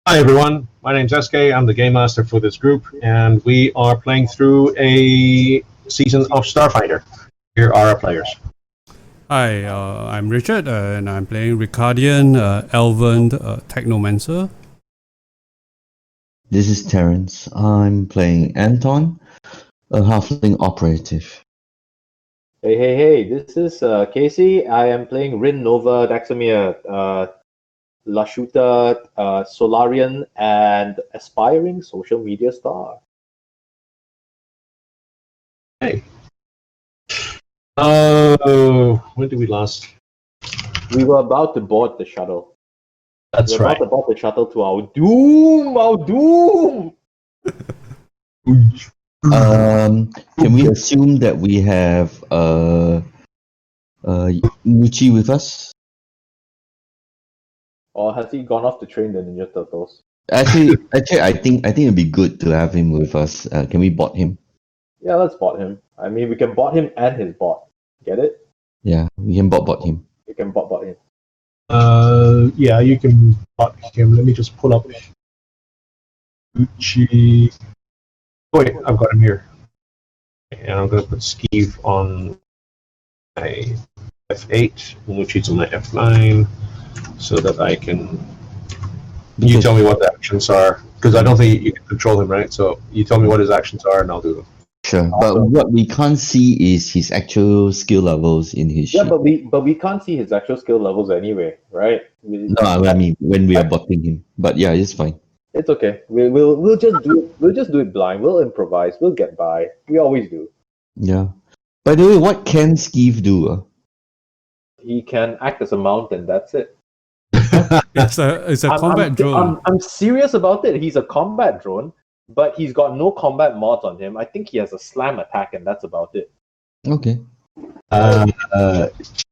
Hi everyone, my name's SK, I'm the Game Master for this group, and we are playing through a season of Starfinder. Here are our players. Hi, I'm Richard, and I'm playing Ricardian, Elven, Technomancer. This is Terence. I'm playing Anton, a halfling operative. Hey, this is Casey. I am playing Rin Nova Daxamir, Lashuta, Solarian, and aspiring social media star. Hey. Oh, when did we last? We were about to board the shuttle. That's we were right. about to board the shuttle to our doom! Our doom! Can we assume that we have Muchi with us? Or has he gone off to train the Ninja Turtles? Actually, I think it'd be good to have him with us. Can we bot him? Yeah, let's bot him. I mean, we can bot him and his bot. Get it? Yeah, we can bot him. We can bot him. Yeah, you can bot him. Let me just pull up Gucci. Oh, wait, I've got him here. And I'm going to put Skeeve on my F8, Gucci's on my F9, so that I can... You tell me what the actions are, because I don't think you can control him, right? So you tell me what his actions are, and I'll do them. Sure, but what we can't see is his actual skill levels in his sheet. Yeah, but we can't see his actual skill levels anyway, right? No, I mean when we are botting him. But yeah, it's fine. It's okay. We'll just do it. We'll just do it blind. We'll improvise. We'll get by. We always do. Yeah. By the way, what can Skeeve do? He can act as a mountain. That's it. It's a combat drone. I'm serious about it. He's a combat drone, but he's got no combat mods on him. I think he has a slam attack, and that's about it. Okay.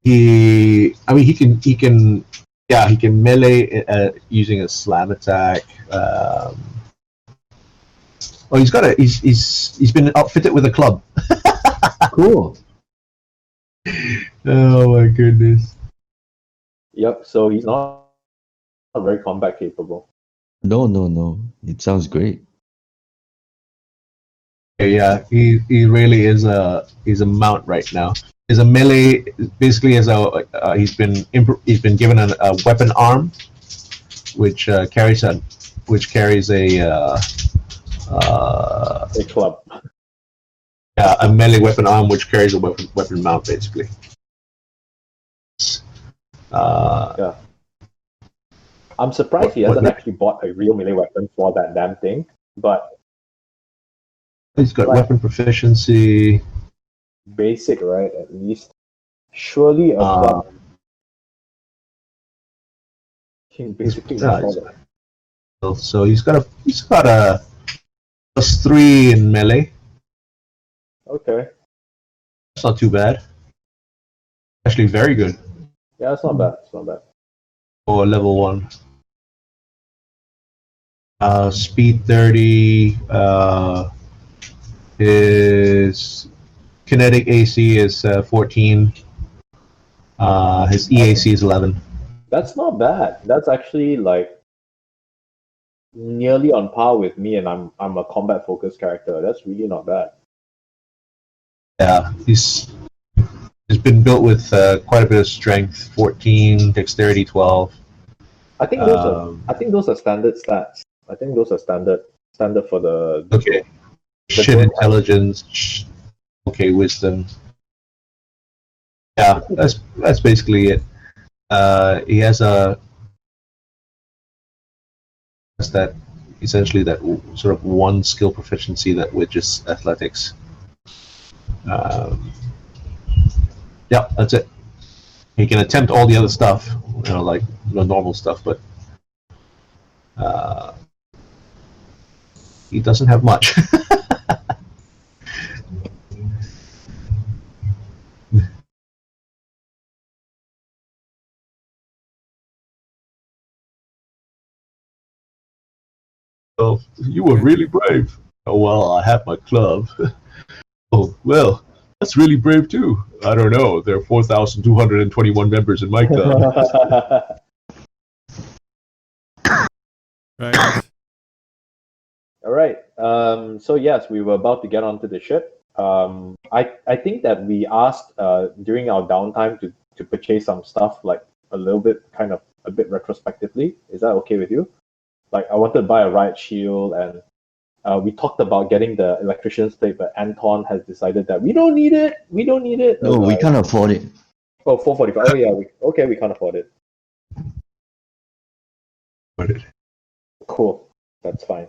He can melee using a slam attack. He's been outfitted with a club. Cool. Oh my goodness. Yep. So he's not very combat capable. No. It sounds great. Yeah, he really is he's a mount right now. He's a melee. Basically, he's been given a weapon arm, which carries a club. Yeah, a melee weapon arm which carries a weapon mount, basically. Yeah. I'm surprised he hasn't actually bought a real melee weapon for that damn thing, but he's got weapon proficiency. Basic, right? At least. Surely above. Basically, so he's got a +3 in melee. Okay. That's not too bad. Actually, very good. Yeah, it's not bad. It's not bad. For level 1. Speed 30. His kinetic AC is 14. His EAC is 11. That's not bad. That's actually like nearly on par with me, and I'm a combat focused character. That's really not bad. Yeah, he's been built with quite a bit of strength. 14, dexterity 12. I think those are standard stats. I think those are standard for the okay. Shit intelligence. Okay, wisdom. Yeah, that's basically it. He has essentially that sort of one skill proficiency that which is athletics. Yeah, that's it. He can attempt all the other stuff, like the normal stuff, but he doesn't have much. Oh, you were really brave. Oh, well, I have my club. Oh, well, that's really brave too. I don't know. There are 4,221 members in my club. Right. All right. So yes, we were about to get onto the ship. I think that we asked during our downtime to purchase some stuff like a little bit, kind of a bit retrospectively. Is that okay with you? Like I wanted to buy a riot shield, and we talked about getting the electrician's plate, but Anton has decided that we don't need it. We don't need it. No, we can't afford it. Oh, 445. Oh yeah. We can't afford it. Cool. That's fine.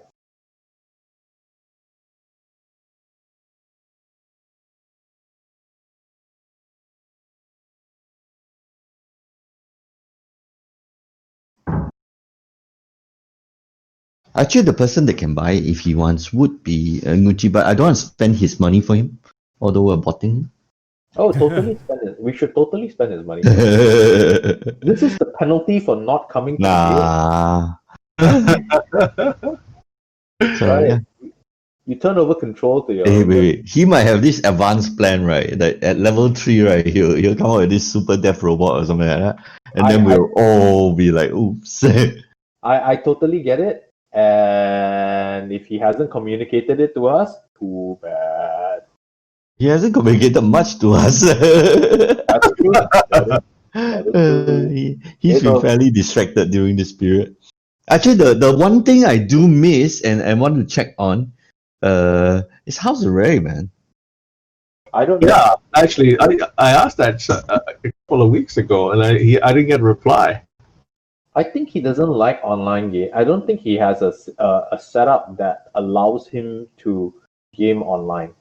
Actually, the person that can buy it if he wants would be Nguchi, but I don't want to spend his money for him, although we're botting him. Oh, totally spend it. We should totally spend his money. This is the penalty for not coming to Nah. the game. So, Right. yeah. You turn over control to your. Hey, wait. He might have this advanced plan, right? That at level 3, right, he'll come out with this super death robot or something like that. And then we'll all be like, oops. I totally get it. And if he hasn't communicated it to us, too bad. He hasn't communicated much to us. That's true. That is true. He's been fairly distracted during this period. Actually, the one thing I do miss and I want to check on is how's the Ray, man? I don't know. Yeah, actually, I asked that a couple of weeks ago, and I didn't get a reply. I think he doesn't like online game. I don't think he has a setup that allows him to game online.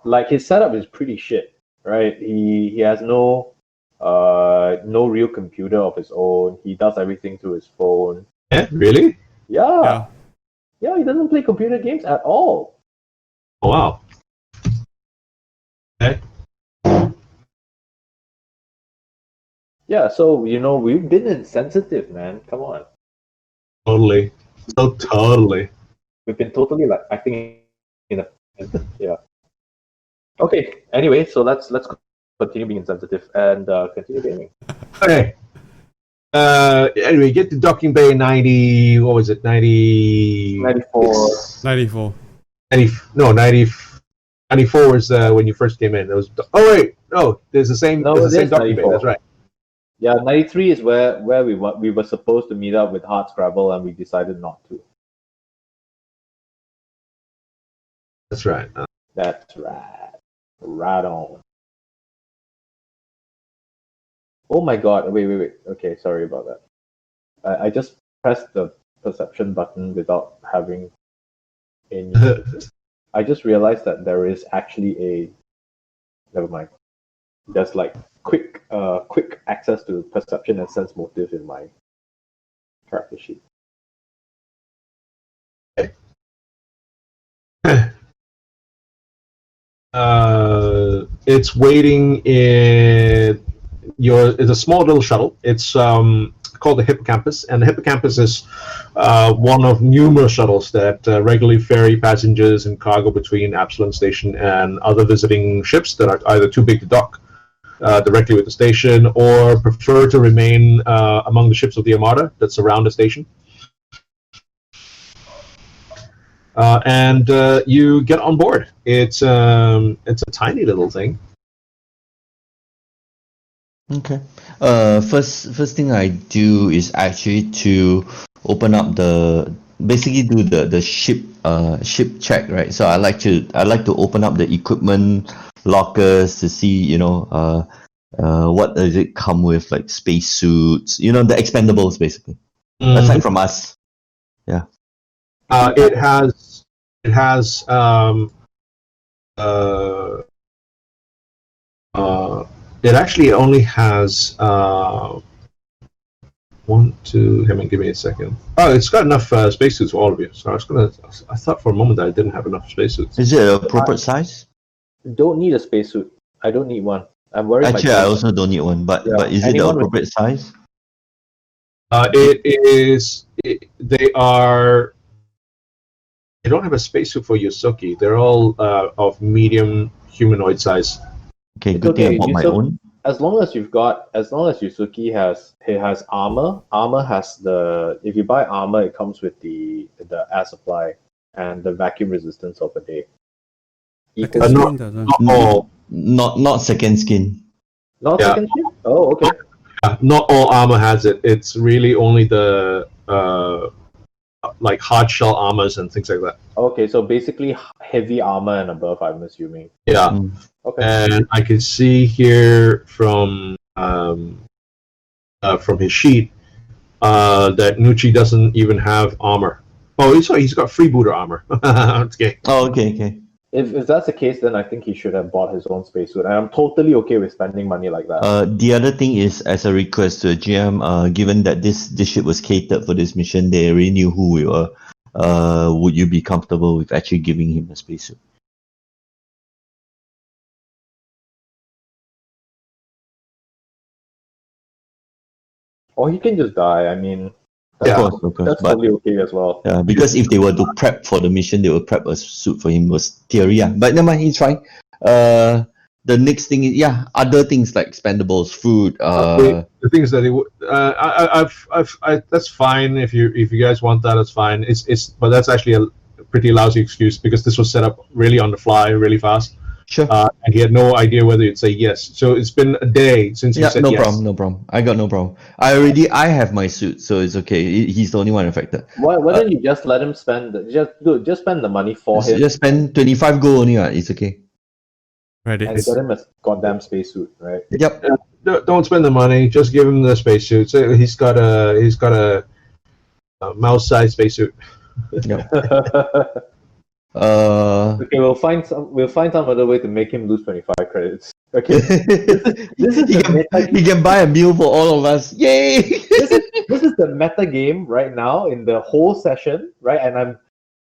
Like his setup is pretty shit, right? He has no real computer of his own. He does everything through his phone. Yeah, really? Yeah. Yeah, he doesn't play computer games at all. Oh, wow. Okay. Yeah, so we've been insensitive, man. Come on. Totally. So totally. We've been totally like acting yeah. Okay. Anyway, so let's continue being insensitive and continue gaming. Okay. Anyway, get to docking bay 90. What was it? 90. 94. 94. 94 was when you first came in. It was. Oh wait, no. There's the same. No, there's the it same is docking bay. 94. That's right. Yeah, 93 is where we were supposed to meet up with Hardscrabble, and we decided not to. That's right. That's right. Right on. Oh my god. Wait. Okay, sorry about that. I just pressed the perception button without having any. I just realized that there is actually a. Never mind. There's like quick access to perception and sense motive in my character sheet. It's waiting in it's a small little shuttle. It's called the Hippocampus, and the Hippocampus is one of numerous shuttles that regularly ferry passengers and cargo between Absalon Station and other visiting ships that are either too big to dock directly with the station or prefer to remain among the ships of the Armada that surround the station. And you get on board. It's a tiny little thing. Okay. First thing I do is actually to open up basically do the ship check, right? So I like to open up the equipment lockers to see, what does it come with, like spacesuits, the expendables basically. Aside from us. Yeah. It has it actually only has one, two. Give me a second. Oh, it's got enough spacesuits for all of you. So I thought for a moment that I didn't have enough spacesuits. Is it appropriate size? Don't need a spacesuit. I don't need one. I'm worried. Actually, I also don't need one. But is it the appropriate size? It is. They don't have a spacesuit for Yosuke. They're all of medium humanoid size. Okay, good thing I bought my own. as long as Yusuke has armor. Armor has if you buy armor, it comes with the air supply and the vacuum resistance of a day. Second no. skin doesn't. Not all, Not second skin. Not Yeah. second skin? Oh, okay. not all armor has it. It's really only the like hard shell armors and things like that. Okay, so basically heavy armor and above, I'm assuming. Yeah. Mm. Okay. And I can see here from his sheet that Nucci doesn't even have armor. Oh, he's got freebooter armor. Okay. Oh, okay. If that's the case, then I think he should have bought his own spacesuit, and I'm totally okay with spending money like that. The other thing is, as a request to the GM, given that this ship was catered for this mission, they already knew who we were. Would you be comfortable with actually giving him a spacesuit? Or he can just die. I mean, Of course. that's But totally okay as well. yeah, because if they were to prep for the mission, they would prep a suit for him. Was theory, yeah. But never mind, he's fine. The next thing is other things like expendables, food. The thing is that that's fine if you guys want that, that's fine. But that's actually a pretty lousy excuse because this was set up really on the fly, really fast. Sure. And he had no idea whether you'd say yes. So it's been a day since he said no yes. problem, no problem. I got no problem. I have my suit, so it's okay. He's the only one affected. Why don't you just let him spend just spend the money for him Just spend 25 gold only. It's okay. and Credits. get him a goddamn spacesuit, right? Yep. Don't spend the money. Just give him the spacesuit. So he's got a mouse-sized spacesuit. Yep. Okay, we'll find some other way to make him lose 25 credits. Okay. This is he can buy a meal for all of us. Yay! this is the meta game right now in the whole session, right? And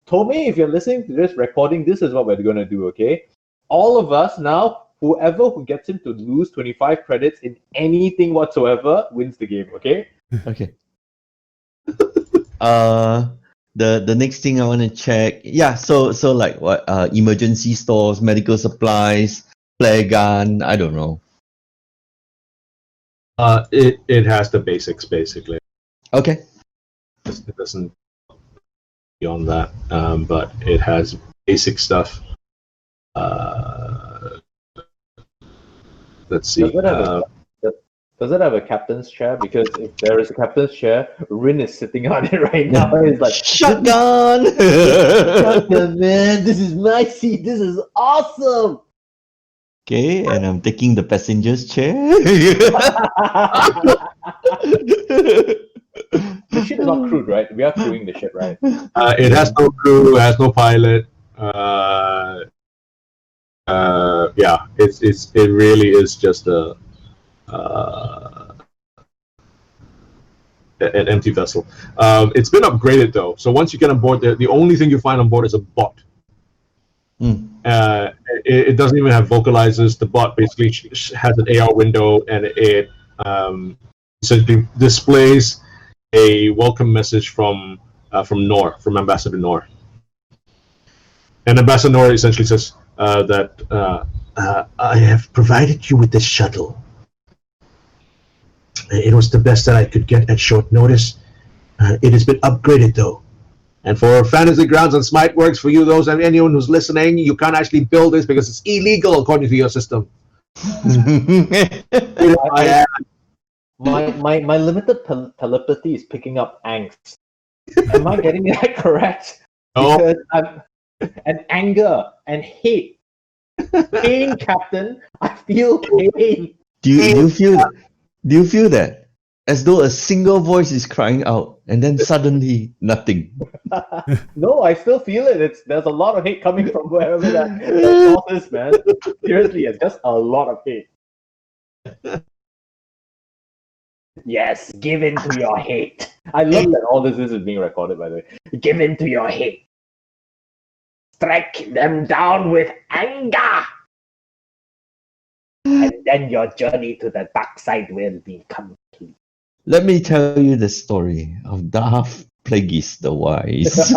Tomei, if you're listening to this recording, this is what we're gonna do, okay? All of us now, whoever who gets him to lose 25 credits in anything whatsoever wins the game, okay? Okay. The next thing I want to check, so like what emergency stores, medical supplies, flare gun, I don't know. It has the basics basically. Okay. It doesn't beyond that, but it has basic stuff. Let's see. Does it have a captain's chair? Because if there is a captain's chair, Rin is sitting on it right now. And he's like, shotgun! "Shotgun, man! This is my seat. This is awesome." Okay, and I'm taking the passenger's chair. The ship is not crewed, right? We are crewing the ship, right? It has no crew, it has no pilot. It really is just an empty vessel. It's been upgraded though, so once you get on board, the only thing you find on board is a bot. It doesn't even have vocalizers. The bot basically has an AR window, and it essentially displays a welcome message from Ambassador Noor. And Ambassador Noor essentially says that I have provided you with this shuttle. It was the best that I could get at short notice. It has been upgraded though. And for fantasy grounds and Smite works, for you, anyone who's listening, you can't actually build this because it's illegal according to your system. My limited telepathy is picking up angst. Am I getting that correct? No. Because and anger and hate. Pain, Captain. I feel pain. Do you feel that? As though a single voice is crying out, and then suddenly nothing. No, I still feel it. There's a lot of hate coming from wherever that source is, man. Seriously, it's just a lot of hate. Yes, give in to your hate. I love that all this is being recorded, by the way. Give in to your hate. Strike them down with anger. And then your journey to the dark side will be complete. Let me tell you the story of Darth Plagueis the Wise.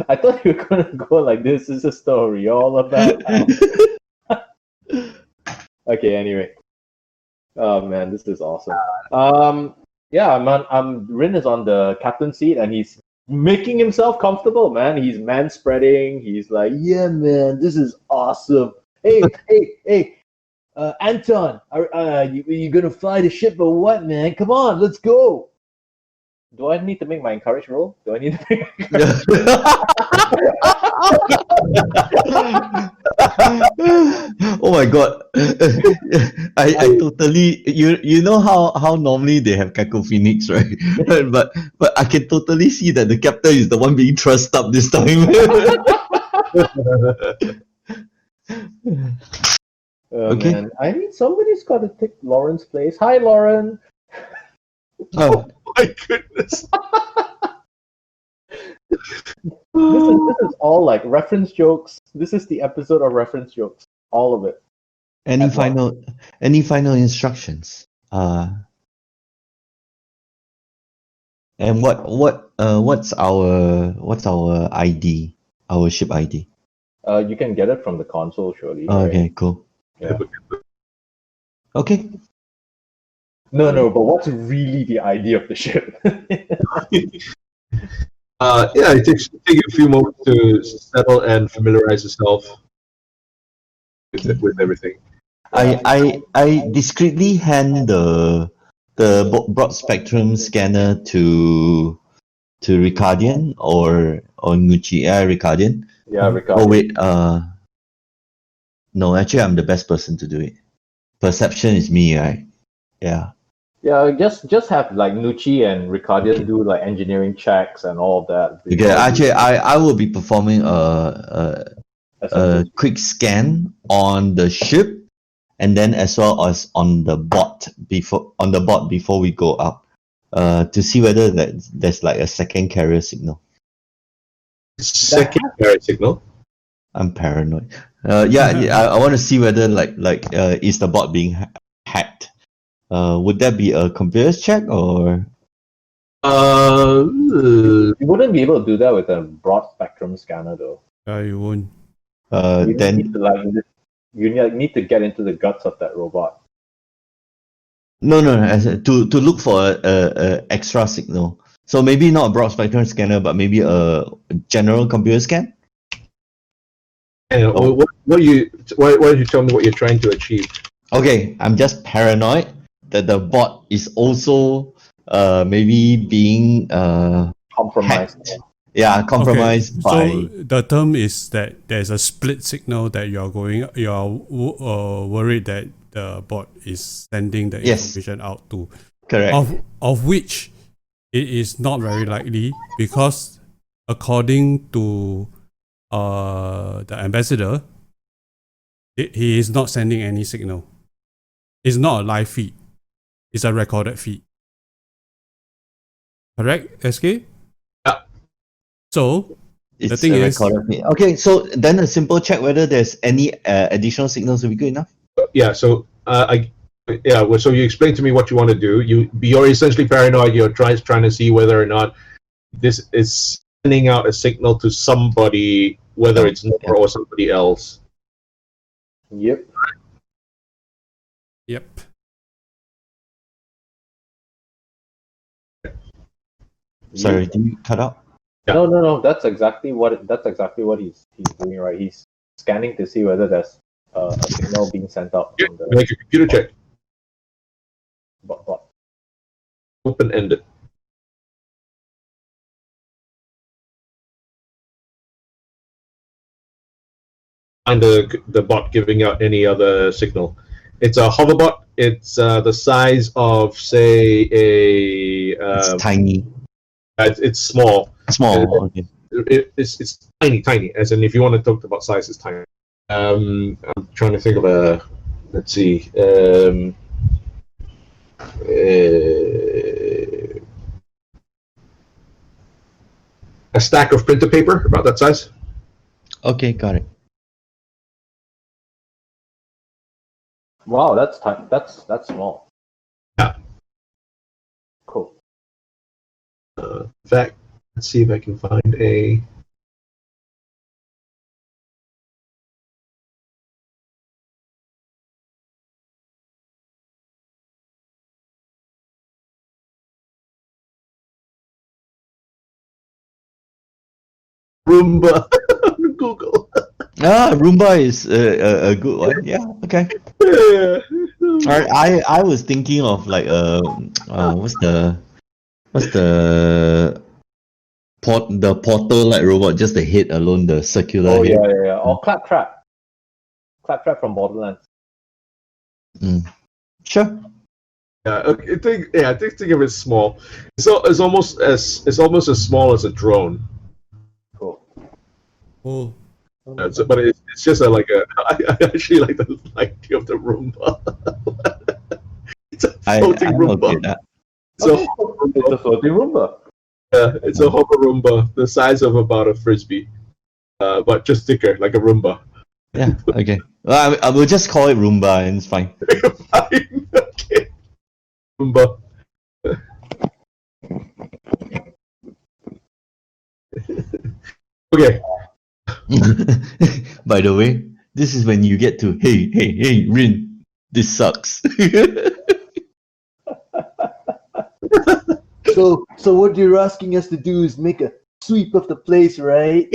I thought you were going to go like, this is a story all about... Okay, anyway. Oh man, this is awesome. Yeah, I'm Rin is on the captain seat and he's making himself comfortable, man. He's man spreading. He's like, yeah, man, this is awesome. Hey, Anton, you gonna fly the ship or what, man? Come on, let's go. Do I need to make my encourage roll? Do I need to make Oh my god. I totally you know how normally they have Caco Phoenix, right? but I can totally see that the captain is the one being thrust up this time. Okay. Man, I mean somebody's got to take Lauren's place. Hi, Lauren. Oh, My goodness. This is all like reference jokes. This is the episode of reference jokes. All of it. any At once. final instructions? And what's our ID? Our ship ID. You can get it from the console, surely. Right? Okay, cool. Yeah. Okay. No, but what's really the idea of the ship? Yeah, it takes take a few moments to settle and familiarize yourself with everything. I discreetly hand the broad spectrum scanner to Ricardian or Nguchi. Ricardian. Yeah, Ricardo. Oh wait, no, actually I'm the best person to do it. Perception is me, right? Yeah. Yeah, just have like Nucci and Ricardian do like engineering checks and all of that. Okay, actually I will be performing a Assembly. quick scan on the ship and then as well as on the bot before we go up to see whether there's like a second carrier signal. Second carrier signal. I'm paranoid. I want to see whether is the bot being hacked. Would that be a computer's check or? You wouldn't be able to do that with a broad spectrum scanner, though. You won't. You Then need to need to get into the guts of that robot. no, to look for a extra signal. So maybe not a broad spectrum scanner, but maybe a general computer scan. And why don't you tell me what you're trying to achieve? Okay, I'm just paranoid that the bot is also maybe being Compromised. hacked. Yeah, compromised by. So the term is that there's a split signal that you're worried that the bot is sending the Yes. information out to. Correct. Of which it is not very likely because according to the ambassador, he is not sending any signal. It's not a live feed. It's a recorded feed. Correct, SK? Yeah. So It's the thing a is, recorded feed. Okay, so then a simple check whether there's any additional signals will be good enough. Yeah. So so you explain to me what you want to do. You're essentially paranoid. You're trying to see whether or not this is sending out a signal to somebody, whether it's Nora or somebody else. Yep. yep. Sorry, did you cut out? Yeah. No. That's exactly what he's doing, right? He's scanning to see whether there's a signal being sent out from the Make a computer check. bot. Open-ended. Find the bot giving out any other signal. It's a hoverbot. It's the size of, say, It's tiny. it's small. Small. Okay. It's tiny. As in, if you want to talk about size, it's tiny. I'm trying to think of a. Let's see. A stack of printer paper about that size. Okay, got it. Wow, that's small. Yeah. Cool. In fact, let's see if I can find a. Roomba on Google. Roomba is a good one. Yeah. Okay. I was thinking of like what's the portal like robot, just the head alone, the circular Oh head. yeah. Or Claptrap from Borderlands. Sure. Yeah, okay, think of it small. It's almost as small as a drone. Cool. Oh, But it's just I actually like the idea of the Roomba. It's a floating I'm Roomba. okay with that. It's a floating Roomba. Yeah, it's a hover Roomba, the size of about a frisbee, but just thicker, like a Roomba. Yeah. Okay. Well, I will just call it Roomba, and it's fine. Fine. Okay. Roomba. Okay. By the way, this is when you get to hey, Rin, this sucks. So what you're asking us to do is make a sweep of the place, right?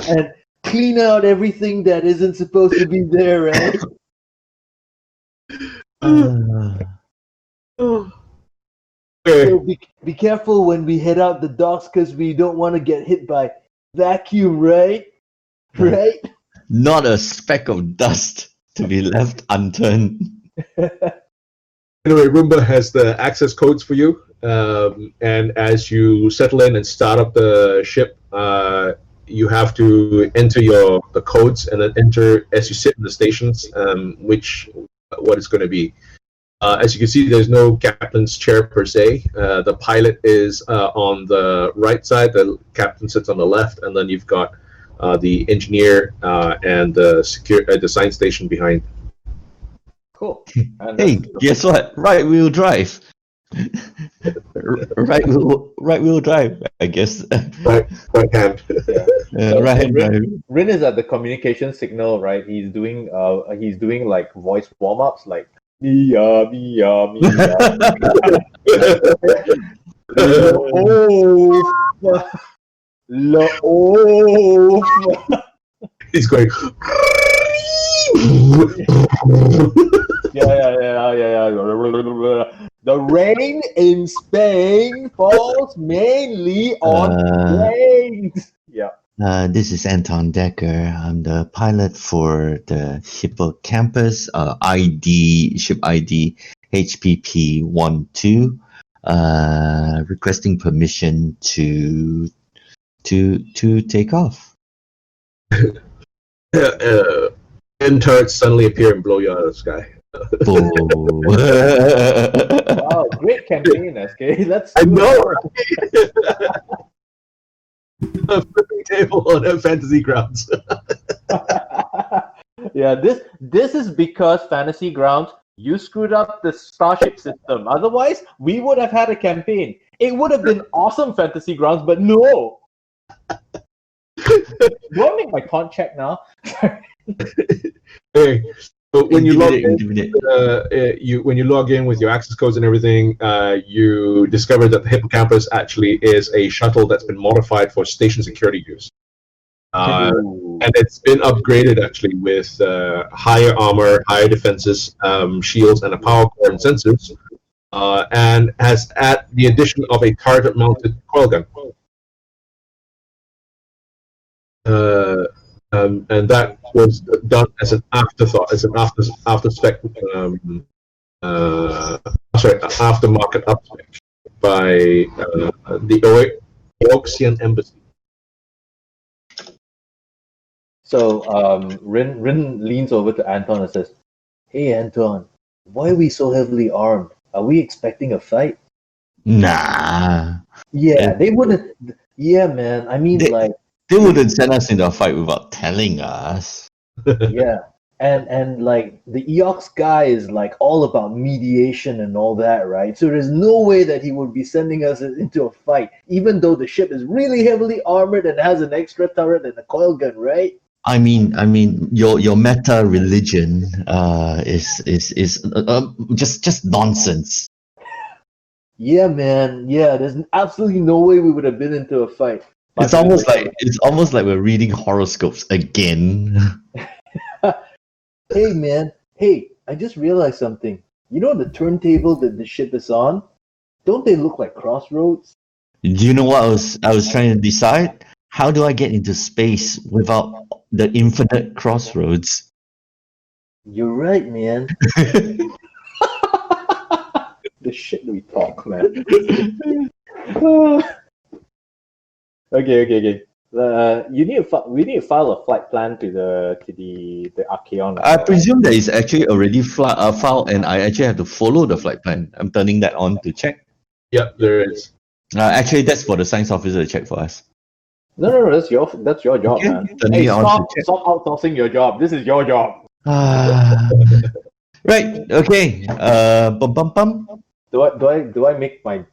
And clean out everything that isn't supposed to be there, right? Okay. So be careful when we head out the docks because we don't want to get hit by vacuum, right? Right? Not a speck of dust to be left unturned. Anyway, Roomba has the access codes for you, and as you settle in and start up the ship, you have to enter the codes and then enter as you sit in the stations, what it's going to be. As you can see, there's no captain's chair per se. The pilot is on the right side, the captain sits on the left, and then you've got the engineer and the science station behind. Cool. And Hey, guess what? Right wheel drive. right wheel drive, I guess. Right hand. Right hand drive. Rin is at the communication signal, right? He's doing like voice warm-ups, like Mia. He's going. Yeah. The rain in Spain falls mainly on planes. Yeah. This is Anton Decker. I'm the pilot for the Hippocampus ship ID HPP12. Requesting permission to take off. And turrets suddenly appear and blow you out of the sky. Wow, great campaign, SK. I know, right? A flipping table on a fantasy grounds. Yeah, this is because Fantasy Grounds, you screwed up the Starship system. Otherwise, we would have had a campaign. It would have been awesome, Fantasy Grounds, but no. Do I make my con check now? Hey, but when you log in, Intimidate. when you log in with your access codes and everything, you discover that the Hippocampus actually is a shuttle that's been modified for station security use. And it's been upgraded actually with higher armor, higher defenses, shields, and a power core and sensors, and has at the addition of a turret-mounted coil gun. And that was done as an afterthought, as an afterspec, aftermarket upspec by the Oxian Embassy. So Rin leans over to Anton and says, "Hey Anton, why are we so heavily armed? Are we expecting a fight?" Nah. Yeah, they wouldn't. Yeah, man. I mean, They wouldn't send us into a fight without telling us. yeah. And like the Eox guy is like all about mediation and all that, right? So there's no way that he would be sending us into a fight, even though the ship is really heavily armored and has an extra turret and a coil gun, right? I mean, your meta religion is just nonsense. Yeah, man. Yeah, there's absolutely no way we would have been into a fight. It's almost like we're reading horoscopes again. Hey man, hey, I just realized something. You know the turntable that the ship is on? Don't they look like crossroads? Do you know what I was trying to decide? How do I get into space without the infinite crossroads? You're right, man. The shit we talk, man. Okay. We need to file a flight plan to the Aceron. I presume that is actually already filed, and I actually have to follow the flight plan. I'm turning that on to check. Yep, there is. Actually, that's for the science officer to check for us. No, that's your job, Okay, man. turning Hey, it on to check. stop outsourcing your job. This is your job. Right. Okay. Bum. Do I make my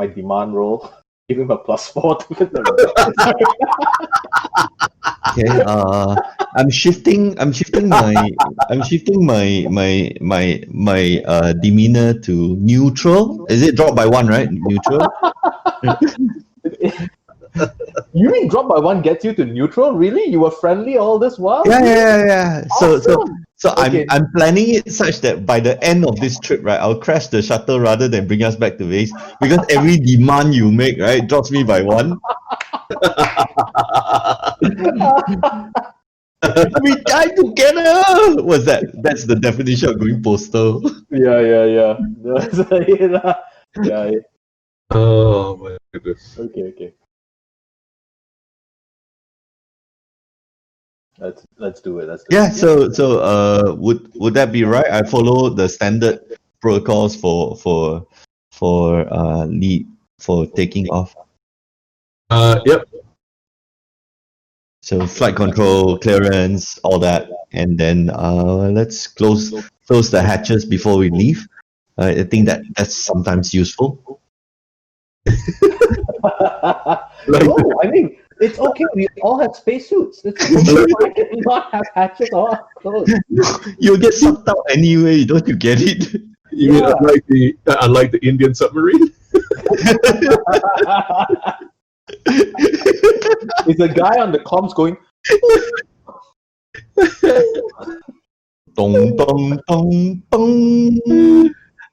demand roll? Give him a +4 to the Okay. I'm shifting my demeanor to neutral. Is it dropped by 1, right? Neutral. You mean drop by 1 gets you to neutral? Really? You were friendly all this while? Yeah. So Okay. I'm planning it such that by the end of this trip, right, I'll crash the shuttle rather than bring us back to base, because every demand you make, right, drops me by 1. We die together. What's that? That's the definition of going postal. Yeah. That's it, yeah. Oh my goodness. Okay. Let's do it. Yeah. So would that be right? I follow the standard protocols for taking off. Yep. So flight control, clearance, all that, and then let's close the hatches before we leave. I think that's sometimes useful. No, I mean it's okay. We all have spacesuits. It's okay. I cannot have hatches or clothes. You'll get sucked out anyway. Don't you get it? You mean unlike the Indian submarine? It's a guy on the comms going. Dong dong dong dong.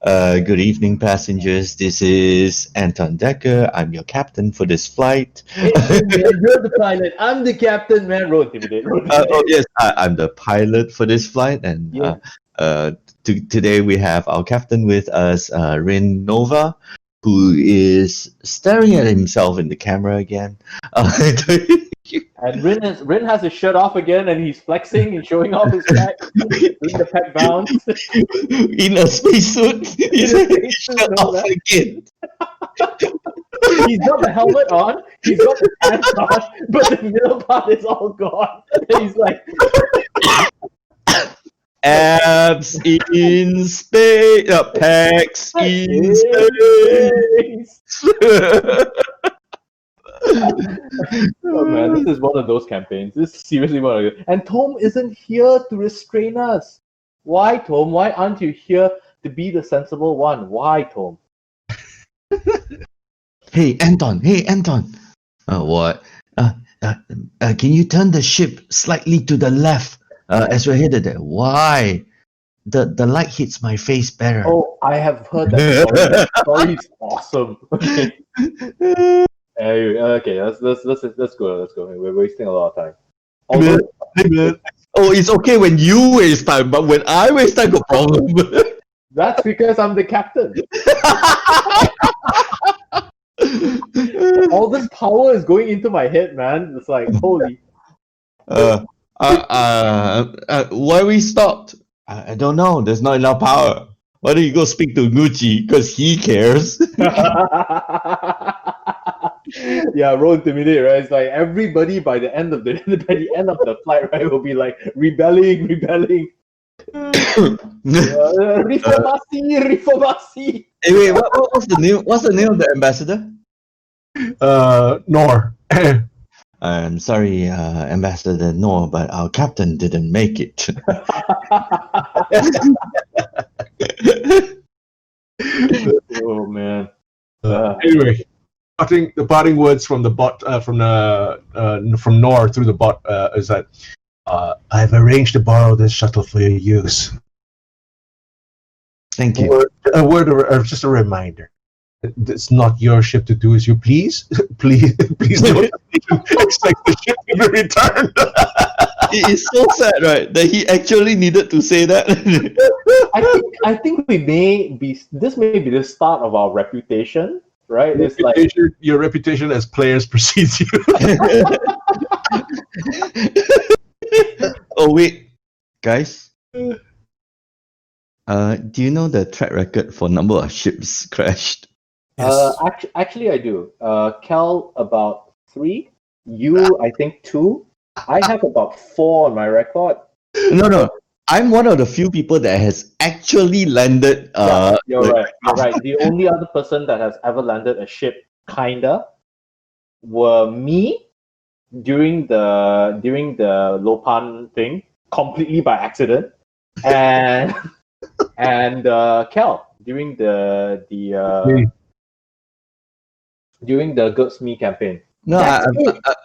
Good evening, passengers. This is Anton Decker. I'm your captain for this flight. Hey, man, you're the pilot. I'm the captain, man. Roll intimidate. Yes, I'm the pilot for this flight, and Yeah. today we have our captain with us, Rin Nova, who is staring at himself in the camera again. And Rin has his shirt off again, and he's flexing and showing off his pack, doing the pack bounce. In a spacesuit, he's shirt off again. He's got the helmet on, he's got the pants on, but the middle part is all gone. And he's like, Abs in space, pecs in space. oh man, this is one of those campaigns. This is seriously one of those. And Tom isn't here to restrain us. Why, Tom? Why aren't you here to be the sensible one? Why, Tom? Hey, Anton. What? Can you turn the ship slightly to the left as we're headed there? Why? The light hits my face better. Oh, I have heard that story. That story is awesome. Okay. Okay, let's go. We're wasting a lot of time. Although, Oh, it's okay when you waste time, but when I waste time, no problem. that's because I'm the captain. All this power is going into my head, man. It's like holy. Why we stopped? I don't know. There's not enough power. Why don't you go speak to Gucci? Because he cares. Yeah, roll intimidate, right? It's like everybody by the end of the flight, right, will be like rebelling. Reformasi. Hey, wait, what's the name? What's the name of the ambassador? Nor. I'm sorry, Ambassador Noor, but our captain didn't make it. Oh man. Anyway, parting words from the bot from Nor through the bot is that I've arranged to borrow this shuttle for your use. Thank you. A word or just a reminder. It's not your ship to do as you please. please don't expect the ship to be returned. It is so sad, right? That he actually needed to say that. I think this may be the start of our reputation, right? It's like Your reputation as players precedes you. Oh wait, guys. Do you know the track record for number of ships crashed? Yes. Actually, I do. Cal about 3. You, I think 2. I have about 4 on my record. No. I'm one of the few people that has actually landed. You're right. The only other person that has ever landed a ship, kinda, were me during the Lopan thing, completely by accident, and Cal during the Goats Me campaign. No,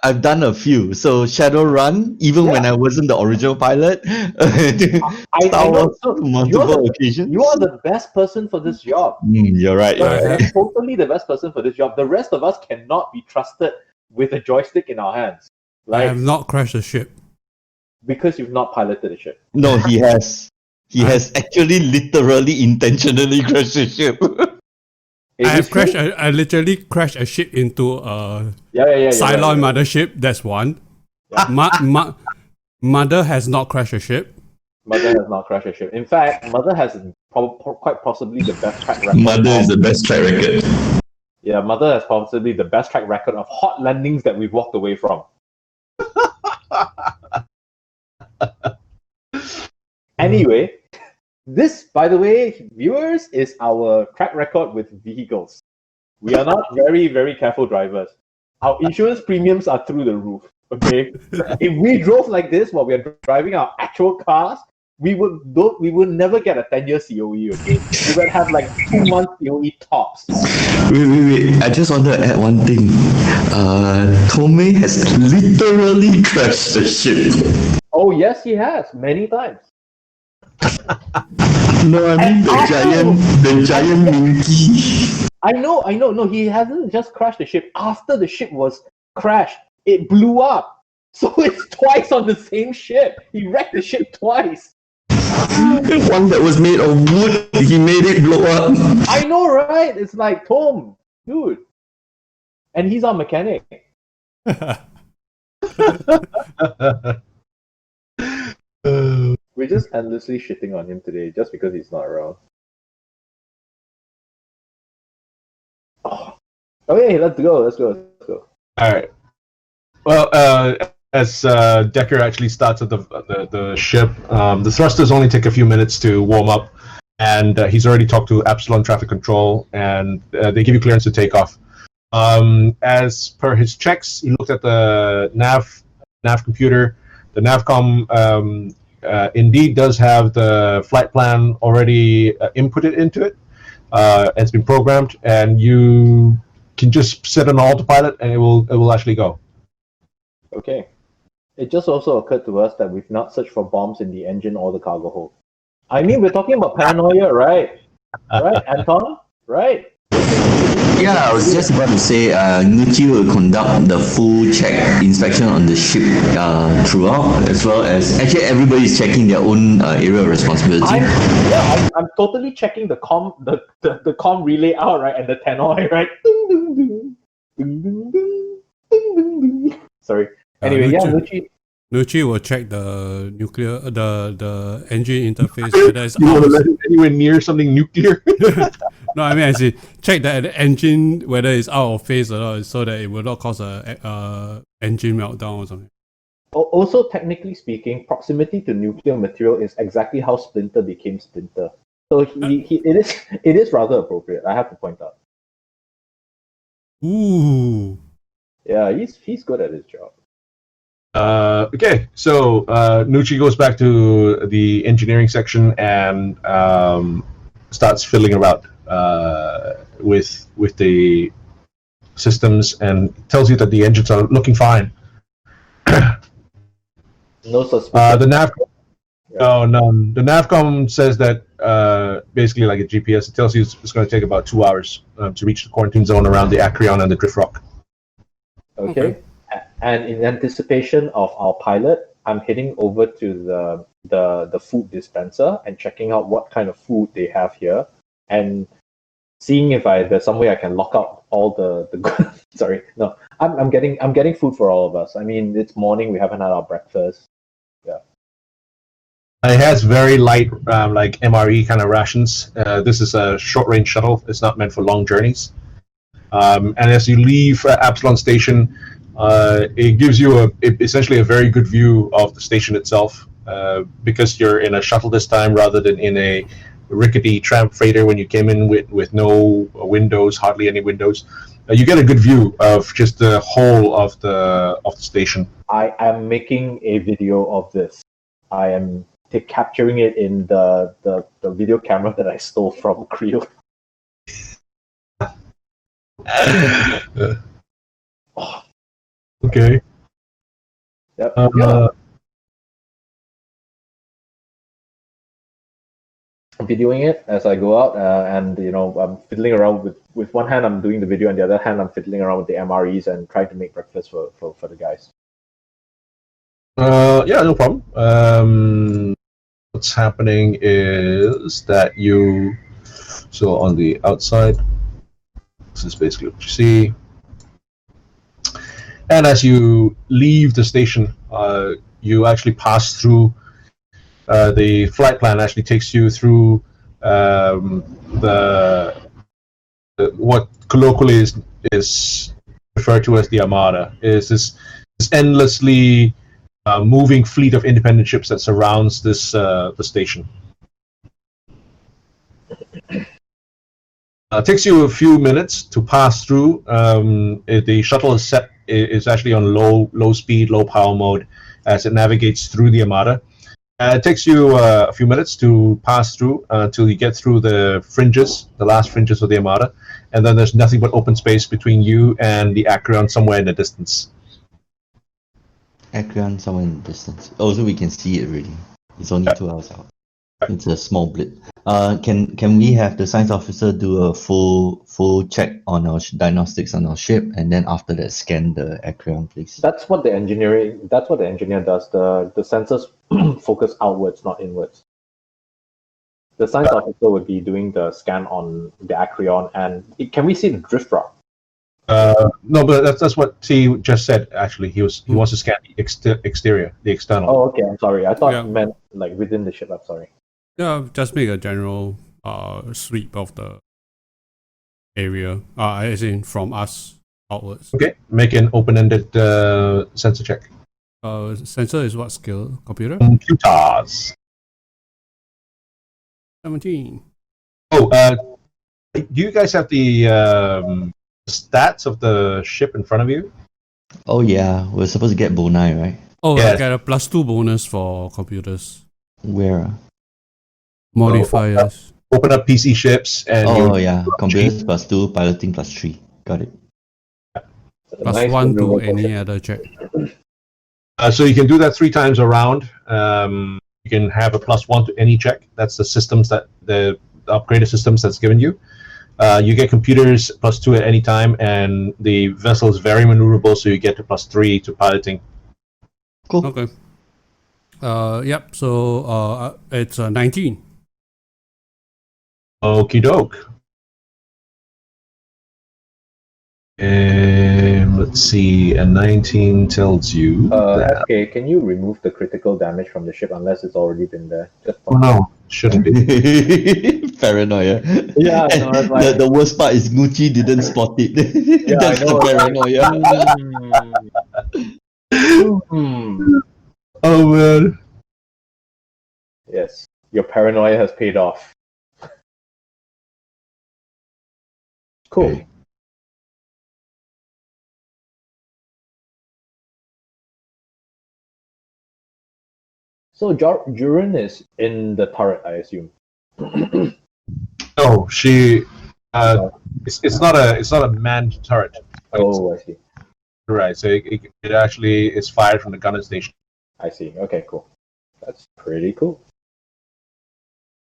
I've done a few. So Shadowrun, even when I wasn't the original pilot, I know. So multiple occasions. You are the best person for this job. You're right. You're totally the best person for this job. The rest of us cannot be trusted with a joystick in our hands. I have not crashed a ship. Because you've not piloted a ship. No, he has. He has actually literally intentionally crashed a ship. I literally crashed a ship into a Cylon mothership. That's one. Yeah. Mother has not crashed a ship. Mother has not crashed a ship. In fact, Mother has quite possibly the best track record. Mother is the best track record. Yeah, Mother has possibly the best track record of hot landings that we've walked away from. Anyway, this, by the way, viewers, is our track record with vehicles. We are not very, very careful drivers. Our insurance premiums are through the roof. Okay, if we drove like this while we are driving our actual cars, we would never get a 10-year COE. Okay, we would have like 2-month COE tops. Wait! I just want to add one thing. Tomei has literally crashed the ship. Oh yes, he has many times. No, I mean the giant Minky. I know. No, he hasn't just crashed the ship. After the ship was crashed, it blew up. So it's twice on the same ship. He wrecked the ship twice. One that was made of wood, he made it blow up. I know, right? It's like, Tom, dude. And he's our mechanic. We're just endlessly shitting on him today just because he's not around. Oh. Okay, let's go. All right. Well, as Decker actually starts at the ship, the thrusters only take a few minutes to warm up, and he's already talked to Epsilon Traffic Control, and they give you clearance to take off. As per his checks, he looked at the nav computer. The Navcom indeed does have the flight plan already inputted into it. It's been programmed, and you can just set an autopilot, and it will actually go. Okay. It just also occurred to us that we've not searched for bombs in the engine or the cargo hold. I mean, we're talking about paranoia, right? Right, Anton? Right? Yeah, I was just about to say, Nucci will conduct the full check inspection on the ship throughout, as well as actually everybody is checking their own area of responsibility. I'm totally checking the com relay out, right, and the tannoy, right? Sorry. Anyway, Nucci will check the nuclear, the engine interface whether it's You want to let it anywhere near something nuclear? No, I mean, I see. Check that the engine whether it's out of phase or not, so that it will not cause a engine meltdown or something. Also, technically speaking, proximity to nuclear material is exactly how Splinter became Splinter. So it is rather appropriate. I have to point out. Ooh. Yeah, he's good at his job. Okay, so Nucci goes back to the engineering section and starts fiddling around with the systems and tells you that the engines are looking fine. No suspicion. The nav. Oh no, the Navcom says that basically like a GPS, it tells you it's going to take about 2 hours to reach the quarantine zone around the Aceron and the Drift Rock. Okay. And in anticipation of our pilot, I'm heading over to the food dispenser and checking out what kind of food they have here, and seeing if there's some way I can lock up all the sorry, no, I'm getting food for all of us. I mean, it's morning, we haven't had our breakfast. Yeah. It has very light, like MRE kind of rations. This is a short-range shuttle. It's not meant for long journeys. And as you leave Absalon Station, it gives you essentially a very good view of the station itself, because you're in a shuttle this time rather than in a rickety tramp freighter when you came in with no windows, hardly any windows. You get a good view of just the whole of the station. I am making a video of this. I am capturing it in the video camera that I stole from Creel. Okay. Yep. I'm videoing it as I go out, and I'm fiddling around with one hand. I'm doing the video, and the other hand I'm fiddling around with the MREs and trying to make breakfast for the guys. Yeah, no problem. What's happening is that so on the outside, this is basically what you see. And as you leave the station, you actually pass through. The flight plan actually takes you through what colloquially is referred to as the Armada. Is this endlessly moving fleet of independent ships that surrounds this the station. It takes you a few minutes to pass through. The shuttle is actually on low speed, low power mode as it navigates through the Armada. It takes you a few minutes to pass through until you get through the last fringes of the Armada, and then there's nothing but open space between you and the Aceron somewhere in the distance. Aceron somewhere in the distance. Oh, so we can see it really. It's only 2 hours out. It's a small blip. Can we have the science officer do a full check on our diagnostics on our ship, and then after that scan the Aceron, please? That's what the engineer does. The sensors focus outwards, not inwards. The science officer would be doing the scan on the Aceron, and can we see the drift rock? No, but that's what he just said. Actually, he wants to scan the exterior, the external. Oh, okay. I'm sorry. I thought you meant like within the ship. I'm sorry. Yeah, just make a general sweep of the area, as in from us outwards. Okay, make an open-ended sensor check. Sensor is what skill? Computer? Computers. 17. Oh, do you guys have the stats of the ship in front of you? Oh yeah, we're supposed to get Bonai, right? Oh, Yes. I get a +2 bonus for computers. Where? Modifiers. Open up PC ships and Oh yeah, computers +2, piloting +3. Got it. +1 to any other check. so you can do that 3 times around. You can have a +1 to any check. That's the systems that the upgraded systems that's given you. You get computers +2 at any time, and the vessel is very maneuverable, so you get to +3 to piloting. Cool. Okay. Yep. So it's 19. Okie doke. And let's see, a 19 tells you that. Okay, can you remove the critical damage from the ship unless it's already been there? Just Oh no, shouldn't be. Paranoia. Yeah, I know, that's why- the worst part is Gucci didn't spot it. Yeah, That's I know, the right? paranoia. Oh man. Yes, your paranoia has paid off. Cool. Okay. So Jurin is in the turret, I assume. No, she. It's not a manned turret. Oh, I see. Right. So it actually is fired from the gunner station. I see. Okay, cool. That's pretty cool.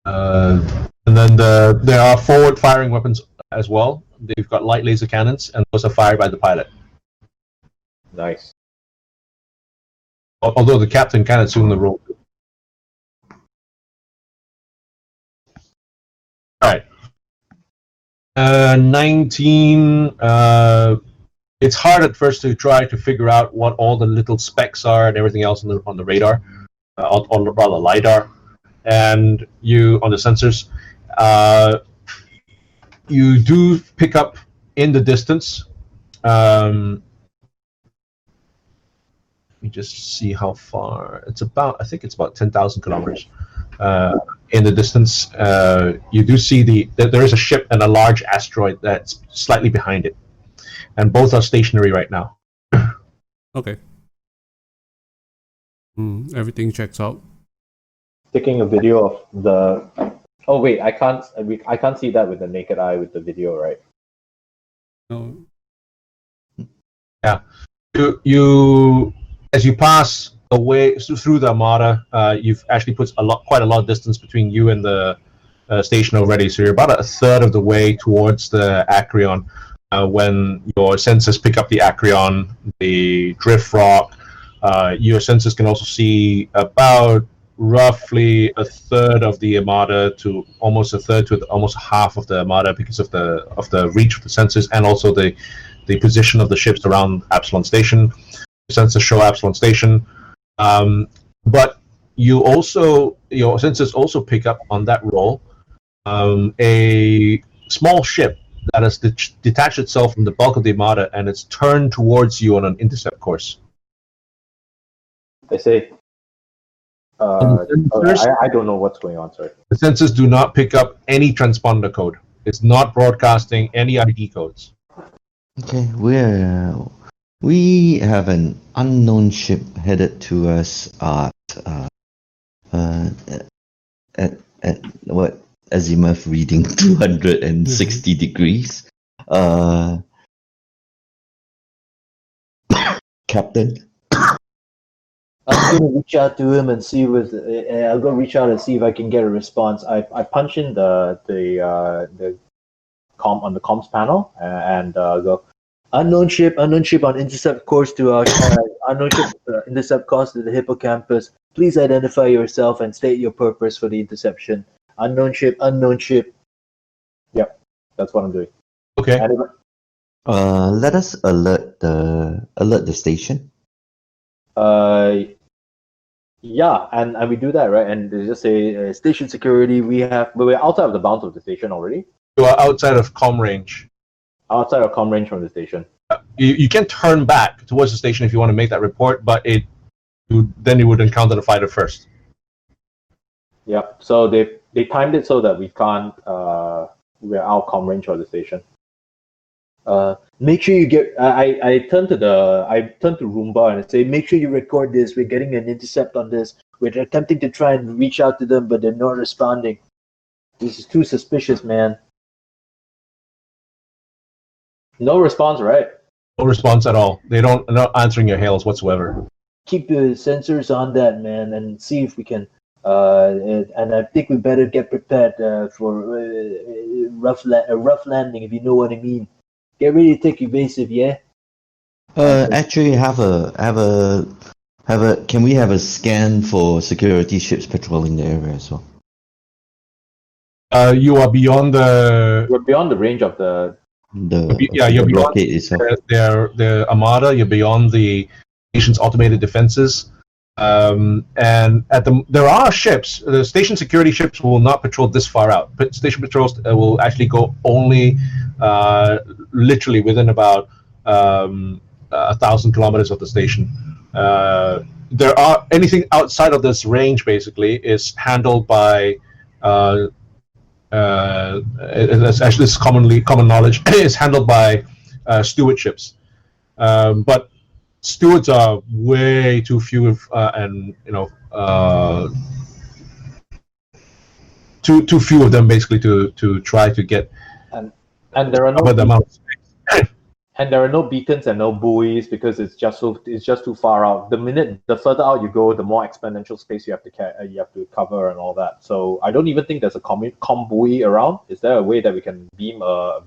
And then there are forward-firing weapons as well. They've got light laser cannons, and those are fired by the pilot. Nice. Although the captain can assume the role. All right. 19. It's hard at first to try to figure out what all the little specks are and everything else on the radar, on the LiDAR, and you on the sensors. You do pick up in the distance. Let me just see how far. It's about. I think it's about 10,000 kilometers. In the distance, you do see there is a ship and a large asteroid that's slightly behind it, and both are stationary right now. Okay. Everything checks out. Taking a video of the. Oh wait, I can't see that with the naked eye with the video, right? No. Yeah. You as you pass away through the Armada, you've actually put quite a lot of distance between you and the station already. So you're about a third of the way towards the Aceron. When your sensors pick up the Aceron, the drift rock, your sensors can also see about roughly a third of the Armada to almost a third to almost half of the Armada because of the reach of the sensors and also the position of the ships around Epsilon Station. Sensors show Epsilon Station, but your sensors also pick up on that roll a small ship that has detached itself from the bulk of the Armada and it's turned towards you on an intercept course. They say. I don't know what's going on. Sorry. The sensors do not pick up any transponder code. It's not broadcasting any ID codes. Okay, we have an unknown ship headed to us at what azimuth reading 260 degrees. Captain. I'm gonna reach out to him and see I'll go reach out and see if I can get a response. I punch in the on the comms panel and go unknown ship on intercept course to unknown ship intercept course to the hippocampus. Please identify yourself and state your purpose for the interception. Unknown ship. Yep, that's what I'm doing. Okay. Let us alert the station. Yeah, and we do that, right? And they just say station security. We're outside of the bounds of the station already. You are outside of comm range. Outside of comm range from the station. You can turn back towards the station if you want to make that report, but then you would encounter the fighter first. Yep. So they timed it so that we can't. We're out comm range of the station. Make sure you get. I turn to Roomba and I say, make sure you record this. We're getting an intercept on this. We're attempting to try and reach out to them, but they're not responding. This is too suspicious, man. No response, right? No response at all. They're not answering your hails whatsoever. Keep the sensors on that, man, and see if we can. And I think we better get prepared for a rough landing, if you know what I mean. Get ready to take evasive, yeah. Actually, can we have a scan for security ships patrolling the area as well? You are beyond We're beyond the range of the. You're beyond rocket itself. the Armada. You're beyond the station's automated defenses. And there are ships. The station security ships will not patrol this far out. But station patrols will actually go only literally within about 1,000 kilometers of the station. There are anything outside of this range basically is handled by. It's actually this common knowledge is handled by steward ships, but stewards are way too few, and too few of them basically to try to get And there are no the amount. And there are no beacons and no buoys because it's just too far out. The further out you go, the more exponential space you have to cover and all that. So I don't even think there's a comm buoy around. Is there a way that we can beam a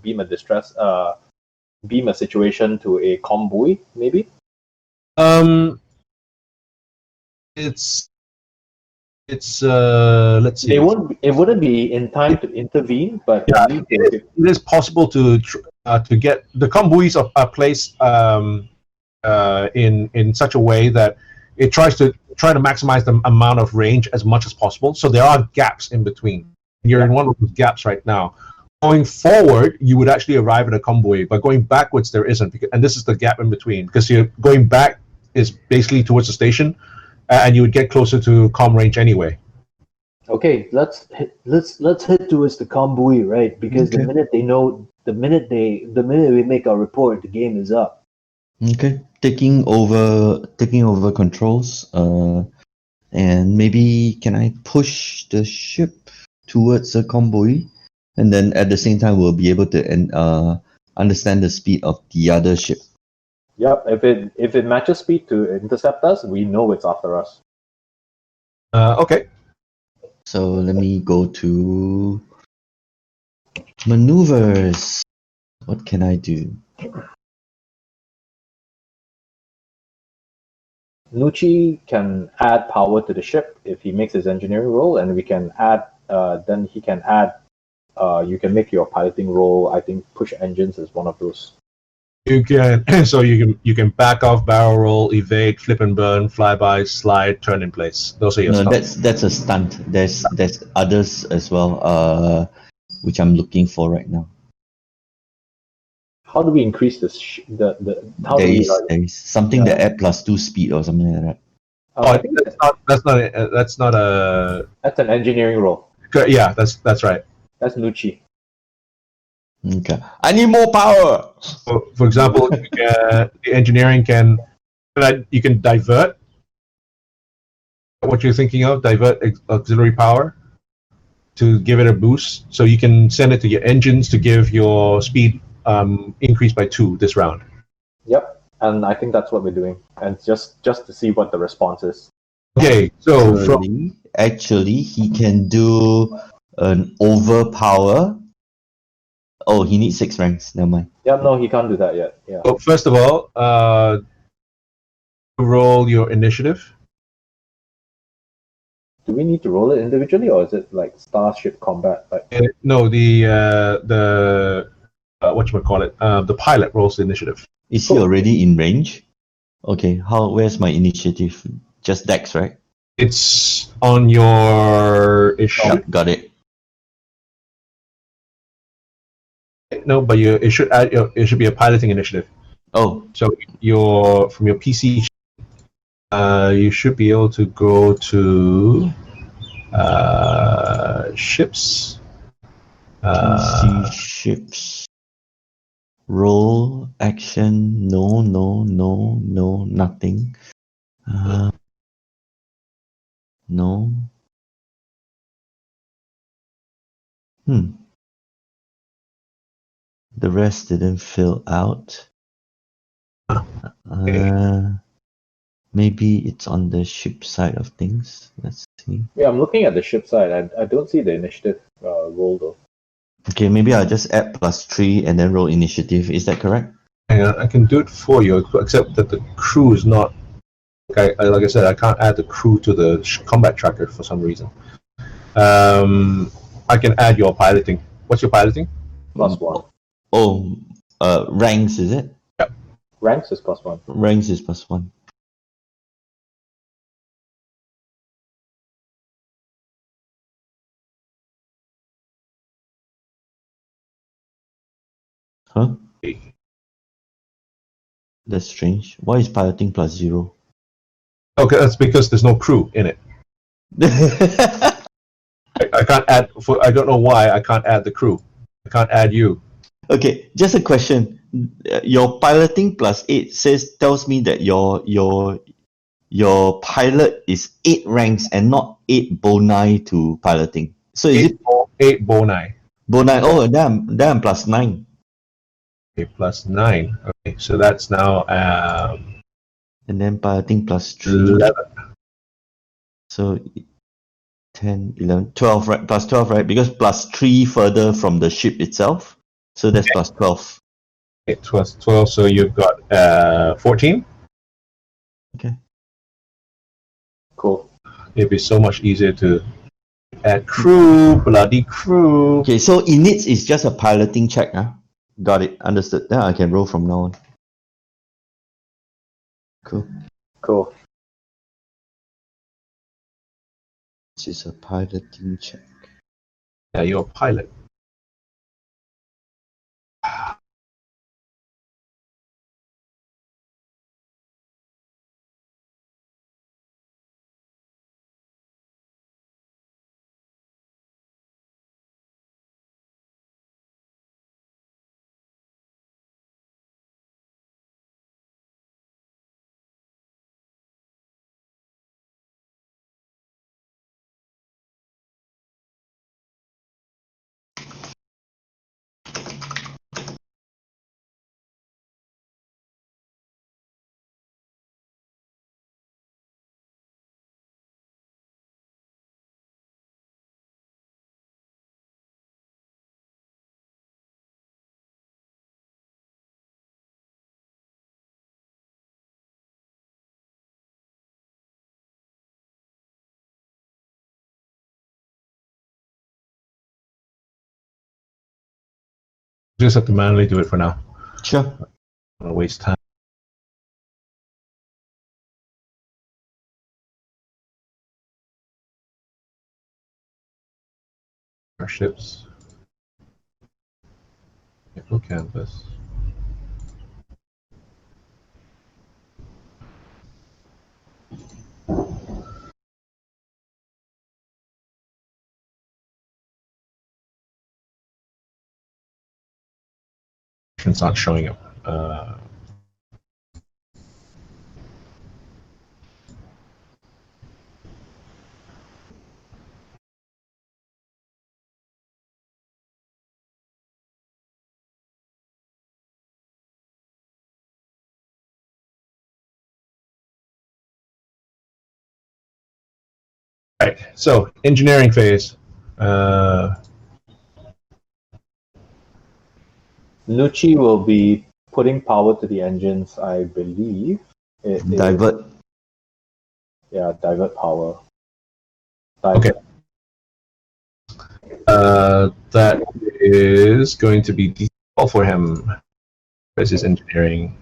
situation to a comm buoy, maybe? It's let's see. It wouldn't be in time to intervene, but Yeah, it is possible to get the comm buoys are placed in such a way that it tries to maximize the amount of range as much as possible. So there are gaps in between. You're in one of those gaps right now. Going forward, you would actually arrive at a comm buoy, but going backwards there isn't, and this is the gap in between because you're going back is basically towards the station, and you would get closer to comm range anyway. Okay, let's head towards the comm buoy, right? Because the minute we make our report, the game is up. Okay, taking over controls. And maybe can I push the ship towards the comm buoy, and then at the same time we'll be able to understand the speed of the other ship. Yep. If it matches speed to intercept us, we know it's after us. Okay. So let me go to maneuvers. What can I do? Nucci can add power to the ship if he makes his engineering roll, and we can add. Then he can add. You can make your piloting roll. I think push engines is one of those. You can you can back off, barrel roll, evade, flip and burn, flyby, slide, turn in place. Those are your No, stuff. that's a stunt. There's others as well, which I'm looking for right now. How do we increase this? How There do we? is something that add +2 speed or something like that. I think that's not a. That's an engineering roll. Yeah, that's right. That's Nucci. Okay, I need more power. For example, the engineering you can divert. What you're thinking of, divert auxiliary power to give it a boost, so you can send it to your engines to give your speed increase by 2 this round. Yep, and I think that's what we're doing, and just to see what the response is. Okay, so Actually, he can do an overpower. Oh, he needs 6 ranks. Never mind. Yeah, no, he can't do that yet. Yeah. so first of all, roll your initiative. Do we need to roll it individually, or is it like Starship Combat? Like, No, the whatchamacallit, the pilot rolls the initiative. Is he already in range? Okay. Where's my initiative? Just Dex, right? It's on your issue. Yep, got it. No, but it should be a piloting initiative. Oh, So from your PC, you should be able to go to ships. PC ships. Roll action. No, nothing. No. The rest didn't fill out. Maybe it's on the ship side of things. Let's see. yeah, I'm looking at the ship side. I don't see the initiative roll though. Okay, maybe I'll just add +3 and then roll initiative. Is that correct? Hang on, I can do it for you, except that the crew is not. Like I said, I can't add the crew to the combat tracker for some reason. I can add your piloting. What's your piloting? +1. Oh, ranks, is it? Ranks is +1. Ranks is +1. Huh? That's strange. Why is piloting +0? Okay, that's because there's no crew in it. I can't add. I don't know why I can't add the crew. I can't add you. Okay, just a question. Your piloting +8 tells me that your pilot is 8 ranks and not 8 boni to piloting. So is it 8 boni. boni? Oh, damn, +9. Okay, plus 9. Okay, so that's now And then piloting plus 3. 11. So 10, 11, 12, right? Plus 12, right? Because plus 3 further from the ship itself. So that's plus 12. Okay, 12, so you've got 14. Okay. Cool. It'd be so much easier to add crew, bloody crew. Okay, so inits is just a piloting check. Huh? Got it. Understood. Then I can roll from now on. Cool. Cool. This is a piloting check. Yeah, you're a pilot. Just have to manually do it for now. Sure. I don't want to waste time. Our ships. Nickel canvas. It's not showing up. Right. So engineering phase. Nucci will be putting power to the engines, I believe. It is- Divert. yeah, divert power. Okay. That is going to be default for him. Versus engineering.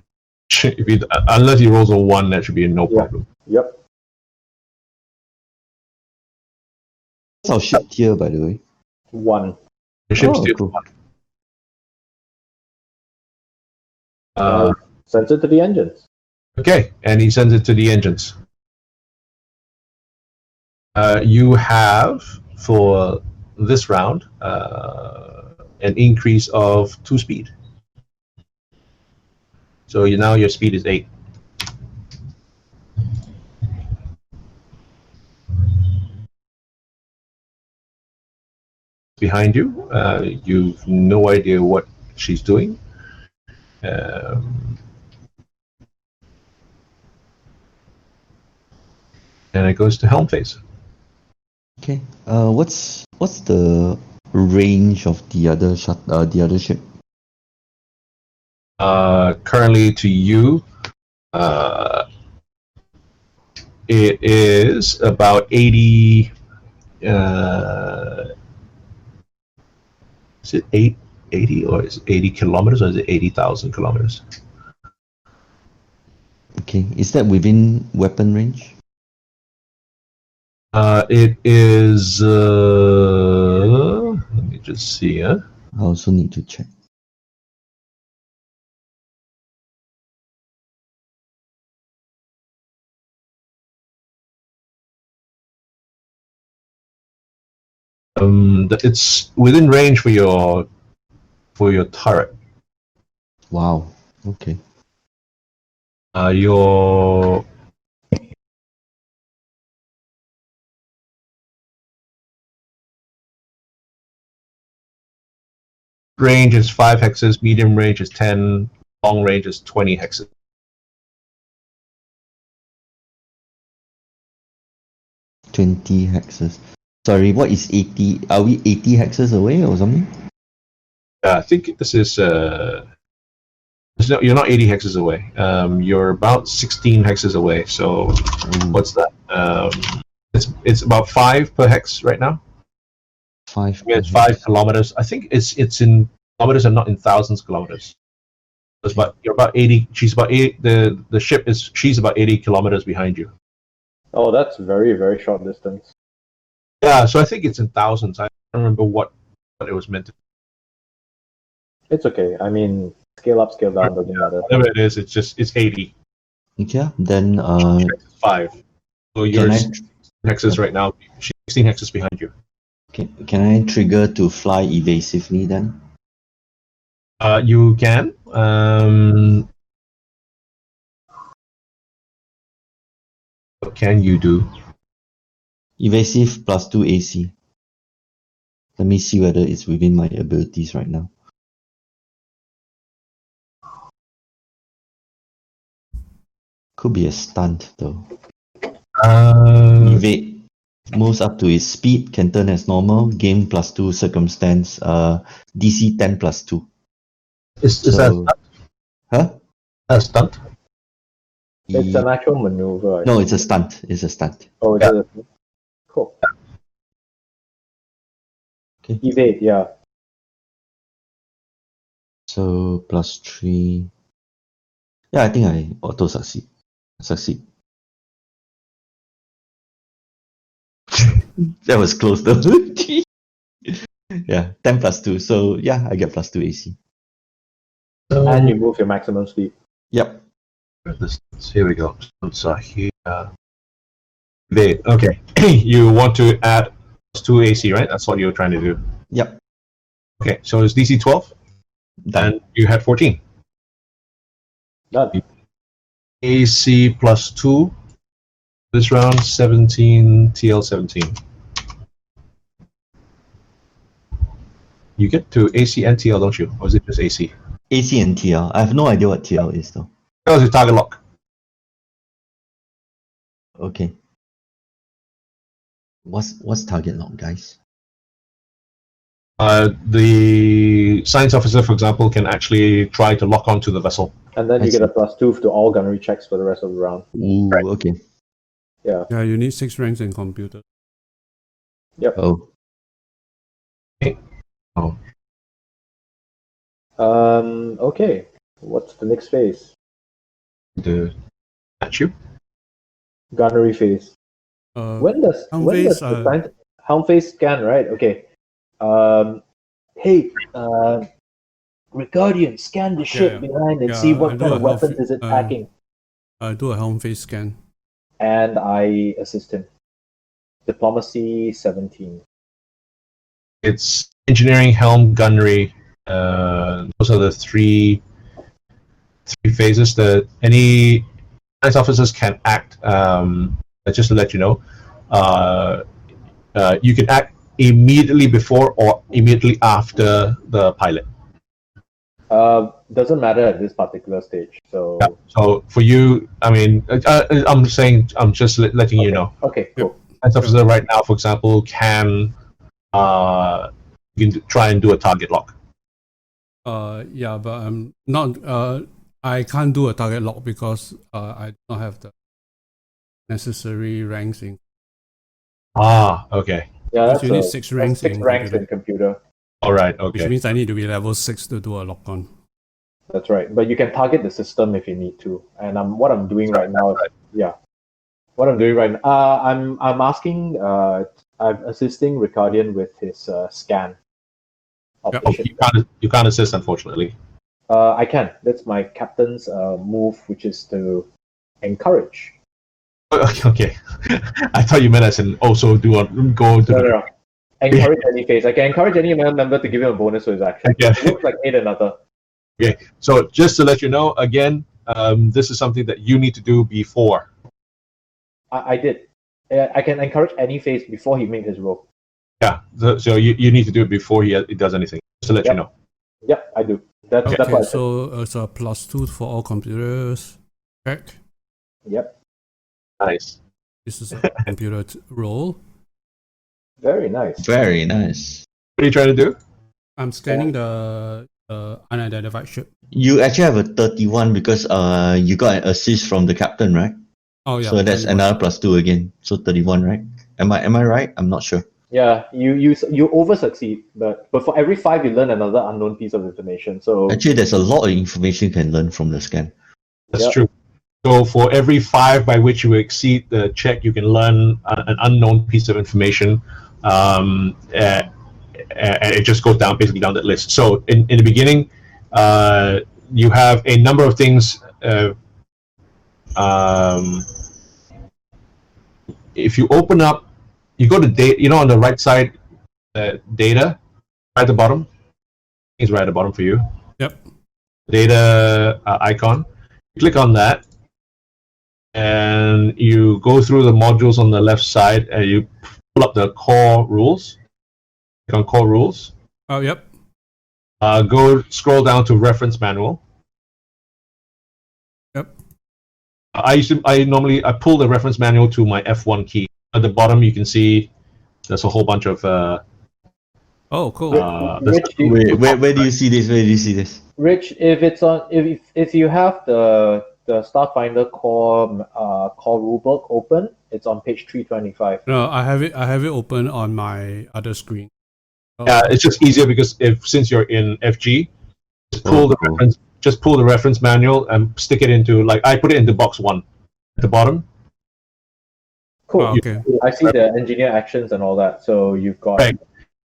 If he, unless he rolls a 1, that should be no Yeah. problem. Yep. What's our ship tier, by the way? 1. The ship's Oh, still cool. 1. Sends it to the engines. Okay, and he sends it to the engines. You have, for this round, an increase of 2 speed. So now your speed is 8. Behind you, you've no idea what she's doing. And it goes to helm phase. Okay. What's the range of the other ship? Currently, to you, it is about 80. Is it 80 or is it 80 kilometers or is it 80,000 kilometers? Okay. Is that within weapon range? It is. Let me just see. I also need to check. It's within range for your turret. Wow. Okay. Your range is 5 hexes, medium range is 10, long range is 20 hexes. $20 hexes. Sorry, what is 80? Are we 80 hexes away or something? I think this is you're not 80 hexes away. You're about 16 hexes away. So what's that? It's about 5 per hex right now. 5. Yeah, it's 5 kilometers. I think it's in kilometers and not in thousands of kilometers. It's about you're about 80. She's about 80. The ship is she's about 80 kilometers behind you. Oh, that's very, very short distance. Yeah, so I think it's in thousands. I don't remember what it was meant to. It's okay. I mean, scale up, scale down doesn't matter. Whatever it is, it's 80. Okay, then 5. So you're 16 hexes right now. She's 16 hexes behind you. can I trigger to fly evasively then? You can. What can you do? Evasive plus 2 AC. Let me see whether it's within my abilities right now. Could be a stunt though. Evade moves up to his speed, can turn as normal, gain plus 2 circumstance, DC 10 plus 2. Is that So- stunt? Huh? A stunt? It's an actual maneuver. I No, think. it's a stunt. It's a stunt. Oh, is it? Cool. Okay. Evade, yeah. So plus 3. Yeah, I think I auto succeed. That was close though. Yeah, 10 plus 2. So yeah, I get plus 2 AC. And you move your maximum speed. Yep. Here we go. So here. Evade. Okay. You want to add +2 AC, right? That's what you're trying to do. Yep. Okay. So it's DC 12, Done. and you had 14. Done. AC plus 2. This round 17, TL 17. You get to AC and TL, don't you? Or is it just AC? AC and TL. I have no idea what TL is though. That was your target lock. Okay. What's target lock, guys? The science officer, for example, can actually try to lock onto the vessel. And then I you get a see. +2 to all gunnery checks for the rest of the round. Ooh, Right. okay. Yeah. Yeah, you need 6 ranks in computer. Oh, Oh, Okay. What's the next phase? the statue. Gunnery phase. When does Helm when phase, does the helm phase scan, right? Okay. Hey, Ricardian, scan the ship yeah. behind and Yeah, see I what do kind a of helm weapons ph- is it packing. do a helm phase scan. And I assist him. Diplomacy 17. It's engineering, helm, gunnery. Those are the three phases that any science officers can act. Just to let you know, you can act immediately before or immediately after the pilot. Doesn't matter at this particular stage. So Yeah. So for you, I mean, I'm just letting you know. Okay, cool. Science officer right now, for example, can you can try and do a target lock. Yeah, but I'm not. I can't do a target lock because I don't have the necessary ranks in. Ah, okay. Yeah, Because that's you need a- 6 that's ranks 6 in ranks computer, in computer. All right. which Okay. means I need to be level 6 to do a lock on. That's right. But you can target the system if you need to. And what I'm doing right now is what I'm doing right now. I'm asking. I'm assisting Ricardian with his scan of Yep. the ship. You can't assist, unfortunately. I can. That's my captain's move, which is to encourage. Okay. I thought you meant as in also go to No. Encourage any phase. I can encourage any member to give him a bonus for his action. Okay. It looks like aid another. So just to let you know, again, this is something that you need to do before. I did. I can encourage any phase before he makes his roll. Yeah. So you need to do it before he does anything. Just to let you Yep. know. Yep, I do. That's what Okay, I said. so it's a +2 for all computers. Check. Yep, Nice. This is a computer role. very nice. Very nice. What are you trying to do? I'm scanning the unidentified ship. You actually have a 31 because you got an assist from the captain, right? Oh yeah. So that's 31. another +2 again. So 31, right? Am I right? I'm not sure. Yeah, you over succeed, but for every 5 you learn another unknown piece of information. So Actually, there's a lot of information you can learn from the scan. That's Yep. true. So for every 5 by which you exceed the check, you can learn an unknown piece of information, and it just goes down basically down that list. So in the beginning, you have a number of things. If you open up, you go to data. On the right side, data, right at the bottom. It's right at the bottom for you. Yep. Data icon. You click on that, and you go through the modules on the left side, and you pull up the core rules. Click on core rules. Oh yep. Go scroll down to reference manual. Yep. I normally pull the reference manual to my F1 key. At the bottom, you can see there's a whole bunch of. Oh cool. Rich, Where do you see this? Where do you see this? Rich, if you have the Starfinder core rulebook open, it's on page 325. No, I have it open on my other screen. Oh, Yeah, it's just easier because since you're in FG, just pull the cool. reference. Just pull the reference manual and stick it into I put it into box 1 at the bottom. Cool. oh, okay. I see the engineer actions and all that. So you've got Right.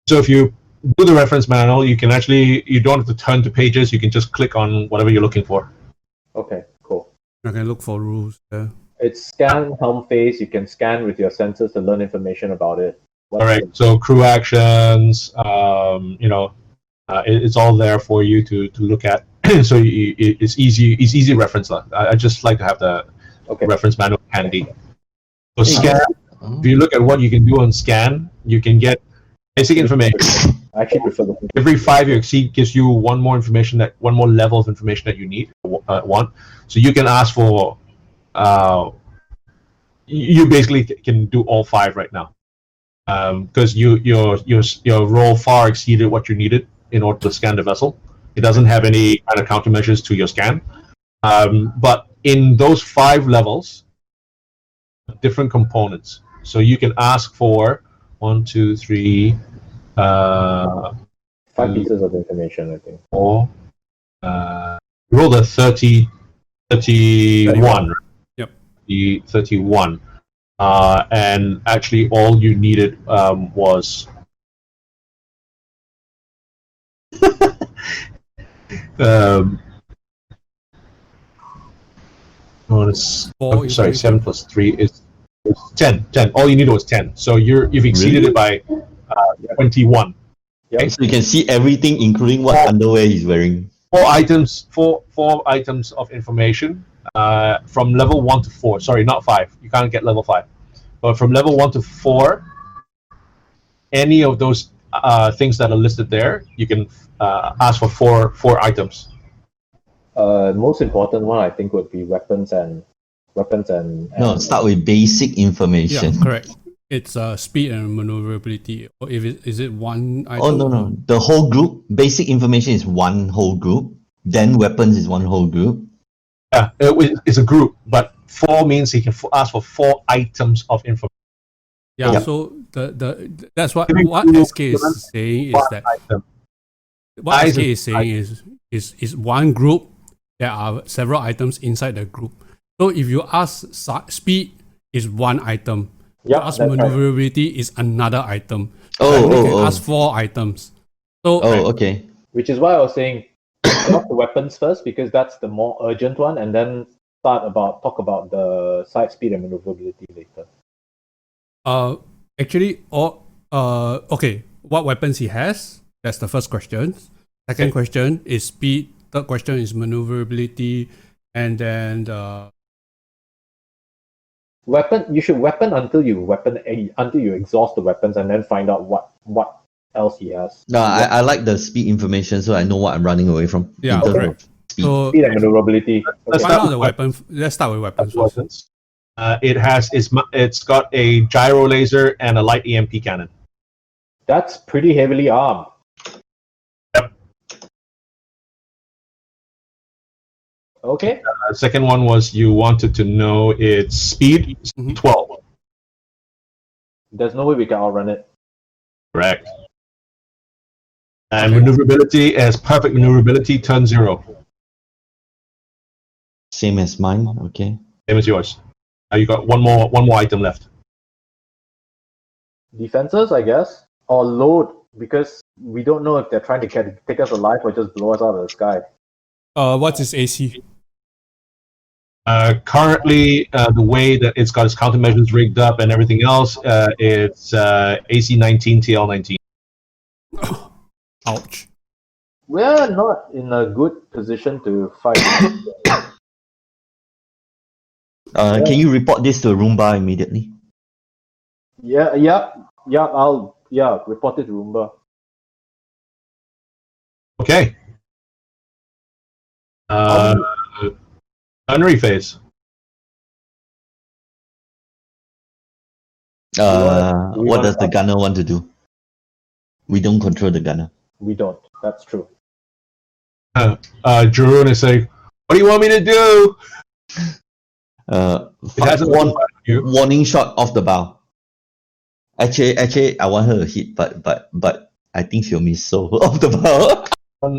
So if you do the reference manual, you don't have to turn to pages. You can just click on whatever you're looking for. Okay, cool. I can look for rules there. It's scan helm face. You can scan with your sensors to learn information about it. All right. So crew actions, it's all there for you to look at. So it's easy. It's easy reference. I just like to have the Okay. reference manual handy. So scan. Oh. If you look at what you can do on scan, you can get basic information. I actually prefer the Every 5 you exceed gives you one more level of information that you need want. So you can ask for. You basically can do all 5 right now, because your role far exceeded what you needed in order to scan the vessel. It doesn't have any kind of countermeasures to your scan, but in those 5 levels, different components. So you can ask for 1, 2, 3. 5 pieces of information, I think. 4. Roll a 31. 31. Right? Yep. The 31. And actually, all you needed was. Four sorry, information. 7 plus 3 is 10. 10. All you needed was 10. So you've exceeded it by 21. Yep. So you can see everything, including what underwear he's wearing. 4 items. Four items of information from level 1 to 4. Sorry, not 5. You can't get level 5. But from level 1 to 4, any of those things that are listed there, you can ask for four items. Most important one, I think, would be weapons and. No, start with basic Yeah, information. correct. It's speed and maneuverability. Or is it one item? Oh no. The whole group. Basic information is one whole group. Then weapons is one whole group. Yeah, it's a group, but 4 means he can ask for 4 items of information. Yeah, Yep. so that's what Every SK is saying is that Item. what SK Item. is saying is one group. There are several items inside the group. So if you ask speed is one item. Yeah, Ask that's right. maneuverability is another item. Oh, You can oh, ask 4 items. So oh. Okay. Which is why I was saying start the weapons first, because that's the more urgent one, and then talk about the side speed and maneuverability later. actually okay, what weapons he has? That's the first question. Second question is speed. Third question is maneuverability, and then Weapon, you should weapon until you exhaust the weapons, and then find out what else he has. No, I like the speed information so I know what I'm running away from. Yeah, in terms correct. of speed. So Speed and maneuverability. Let's find start out the with weapon. Let's start with weapons first. weapons. It's got a gyro laser and a light EMP cannon. That's pretty heavily armed. Yep. Okay. Second one was you wanted to know its speed, Mhm. 12. There's no way we can outrun it. Correct. And Okay. maneuverability as perfect maneuverability, turn 0. Same as mine. Okay. Same as yours. You got one more item left. Defenses, I guess, or load, because we don't know if they're trying to take us alive or just blow us out of the sky. What's its AC? Currently, the way that it's got its countermeasures rigged up and everything else, it's AC 19, TL 19. Ouch. We're not in a good position to fight. Can you report this to Roomba immediately? Yeah. I'll report it to Roomba. Okay. Gunnery phase. What does the gunner want to do? We don't control the gunner. We don't. That's true. Jeroen is saying, "What do you want me to do?" It has a warning shot off the bow. Actually, I want her to hit, but I think she'll miss. So off the bow.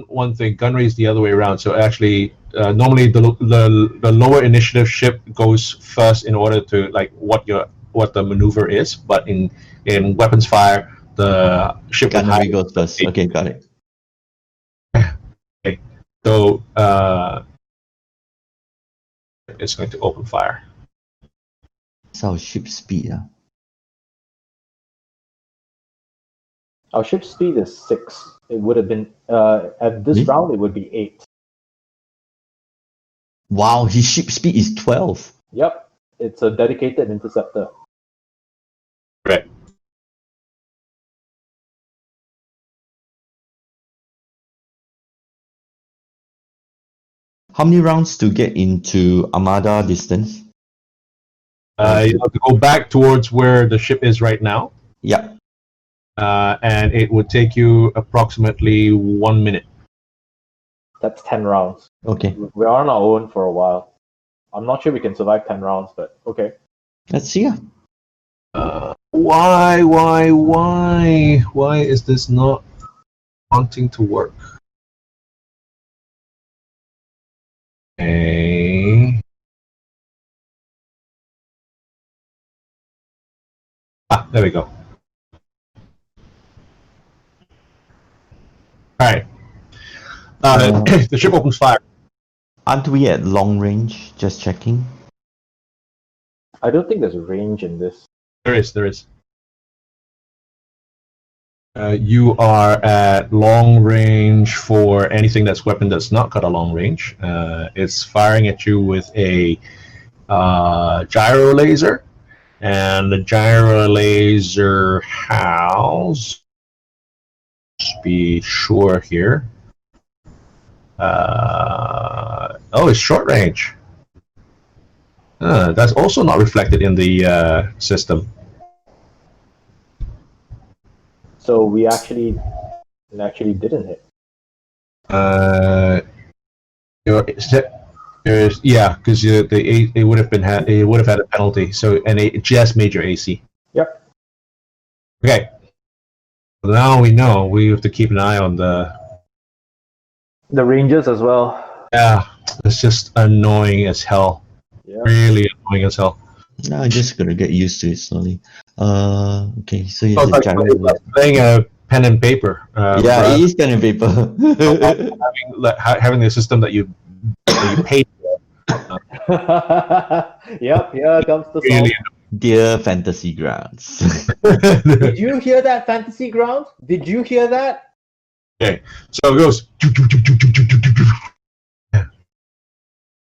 One thing, gunnery is the other way around. So actually, normally the lower initiative ship goes first in order to like what the maneuver is. But in weapons fire, the ship Gunnery goes first. Okay, got it. Okay. So it's going to open fire. It's our ship speed. Our ship speed is 6. It would have been at this round. It would be 8. Wow, his ship speed is 12. Yep, it's a dedicated interceptor. Right. How many rounds to get into Armada distance? You have to go back towards where the ship is right now. Yep. And it would take you approximately 1 minute. That's 10 rounds. Okay. We're on our own for a while. I'm not sure we can survive 10 rounds, but okay. Let's see. Why is this not wanting to work? Okay. There we go. All right. The ship opens fire. Aren't we at long range? Just checking. I don't think there's a range in this. There is. You are at long range for anything that's weapon that's not got a long range. It's firing at you with a gyro laser, and the gyro laser has. Be sure here. It's short range. That's also not reflected in the system. So we actually didn't hit. Because it would have had a penalty. So it just made your AC. Yep. Okay. So now we know we have to keep an eye on the rangers as well. Yeah, it's just annoying as hell. Yeah. Really annoying as hell. No, I'm just gonna get used to it slowly. Okay, so you have the gyro. Playing a pen and paper. Yeah, it is pen and paper. having the system that you paid for. Yep, here comes the song. Really Dear Fantasy Grounds. Did you hear that, Fantasy Ground? Did you hear that? Okay, so it goes.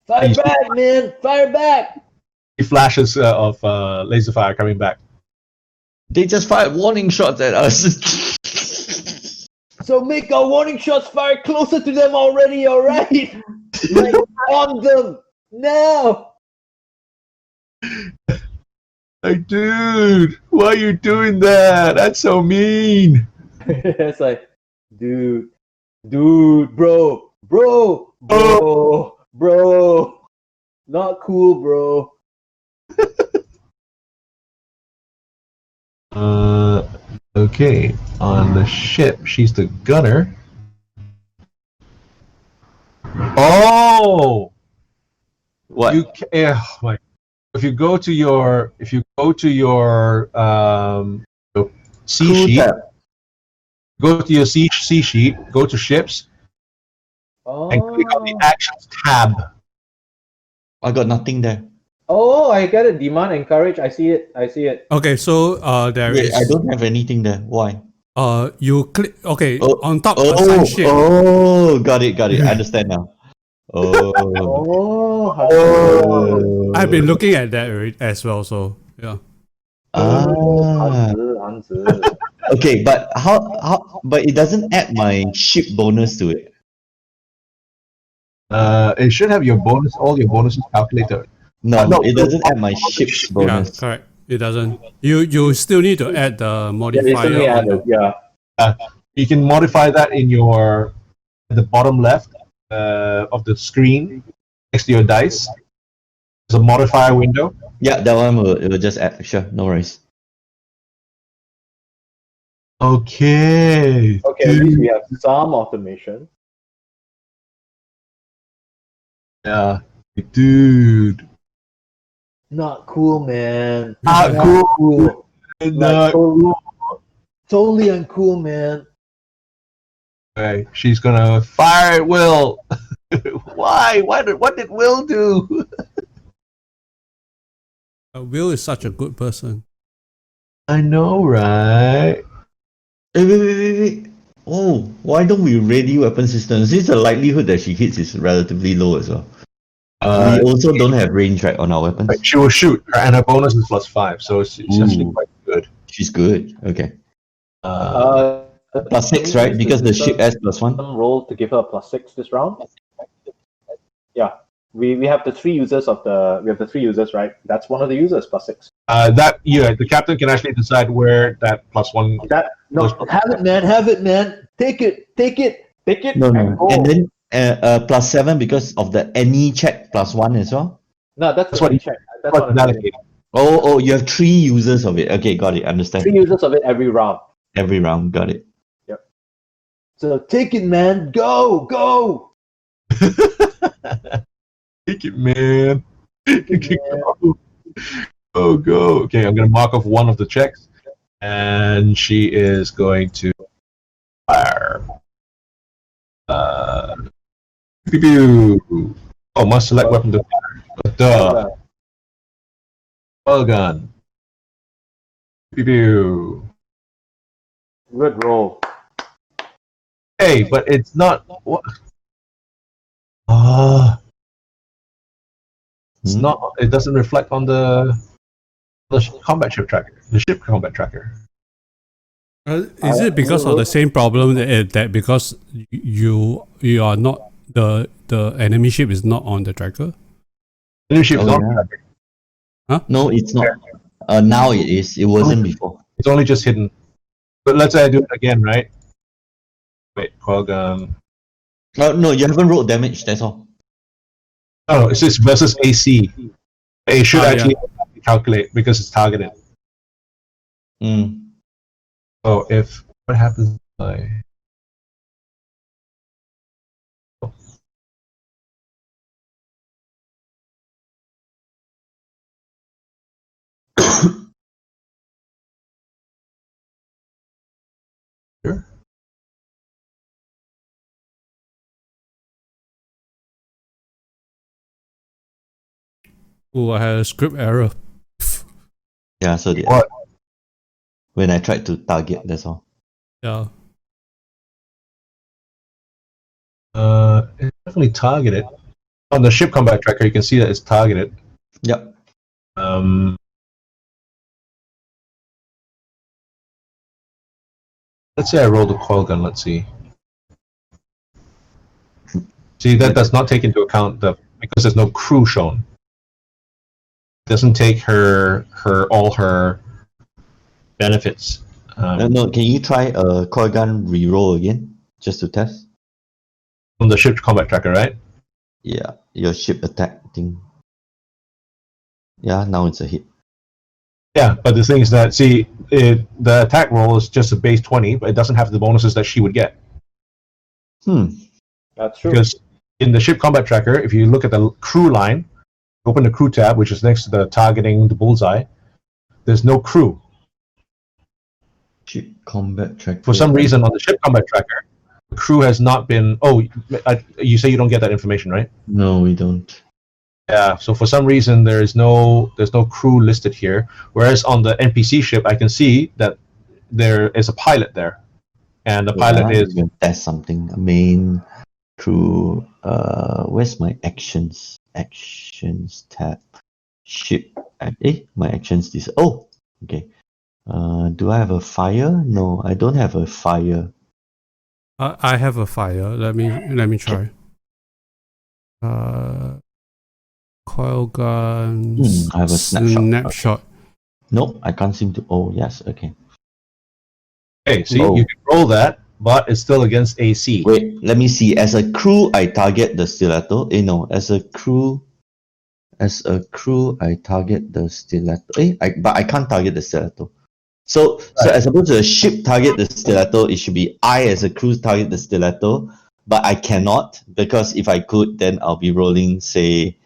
Fire back, man! Fire back! Flashes of laser fire coming back. They just fired warning shots at us. So make our warning shots fire closer to them already, alright? Like on them now. Like, dude, why are you doing that? That's so mean. It's like, dude, bro, not cool, bro. Okay. On the ship, she's the gunner. Oh, What? my. If you go to your C Cool sheet, tab. go to your C sheet, go to ships, and click on the actions tab. I got nothing there. Oh, I get it. Demand, encourage. I see it. Okay, so there Wait, is. I don't have anything there. Why? You click. Okay, Oh, on top Oh, assign ship. oh, got it. I understand now. Oh, Oh, I've been looking at that as well. So yeah. ah. Hanzi. Okay, but but it doesn't add my ship bonus to it. It should have your bonus, all your bonuses calculated. No, No, it doesn't add my ship's Yeah, bonus. correct. It doesn't. You still need to add the modifier. Recently on added, the- yeah. You can modify that at the bottom left of the screen next to your dice. There's a modifier window. Yeah, that one it will just add. Sure, no worries. Okay. Okay, at least we have some automation. Yeah, dude. Not cool, man. Not cool. Not Totally uncool, man. Okay, she's gonna fire at Will. Why? What did Will do? Will is such a good person. I know, right? Wait. Oh, why don't we ready weapon systems? Since the likelihood that she hits is relatively low as well. We also don't have range right on our weapons. She will shoot, and her bonus is +5, so it's actually Ooh. quite good. She's good. Okay. Uh, +6, right? Because the ship has +1. Some roll to give her a +6 this round. Yeah, we have the three users right? That's one of the users +6. the captain can actually decide where that +1. Have it, man. Take it. No. And go. And then +7 because of the any check +1 as well. No, that's That's what what he checked. That's What's what I'm saying. allocated? Oh, you have 3 users of it. Okay, got it. Understand. 3 users of it every round. Every round, got it. So take it, man. Go. Take it, man. Go. Okay, I'm gonna mark off one of the checks, and she is going to fire. Pew. Oh, must select weapon to fire. Duh. Well gun. Pew. Good roll. Hey, but it's not. What? It's not. It doesn't reflect on the combat ship tracker. The ship combat tracker. Is it because of the same problem that because you are not the enemy ship is not on the tracker? The ship is Oh, on yeah. the tracker. No, it's not. Now it is. It wasn't before. It's only just hidden. But let's say I do it again, right? Wait, coil gun. No, you haven't rolled damage. That's all. Oh, it says versus AC. It should Ah, actually calculate because it's targeted. Mm. So what happens? Sure. Oh, I had a script error. Yeah. So What? when I tried to target, that's all. Yeah. It's definitely targeted. On the ship combat tracker, you can see that it's targeted. Yep. Let's say I roll the coil gun. Let's see. See, that does not take into account because there's no crew shown. It doesn't take all her benefits. No, can you try a coil gun reroll again, just to test? On the ship combat tracker, right? Yeah, your ship attack thing. Yeah, now it's a hit. Yeah, but the thing is that the attack roll is just a base 20, but it doesn't have the bonuses that she would get. That's true. Because in the ship combat tracker, if you look at the crew line, open the crew tab, which is next to the targeting the bullseye, there's no crew. Ship combat tracker. For some reason, on the ship combat tracker, the crew has not been. Oh, you say you don't get that information, right? No, we don't. Yeah. So for some reason, there's no crew listed here. Whereas on the NPC ship, I can see that there is a pilot there, and the pilot Yeah, is. you can test something. Main crew. Where's my actions? Actions tab. Ship. My actions. This. Oh, okay. Do I have a fire? No, I don't have a fire. I have a fire. Let me try. Coil gun. I have a snapshot. Snapshot. Nope, I can't seem to. Oh, yes, okay. Hey, see, Oh. you can roll that, but it's still against AC. Wait, let me see. As a crew, I target the stiletto. No, as a crew, I target the stiletto. But I can't target the stiletto. So as opposed to a ship target the stiletto, it should be I as a crew target the stiletto, but I cannot, because if I could, then I'll be rolling, say,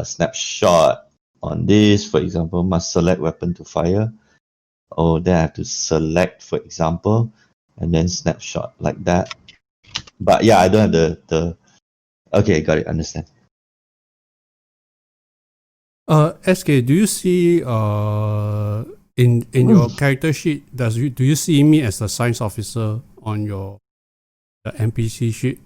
snapshot on this, for example, must select weapon to fire. Or then I have to select, for example, and then snapshot like that. But yeah, I don't have the okay, got it, understand. SK, do you see in your character sheet do you see me as a science officer on your the NPC ship?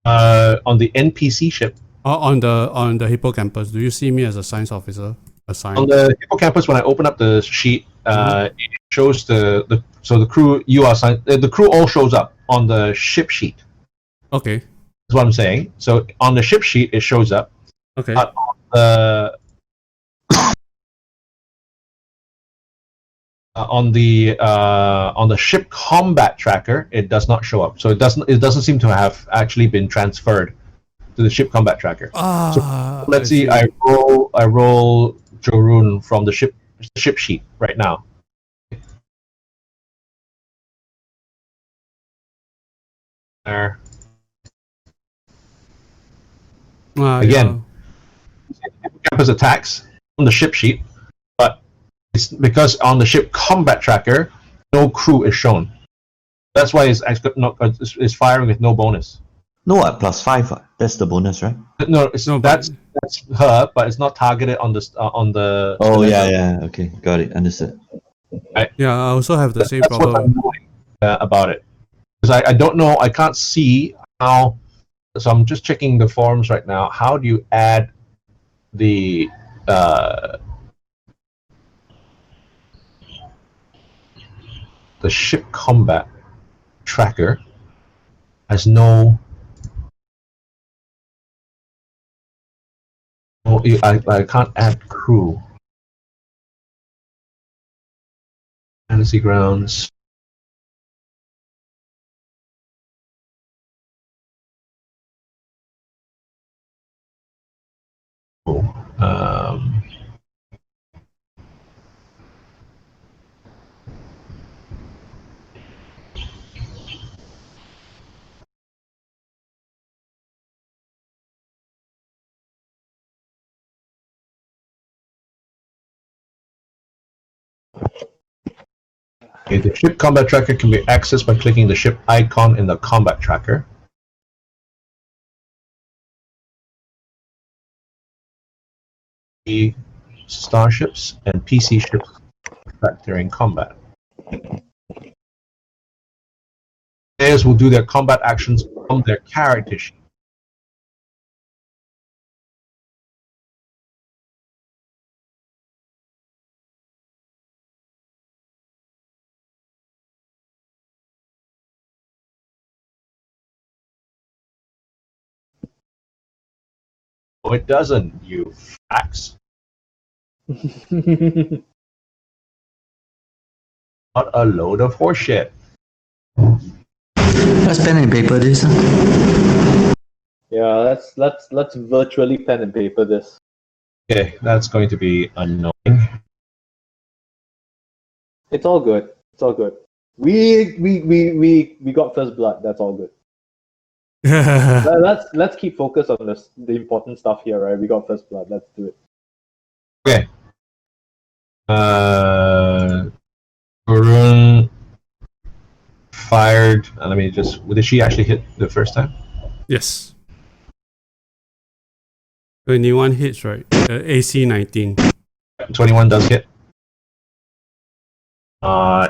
On the NPC ship. On the hippocampus, do you see me as a science officer assigned? On the hippocampus, when I open up the sheet, it shows the crew you are assigned. The crew all shows up on the ship sheet. Okay. That's what I'm saying. So on the ship sheet, it shows up. Okay. But on the ship combat tracker, it does not show up. So it doesn't seem to have actually been transferred to the ship combat tracker. So let's see. I roll Jorun from the ship sheet right now. There. Again, campus attacks on the ship sheet, but it's because on the ship combat tracker, no crew is shown. That's why it's firing with no bonus. No, at +5. That's the bonus, right? No, that's her, but it's not targeted on the. Oh yeah. Okay, got it. Understood. Yeah, I also have the same That's what I'm problem. knowing about it, because I don't know. I can't see how. So I'm just checking the forums right now. How do you add the ship combat tracker has no. I can't add crew. Fantasy Grounds. Um, Okay, the ship combat tracker can be accessed by clicking the ship icon in the combat tracker. The starships and PC ships tracked during combat. Players will do their combat actions on their character sheet. No, it doesn't, you facts. Not a load of horseshit. Let's pen and paper this. Yeah, let's virtually pen and paper this. Okay, that's going to be annoying. It's all good. It's all good. We got first blood. That's all good. Let's keep focus on the important stuff here, right? We got first blood. Let's do it. Okay. Varun fired. Let me just. Did she actually hit the first time? Yes. 21 hits, right? AC 19. 21 does hit.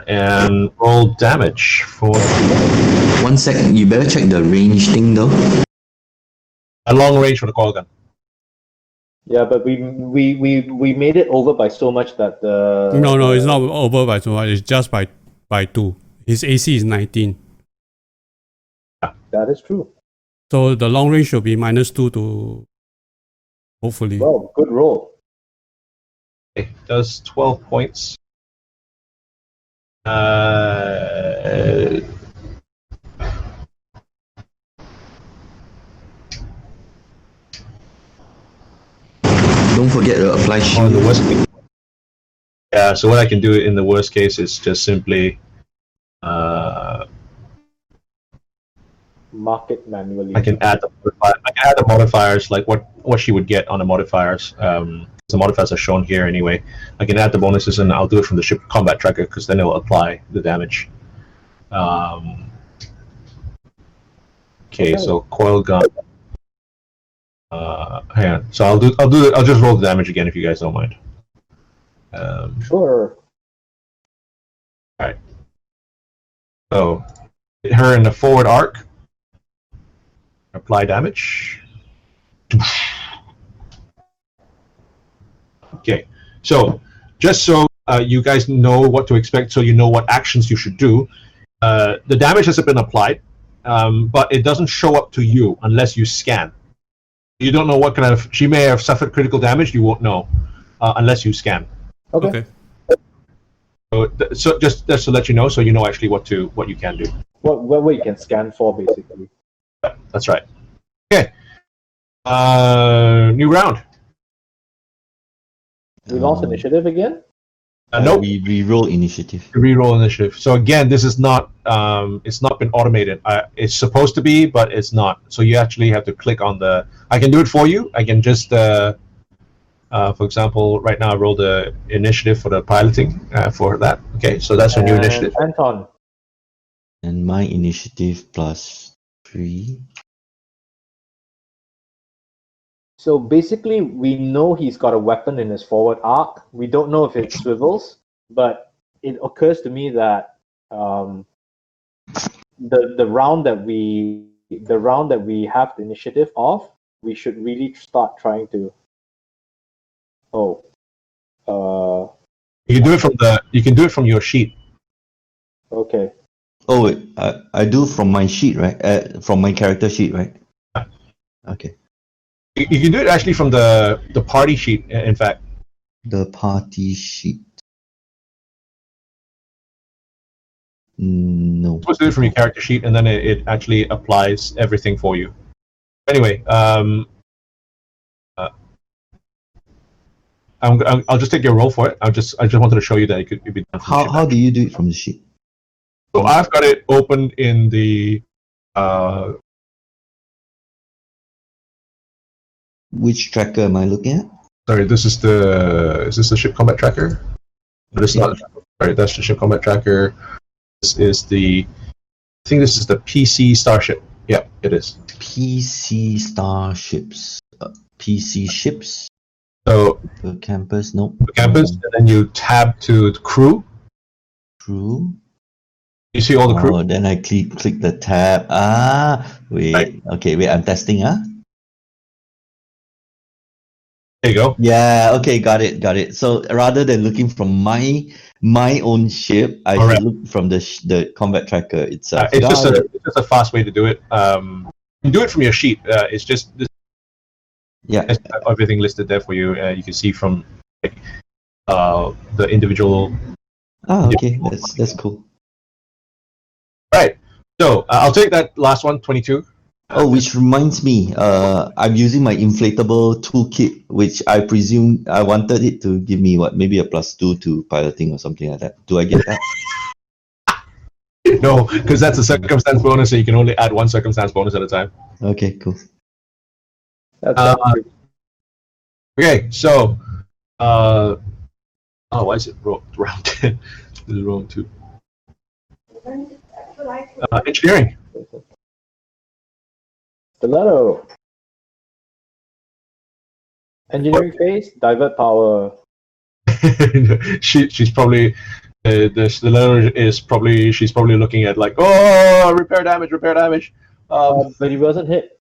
And roll damage for 1 second, you better check the range thing though. a long range for the coil gun. Yeah, but we made it over by so much that the No, it's not over by 2. It's just by 2. His AC is 19. That is true. So the long range should be -2 to hopefully. Well, good roll. Okay, does 12 points. Don't forget to apply On shield. the worst case. Yeah, so what I can do in the worst case is just simply Mark it manually. I can add the modifiers like what she would get on the modifiers. The modifiers are shown here anyway. I can add the bonuses and I'll do it from the ship combat tracker because then it will apply the damage. Okay, so coil gun. Hang on. So I'll just roll the damage again if you guys don't mind. Sure. Alright. So hit her in the forward arc. Apply damage. Okay. So just so you guys know what to expect, so you know what actions you should do. The damage has been applied, but it doesn't show up to you unless you scan. You don't know what kind of. She may have suffered critical damage. You won't know unless you scan. Okay. So just to let you know, so you know actually what you can do. What you can scan for, basically. That's right. Okay. New round. We lost initiative again? Nope. We re-roll initiative. Reroll initiative. So again, this is not. It's not been automated. It's supposed to be, but it's not. So you actually have to click on the. I can do it for you. I can just. For example, right now I rolled the initiative for the piloting for that. Okay, so that's a new initiative. Anton. And my initiative +3. So basically, we know he's got a weapon in his forward arc. We don't know if it swivels, but it occurs to me that the round that we have the initiative of, we should really start trying to. You can do it from the. You can do it from your sheet. Okay. Oh wait, I do from my sheet, right? From my character sheet, right? Okay. You can do it actually from the party sheet. In fact, The party sheet. No. you're supposed to do it from your character sheet, and then it actually applies everything for you. Anyway, I'll just take your roll for it. I just wanted to show you that it could be done. From the sheet. How do you do it from the sheet? So I've got it opened in the. Which tracker am I looking at? Sorry, this is the. Is this the ship combat tracker? No, this is not. Sorry, that's the ship combat tracker. This is the. I think this is the PC Starship. Yeah, it is. PC Starships. PC ships. So The campus. Nope. the campus, and then you tab to the crew. Crew. You see all the crew. Oh, then I click the tab. Wait. Right. Okay, wait. I'm testing. There you go. Yeah. Okay. Got it. So rather than looking from my own ship, I Alright. should look from the combat tracker itself. It's just Got it. a fast way to do it. You can do it from your sheet. It's just this Yeah. I have everything listed there for you. You can see from like, the individual. Ah, okay. That's cool. Right. So I'll take that last one, 22. Oh, which reminds me, I'm using my inflatable toolkit, which I presume I wanted it to give me what, maybe a +2 to piloting or something like that. Do I get that? No, because that's a circumstance bonus, so you can only add one circumstance bonus at a time. Okay, cool. That's good. Okay, so why is it round 10? This is round 2. Engineering. Stiletto. Engineering phase, divert power. She's probably the letter is probably she's probably looking at like, oh, repair damage. But he wasn't hit.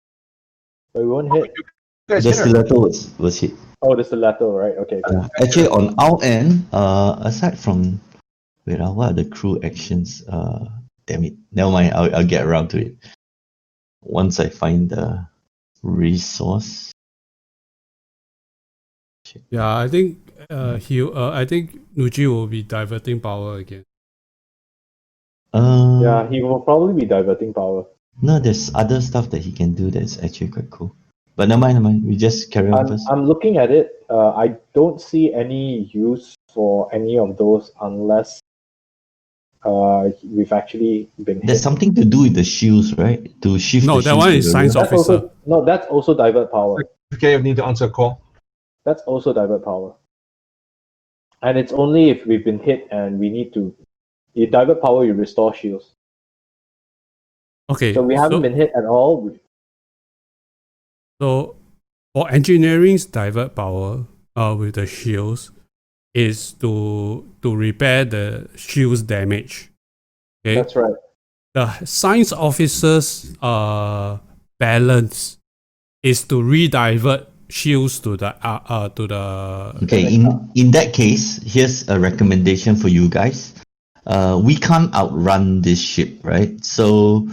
But he won't hit. You guys The hit her. stiletto was hit. Oh, the stiletto, right? Okay. Actually, on our end, aside from, wait, what are the crew actions? Damn it, never mind. I'll get around to it once I find the resource. Yeah, I think I think Nuji will be diverting power again. Yeah, he will probably be diverting power. No, there's other stuff that he can do that's actually quite cool. But never mind. We just carry on first. I'm looking at it. I don't see any use for any of those unless we've actually been hit. There's something to do with the shields, right? To shift. No, the that shields one to is the science rear. officer. That's also divert power. Okay, I need to answer a call. That's also divert power. And it's only if we've been hit and we need to. You divert power, you restore shields. Okay, So we haven't been hit at all. So for engineering's divert power with the shields is to repair the shields damage. Okay. That's right. The science officer's balance is to redivert shields to the Okay, in that case, here's a recommendation for you guys. We can't outrun this ship, right? So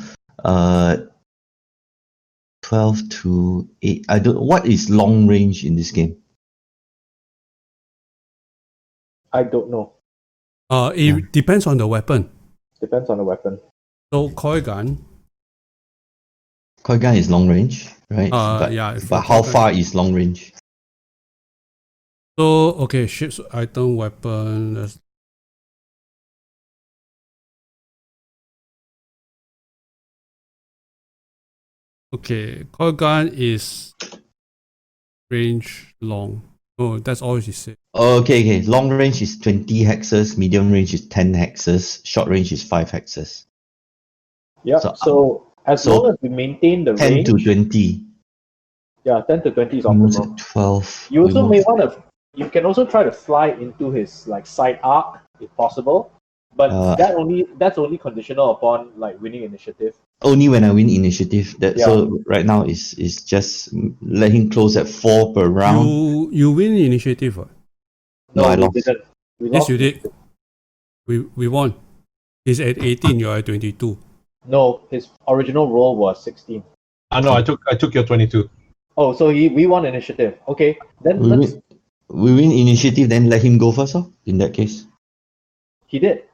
12 to 8. I don't. What is long range in this game? I don't know. It depends on the weapon. Depends on the weapon. So coil gun. Coil gun is long range, right? But how far is long range? So okay, ships, item, weapon. Okay, coil gun is range long. Oh, that's all she said. Okay. Long range is 20 hexes, medium range is 10 hexes, short range is 5 hexes. Yeah. So as so long as we maintain the 10 range, to 20. yeah, 10 to 20 is Almost optimal. at 12. You also may want to. You can also try to fly into his like side arc if possible, but that's only conditional upon like winning initiative. Only when I win initiative. Yeah. So right now is just let him close at 4 per round. You win initiative. What? No, I we lost. didn't. We Yes, lost you did. initiative. We won. He's at 18. You're at 22. No, his original roll was 16. No, I took your 22. Oh, so we won initiative. Okay, then We win initiative, then let him go first. In that case. he did.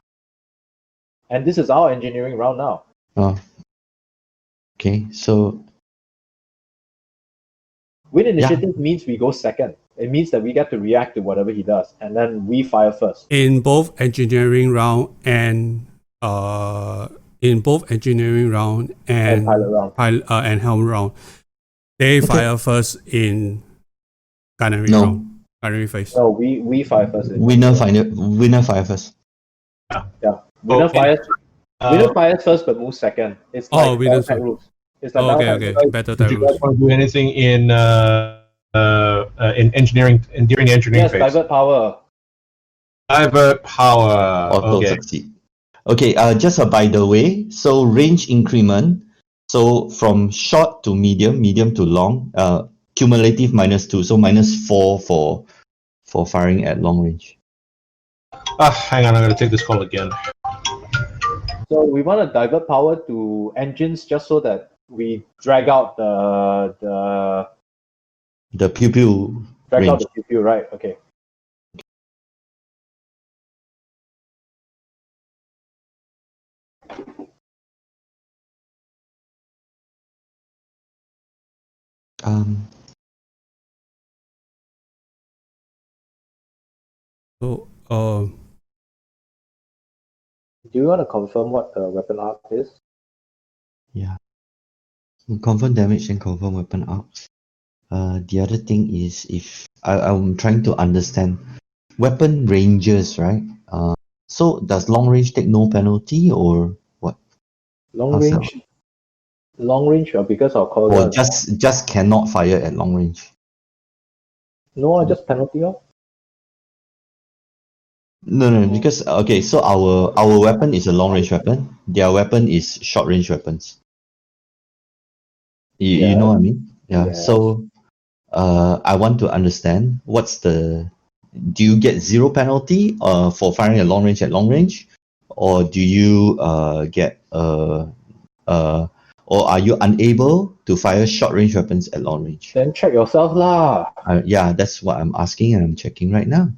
And this is our engineering round now. Oh. Okay, so Win initiative means we go second. It means that we get to react to whatever he does, and then we fire first. In both engineering round and And pilot round. and helm round, they fire first in gunnery No. round. Gunnery phase. No, we fire first. winner fire first. Yeah. Winner Okay. fires first but moves second. It's like winner downside first. rules. It's like Oh, downside okay. rules. Better Did you rules. guys want to do anything in engineering during the engineering Yes, phase? divert power. Divert power. Auto Okay. succeed. Okay, just by the way, so range increment. So from short to medium, medium to long, cumulative -2, so -4 for firing at long range. Hang on, I'm gonna take this call again. So we want to divert power to engines just so that we drag out the The pew pew Drag out range. the pew, right? Okay. Um, So Do you want to confirm what the weapon arc is? yeah. Confirm damage and confirm weapon arcs. The other thing is if I'm trying to understand weapon ranges, right? So does long range take no penalty or what? Long How's that? range? Long range, or because our call Or gun? just cannot fire at long range? No, just penalty off. No, because okay, so our weapon is a long range weapon. Their weapon is short range weapons. You know what I mean? Yeah. Yes. So I want to understand what's the do you get zero penalty for firing at long range, or do you get or are you unable to fire short range weapons at long range? Then check yourself lah. Yeah, that's what I'm asking and I'm checking right now.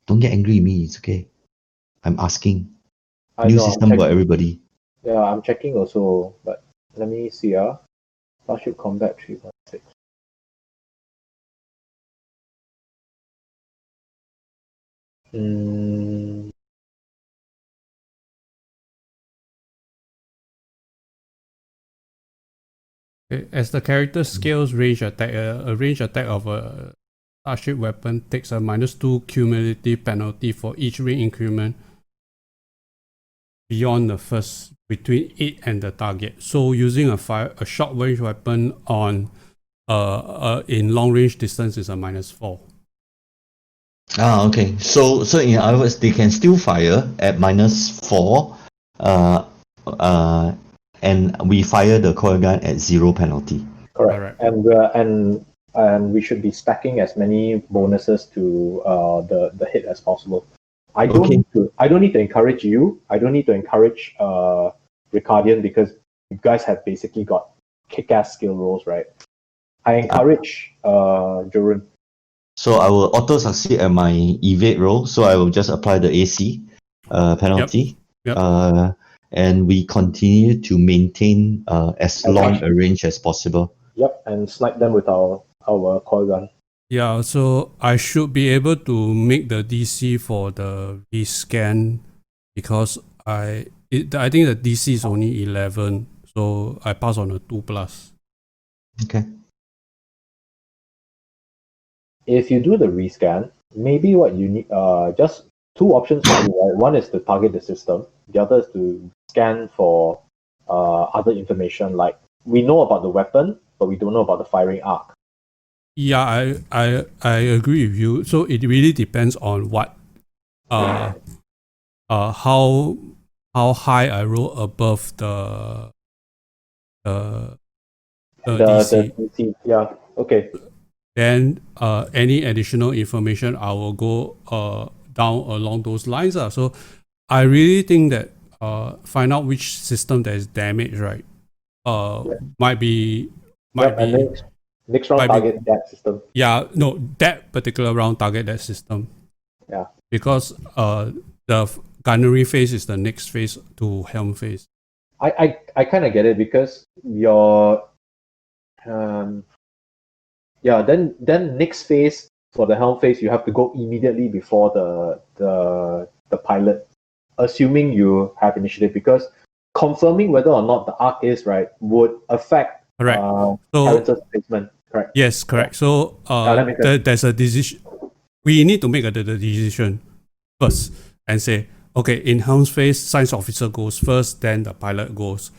Don't get angry at me, it's okay. I'm asking. I New know, system for everybody. Yeah, I'm checking also, but let me see. Starship Combat 3.6. Mm, as the character scales range attack, a range attack of a Starship weapon takes a -2 cumulative penalty for each range increment beyond the first between it and the target. So using a short range weapon on in long range distance is a -4. Ah, okay. So in other words, they can still fire at -4, and we fire the coil gun at 0 penalty. correct. And we should be stacking as many bonuses to the hit as possible. I don't need to encourage you. I don't need to encourage Ricardian because you guys have basically got kick-ass skill rolls, right? I encourage Jorun. So I will auto succeed at my evade roll. So I will just apply the AC penalty. Yep. And we continue to maintain as long a range as possible. Yep, and snipe them with our coil gun. Yeah, so I should be able to make the DC for the rescan because I think the DC is only 11, so I pass on a 2+. Okay. If you do the rescan, maybe what you need just two options for you, right? One is to target the system, the other is to scan for other information, like we know about the weapon, but we don't know about the firing arc. Yeah, I agree with you. So it really depends on what how high I roll above the DC. The DC, yeah, okay. Then any additional information I will go down along those lines. So I really think that find out which system that is damaged, right? Might be And then next round target that system. Yeah, no, that particular round target that system. Yeah. Because the gunnery phase is the next phase to helm phase. I kind of get it because your then next phase for the helm phase you have to go immediately before the pilot, assuming you have initiative, because confirming whether or not the arc is right would affect Clarence's placement. Correct. Yes, correct. So there's a decision. We need to make the decision first and say, okay, in helm phase, science officer goes first, then the pilot goes.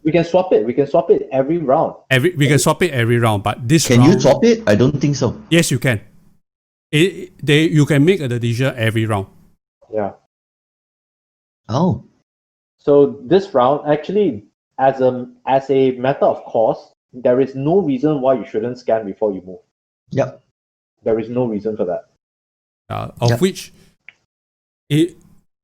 We can swap it. We can swap it every round. We can swap it every round, but this Can round, you swap it? I don't think so. Yes, you can. You can make a decision every round. Yeah. Oh. So this round, actually, as a matter of course, there is no reason why you shouldn't scan before you move. Yep. There is no reason for that. Which,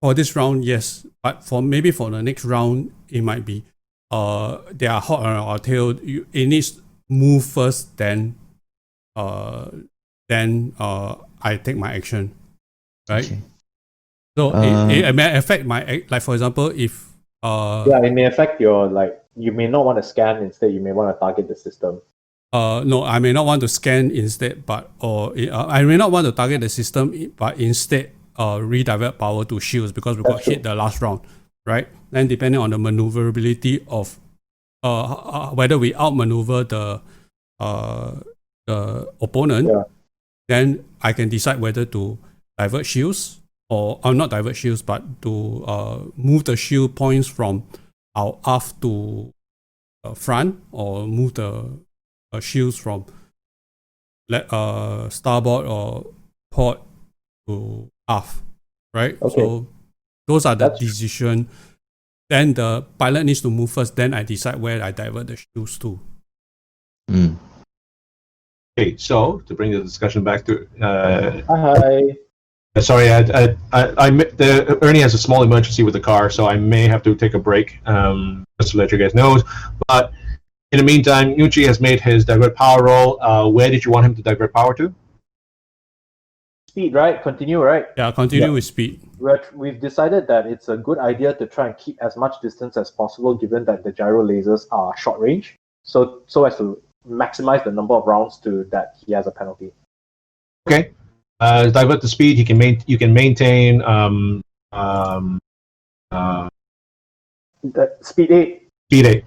for this round, yes, but for the next round, it might be. They are hot on our tail. It needs move first, then I take my action, right? Okay. So it may affect my, like for example, if Yeah, it may affect your, like, you may not want to scan, instead you may want to target the system. no, I may not want to scan instead, but I may not want to target the system, but instead redirect power to shields because we got That's true. hit the last round, right? Then depending on the maneuverability of whether we outmaneuver the opponent, Yeah. then I can decide whether to divert shields or not divert shields, but to move the shield points from our aft to front, or move the shields from starboard or port to aft, right? Okay. So those are the That's true. decision. Then the pilot needs to move first. Then I decide where I divert the shields to. Mm. Okay, so to bring the discussion back to Hi. sorry, Ernie has a small emergency with the car, so I may have to take a break, just to let you guys know. But in the meantime, Yuchi has made his divert power roll. Where did you want him to divert power to? Speed, right? Continue, right? Yeah, continue with speed. We've decided that it's a good idea to try and keep as much distance as possible, given that the gyro lasers are short range, so as to maximize the number of rounds to that he has a penalty. Okay. Divert the speed. You can maintain The speed 8, speed 8.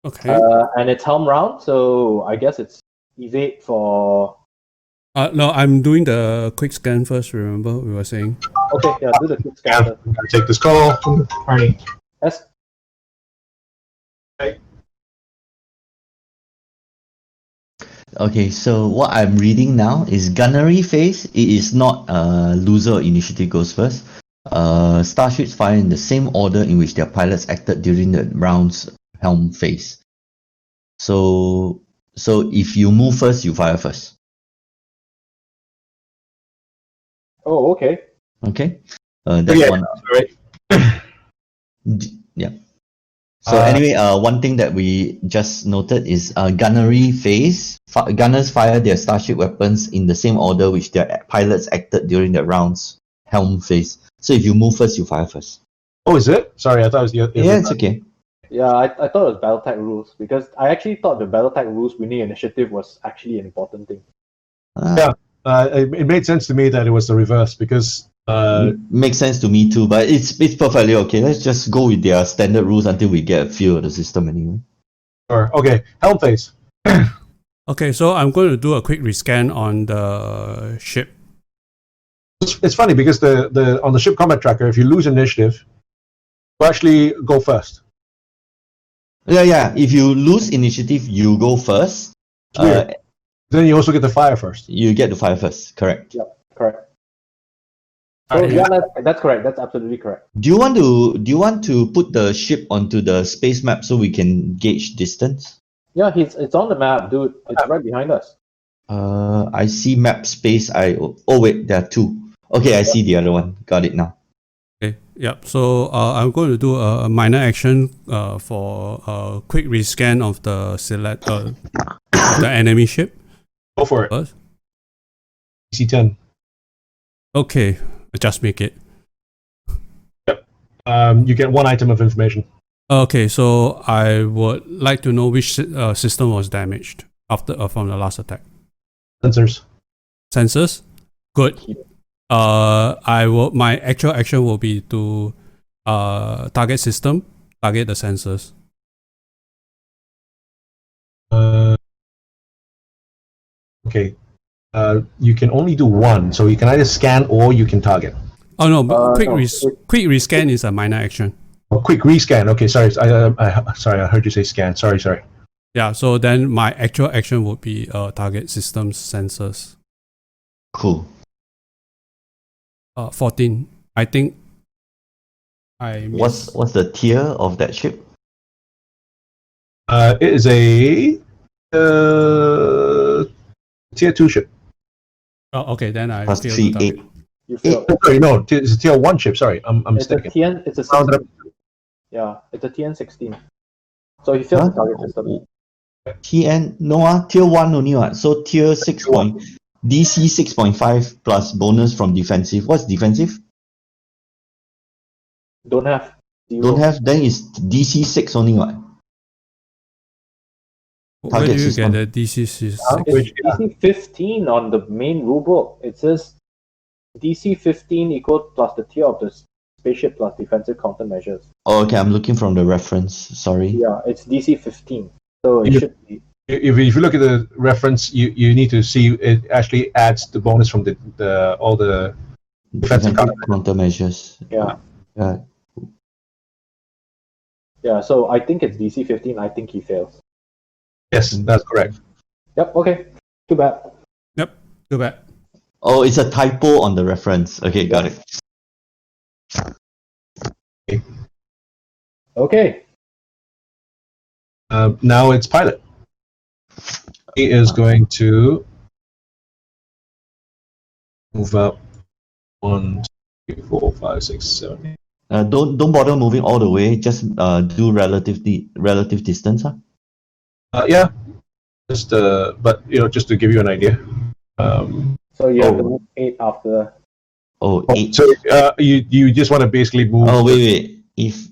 Okay. and it's helm round, so I guess it's evade for. No, I'm doing the quick scan first. Remember we were saying. Okay, yeah, do the quick Yeah, scan. I'm gonna take this call. Ernie. S. Okay, so what I'm reading now is gunnery phase. It is not loser or initiative goes first. Starships fire in the same order in which their pilots acted during the round's helm phase. So if you move first, you fire first. Oh, okay. Okay, that's Yeah, one. right. Yeah. So anyway, one thing that we just noted is gunnery phase. Gunners fire their starship weapons in the same order which their pilots acted during the round's helm phase. So if you move first, you fire first. Oh, is it? Sorry, I thought it was the. Yeah, it's okay. Yeah, I thought it was Battletech rules, because I actually thought the Battletech rules winning initiative was actually an important thing. Yeah. It made sense to me that it was the reverse because. Makes sense to me too, but it's perfectly okay. Let's just go with their standard rules until we get a feel of the system anyway. Sure. Okay. Helm phase. Okay, so I'm going to do a quick rescan on the ship. It's funny because the on the ship combat tracker, if you lose initiative, you actually go first. Yeah. If you lose initiative, you go first. Weird. Then you also get to fire first. You get to fire first. Correct. Yep, correct. So Alright. yeah, that's correct. That's absolutely correct. Do you want to put the ship onto the space map so we can gauge distance? Yeah, it's on the map, dude. It's right behind us. I see map space. Oh wait, there are two. Okay, I see the other one. Got it now. Okay, yep. So I'm going to do a minor action for a quick rescan of the the enemy ship. Go for it. First. DC 10. Okay, just make it. You get one item of information. Okay, so I would like to know which system was damaged after from the last attack. Sensors. Sensors, good. My actual action will be to target system, target the sensors. Okay. You can only do one, so you can either scan or you can target. Oh no, but quick no, quick rescan is a minor action. Oh, quick rescan. Okay, sorry. Sorry, I heard you say scan. Sorry. Yeah, so then my actual action would be target systems sensors. Cool. 14. I think I missed. What's the tier of that ship? It is a tier 2 ship. Oh, okay, then I Plus failed 3, to target. 8. You feel Sorry, no, it's a tier 1 ship. Sorry, I'm it's a mistaken. TN. It's a Rounded 16. Yeah, it's a TN 16. So he failed to target system. TN tier 1 only what? So tier 6 point DC 6.5 plus bonus from defensive. What's defensive? Don't have. Zero. Don't have, then it's DC 6 only what? Where Target do you system. get the DC6? Which- It's DC 15 on the main rulebook. It says DC 15 equal plus the tier of the spaceship plus defensive countermeasures. Oh, okay, I'm looking from the reference. Sorry. Yeah, it's DC 15. So it You- should be. If you look at the reference, you need to see it actually adds the bonus from the all the defensive countermeasures. Yeah. Yeah. Yeah, so I think it's DC 15. I think he fails. Yes, that's correct. Yep, okay. Too bad. Too bad. Oh, it's a typo on the reference. Okay, got it. Okay. Now it's pilot. He is going to move up 1, 2, 3, 4, 5, 6, 7, 8. Don't bother moving all the way. Just do relative distance. Huh? Yeah, just but just to give you an idea. So you have to Oh. move 8 after. Oh, 8. So you just want to basically move. Oh, wait. If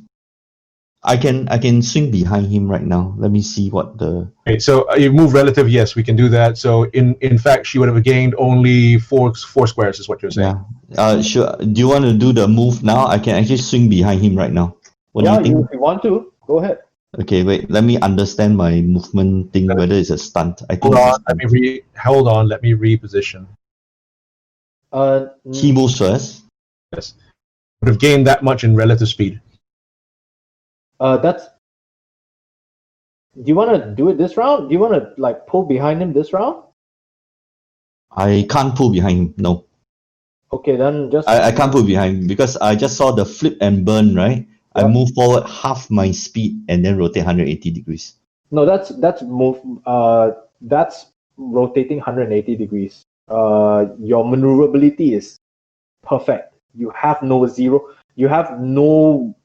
I can swing behind him right now. Let me see what the. Okay, so you move relative. Yes, we can do that. So in fact, she would have gained only four squares, is what you're saying. Yeah. Sure. Do you want to do the move now? I can actually swing behind him right now. What Yeah, do you think? if you want to, go ahead. Okay, wait. Let me understand my movement thing. Whether it's a stunt. I think Hold it's a on, stunt. hold on. Let me reposition. He moves first. Yes, would have gained that much in relative speed. That's. Do you want to do it this round? Do you want to like pull behind him this round? I can't pull behind him. No, Okay, then just. I can't pull behind him because I just saw the flip and burn. Right. I Yeah. move forward half my speed and then rotate 180 degrees. No, that's move. That's rotating 180 degrees. Your maneuverability is perfect. You have no zero. You have no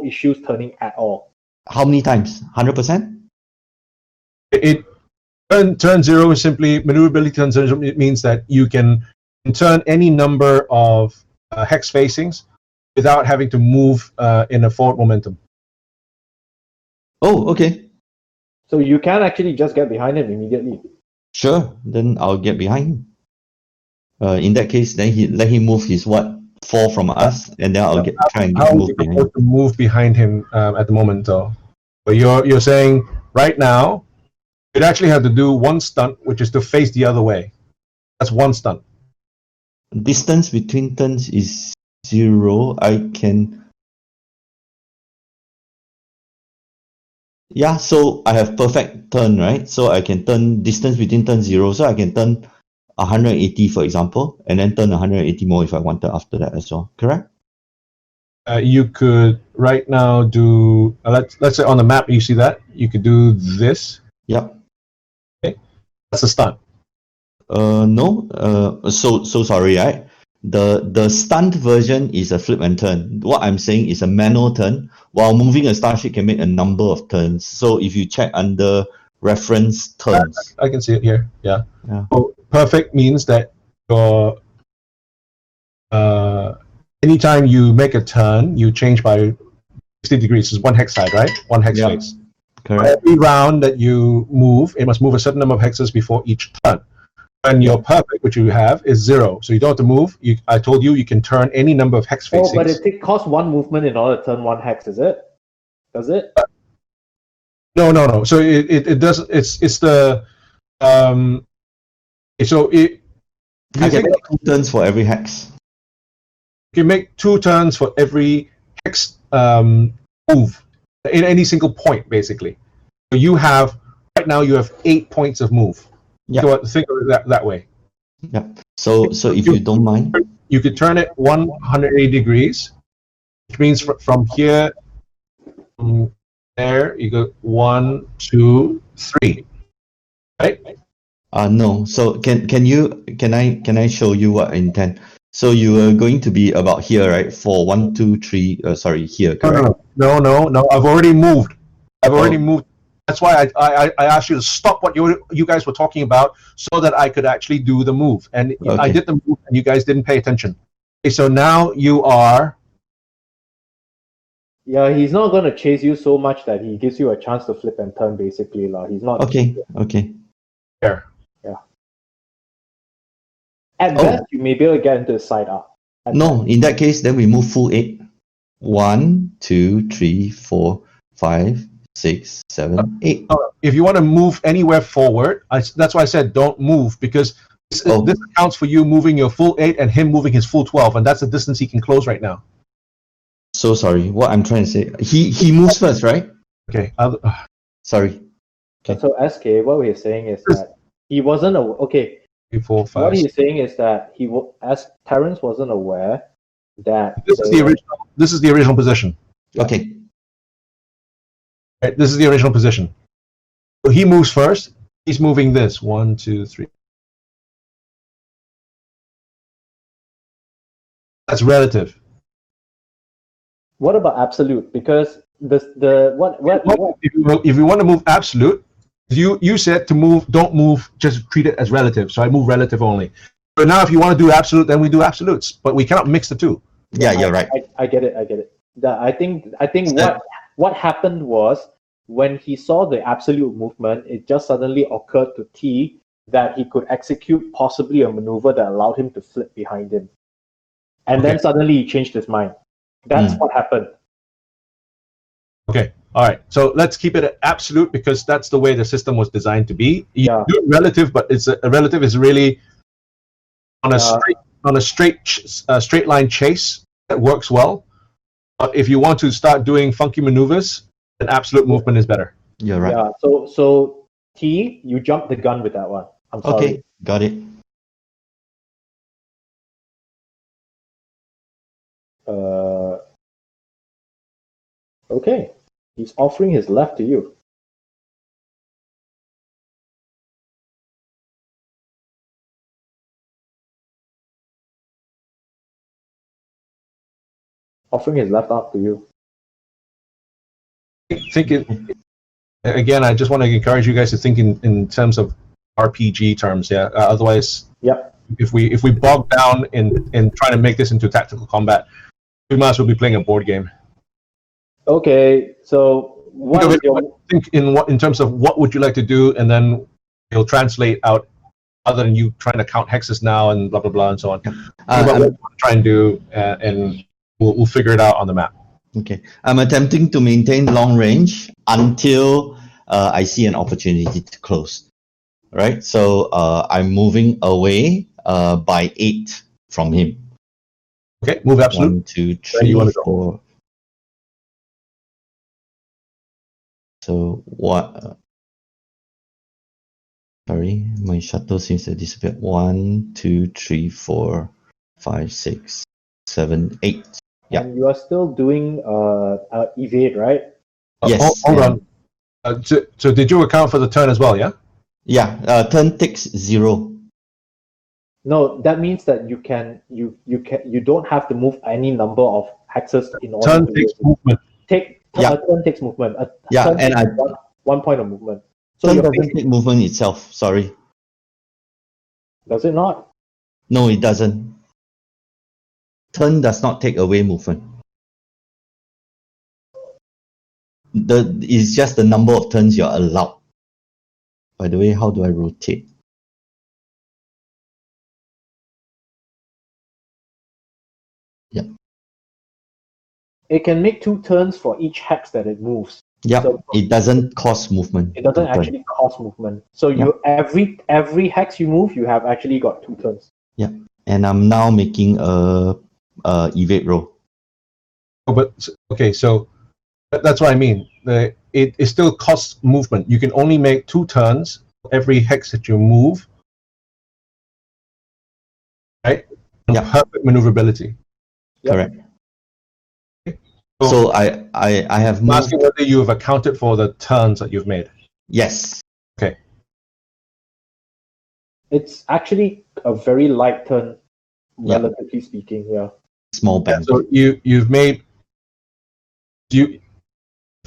issues turning at all. How many times? 100%? It turn zero is simply maneuverability. Turn zero it means that you can turn any number of hex facings without having to move in a forward momentum. Oh, okay. So you can actually just get behind him immediately. Sure. Then I'll get behind him. In that case, then let him move his 4 from us, and then I'll try and How are move you behind him. supposed to move behind him at the moment, though? But you're saying right now you'd actually have to do one stunt, which is to face the other way. That's one stunt. Distance between turns is 0. I can. Yeah, so I have perfect turn, right? So I can turn distance between turn 0. So I can turn 180, for example, and then turn 180 more if I wanted after that as well. Correct? You could right now do let's say on the map you see that you could do this. Yep. That's a stunt. No. So sorry, right? The stunt version is a flip and turn. What I'm saying is a manual turn. While moving a starship can make a number of turns. So if you check under reference turns, I can see it here. Yeah. Yeah. So perfect means that your anytime you make a turn, you change by 60 degrees. It's one hex side, right? One hex Yeah. face. correct? Every round that you move, it must move a certain number of hexes before each turn. And your perfect, which you have, is 0. So you don't have to move. I told you you can turn any number of hex facings. Oh, but it costs 1 movement in order to turn 1 hex, is it? Does it? No. So it doesn't. It's the So it. I can make 2 turns for every hex. You can make 2 turns for every hex move in any single point, basically. So you have right now you have 8 points of move. Yeah. So think of it that way. Yeah. So if you don't mind, You could turn it 180 degrees, which means from here, there you go 1, 2, 3, right? no. So can I show you what I intend? So you are going to be about here, right? For 1, 2, 3. Sorry, here. Correct. No. I've already moved. I've already moved That's why I asked you to stop what you guys were talking about so that I could actually do the move. And I did the move, and you guys didn't pay attention. Okay, so now you are. Yeah, he's not going to chase you so much that he gives you a chance to flip and turn, basically. He's not. Okay. There. At best, you may be able to get into the side up. No, in that case, then we move full 8. 1, 2, 3, 4, 5, 6, 7, 8. If you want to move anywhere forward, that's why I said don't move, because this accounts for you moving your full 8 and him moving his full 12, and that's the distance he can close right now. So sorry, what I'm trying to say, he moves first, right? Okay. Sorry. Okay. So SK, what we're saying is that he wasn't okay. 3, 4, 5. What he's saying is that as Terrence wasn't aware that This is the original position. Okay. Right, this is the original position. So he moves first. He's moving this 1, 2, 3. That's relative. What about absolute? Because if you want to move absolute, you said to move, don't move, just treat it as relative. So I move relative only. But now if you want to do absolute, then we do absolutes. But we cannot mix the two. Yeah, you're right. I get it. I think what happened was when he saw the absolute movement, it just suddenly occurred to T that he could execute possibly a maneuver that allowed him to flip behind him. And then suddenly he changed his mind. That's what happened. Okay. All right. So let's keep it at absolute, because that's the way the system was designed to be. You do it relative, but a relative is really on a straight line chase that works well. But if you want to start doing funky maneuvers, then absolute movement is better. You're right. Yeah. So T, you jumped the gun with that one. I'm sorry. Okay, got it. Okay. He's offering his left to you. Offering his left up to you. Again, I just want to encourage you guys to think in terms of RPG terms. Yeah. Otherwise, if we bog down in trying to make this into tactical combat, we might as well be playing a board game. Okay, so think in terms of what would you like to do, and then it'll translate out, other than you trying to count hexes now and blah blah blah and so on. What we'll try and do, and we'll figure it out on the map. Okay, I'm attempting to maintain long range until I see an opportunity to close. Right, so I'm moving away by 8 from him. Okay, move absolute. 1, 2, 3, 4. So what? Sorry, my shuttle seems to disappear. 1, 2, 3, 4, 5, 6, 7, 8. Yeah. And you are still doing evade, right? Yes. Hold on. So did you account for the turn as well? Yeah. Yeah. Turn takes 0. No, that means that you don't have to move any number of hexes in order Turn to takes movement. A turn takes movement. And I one point of movement. So turn doesn't take movement itself. Sorry. Does it not? No, it doesn't. Turn does not take away movement. It's just the number of turns you're allowed. By the way, how do I rotate? Yeah. It can make 2 turns for each hex that it moves. Yeah, So it doesn't cost movement. it doesn't actually cost movement. So you every hex you move, you have actually got 2 turns. Yeah, and I'm now making a evade roll. Oh, but okay, so that's what I mean. It still costs movement. You can only make 2 turns for every hex that you move. Right? Yeah. Perfect maneuverability. Correct. So I have I'm moved. asking whether you have accounted for the turns that you've made. Yes. Okay. It's actually a very light turn, relatively speaking. Yeah. Small band. So you've made. If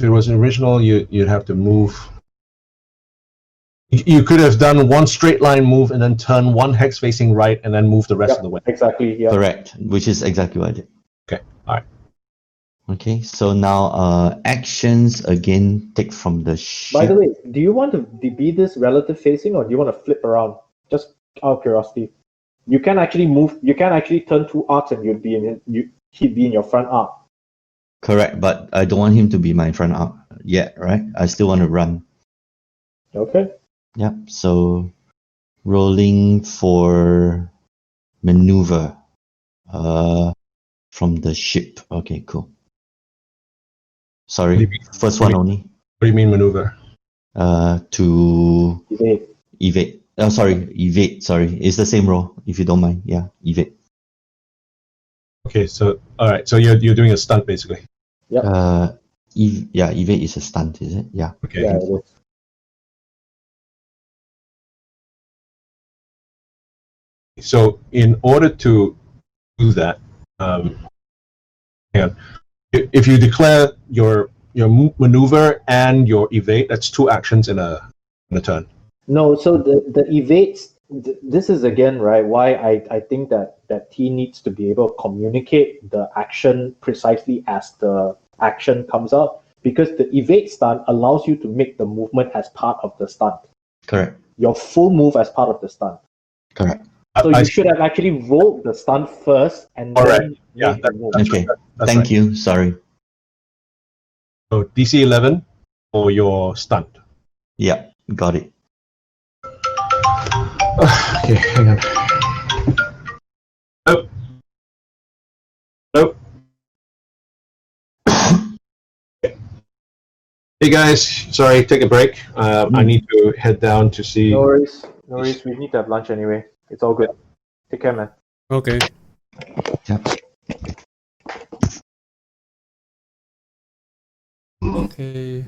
it was original, you'd have to move You could have done one straight line move and then turn one hex facing right and then move the rest Yep, of the way. exactly. Yeah. Correct, which is exactly what I did. Okay, all right. Okay, so now actions again take from the ship. By the way, do you want to be this relative facing, or do you want to flip around? Just out of curiosity. You can actually move. You can actually turn 2 arcs, and he'd be in your front arc. Correct, but I don't want him to be my front arc yet, right? I still want to run. Okay. Yep, so rolling for maneuver from the ship. Okay, cool. Sorry, first one only. What do you mean maneuver? To Evade. evade. Oh, sorry, evade. Sorry, it's the same roll. If you don't mind, yeah, evade. Okay, so all right, so you're doing a stunt basically. Yep. Yeah, evade is a stunt, is it? Yeah. Okay. Yeah, it is. So in order to do that, hang on. If you declare your maneuver and your evade, that's 2 actions in a turn. No, so the evades. This is again right why I think that T needs to be able to communicate the action precisely as the action comes out, because the evade stunt allows you to make the movement as part of the stunt. Correct. Your full move as part of the stunt. Correct. So you should have actually rolled the stunt first and All then right. Yeah, made the move. Okay. That's Thank right. you. Sorry. So DC 11 for your stunt. Yeah, got it. Okay, hang on. Nope. Nope. Hey guys, sorry, take a break. I need to head down to see. No worries. No worries. We need to have lunch anyway. It's all good. Take care, man. Okay. Yep. Okay.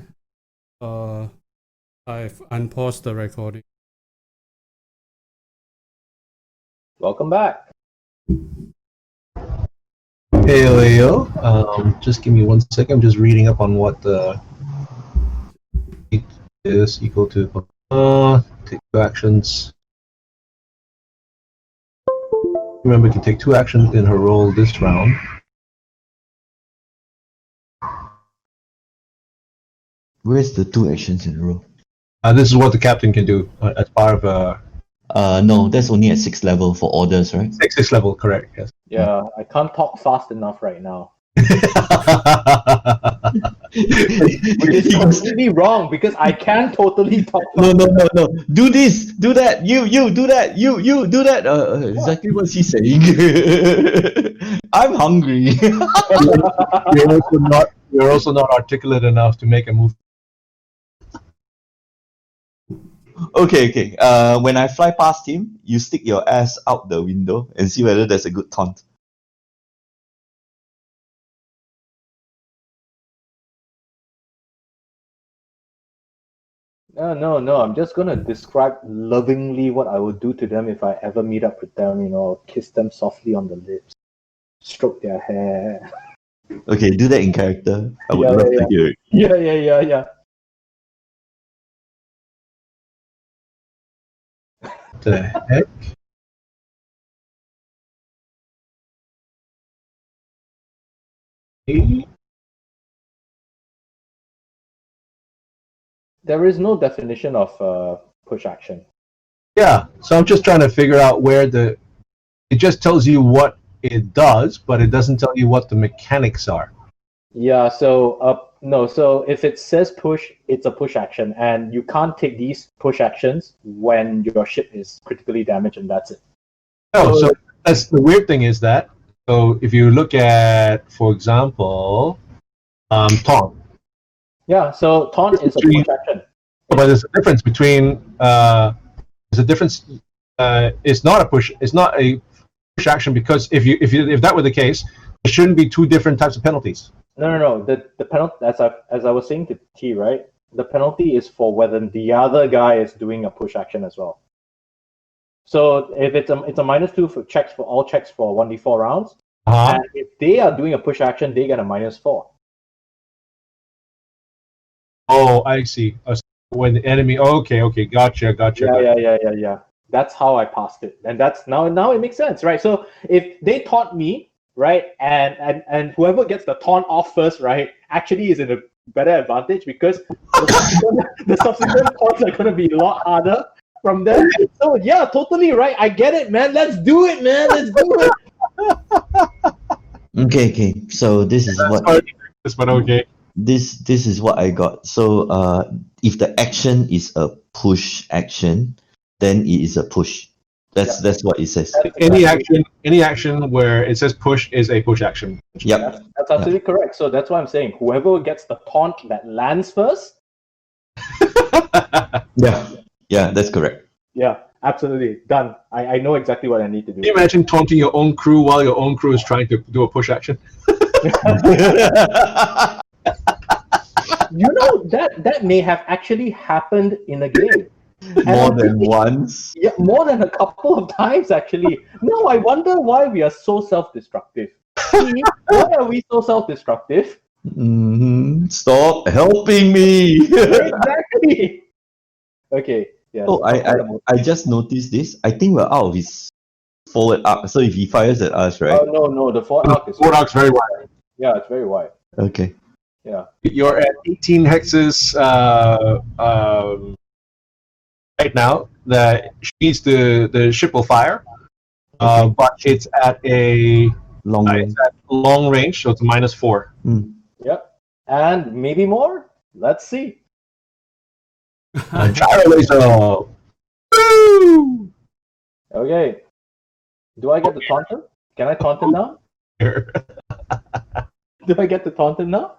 I've unpaused the recording. Welcome back. Hey, just give me 1 second. I'm just reading up on what the is equal to. Take 2 actions. Remember, you can take 2 actions in her roll this round. Where's the 2 actions in a row? This is what the captain can do as part of a No, that's only at 6th level for orders, right? 6 level, correct? Yes. Yeah, I can't talk fast enough right now. Which is completely wrong because I can totally talk fast. No. Do this, do that. You do that. You do that. Exactly what he's saying. I'm hungry. You're also not articulate enough to make a move. Okay. When I fly past him, you stick your ass out the window and see whether there's a good taunt. No. I'm just gonna describe lovingly what I would do to them if I ever meet up with them. You know, I'll kiss them softly on the lips, stroke their hair. Okay, do that in character. I would Yeah, love yeah, to hear it. Yeah. The heck? There is no definition of push action. Yeah, so I'm just trying to figure out where it just tells you what it does, but it doesn't tell you what the mechanics are. Yeah, so no, so if it says push, it's a push action, and you can't take these push actions when your ship is critically damaged, and that's it. Oh, so that's the weird thing is that, so if you look at, for example, taunt. Yeah, so taunt is a push action. But there's a difference between there's a difference. It's not a push. It's not a push action because if that were the case, there shouldn't be 2 different types of penalties. No. The penalty, as I was saying to T, right? The penalty is for whether the other guy is doing a push action as well. So if it's a -2 for checks for all checks for 1d4 rounds, and if they are doing a push action, they get a -4. Oh, I see. When the enemy. Okay, gotcha. Yeah. That's how I passed it, and that's now it makes sense, right? So if they taunt me, right, and whoever gets the taunt off first, right, actually is in a better advantage because the subsequent taunts are gonna be a lot harder from them. So yeah, totally right. I get it, man. Let's do it, man. Let's do it. Okay. So this is what But okay. this is what I got. So if the action is a push action, then it is a push. That's what it says. Any action where it says push is a push action. Yep. That's absolutely correct. So that's why I'm saying whoever gets the taunt that lands first. Yeah, that's correct. Yeah, absolutely. Done. I know exactly what I need to do. Can you imagine taunting your own crew while your own crew is trying to do a push action? You know, that may have actually happened in a game. More than once. Yeah, more than a couple of times actually. No, I wonder why we are so self-destructive. See, why are we so self-destructive? Stop helping me. Exactly. Okay. Yeah. Oh, I just noticed this. I think we're out of his forward arc. So if he fires at us, right? Oh no, the forward arc is Forward arc's very wide. Yeah, it's very wide. Okay. Yeah. You're at 18 hexes right now. The ship will fire, but it's at a Long range. it's at long range, so it's a -4. Yep. And maybe more. Let's see. Gyro laser. Woo! Okay. Do I get to taunt him? Can I taunt him now? Do I get to taunt him now?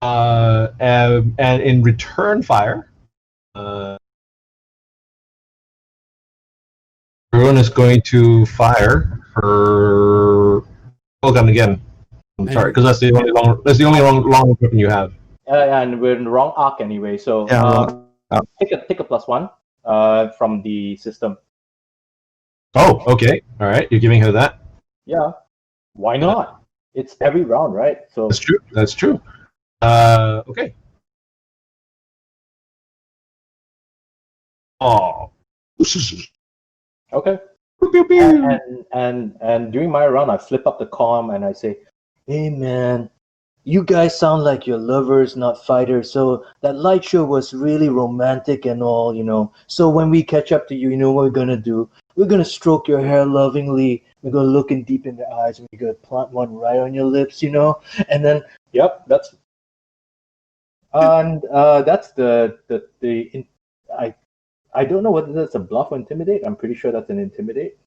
And in return fire, everyone is going to fire her gun again. I'm sorry, because that's the only long weapon you have. And we're in the wrong arc anyway. So Yeah, wrong take a +1 from the system. Oh, okay, all right. You're giving her that. Yeah. Why not? It's every round, right? So That's true. That's true. Okay. Oh. okay. Pew, pew. And during my round, I flip up the comm and I say, "Hey man, you guys sound like you're lovers, not fighters. So that light show was really romantic and all, you know. So when we catch up to you, you know what we're gonna do? We're gonna stroke your hair lovingly. We're gonna look in deep in the eyes, and we're gonna plant one right on your lips, you know. And then, yep, that's I don't know whether that's a bluff or intimidate. I'm pretty sure that's an intimidate.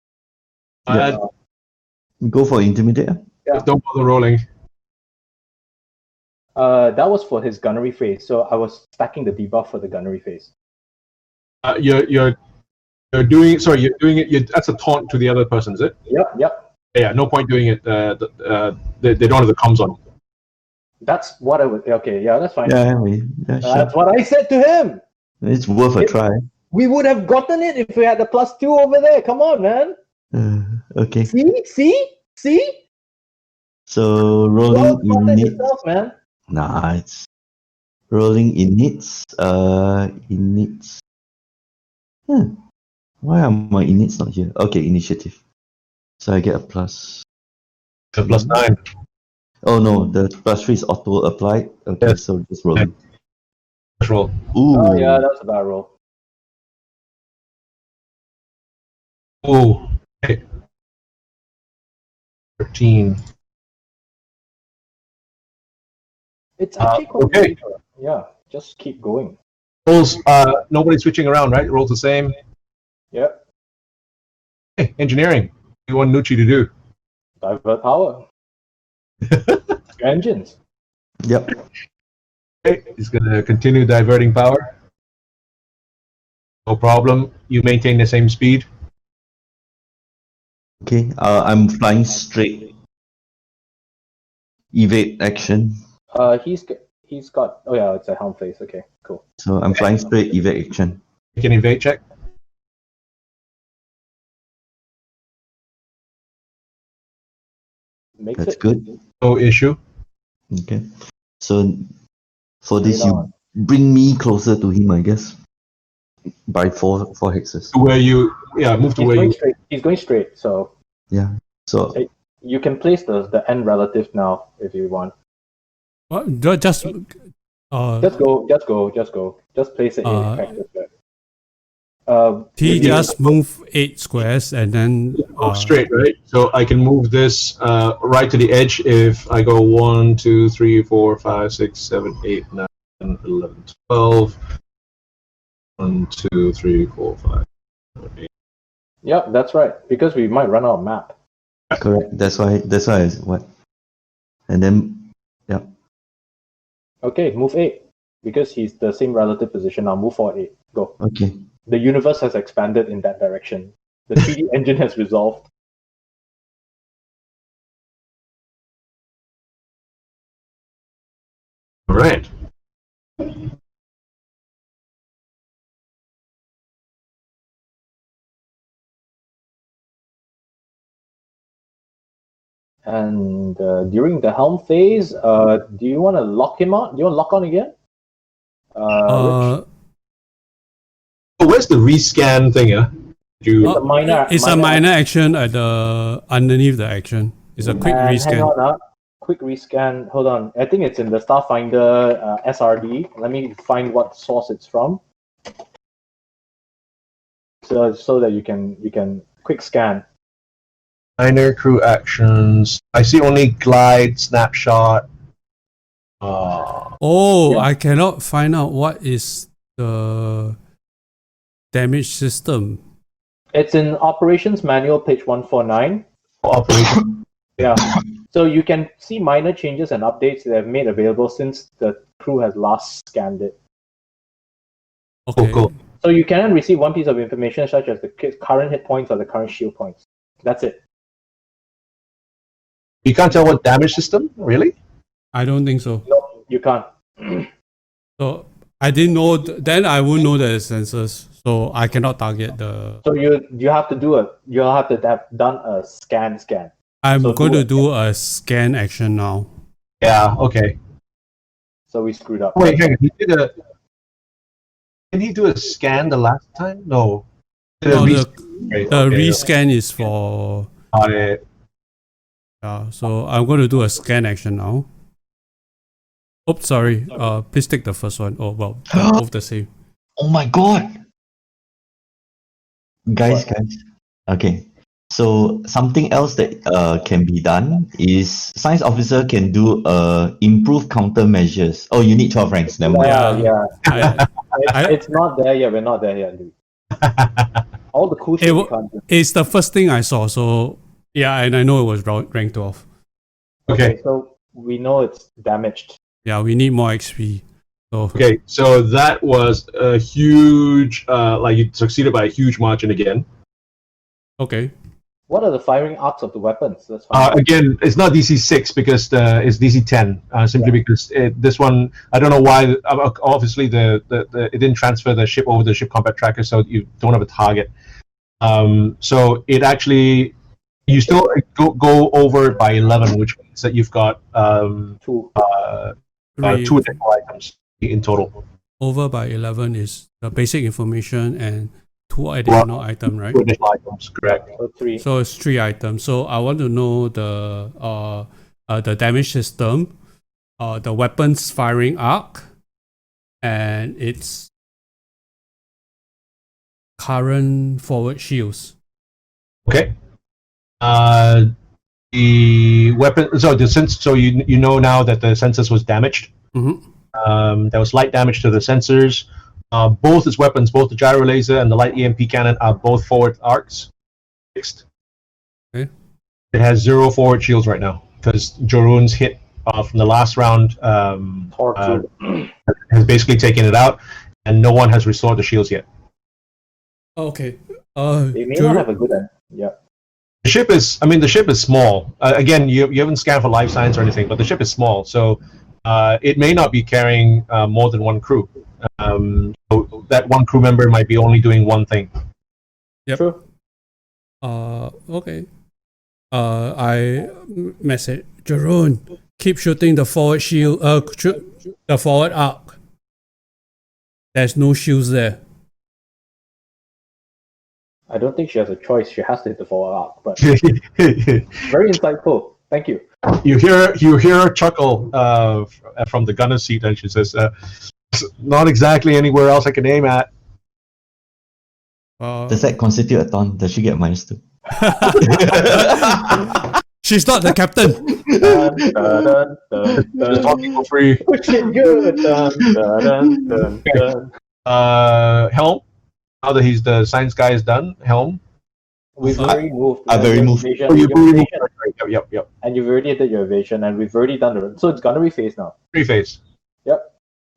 Go for intimidate. Don't bother rolling. That was for his gunnery phase, so I was stacking the debuff for the gunnery phase. You're doing. Sorry, you're doing it. That's a taunt to the other person, is it? Yep. Yeah. No point doing it. They don't have the comms on. That's what I was. Okay, yeah, that's fine. Yeah, sure. That's what I said to him. It's worth a try. We would have gotten it if we had the +2 over there. Come on, man. Okay. See? So rolling Well, in yourself, man. Nah, it's rolling inits. Inits. Why are my inits not here? Okay, initiative. So I get a plus. A +9. Oh no, the +3 is auto applied. Okay, Yes. so just rolling. Roll. Ooh. Oh yeah, that's a bad roll. Oh. Okay. 13. It's actually quite okay. easy. Yeah, just keep going. Rolls. Nobody's switching around, right? Rolls the same. Yep. Hey, engineering. What do you want Nucci to do? Divert power. Engines. Yep. Okay, he's gonna continue diverting power. No problem. You maintain the same speed. Okay. I'm flying straight. Evade action. He's got. Oh yeah, it's a helm face. Okay, cool. So I'm flying straight. Evade action. Make an evade check. Makes That's it good. No issue. Okay. So for this, Right you on. bring me closer to him, I guess, by four hexes. To where you, yeah, move to He's where going you. straight. He's going straight. So Yeah. So you can place the end relative now if you want. Well, just Just go. Just go. Just go. Just place it in practice. he Would you- just move 8 squares and then Move straight, right? So I can move this right to the edge if I go 1, 2, 3, 4, 5, 6, 7, 8, 9, 10, 11, 12. 1, 2, 3, 4, 5, 8. Yeah, that's right. Because we might run out of map. correct. That's why. What? And then yeah. Okay, move 8. Because he's the same relative position now. Move forward 8. Go. Okay. The universe has expanded in that direction. The 3D engine has resolved. All right. And during the helm phase, do you want to lock him on? Do you want to lock on again? Rich? So where's the rescan thing? You It's a minor. it's a minor action at the underneath the action. It's a quick And hang rescan. on, quick rescan. Hold on. I think it's in the Starfinder SRD. Let me find what source it's from. So that you can quick scan. minor crew actions. I see only glide, snapshot. Oh, Yeah. I cannot find out what is the damage system. It's in operations manual, page 149. Operation. Yeah. So you can see minor changes and updates that have made available since the crew has last scanned it. Okay. Cool. So you can receive one piece of information such as the current hit points or the current shield points. That's it. You can't tell what damage system, really? I don't think so. No, you can't. So I didn't know. Then I won't know the sensors. So I cannot target the. So you have to have done a scan. I'm So going do to it. do a scan action now. Yeah. Okay. So we screwed up. Wait, hang on. Did he do a scan the last time? No. Did a No, rescan. the Okay, rescan is for. got it. So I'm going to do a scan action now. Oops, sorry. Please take the first one. Oh well, they're both the same. Oh my god. Guys. Okay. So something else that can be done is science officer can do improve countermeasures. Oh, you need 12 ranks. Never mind. Yeah. I- It's not there yet. We're not there yet, dude. All the cool shit we can't do. It's the first thing I saw. So yeah, and I know it was rank 12. Okay. So we know it's damaged. Yeah, we need more XP. So Okay. So that was a huge, like you succeeded by a huge margin again. okay. What are the firing arcs of the weapons? That's fine. Again, it's not DC 6 because it's DC 10. Simply because this one, I don't know why. Obviously, the it didn't transfer the ship over the ship combat tracker, so you don't have a target. So it actually, you still go over by 11, which means that you've got Two. Three, 2 additional items in total. over by 11 is the basic information and 2 additional item, right? 2 additional items, correct. So 3. So it's 3 items. So I want to know the damage system, the weapons firing arc, and its current forward shields. Okay. The weapon. So you know now that the sensors was damaged. Mm-hmm. There was light damage to the sensors. Both its weapons, both the gyro laser and the light EMP cannon, are both forward arcs fixed. Okay. It has 0 forward shields right now because Jorun's hit from the last round has basically taken it out, and no one has restored the shields yet. Okay. They may not have a good end. Yeah. The ship is small. Again, you haven't scanned for life science or anything, but the ship is small, so it may not be carrying more than one crew. So that one crew member might be only doing one thing. Yep. True. Okay. I message Jerome. keep shooting the forward shield. Shoot the forward arc. There's no shields there. I don't think she has a choice. She has to hit the forward arc. But very insightful. Thank you. you hear her chuckle from the gunner seat, and she says, "Not exactly anywhere else I can aim at." Does that constitute a taunt? Does she get -2? She's not the captain. Dun, dun, dun, dun, Just dun. talking for free. Push it good. Dun, dun, dun, dun. Helm. Now that he's the science guy is done, Helm. We've already moved. I've already moved. Oh, you've already moved. Yep. And you've already did your evasion, and we've already done the. So it's gunnery phase now. Three phase.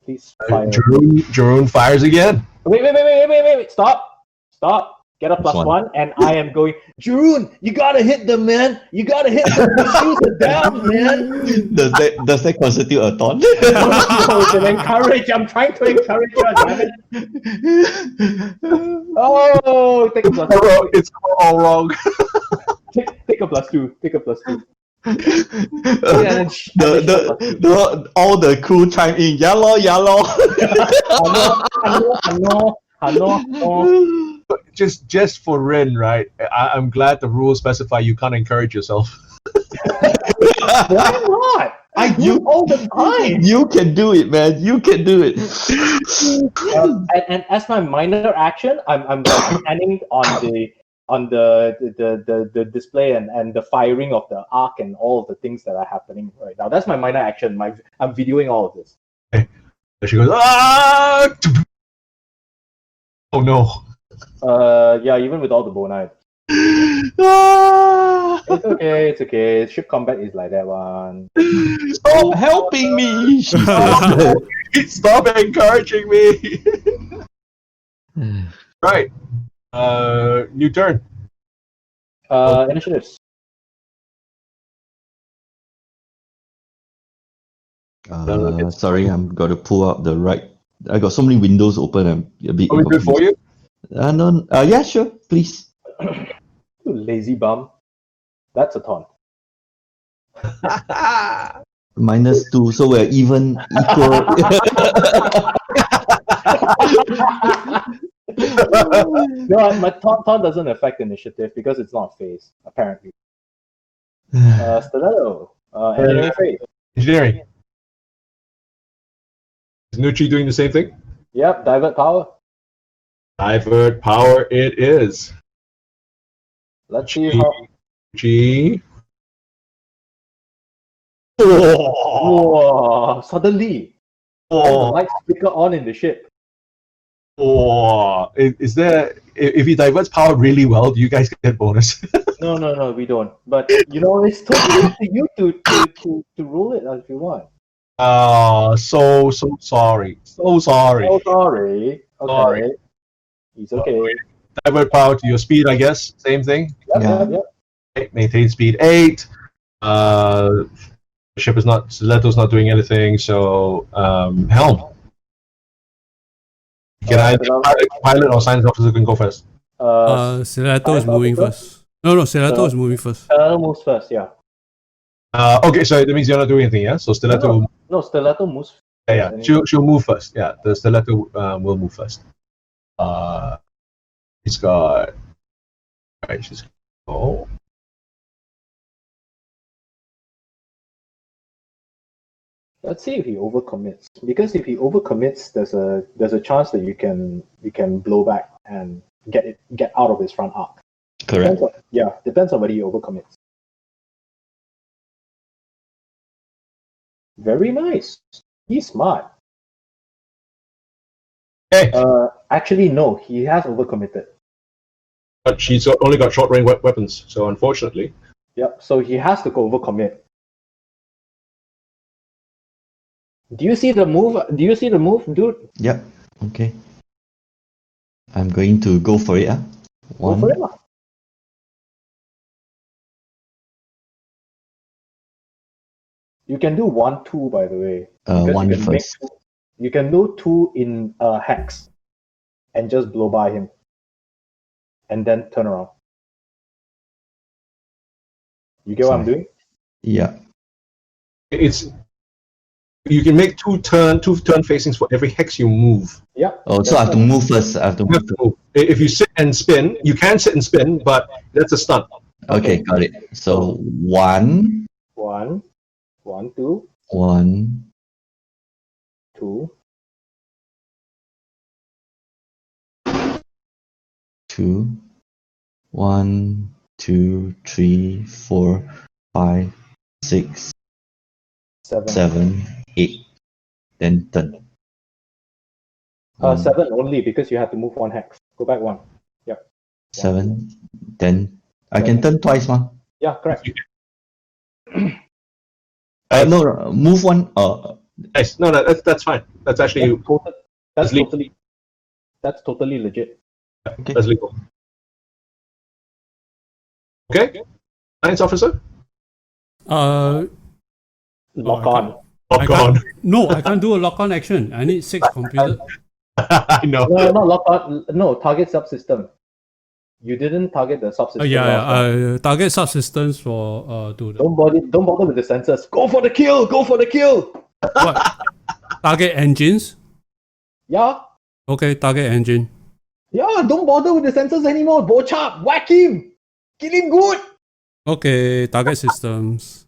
Please fire. Jeroen fires again. Wait! Stop! Get a Plus +1, and I am going. Jeroen, you gotta hit them, man. You gotta hit them. Shoot it down, man. Does that constitute a taunt? It's an encourage. I'm trying to encourage you. Damn it. Oh, take a +2. It's all wrong. Take a +2. Take a +2. All the crew chime in. Yellow. Hello. Just for Rin, right? I'm glad the rules specify you can't encourage yourself. Why not? I do all the time. You can do it, man. You can do it. And as my minor action, I'm standing on the display and the firing of the arc and all of the things that are happening right now. That's my minor action. I'm videoing all of this. And she goes, ah! Oh no. Yeah, even with all the bone Ah! it's okay. Ship combat is like that one. Stop helping me. Stop encouraging me. Right. New turn. Initiatives. Sorry, I'm got to pull up the right. I got so many windows open. I'm a bit. Are we good for you? No. Yeah, sure. Please. You lazy bum. That's a taunt. -2, so we're even equal. No, my taunt doesn't affect initiative because it's not phase, apparently. Stiletto. Engineering phase. Engineering. Is Nucci doing the same thing? Yep, divert power. Divert power it is. Let's see how. G. Whoa! Suddenly, all the lights flicker on in the ship. Is there? If he diverts power really well, do you guys get bonus? No, we don't. But it's totally up to you to rule it if you want. So sorry. So sorry. Oh, sorry. Okay. Sorry. He's okay. Divert power to your speed, I guess. Same thing. Yep. Okay, maintain speed 8. The ship is not. Stiletto's not doing anything. So helm. Can I pilot or science officer can go first? Stiletto is moving first. No, Stiletto is moving first. Moves first, yeah. Okay, so that means you're not doing anything, yeah? So Stiletto. No, Stiletto moves. Yeah. She'll move first. Yeah, the Stiletto will move first. He's got. Alright, she's. Oh. Let's see if he overcommits. Because if he overcommits, there's a chance that you can blow back and get out of his front arc. Correct. Depends on whether he overcommits. Very nice. He's smart. Hey. Actually, no, he has overcommitted. But she's only got short range weapons, so unfortunately. Yep. So he has to go overcommit. Do you see the move? Dude? Yep. Okay. I'm going to go for it. Go for it, lah. You can do 1-2, by the way. Because One you can first. you can do 2 in hex and just blow by him. And then turn around. You get what I'm doing? Yeah. It's you can make two turn facings for every hex you move. Yeah. Oh, so I have to move first. I have to You move. have to move. If you sit and spin, you can sit and spin, but that's a stunt. Okay, got it. So one, One, two, one, two, two, one, two, three, 4, 5, 6, seven. 7, 8. Then turn. 7 only because you had to move one hex. Go back one. 7. Then I can turn twice, ma. Yeah, correct. No, move one. Nice. No, that's fine. That's actually That's legal. totally legit. That's legal. Okay, science officer. Uh, Lock I on. can't- Oh I God, no, I can't do a lock on action. I need 6 computer. I know. No, not lock on. No, target subsystem. You didn't target the subsystem. last time. Target subsystems for to the, Don't bother with the sensors. Go for the kill. Go for the kill. what? Target engines. Yeah. Okay, target engine. Yeah. Don't bother with the sensors anymore. Bochap, whack him. Kill him good. Okay, target systems.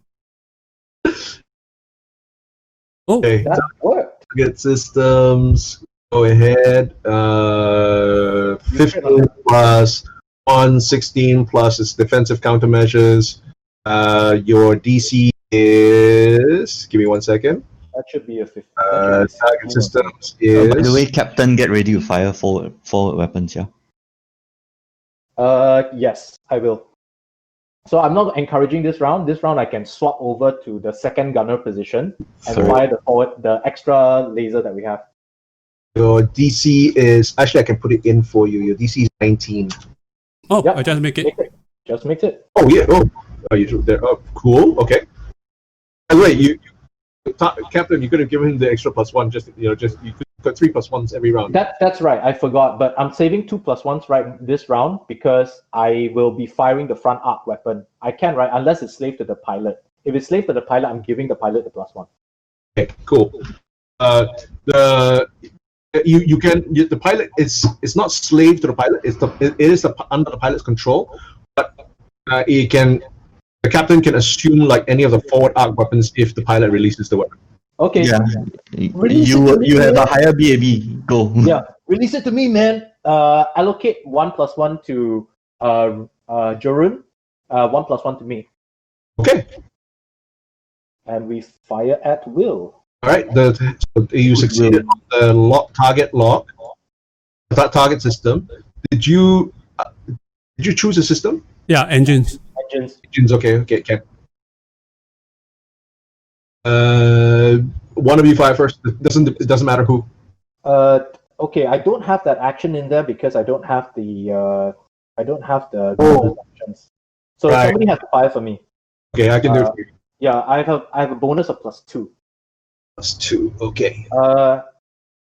Oh, Okay, That worked. target systems. Go ahead. 15 plus 1, 16 plus its defensive countermeasures. Your DC is. Give me 1 second. That should be a 50. Target systems By the way, is. Captain, get ready to fire forward weapons, yeah? Yes, I will. So I'm not encouraging this round. This round I can swap over to the second gunner position and Sorry. fire the extra laser that we have. Your DC is. Actually, I can put it in for you. Your DC is 19. oh, Yep. I just make it. Just makes it. Oh, yeah. Oh, you there. Oh, cool. Okay. By the way, Captain, you could have given him the extra +1. You could put 3 +1s every round. That's right. I forgot, but I'm saving 2 +1s right this round because I will be firing the front arc weapon. I can, right? Unless it's slave to the pilot. If it's slave to the pilot, I'm giving the pilot the +1. Okay, cool. The pilot is not slave to the pilot. It is under the pilot's control, but the captain can assume like any of the forward arc weapons if the pilot releases the weapon. Okay. Yeah. Release it to me, You have a man. higher BAB. Go. Yeah. Release it to me, man. Allocate 1 +1 to Jorun. 1 +1 to me. Okay. And we fire at will. All right. So you succeeded on the target lock. That target system. Did you choose a system? Yeah, engines. Engines. Engines. Okay. One of you fire first. It doesn't matter who. Okay, I don't have that action in there because I don't have the Oh. bonus actions. So Right. somebody has to fire for me. Okay, I can do it for you. Yeah, I have a bonus of +2. +2. Okay.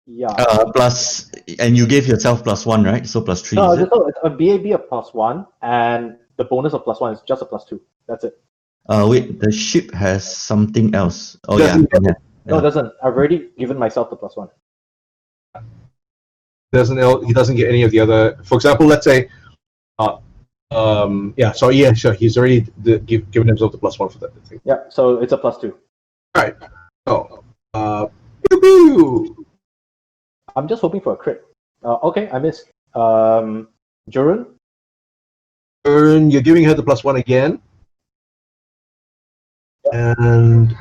Yeah. Plus, and you gave yourself +1, right? So +3. No, is it? it's a BAB of +1, and the bonus of +1 is just a +2. That's it. Wait, the ship has something else. Oh, Doesn't- yeah. No, it doesn't. I've already given myself the +1. He doesn't get any of the other. For example, let's say, sure. He's already given himself the +1 for that thing. Yeah, so it's a +2. All right. Oh, pew, pew. I'm just hoping for a crit. Okay, I missed. Jorun? You're giving her the +1 again, and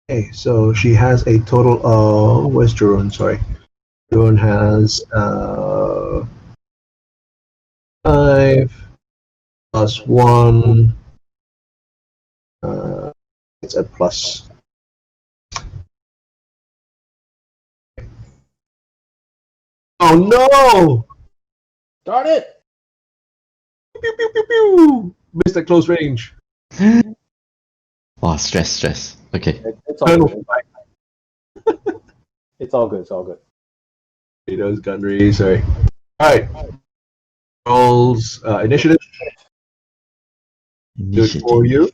okay, so she has a total of. Where's Jerome? Sorry, Jerome has 5 +1. It's a plus. Oh no! Darn it! Pew, pew, pew, pew. Missed at close range. Wow, stress. Okay. It's all Colonel good. It's all good. It's all good. Those gunnery, sorry. Alright. Rolls initiative. Initiative. for you.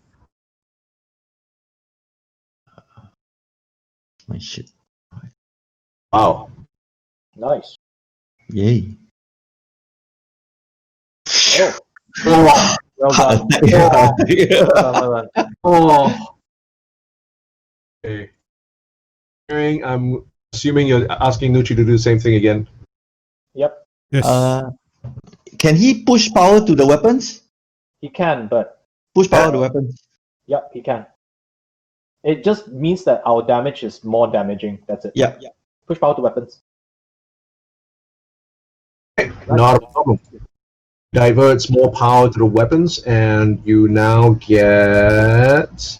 My shit. Wow. Nice. Yay. Oh, Oh, well done. Well done. oh. Okay. Hearing, I'm assuming you're asking Nucci to do the same thing again. Yep, Yes. Can he push power to the weapons? he can, but Push power to the weapons. yep, he can. It just means that our damage is more damaging. That's it. Yeah. Push power to weapons. Not a problem. Diverts more power to the weapons, and you now get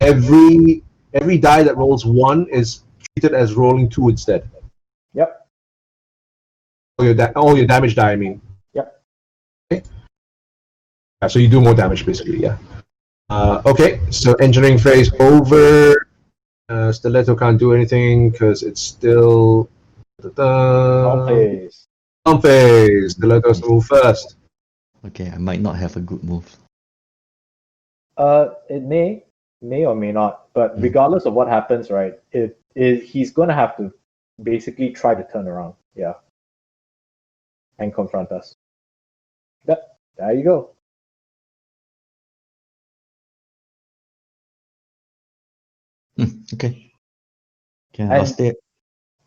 every die that rolls 1 is treated as rolling 2 instead. Yep. All your damage die, I mean. Yep. Okay. Yeah, so you do more damage, basically, yeah. Okay, so engineering phase over. Stiletto can't do anything because it's still... Okay. On phase. Stiletto's move first. Okay, I might not have a good move. It may or may not, but regardless of what happens, right? He's gonna have to basically try to turn around, yeah, and confront us. There you go. Okay. Okay, I'll stay.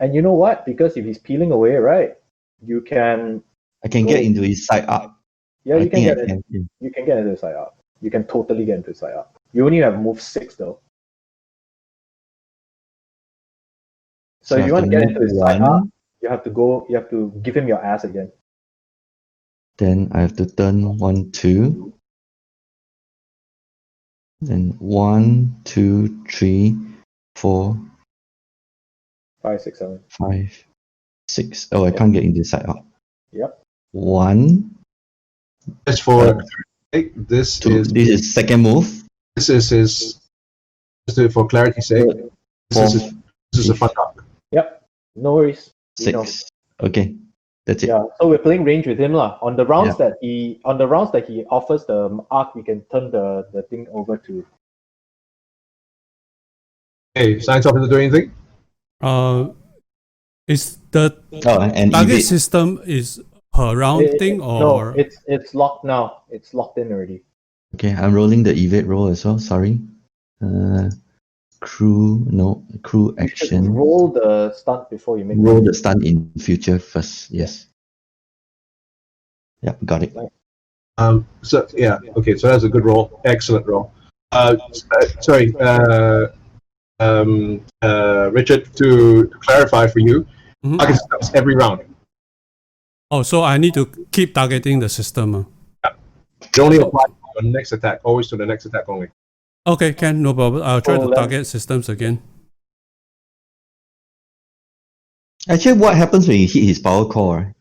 And you know what? Because if he's peeling away, right, you can. I can get into his side up. Yeah, I you can think get I it. can. Yeah. You can get into his side up. You can totally get into his side up. You only have move 6 though. So if I you have want to get into his side one. up, you have to go. You have to give him your ass again. Then I have to turn 1, 2. Then 1, 2, 3, 4, 5, 6, 7. 5, 6. Oh, I can't get in this side up. Yep. 1, Just for this 2. is This is second move. this is his. Just for clarity's sake, this is a fun talk. Yep. No worries. We know. 6. Okay, that's it. Yeah. So we're playing range with him lah. On the rounds that he offers the arc, we can turn the thing over to. Hey, science officer do anything? Is the Oh, and target evade. system is per round thing No, or it's locked now. It's locked in already. Okay, I'm rolling the evade roll as well. Sorry. Crew You should action. roll the stunt before you make. Roll the stun in future first. Yes. Yeah, got it. So yeah, okay, so that's a good roll. Excellent roll. Sorry, Richard, to clarify for you, Mhm. target systems every round. Oh, so I need to keep targeting the system. It only applies to the next attack, always to the next attack only. Okay, can no problem. I'll try Oh, to let- target systems again. Actually, what happens when you hit his power core? Right?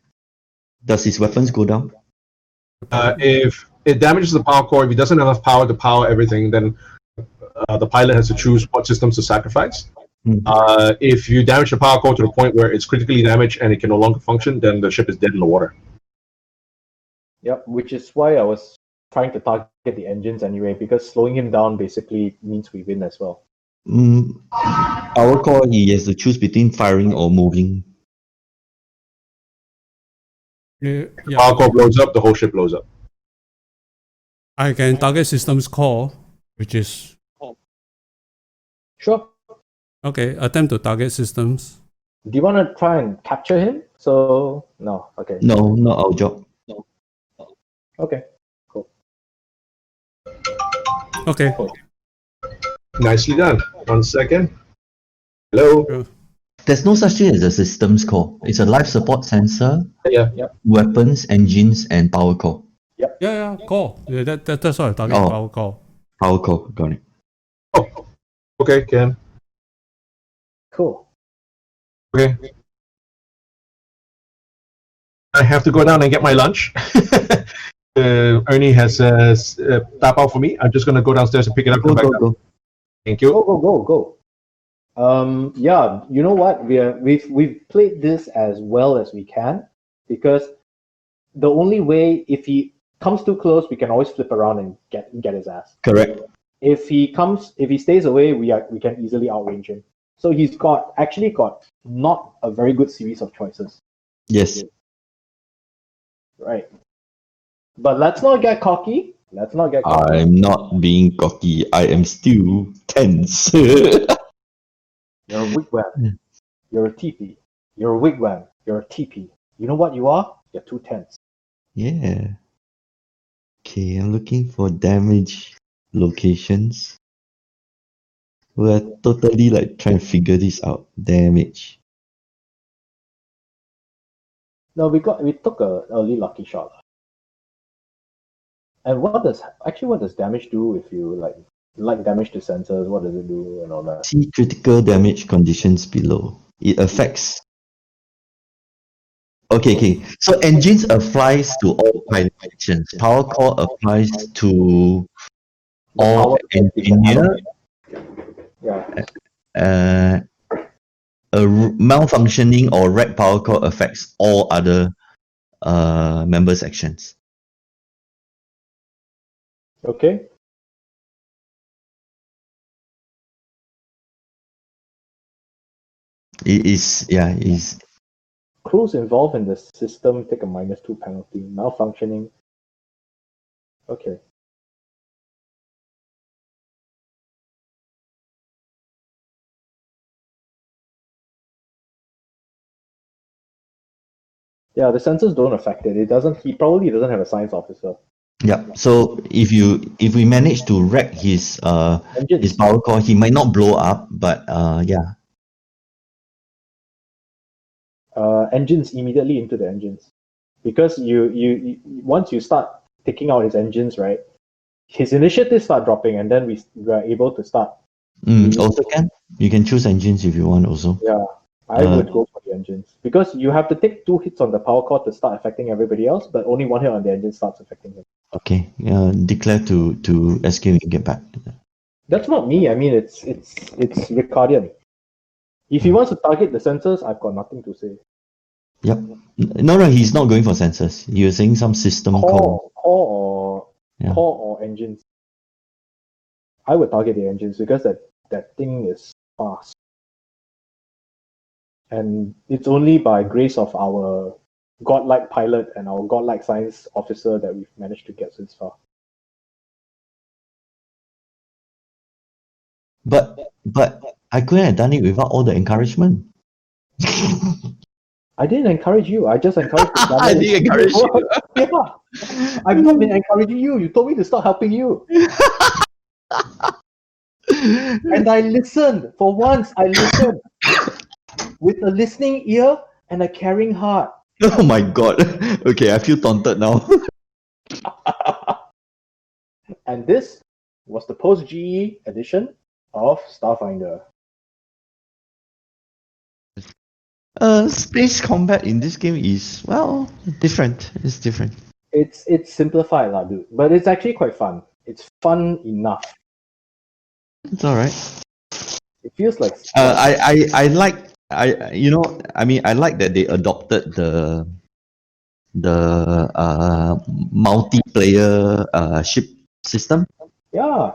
Does his weapons go down? If it damages the power core, if he doesn't have enough power to power everything, then the pilot has to choose what systems to sacrifice. If you damage the power core to the point where it's critically damaged and it can no longer function, then the ship is dead in the water. Yep. Which is why I was trying to target the engines anyway, because slowing him down basically means we win as well. Power core, he has to choose between firing or moving. Yeah, Power core blows up, the whole ship blows up. I can target systems core, which is Sure. okay. Attempt to target systems. Do you want to try and capture him? So no. Okay. No, not our job. Okay. Cool. Okay. Nicely done. 1 second. Hello. There's no such thing as a systems core. It's a life support sensor, Yeah. weapons, engines, and power core. Yeah, core. Yeah, that's what I target. Oh. Power core. Power core, got it. Oh. Okay, Ken. Cool. Okay. I have to go down and get my lunch. Ernie has tap out for me. I'm just gonna go downstairs and pick it up. Go, Come back go, down. go. Thank you. Go. Yeah, you know what? We've played this as well as we can, because the only way, if he comes too close, we can always flip around and get his ass. Correct. If he stays away, we can easily outrange him. So he's actually got not a very good series of choices. Yes. Right. But let's not get cocky. I'm not being cocky. I am still tense. You're a wigwam. You're a teepee. You're a wigwam. You're a teepee. You know what you are? You're too tense. Yeah. Okay, I'm looking for damage locations. We're totally like trying to figure this out. Damage. No, we took a early lucky shot. And what does damage do if you like damage to sensors? What does it do and all that? See critical damage conditions below. It affects. Okay. So engines applies to all pilot actions. Power core applies to all engineer. Yeah. Malfunctioning or wrecked power core affects all other members' actions. Okay. It is Crews involved in the system take a -2 penalty. Malfunctioning. Okay. Yeah, the sensors don't affect it. He probably doesn't have a science officer. yeah. So if we manage to wreck his Engines. power core, he might not blow up, but yeah. Engines immediately into the engines, because you once you start taking out his engines, right? His initiatives start dropping, and then we are able to start. Also you can choose engines if you want also. Yeah, I would go for the engines, because you have to take 2 hits on the power core to start affecting everybody else, but only 1 hit on the engine starts affecting him. Okay. Declare to SQ and get back. That's not me. I mean, it's Ricardian. If he wants to target the sensors, I've got nothing to say. Yep. No, he's not going for sensors. You were saying some system call. Core or engines. I would target the engines because that thing is fast. And it's only by grace of our godlike pilot and our godlike science officer that we've managed to get this far. But I couldn't have done it without all the encouragement. I didn't encourage you. I just encouraged you. I didn't encourage you. Yeah. I've not been encouraging you. You told me to start helping you. And I listened. For once, I listened. With a listening ear and a caring heart. Oh my god. Okay, I feel taunted now. And this was the post-GE edition of Starfinder. Space combat in this game is, well, different. It's different. It's simplified, lah, dude. But it's actually quite fun. It's fun enough. It's alright. It feels like I like I like that they adopted the multiplayer ship system. yeah.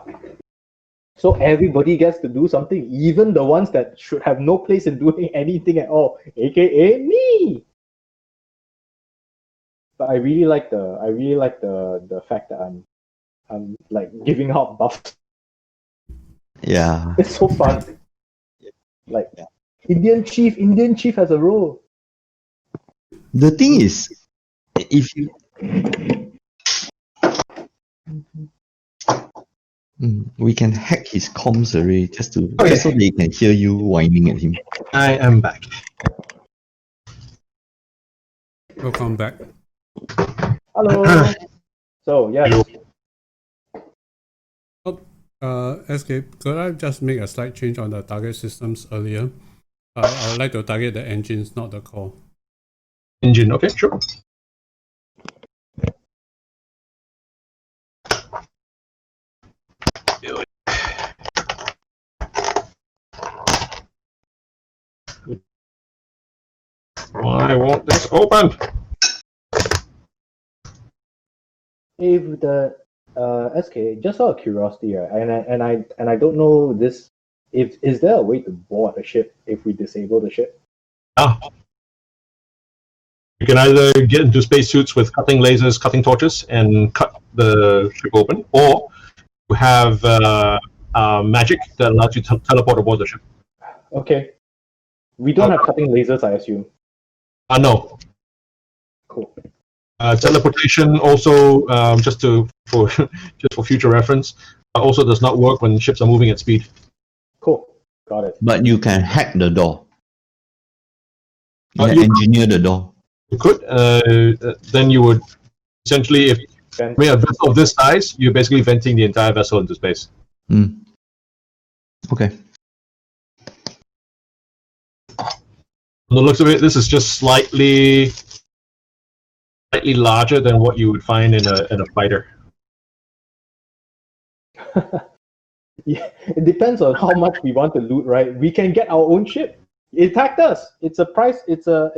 So everybody gets to do something, even the ones that should have no place in doing anything at all, aka me. But I really like the fact that I'm like giving out buffs. Yeah. It's so fun. Like Indian chief has a role. The thing is, if you we can hack his comms array just so they can hear you whining at him. I am back. Welcome back. Hello. So yeah. Escape, could I just make a slight change on the target systems earlier? I would like to target the engines, not the core. Engine, okay, sure. Why won't this open? If the SK, just out of curiosity, right? And I don't know this. If is there a way to board a ship if we disable the ship? Ah. You can either get into spacesuits with cutting lasers, cutting torches, and cut the ship open, or you have magic that allows you to teleport aboard the ship. Okay. We don't have cutting lasers, I assume. No. Cool. Teleportation also, just for future reference, also does not work when ships are moving at speed. Cool. Got it. But you can hack the door. You You can engineer the door. You could. Then you would essentially, if you made a vessel of this size, you're basically venting the entire vessel into space. Okay. From the looks of it, this is just slightly larger than what you would find in a fighter. Yeah, it depends on how much we want to loot, right? We can get our own ship. It attacked us. It's a price. It's a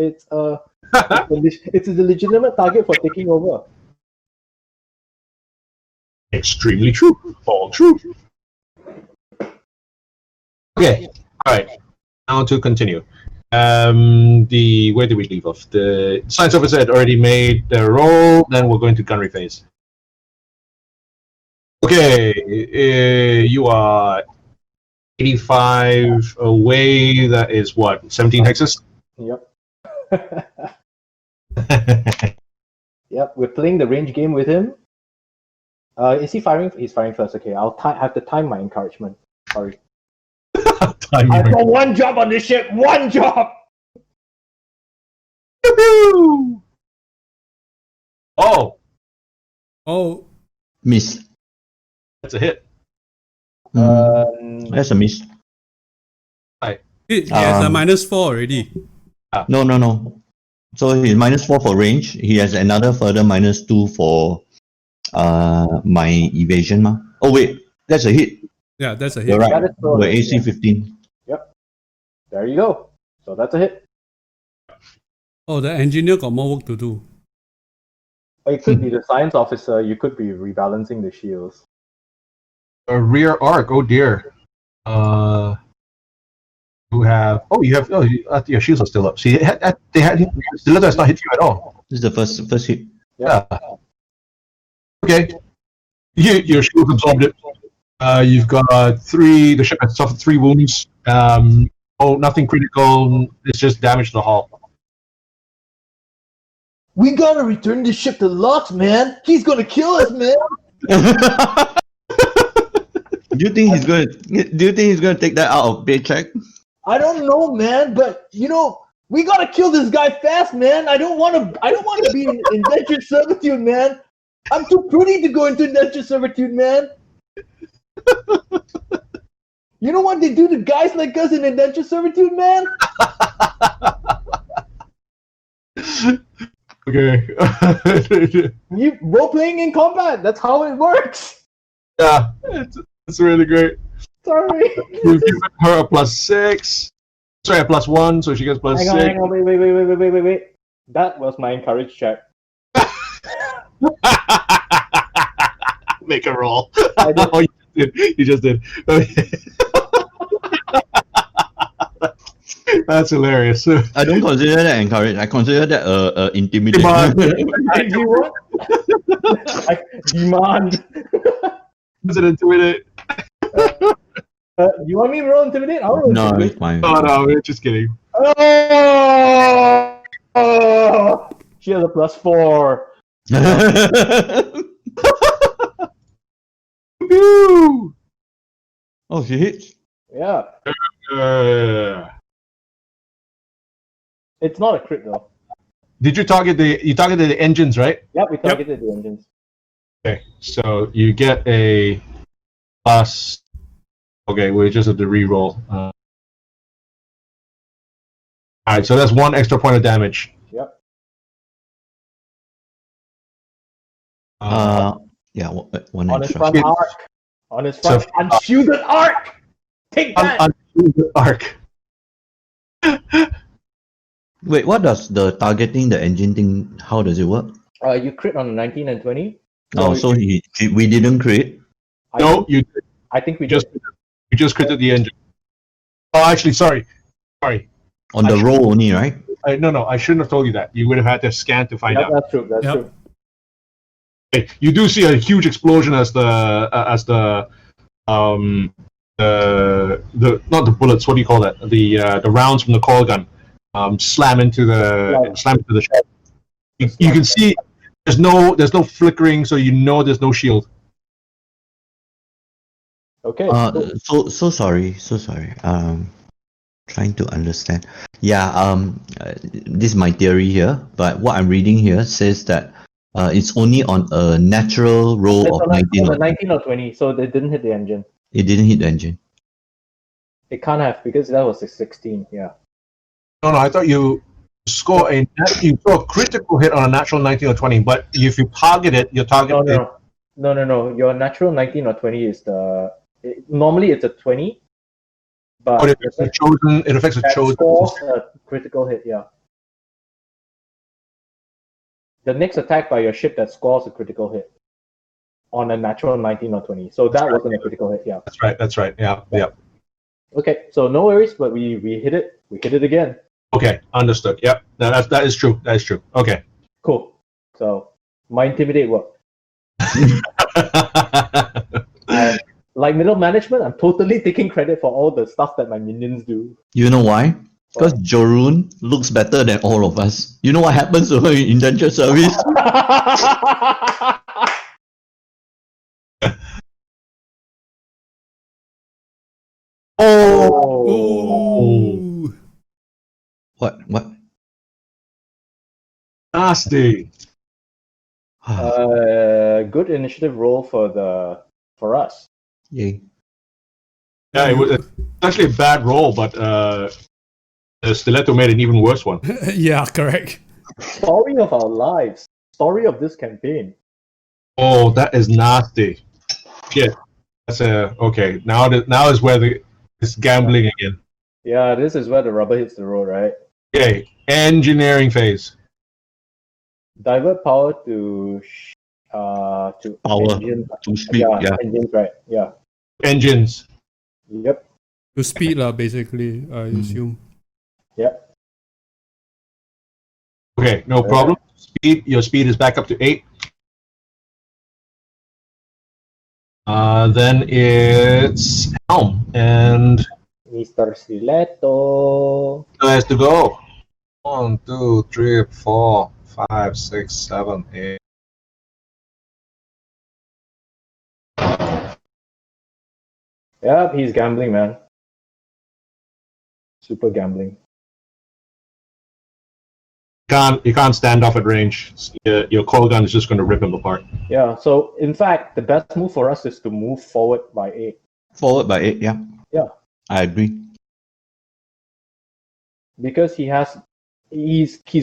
legitimate target for taking over. Extremely true. All true. Okay. All right. Now to continue. Where did we leave off? The science officer had already made their roll. Then we're going to gunnery phase. Okay, you are 85 away. That is what, 17 hexes? Yep. Yep. We're playing the range game with him. Is he firing? He's firing first. Okay, I'll have to time my encouragement. Sorry. I've got one job on this ship. One job. Oh, Miss. that's a hit. That's a miss. He has a -4 already. No. So he's -4 for range. He has another further -2 for my evasion. Oh wait, that's a hit. Yeah, that's a hit. You're right. That is still a We're hit, AC yeah. 15. Yep. There you go. So that's a hit. Oh, the engineer got more work to do. Or it could be the science officer. You could be rebalancing the shields. A rear arc. Oh dear. You have. Oh, you have. Oh, your shields are still up. See, they had. Stiletto has not hit you at all. This is the first hit. Yeah. Okay. Your shield absorbed it. You've got 3. The ship has suffered 3 wounds. Nothing critical. It's just damage to the hull. We gotta return this ship to Lux, man. He's gonna kill us, man. Do you think he's gonna take that out of paycheck? I don't know, man, but we gotta kill this guy fast, man. I don't wanna be in indentured servitude, man. I'm too pretty to go into indentured servitude, man. You know what they do to guys like us in indentured servitude, man? Okay. You role playing in combat. That's how it works. Yeah, it's really great. Sorry. You've given her a +6. Sorry, a +1, so she gets +6. Hang on, wait. That was my encourage check. Make a roll. I did. Oh, you just did. Okay. That's hilarious. I don't consider that encourage. I consider that intimidate. And you what? I demand. Is it intimidate? You want me to roll intimidate? I'll roll No, intimidate. it's fine. Oh no, we're just kidding. Oh! She has a +4. Woo! Oh, she hits. Yeah. It's not a crit though. Did you targeted the engines, right? Yep, we targeted the engines. Okay, so you get a plus. Okay, we just have to re-roll. All right, so that's 1 extra point of damage. Yep. Yeah, one On his extra. front arc. On his front unshielded arc. Take that. Arc. Wait, what does the targeting the engine thing? How does it work? You crit on a 19 and 20. Oh, so we didn't create. No, you I think we just just created the engine. Oh, actually, sorry. On the roll only, right? No, I shouldn't have told you that. You would have had to scan to find out. That's true. That's Yep. true. Okay, you do see a huge explosion as the not the bullets. What do you call that? The rounds from the coil gun slam into the shell. You can see there's no flickering, so you know there's no shield. Okay. So sorry. Trying to understand. Yeah. This is my theory here, but what I'm reading here says that it's only on a natural roll It's of on 19. a 19 or 20, so they didn't hit the engine. It didn't hit the engine. It can't have because that was a 16. Yeah. No, I thought you saw a critical hit on a natural 19 or 20, but if you target it, your target. No. Your natural 19 or 20 is normally it's a 20, but It affects a that chosen. scores a critical hit. Yeah. The next attack by your ship that scores a critical hit on a natural 19 or 20. So that wasn't a critical hit. Yeah. That's right. Yeah. Okay. So no worries, but we hit it. We hit it again. Okay, understood. Yep, that is true. That is true. Okay. Cool. So my intimidate worked. And like middle management, I'm totally taking credit for all the stuff that my minions do. You know why? Because Jorun looks better than all of us. You know what happens to her in indentured service? Ooh. What? Nasty. Good initiative roll for us. Yay. Yeah, it was actually a bad roll, but Stiletto made an even worse one. Yeah, correct. Story of our lives. Story of this campaign. Oh, that is nasty. Shit. That's okay. Now is where it's gambling again. Yeah, this is where the rubber hits the road, right? Okay, engineering phase. Divert power to Power engine. to speed. Yeah. Engines, right? Yeah. Engines. Yep. To speed lah, basically, I assume. Yep. Okay, no problem. Your speed is back up to 8. Then it's helm and Mr. Stiletto. has to go. 1, 2, 3, 4, 5, 6, 7, 8. Yep, he's gambling, man. Super gambling. You can't stand off at range. Your coil gun is just going to rip him apart. Yeah, so in fact, the best move for us is to move forward by 8. Forward by 8, yeah. Yeah. I agree. Because he's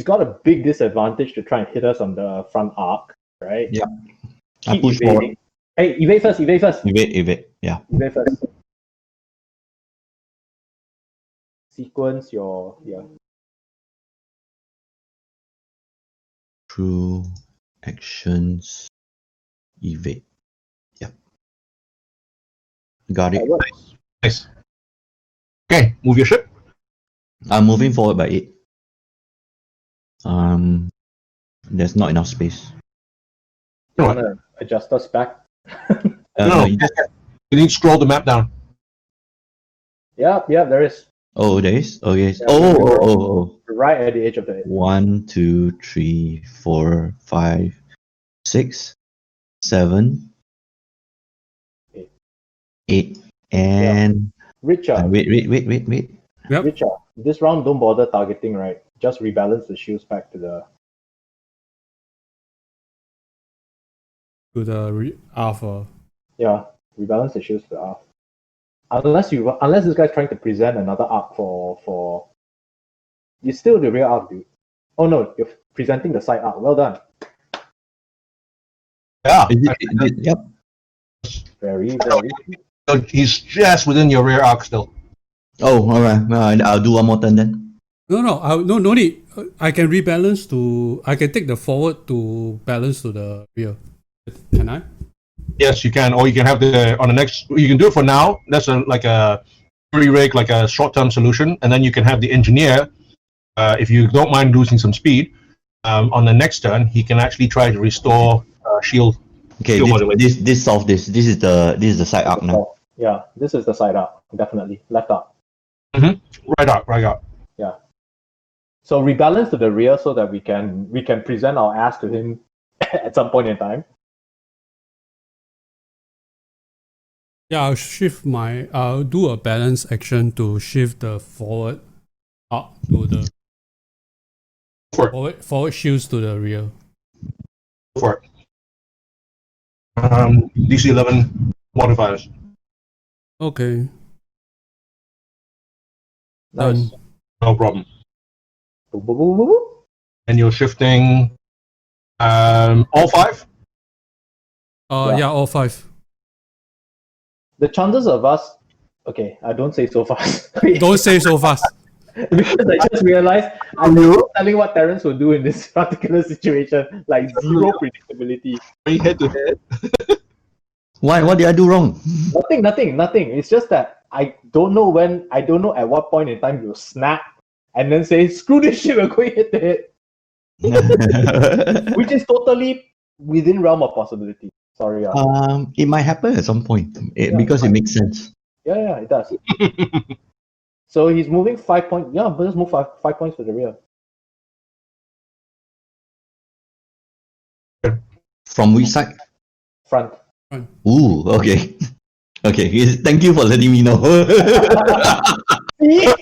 got a big disadvantage to try and hit us on the front arc, right? Yeah. I Keep push evading. forward. Hey, evade first. Evade. Yeah. Evade first. Sequence your True actions. Evade. Yep. Got it. that works. Nice. Okay, move your ship. I'm moving forward by 8. There's not enough space. You wanna adjust us back? No, you you need to scroll the map down. Yeah, there is. Oh, there is? Oh, yes. Yeah, Oh. Right at the edge of the 1, 2, 3, 4, 5, 6, 7, 8. And Richard. wait. Yep. Richard, this round don't bother targeting, right? Just rebalance the shields back to the To the alpha. yeah. Rebalance the shields to the arc. Unless this guy's trying to present another arc for you're still the rear arc, dude. Oh no, you're presenting the side arc. Well done. Yeah. Yep. Very. He's just within your rear arc still. Oh, alright. I'll do one more turn then. No need. I can rebalance I can take the forward to balance to the rear. Can I? Yes, you can, or you can have on the next. You can do it for now. That's like a pre-rig, like a short-term solution, and then you can have the engineer. If you don't mind losing some speed, on the next turn, he can actually try to restore shield. Okay, Shield modulation. this solve this. This is the side arc now. Yeah, this is the side up, definitely left up. Right up. Yeah. So rebalance to the rear so that we can present our ass to him at some point in time. Yeah, I'll do a balance action to shift the forward up to the forward shields to the rear. Go for it. DC 11 modifiers. Okay. Nice. Done. No problem. Boop, boop, boop, boop, boop. And you're shifting all 5? Yeah, all 5. The chances of us. Okay, I don't say so fast. Don't say so fast. Because I just realized I'm not telling what Terrence will do in this particular situation. Like zero predictability. Head to head. Why? What did I do wrong? Nothing. It's just that I don't know at what point in time you'll snap and then say, screw this shit, we're going hit the hit. Which is totally within realm of possibility. Sorry. It might happen at some point because it makes sense. Yeah, it does. So he's moving 5 points. Yeah, but let's move 5 points to the rear. From which side? Front. Ooh, okay. Okay, thank you for letting me know. See?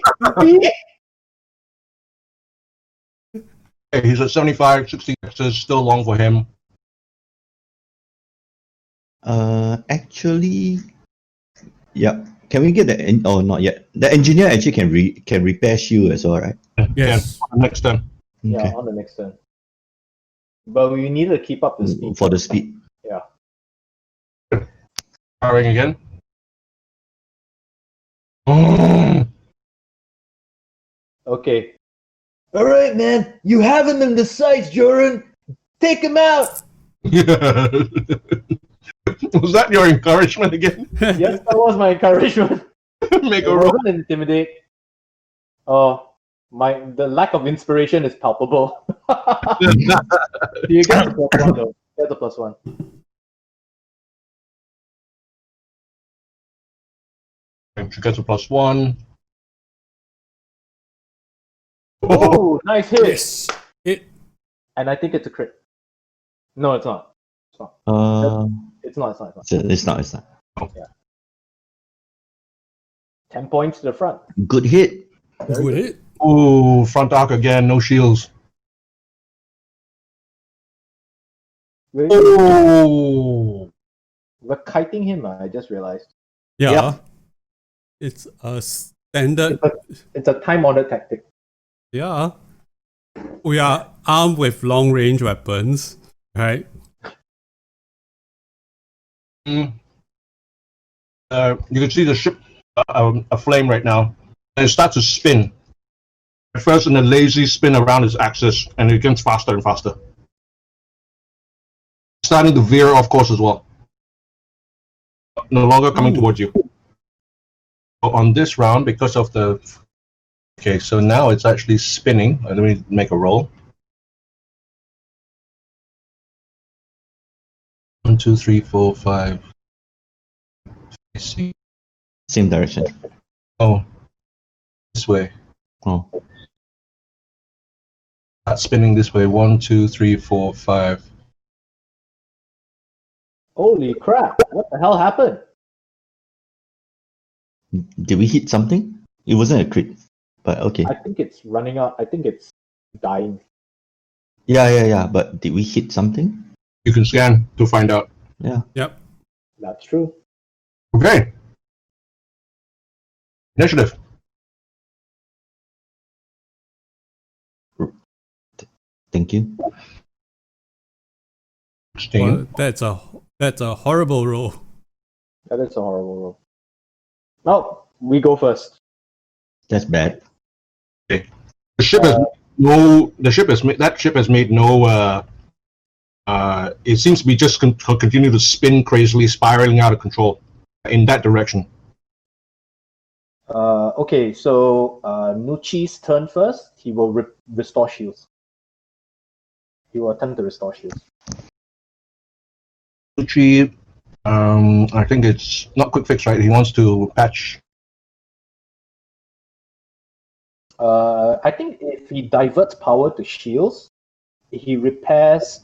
Okay, he's at 75, 60 is still long for him. Actually, yeah. Can we get the? Oh, not yet. The engineer actually can repair shield as well, right? Yes. Yeah, next turn. Yeah, on the next turn. But we need to keep up the speed. For the speed. Yeah. Firing again. Oh. Okay. All right, man. You have him in the sights, Joran. Take him out. Was that your encouragement again? Yes, that was my encouragement. Make It a roll. wasn't intimidate. The lack of inspiration is palpable. You get the +1 though. Get the +1. She gets a +1. Oh, nice hit. Yes. And I think it's a crit. No, it's not. It's not. It's not. 10 points to the front. Good hit. Good hit. Ooh, front arc again, no shields. Oh, We're kiting him, I just realized. Yeah. Yeah. It's a standard. It's a time-honored tactic. Yeah. We are armed with long range weapons, right? you can see the ship aflame right now, and it starts to spin. At first, in a lazy spin around its axis, and it gets faster and faster. Starting to veer off course as well. No longer coming towards you. So on this round, because of the... Okay, so now it's actually spinning. Let me make a roll. 1, 2, 3, 4, 5. I see. Same direction. Oh, this way. Oh. That's spinning this way. 1, 2, 3, 4, 5. Holy crap! What the hell happened? Did we hit something? It wasn't a crit, but okay. I think it's running out. I think it's dying. Yeah. But did we hit something? You can scan to find out. Yeah. Yep. That's true. Okay. Initiative. Thank you. 16. Well, that's a horrible roll. That is a horrible roll. No, we go first. That's bad. The ship has that ship has made no it seems to be just continue to spin crazily, spiraling out of control in that direction. Okay, so Nucci's turn first. He will restore shields. He will attempt to restore shields. Nucci, I think it's not quick fix, right? He wants to patch. I think if he diverts power to shields, he repairs.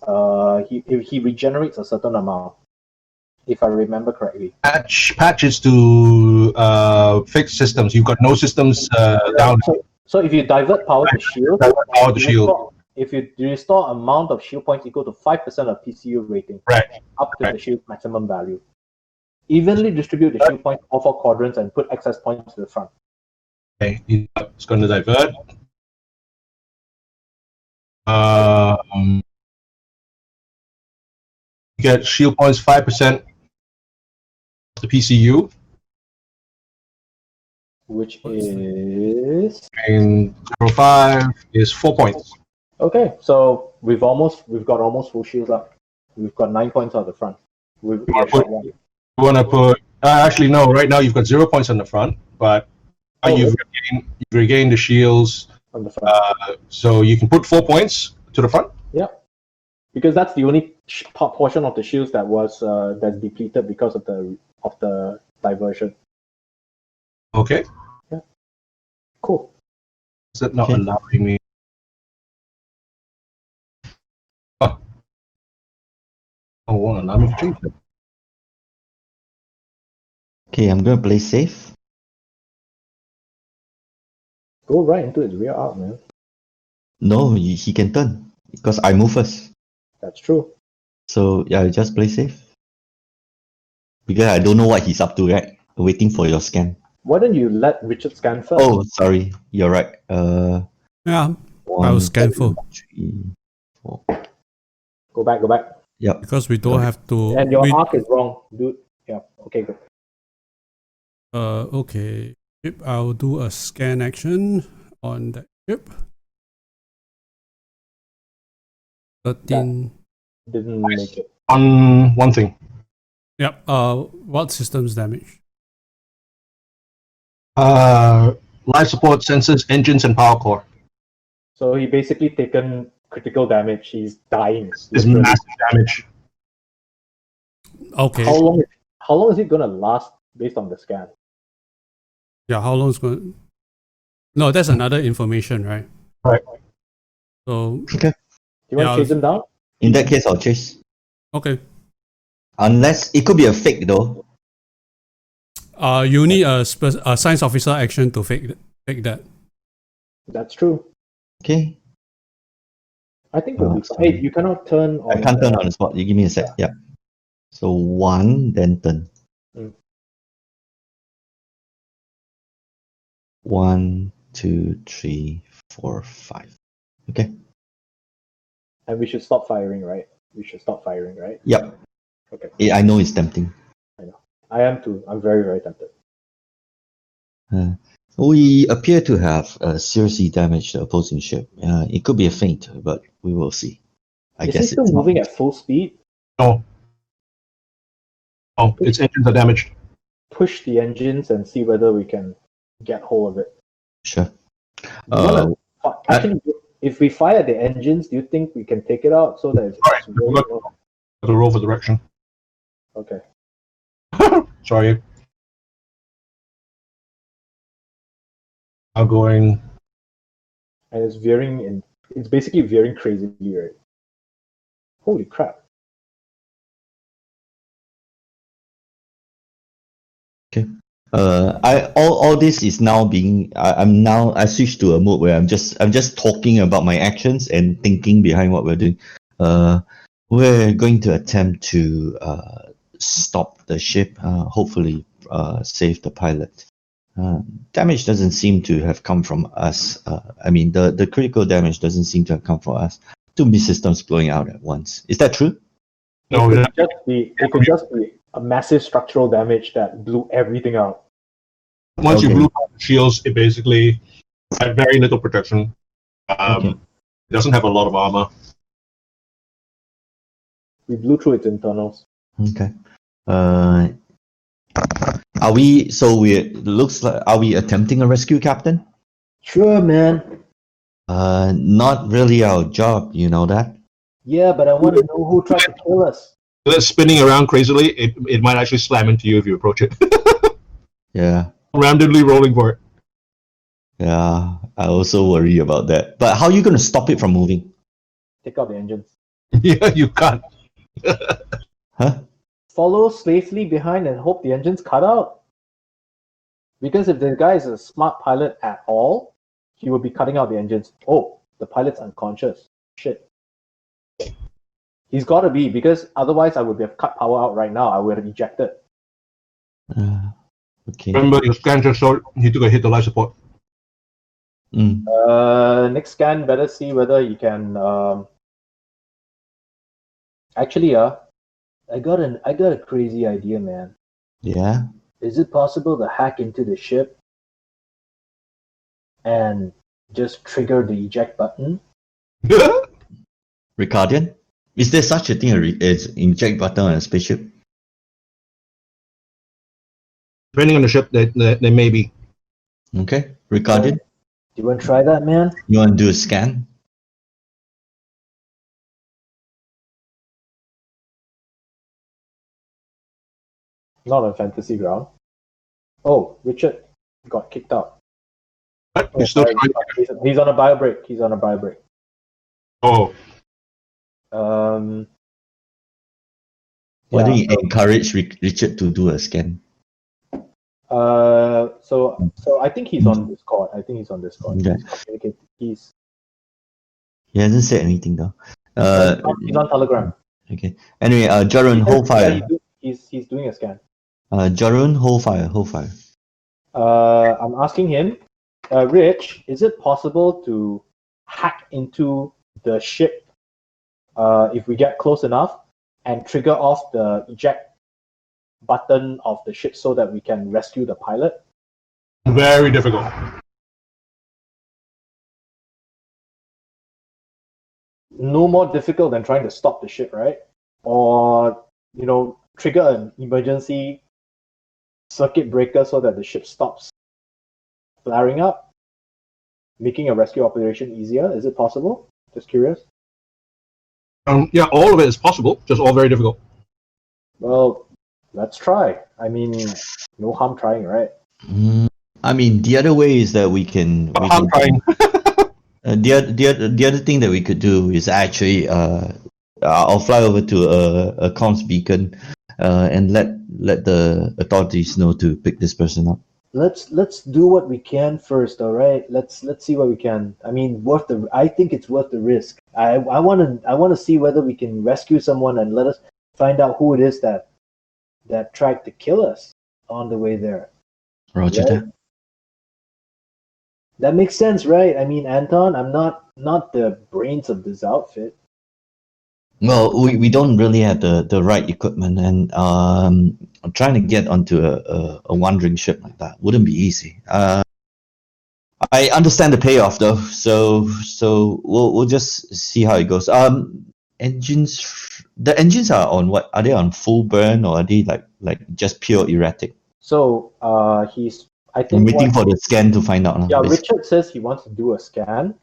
He regenerates a certain amount, if I remember correctly. Patch is to fix systems. You've got no systems down. So if you divert power to shields, Power to shield. if you restore amount of shield points equal to 5% of PCU rating, Right. up to the shield maximum value. Evenly distribute the shield points all 4 quadrants and put excess points to the front. Okay, it's going to divert. You get shield points 5% the PCU, Which is and 0.5 is 4 points. okay. So we've got almost full shields up. We've got 9 points at the front. We've You want to put? Actually, no. Right now you've got 0 points on the front, but you've regained the shields, on the front. so you can put 4 points to the front. Yeah, because that's the only portion of the shields that was that's depleted because of the diversion. Okay. Yeah. Cool. Is that not Okay. allowing me? Oh, won't allow me to change it. Okay, I'm gonna play safe. Go right into his rear arc, man. No, he can turn because I move first. That's true. So yeah, just play safe. Because I don't know what he's up to, right? Waiting for your scan. Why don't you let Richard scan first? Oh, sorry, you're right. Yeah, I One, will scan full 3, 4. Go back. Yep. because we don't have to. And your we- arc is wrong, dude. Yeah. Okay, good. Okay. Yep, I'll do a scan action on that ship. 13. Didn't make it. On one thing. Yep. What systems damage? Life support, sensors, engines, and power core. So he basically taken critical damage. He's dying. It's literally. massive damage. Okay. How long is it gonna last based on the scan? Yeah, how long is going? No, that's another information, right? Right. So Okay. Do you want Yeah, to chase him down? In that case, I'll chase. okay. Unless it could be a fake though. You need a science officer action to fake that. That's true. Okay. I think we'll be fine. sorry. Hey, you cannot turn on. I can't turn on the spot. You give me a sec. Yeah. So 1, then turn. Mm. 1, 2, 3, 4, 5. Okay. And we should stop firing, right? We should stop firing, right? Yep. Okay. I know it's tempting. I am too. I'm very, very tempted. We appear to have seriously damaged the opposing ship. It could be a feint, but we will see. I Is he guess still it's moving not. at full speed? No. Oh, its engines are damaged. Push the engines and see whether we can get hold of it. Sure. Do you wanna actually, if we fire the engines, do you think we can take it out so that it's Alright, rolling look. over? The roll for direction. Okay. Sorry. I'm going. And it's veering in. It's basically veering crazily, right? Holy crap! All this is now being. I switched to a mode where I'm just talking about my actions and thinking behind what we're doing. We're going to attempt to stop the ship. Hopefully, save the pilot. Damage doesn't seem to have come from us. I mean, the critical damage doesn't seem to have come from us. 2 missile systems blowing out at once. Is that true? No, It could just be a massive structural damage that blew everything out. once you Okay. blew out the shields, it basically had very little protection. Okay. It doesn't have a lot of armor. We blew through its internals. Okay. Are we? So we looks like. Are we attempting a rescue, Captain? Sure, man. Not really our job. You know that. Yeah, but I want to know who tried to kill us. That's spinning around crazily. It might actually slam into you if you approach it. Yeah. Randomly rolling for it. Yeah. I also worry about that. But how are you going to stop it from moving? Take out the engines. Yeah, you can't. Huh? Follow safely behind and hope the engines cut out. Because if the guy is a smart pilot at all, he would be cutting out the engines. Oh, the pilot's unconscious. Shit. He's got to be, because otherwise I would have cut power out right now. I would have ejected. Okay. Remember, your scans are short. You took a hit to life support. Mm. Next scan, better see whether you can. Actually, I got a crazy idea, man. Yeah. Is it possible to hack into the ship and just trigger the eject button? Ricardian? Is there such a thing as inject button on a spaceship? Depending on the ship, there may be. Okay. Ricardian? Do you want to try that, man? You want to do a scan? Not on fantasy ground. Oh, Richard got kicked out. But Oh, you're still sorry, trying. he's on a bio break. He's on a bio break. Oh, Why don't Yeah, you encourage Richard to do a scan? so I think he's on Discord. Okay. He's communicating. He hasn't said anything though. He's on Telegram. Okay. Anyway, Jarun, hold fire. He's doing a scan. Jarun, hold fire. I'm asking him, Rich, is it possible to hack into the ship if we get close enough and trigger off the eject button of the ship so that we can rescue the pilot? very difficult. No more difficult than trying to stop the ship, right? Or, trigger an emergency circuit breaker so that the ship stops flaring up, making a rescue operation easier. Is it possible? Just curious. Yeah, all of it is possible, just all very difficult. Well, let's try. I mean, no harm trying, right? I mean, the other way is that we can. I'm trying. The other thing that we could do is actually I'll fly over to a comms beacon and let the authorities know to pick this person up. Let's do what we can first, all right? Let's see what we can. I mean, I think it's worth the risk. I want to see whether we can rescue someone and let us find out who it is that tried to kill us on the way there. Roger Right. that. That makes sense, right? I mean, Anton, I'm not the brains of this outfit. Well, we don't really have the right equipment, and I'm trying to get onto a wandering ship like that wouldn't be easy. I understand the payoff though, so we'll just see how it goes. Engines. The engines are on what? Are they on full burn or are they like just pure erratic? So I I'm think waiting for the scan to find out. Yeah, Richard says he wants to do a scan.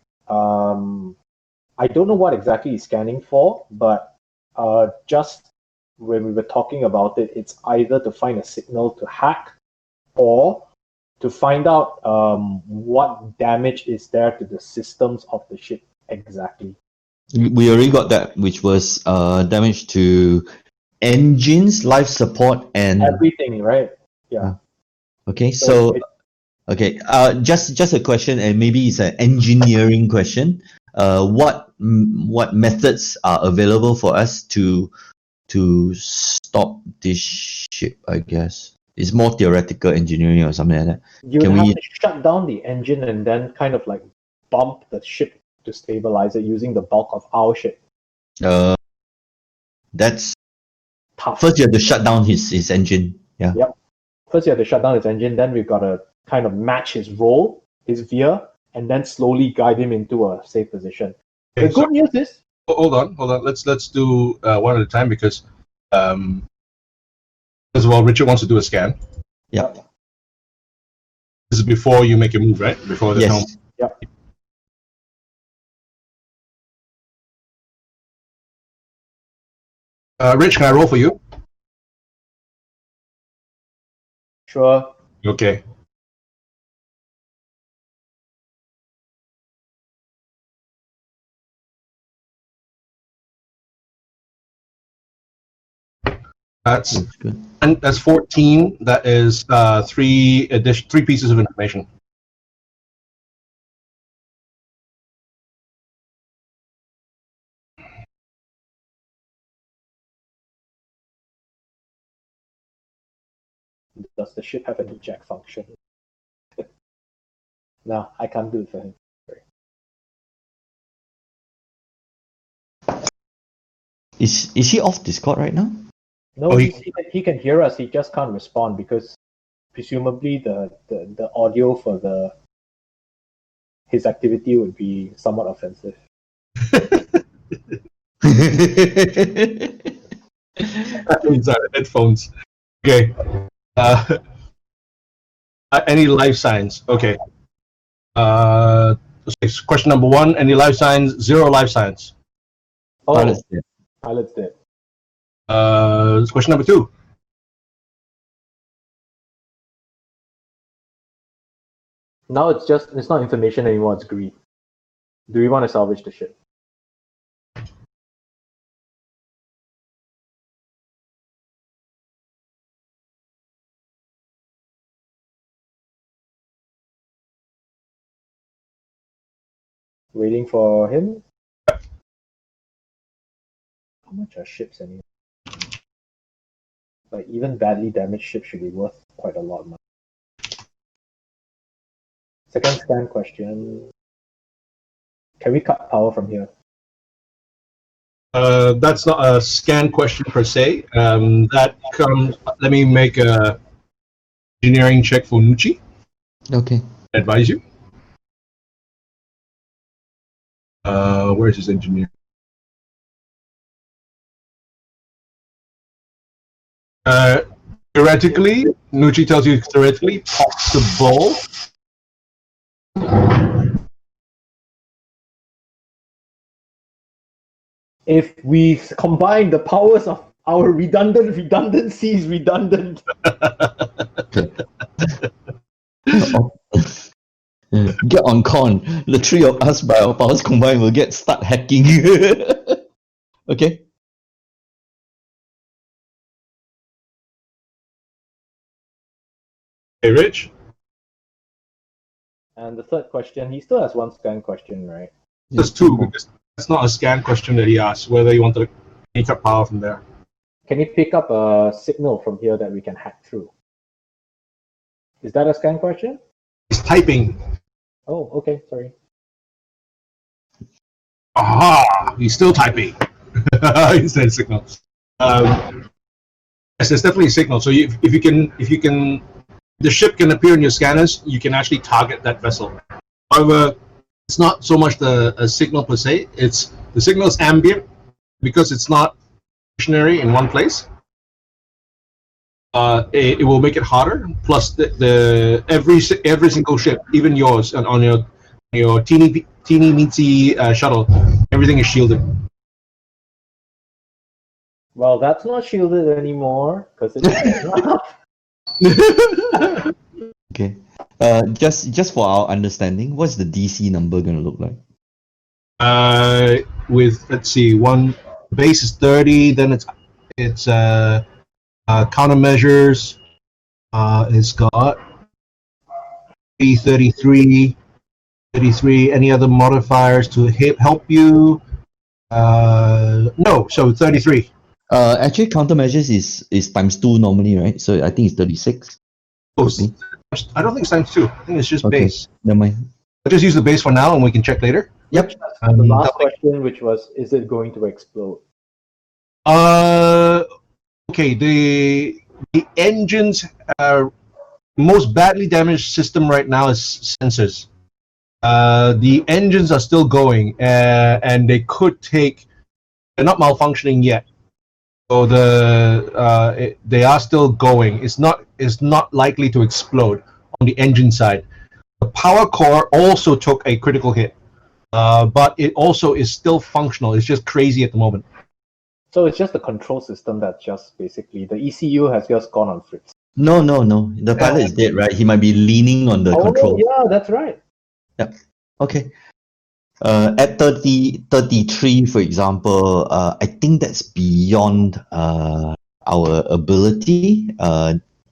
I don't know what exactly he's scanning for, but just when we were talking about it, it's either to find a signal to hack or to find out what damage is there to the systems of the ship exactly. We already got that, which was damage to engines, life support, and Everything, right? Yeah. okay. So it- okay, just a question, and maybe it's an engineering question. What methods are available for us to stop this ship? I guess it's more theoretical engineering or something like that. You'd Can have we- to shut down the engine and then kind of like bump the ship to stabilize it using the bulk of our ship. That's Tough. first you have to shut down his engine. Yeah. First, you have to shut down his engine. Then we've got to kind of match his roll, his veer, and then slowly guide him into a safe position. The Okay, so good news is hold on. Let's do one at a time because first of all, Richard wants to do a scan. Yeah. This is before you make your move, right? Before the helm. Yes. Yep. Rich, can I roll for you? Sure. Okay. That's Good. and that's 14. That is three pieces of information. Does the ship have an eject function? No, I can't do it for him. Is he off Discord right now? No, Oh, he can hear us. He just can't respond because presumably the audio for his activity would be somewhat offensive. Inside the headphones. Okay. Any life signs? Okay. Question number 1. Any life signs? 0 life signs. Oh, Pilot's dead. pilot's dead. Question number 2. Now it's not information anymore. It's greed. Do we want to salvage the ship? Waiting for him. How much are ships anyway? Like even badly damaged ships should be worth quite a lot of money. Second scan question. Can we cut power from here? That's not a scan question per se. That comes. Let me make a engineering check for Nucci. Okay. Advise you. Where's his engineer? Theoretically, Nucci tells you theoretically possible. If we combine the powers of our redundancies, redundant. Get on con. The three of us by our powers combined will start hacking. Okay. Hey, Rich. And the third question, he still has one scan question, right? There's 2 because that's not a scan question that he asked. Whether you want to cut power from there. Can you pick up a signal from here that we can hack through? Is that a scan question? He's typing. Oh, okay, sorry. Aha! He's still typing. Instead of signal. Yes, there's definitely a signal. So if you can, the ship can appear in your scanners. You can actually target that vessel. However, it's not so much a signal per se. It's the signal is ambient because it's not stationary in one place. It will make it harder. Plus, every single ship, even yours, and on your teeny meaty shuttle, everything is shielded. Well, that's not shielded anymore because it's Okay. Just for our understanding, what's the DC number gonna look like? With let's see, one base is 30. Then it's countermeasures. It's got 33. Any other modifiers to help you? No. So 33. Actually, countermeasures is ×2 normally, right? So I think it's 36. Oh, I don't think it's times 2. I think it's just Okay. base. Never mind. I'll just use the base for now, and we can check later. Yep. the last question, which was, is it going to explode? Okay. The engines most badly damaged system right now is sensors. The engines are still going, and they could take they're not malfunctioning yet. So they are still going. It's not likely to explode on the engine side. The power core also took a critical hit, but it also is still functional. It's just crazy at the moment. So it's just the control system that's just basically the ECU has just gone on fritz. No. The pilot is dead, right? He might be leaning on the control. Yeah, that's right. Okay. At 33, for example, I think that's beyond our ability.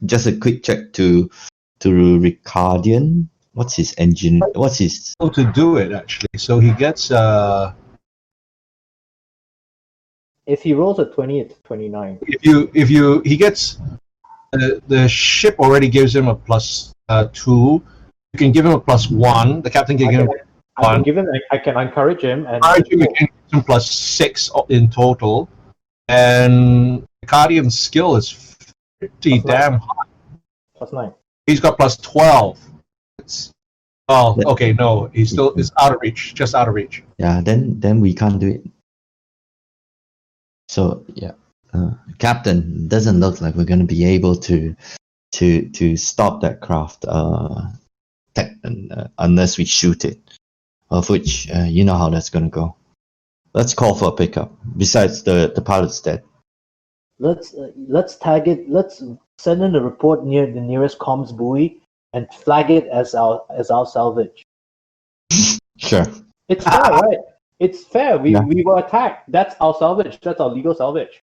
Just a quick check to Ricardian. What's his engine? What's his? To do it actually, so he gets If he rolls a 20, it's 29. he gets the ship already gives him a plus 2. You can give him a plus 1. The captain can give him. I can encourage him and You can give him plus 6 in total, and Ricardian's skill is pretty damn high. plus 9. He's got plus 12. Okay, no, he's still is out of reach, just out of reach. Yeah, then we can't do it. So yeah, Captain, doesn't look like we're going to be able to stop that craft unless we shoot it. Of which you know how that's going to go. Let's call for a pickup. Besides, the pilot's dead. Let's tag it. Let's send in a report near the nearest comms buoy and flag it as our salvage. Sure. It's fair, right? It's fair. We were attacked. That's our salvage. That's our legal salvage.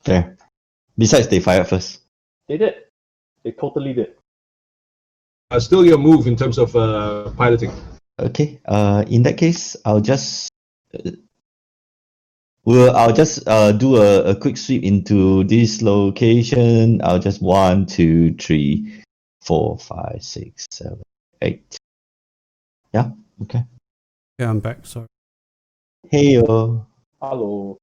Fair. Besides, they fired first. They did. They totally did. Still your move in terms of piloting. Okay. In that case, I'll just do a quick sweep into this location. I'll just 1, 2, 3, 4, 5, 6, 7, 8. Yeah. Okay. Yeah, I'm back. Sorry. Hey yo. Hello.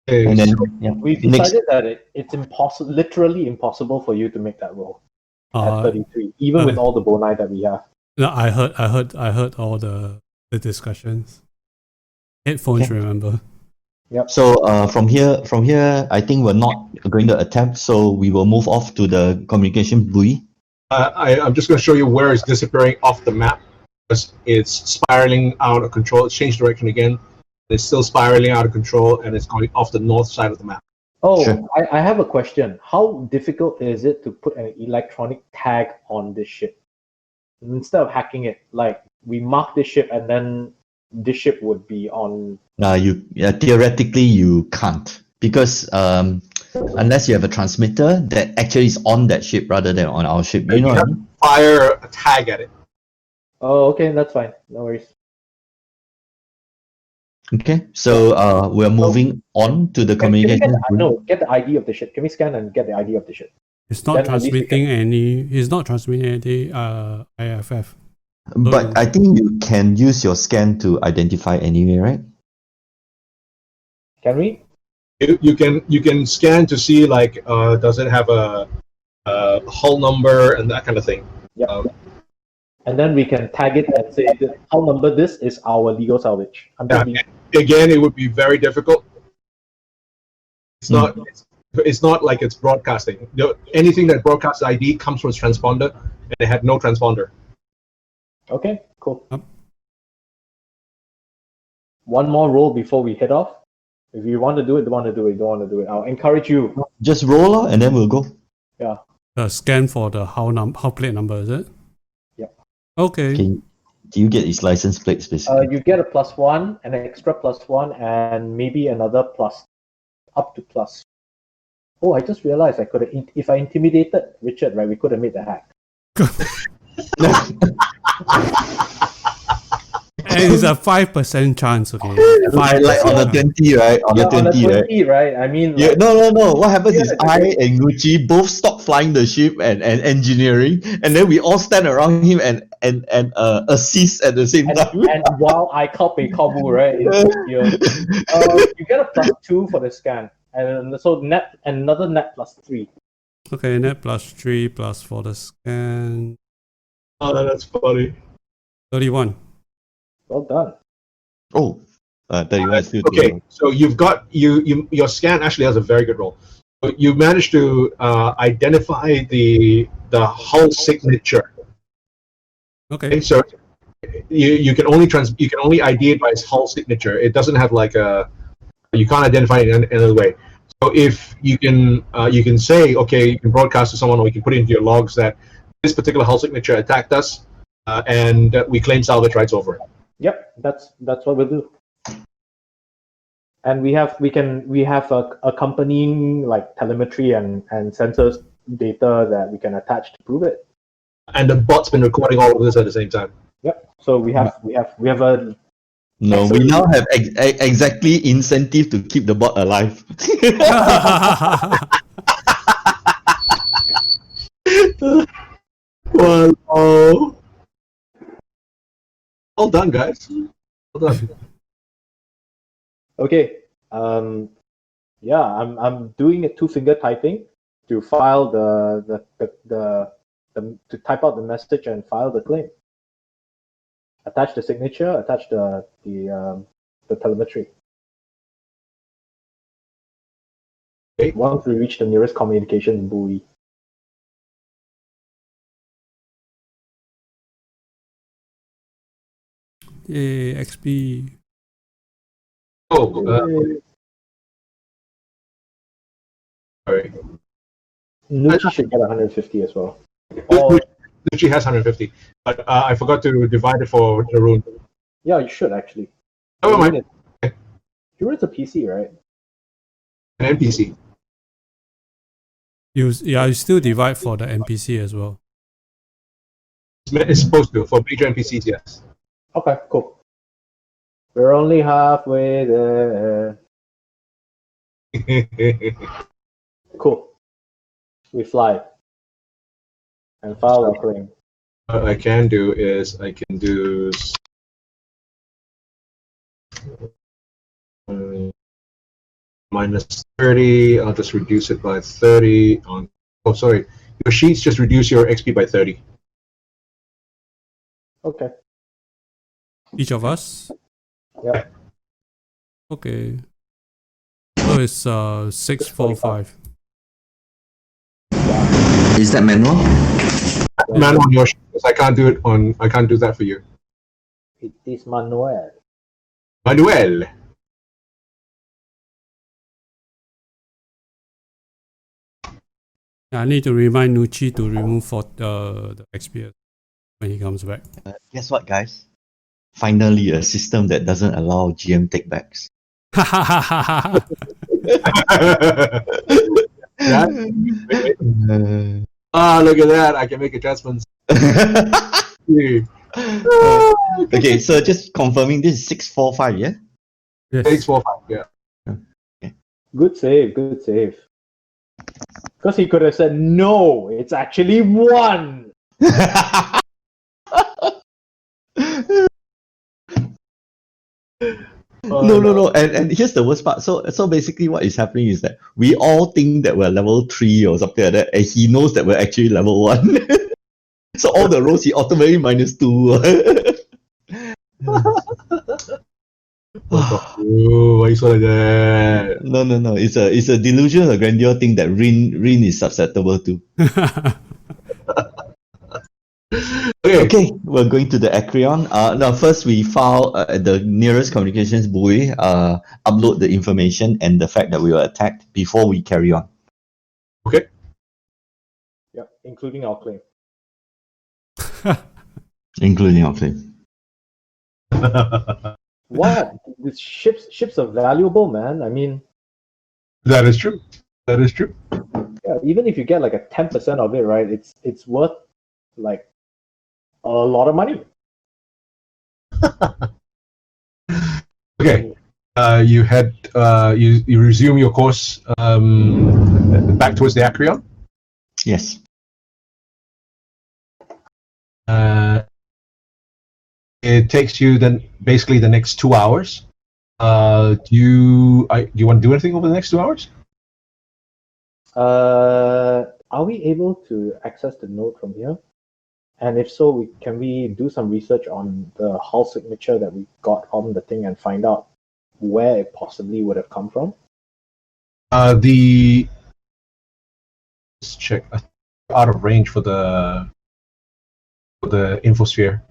Okay, And then so yeah. We've decided that it's impossible, literally impossible for you to make that roll at 33, even with all the boni that we have. No, I heard all the discussions. Headphones, Okay. remember? So from here, I think we're not going to attempt. So we will move off to the communication buoy. I'm just going to show you where it's disappearing off the map because it's spiraling out of control. It's changed direction again. It's still spiraling out of control, and it's going off the north side of the map. Oh, Sure. I have a question. How difficult is it to put an electronic tag on this ship? Instead of hacking it, like we mark this ship and then this ship would be on. Theoretically you can't because unless you have a transmitter that actually is on that ship rather than on our ship. You know what I mean? Fire a tag at it. Oh, okay, that's fine. No worries. Okay. So we're moving on to the Can we communication buoy. get the ID of the ship. Can we scan and get the ID of the ship? It's not Then at least we transmitting any. He's not transmitting any IFF. But I think you can use your scan to identify anyway, right? Can we? You can scan to see like does it have a hull number and that kind of thing. Yeah. And then we can tag it and say, hull number, this is our legal salvage. Again, it would be very difficult. It's not. It's not like it's broadcasting. Anything that broadcasts ID comes from its transponder, and it had no transponder. Okay, cool. Yep. One more roll before we head off. If you want to do it, don't want to do it, don't want to do it. I'll encourage you. Just roll and then we'll go. Yeah. Scan for the hull plate number, is it? Yep. Okay. Do you get his license plates basically? You get a +1, an extra +1, and maybe another plus, up to plus. Oh, I just realized I could have, if I intimidated Richard, right, we could have made the hack. And it's a 5% chance, okay? like on the 20, right? On the 20, right? 20, right? I mean, Yeah, like, no. What happens is Yeah, I and Gucci both stop flying the ship and engineering, and then we all stand around him and assist at the same time. and while I copy Kabu, right, you get a +2 for the scan, and so net another net +3. Okay, net +3 plus for the scan. Oh, that's funny. 31. Well done. Oh, 31 is still too Okay, low. so you've got your scan actually has a very good roll. So you managed to identify the hull signature. Okay. Okay, so you can only ID it by its hull signature. It doesn't have like you can't identify it in any other way. So if you can say, okay, you can broadcast to someone, or you can put it into your logs that this particular hull signature attacked us, and we claim salvage rights over it. Yep, that's what we'll do. And we have accompanying like telemetry and sensors data that we can attach to prove it. And the bot's been recording all of this at the same time. Yep. So we have a No, we now have exactly incentive to keep the bot alive. Well, oh. Well done, guys. Well done. okay. Yeah, I'm doing a 2-finger typing to file to type out the message and file the claim. Attach the signature. Attach the telemetry. Okay. Once we reach the nearest communication buoy. Yay, XP. Oh, sorry. Nucci should get 150 as well. Or She has 150, but I forgot to divide it for the rune. yeah, you should actually. Never mind. Rune's a PC, right? An NPC. You still divide for the NPC as well. It's supposed to. For major NPCs, yes. Okay, cool. We're only halfway there. Cool. We fly. And file our claim. What I can do is I can do minus 30. I'll just reduce it by 30. Oh, sorry. Your sheets just reduce your XP by 30. Okay. Each of us? Yeah. Okay. So it's 645. Is that manual? Man on your sheets. I can't do that for you. It is Manuel. Manuel. I need to remind Nucci to remove for the XP when he comes back. Guess what, guys? Finally, a system that doesn't allow GM takebacks. Yeah. Look at that. I can make adjustments. Okay, so just confirming this is 645, yeah? Yes. 645, yeah. Good save, good save. Because he could have said, no, it's actually 1. No. And here's the worst part. So basically what is happening is that we all think that we're level 3 or something like that, and he knows that we're actually level 1. So all the rolls he automatically minus 2. Ooh, why you so like that? No. It's a delusion of grandeur thing that Rin is susceptible to. Okay, we're going to the Aceron. Now first we file at the nearest communications buoy, upload the information and the fact that we were attacked before we carry on. Okay. Yeah, including our claim. Including our claim. What? These ships are valuable, man. I mean, That is true. That is true. yeah, even if you get like a 10% of it, right? It's worth like a lot of money. Okay. You head. You resume your course back towards the Aceron. Yes. It takes you then basically the next 2 hours. Do you want to do anything over the next 2 hours? Are we able to access the node from here? And if so, can we do some research on the hull signature that we got on the thing and find out where it possibly would have come from? Let's check. Out of range for the infosphere.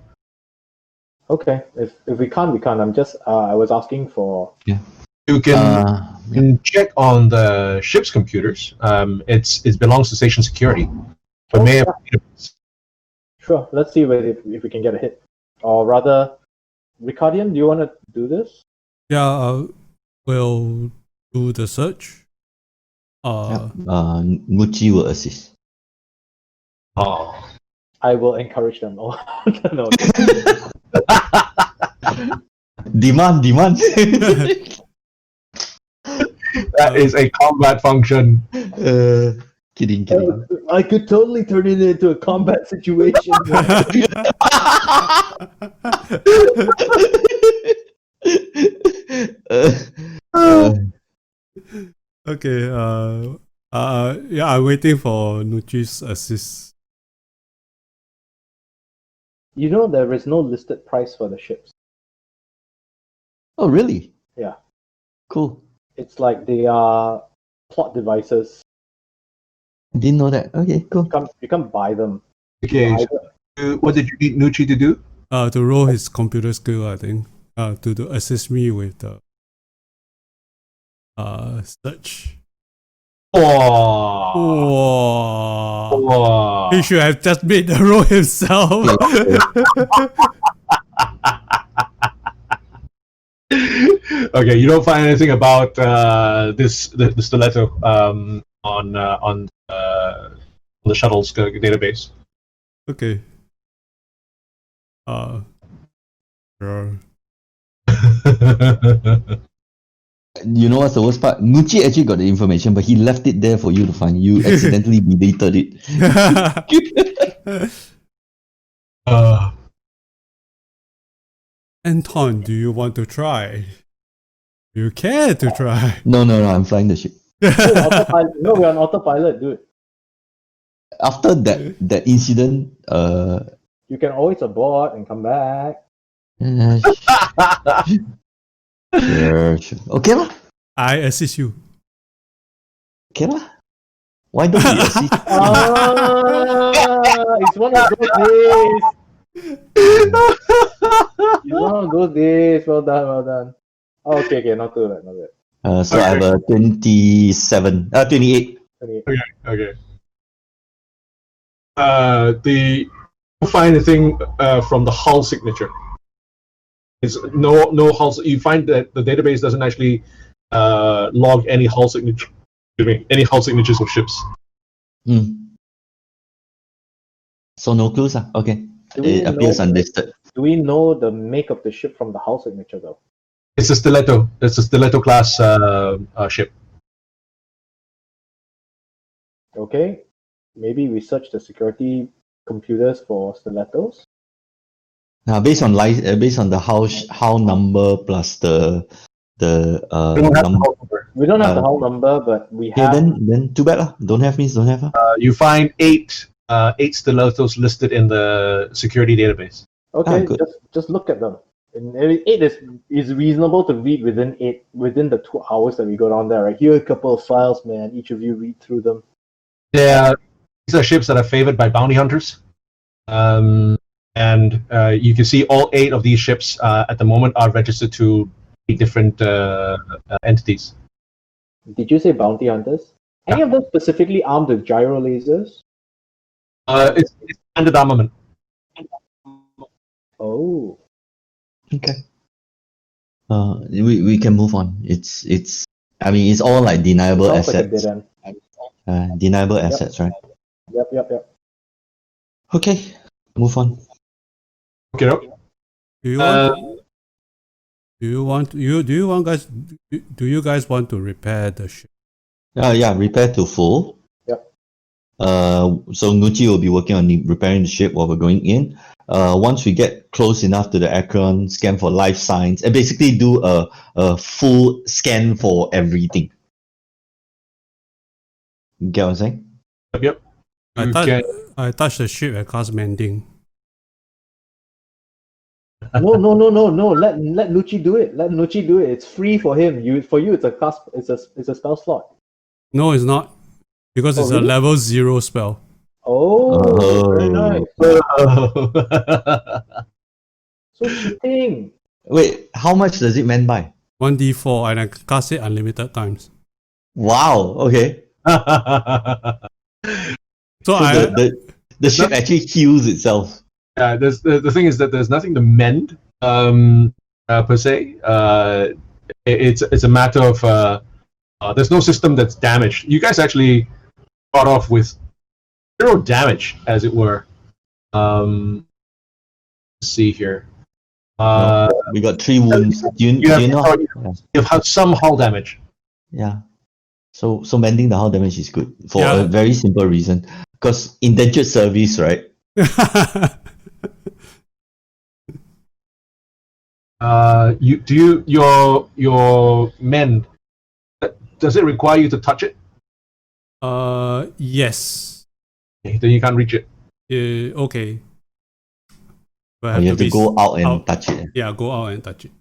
Okay, if we can't, we can't. I'm just I was asking for. You can, Yeah. check on the ship's computers. It belongs to station security, but Oh, may have. Sure, let's see if we can get a hit, or rather, Ricardian, do you want to do this? Yeah, we'll do the search. Muchi will assist. Oh. I will encourage them. Oh, no. Demand. That is a combat function. Kidding. I could totally turn it into a combat situation. Okay, yeah, I'm waiting for Nuchi's assist. You know, there is no listed price for the ships. Oh, really? Yeah. Cool. It's like they are plot devices. Didn't know that. Okay, cool. You can't buy them. Okay, Buy so, them. what did you need Nucci to do? To roll his computer skill, I think. To assist me with the search. Oh. Whoa. He should have just made the roll himself. Okay, you don't find anything about the stiletto on the shuttle's database. Okay. Sure. You know what's the worst part? Muchi actually got the information, but he left it there for you to find. You accidentally deleted it. Anton, do you want to try? You care to try? No, I'm flying the ship. Autopilot. No, we're on autopilot, dude. After that incident, You can always abort and come back. sure. Okay lah. I assist you. Okay lah. Why don't you assist? It's one of those days. It's one of those days. Well done. Oh, okay, not too bad, not bad. So I have a 28. 28. Okay. You find anything from the hull signature? It's no hull. You find that the database doesn't actually log any hull signature. Any hull signatures of ships. So no clues ah. Okay. It appears unlisted. Do we know the make of the ship from the hull signature though? It's a stiletto. It's a stiletto class ship. Okay. Maybe we search the security computers for stilettos. Now, based on the hull number plus the We don't have the number. hull number. We don't have the hull number, but we have. Then too bad lah. Don't have means don't have lah. You find eight stilettos listed in the security database. Okay, good. just look at them. And 8 is reasonable to read within the 2 hours that we go down there. Right here, a couple of files, man. Each of you read through them. Yeah, these are ships that are favored by bounty hunters, and you can see all 8 of these ships at the moment are registered to 8 different entities. Did you say bounty hunters? Any of them specifically armed with gyro lasers? It's standard armament. Oh. Okay. We can move on. It's I mean it's all like deniable Sounds like a assets. dead end. Deniable assets, right? Yep. Okay, move on. Okay. Do you guys want to repair the ship? Yeah, repair to full. Yep. So Nuchi will be working on repairing the ship while we're going in. Once we get close enough to the Aceron, scan for life signs, and basically do a full scan for everything. Get what I'm saying? Yep. I touched the ship and cast mending. No. Let Nucci do it. Let Nucci do it. It's free for him. For you, it's a class. It's a spell slot. No, it's not. Because it's a really? level 0 spell. Oh, very nice. So cheating. Wait, how much does it mean by? 1d4 and I can cast it unlimited times. Wow. Okay. So So I the ship actually heals itself. The thing is that there's nothing to mend per se. It's a matter of there's no system that's damaged. You guys actually got off with 0 damage, as it were. Let's see here. We got 3 wounds. Do you know? You've had some hull damage. Yeah. So mending the hull damage is good for Yeah. a very simple reason. Because indentured service, right? Your mend, does it require you to touch it? yes. Okay, then you can't reach it. Okay. But Or you have to go out and out. touch it. Yeah, go out and touch it.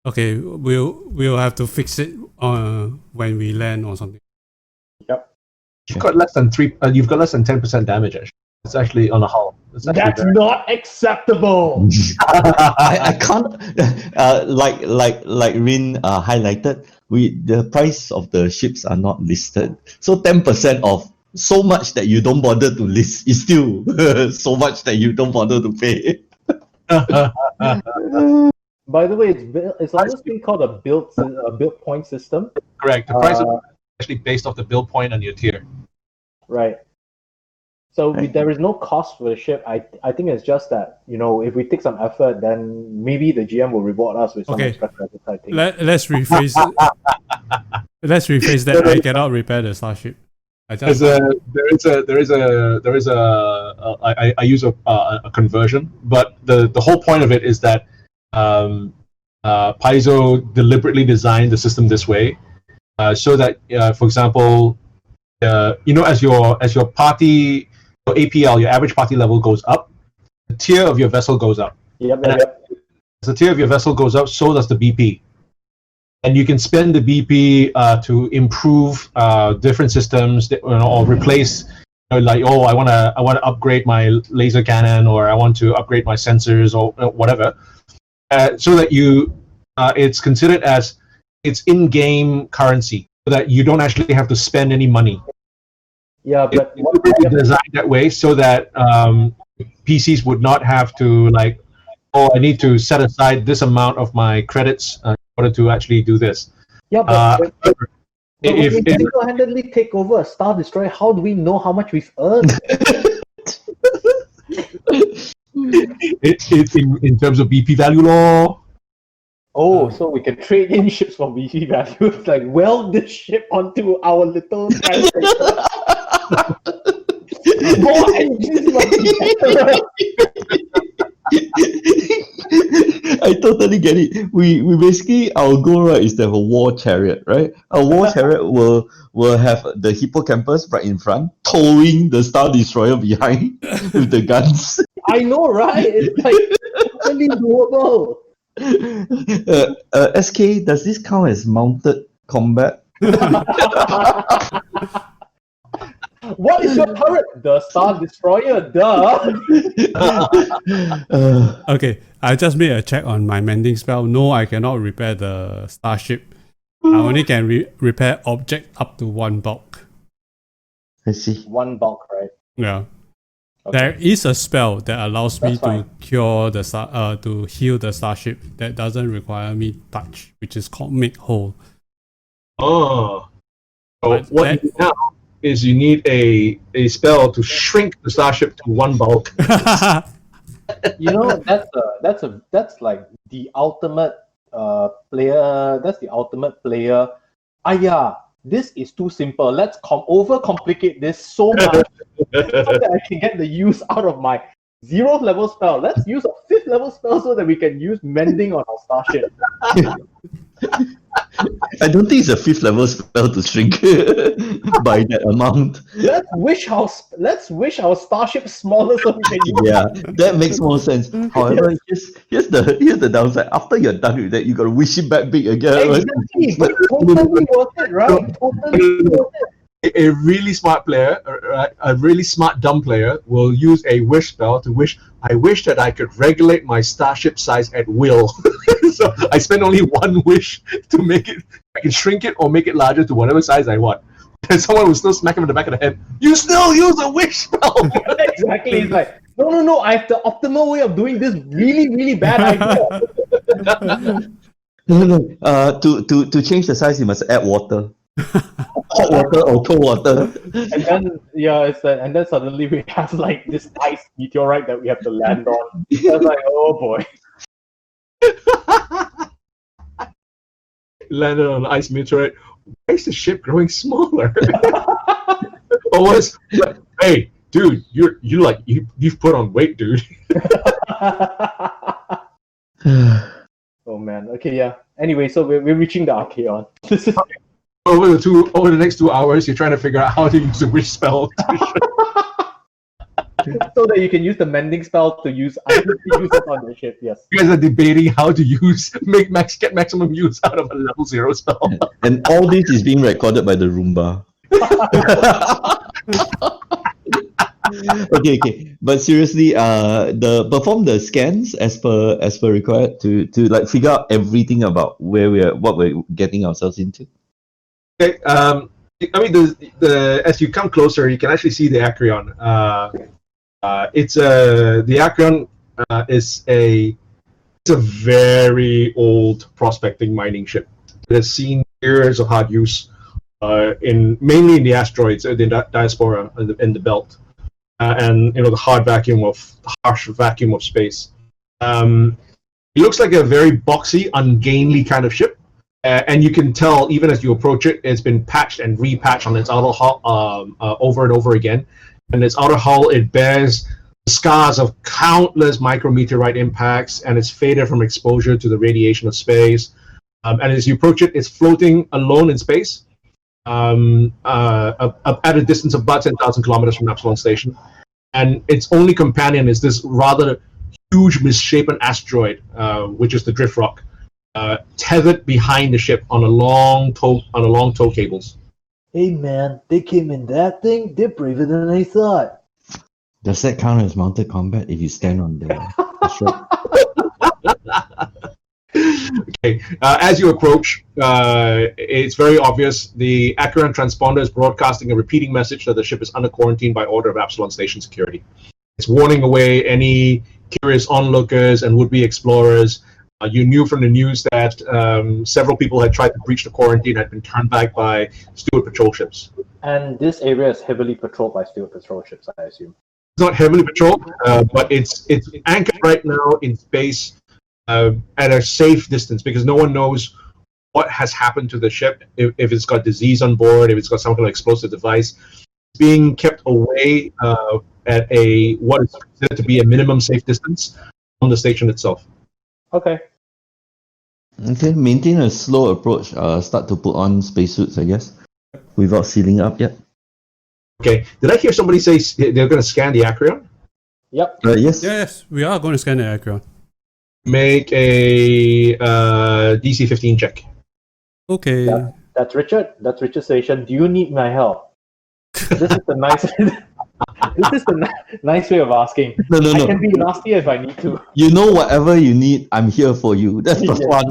Okay, we'll have to fix it when we land or something. You've got less than 10% damage. Actually, it's actually on a hull. It's actually That's very- not acceptable. I can't like Rin highlighted. The price of the ships are not listed. So 10% of so much that you don't bother to list is still so much that you don't bother to pay. By the way, it's on this thing called a build point system. Correct. The price is actually based off the build point and your tier. Right. So there is no cost for the ship. I think it's just that, if we take some effort, then maybe the GM will reward us with some Okay. extra credits, I think. Let's rephrase let's rephrase that. I cannot repair the starship. I I use a conversion, but the whole point of it is that Paizo deliberately designed the system this way, so that for example, as your party, your APL, your average party level goes up, the tier of your vessel goes up. Yep. As the tier of your vessel goes up, so does the BP. And you can spend the BP to improve different systems, or replace. I want to upgrade my laser cannon, or I want to upgrade my sensors, or whatever, so that it's considered as it's in-game currency, so that you don't actually have to spend any money. Yeah, but It's designed that way so that PCs would not have to I need to set aside this amount of my credits in order to actually do this. yeah, but If when we single-handedly take over a Star Destroyer, how do we know how much we've earned? it's in terms of BP value law. Oh, so we can trade in ships for BP value. It's like weld this ship onto our little translator. More engines must be better. I totally get it. We basically, our goal, right, is to have a war chariot, right? A war chariot will have the hippocampus right in front, towing the Star Destroyer behind with the guns. I know, right? It's like totally doable. SK, does this count as mounted combat? What is your turret? The Star Destroyer, duh. Okay, I just made a check on my mending spell. No, I cannot repair the starship. I only can repair object up to 1 bulk. I see. One bulk, right? Yeah. Okay. There is a spell that allows me That's fine. to cure the to heal the starship that doesn't require me touch, which is called Make Whole. Oh. So But what that- you need now is you need a spell to shrink the starship to 1 bulk. That's like the ultimate player. That's the ultimate player. This is too simple. Let's overcomplicate this so much so that I can get the use out of my 0th level spell. Let's use a 5th level spell so that we can use mending on our starship. I don't think it's a 5th level spell to shrink by that amount. Let's wish our starship smaller so we can use Yeah, that makes more sense. However, here's the downside. After you're done with that, you gotta wish it back big again. Exactly, but totally worth it, right? Totally worth it. A really smart player, a really smart dumb player, will use a wish spell to wish. I wish that I could regulate my starship size at will. So I spend only one wish to make it. I can shrink it or make it larger to whatever size I want. And someone will still smack him in the back of the head. You still use a wish spell. Exactly. It's like, no. I have the optimal way of doing this really, really bad idea. No. To change the size, you must add water. Hot water or cold water. And then and then suddenly we have like this ice meteorite that we have to land on. I was like, oh boy. Landed on an ice meteorite. Why is the ship growing smaller? Almost. Hey, dude, you've put on weight, dude. Oh man. Okay, yeah. Anyway, so we're reaching the Archeon. This is Over the next 2 hours, you're trying to figure out how to use a wish spell. so that you can use the mending spell to use it on the ship. Yes. You guys are debating how to get maximum use out of a level 0 spell. And all this is being recorded by the Roomba. Okay. But seriously, perform the scans as per required to like figure out everything about what we're getting ourselves into. Okay. I mean, as you come closer, you can actually see the Aceron. The Aceron is a very old prospecting mining ship. It has seen years of hard use mainly in the asteroids, the diaspora, and the belt, and the harsh vacuum of space. It looks like a very boxy, ungainly kind of ship. And you can tell, even as you approach it, it's been patched and repatched on its outer hull over and over again. And its outer hull, it bears the scars of countless micrometeorite impacts, and it's faded from exposure to the radiation of space. And as you approach it, it's floating alone in space at a distance of about 10,000 kilometers from Epsilon Station. And its only companion is this rather huge, misshapen asteroid, which is the Drift Rock. Tethered behind the ship on a long tow cables. Hey man, they came in that thing. They're braver than I thought. Does that count as mounted combat if you stand on the ship? Okay. As you approach, it's very obvious. The Aceron transponder is broadcasting a repeating message that the ship is under quarantine by order of Epsilon Station security. It's warning away any curious onlookers and would-be explorers. You knew from the news that several people had tried to breach the quarantine, had been turned back by Steward patrol ships. And this area is heavily patrolled by Steward patrol ships, I assume. It's not heavily patrolled, but it's anchored right now in space at a safe distance, because no one knows what has happened to the ship, if it's got disease on board, if it's got some kind of explosive device. It's being kept away at what is considered to be a minimum safe distance from the station itself. Okay. Okay, maintain a slow approach. Start to put on spacesuits, I guess, without sealing up yet. Okay. Did I hear somebody say they're going to scan the Aceron? Yep. Yes. Yes, we are going to scan the Aceron. Make a DC 15 check. Okay. That's Richard. That's Richard's station. Do you need my help? This is the nice. This is the nice way of asking. No. I can be nasty if I need to. You know, whatever you need, I'm here for you. That's the fun.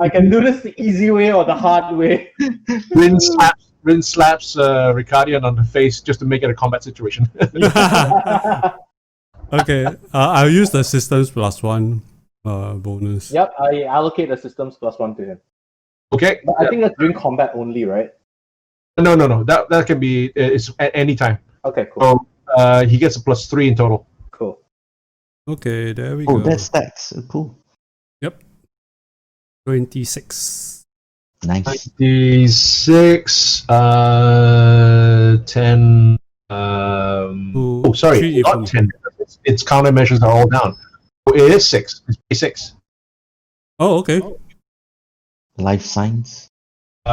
I can do this the easy way or the hard way. Rin slaps Ricardian on the face just to make it a combat situation. Okay, I'll use the systems +1 bonus. Yep, I allocate the systems +1 to him. Okay. But I think that's during combat only, right? No. That can be it's at any time. Okay, cool. So he gets a +3 in total. Cool. Okay, there we Oh, go. that stacks. Cool. Yep. 26. Nice. 96, 10. Sorry, three not 10. Its countermeasures are all down. So it is 6. It's 6. Oh, okay. Life science.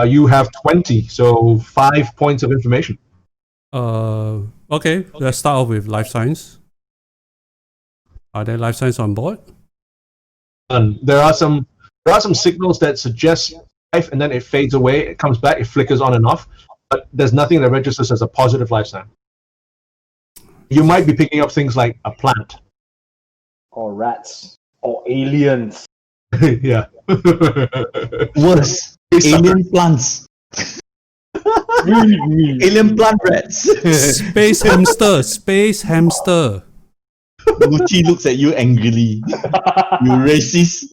You have 20, so 5 points of information. Okay. Let's start off with life science. Are there life science on board? And there are some signals that suggest life, and then it fades away. It comes back. It flickers on and off. But there's nothing that registers as a positive life sign. You might be picking up things like a plant. Or rats. Or aliens. Yeah. Worse, alien plants. Alien plant rats. Space hamster. Space hamster. Gucci looks at you angrily. You racist.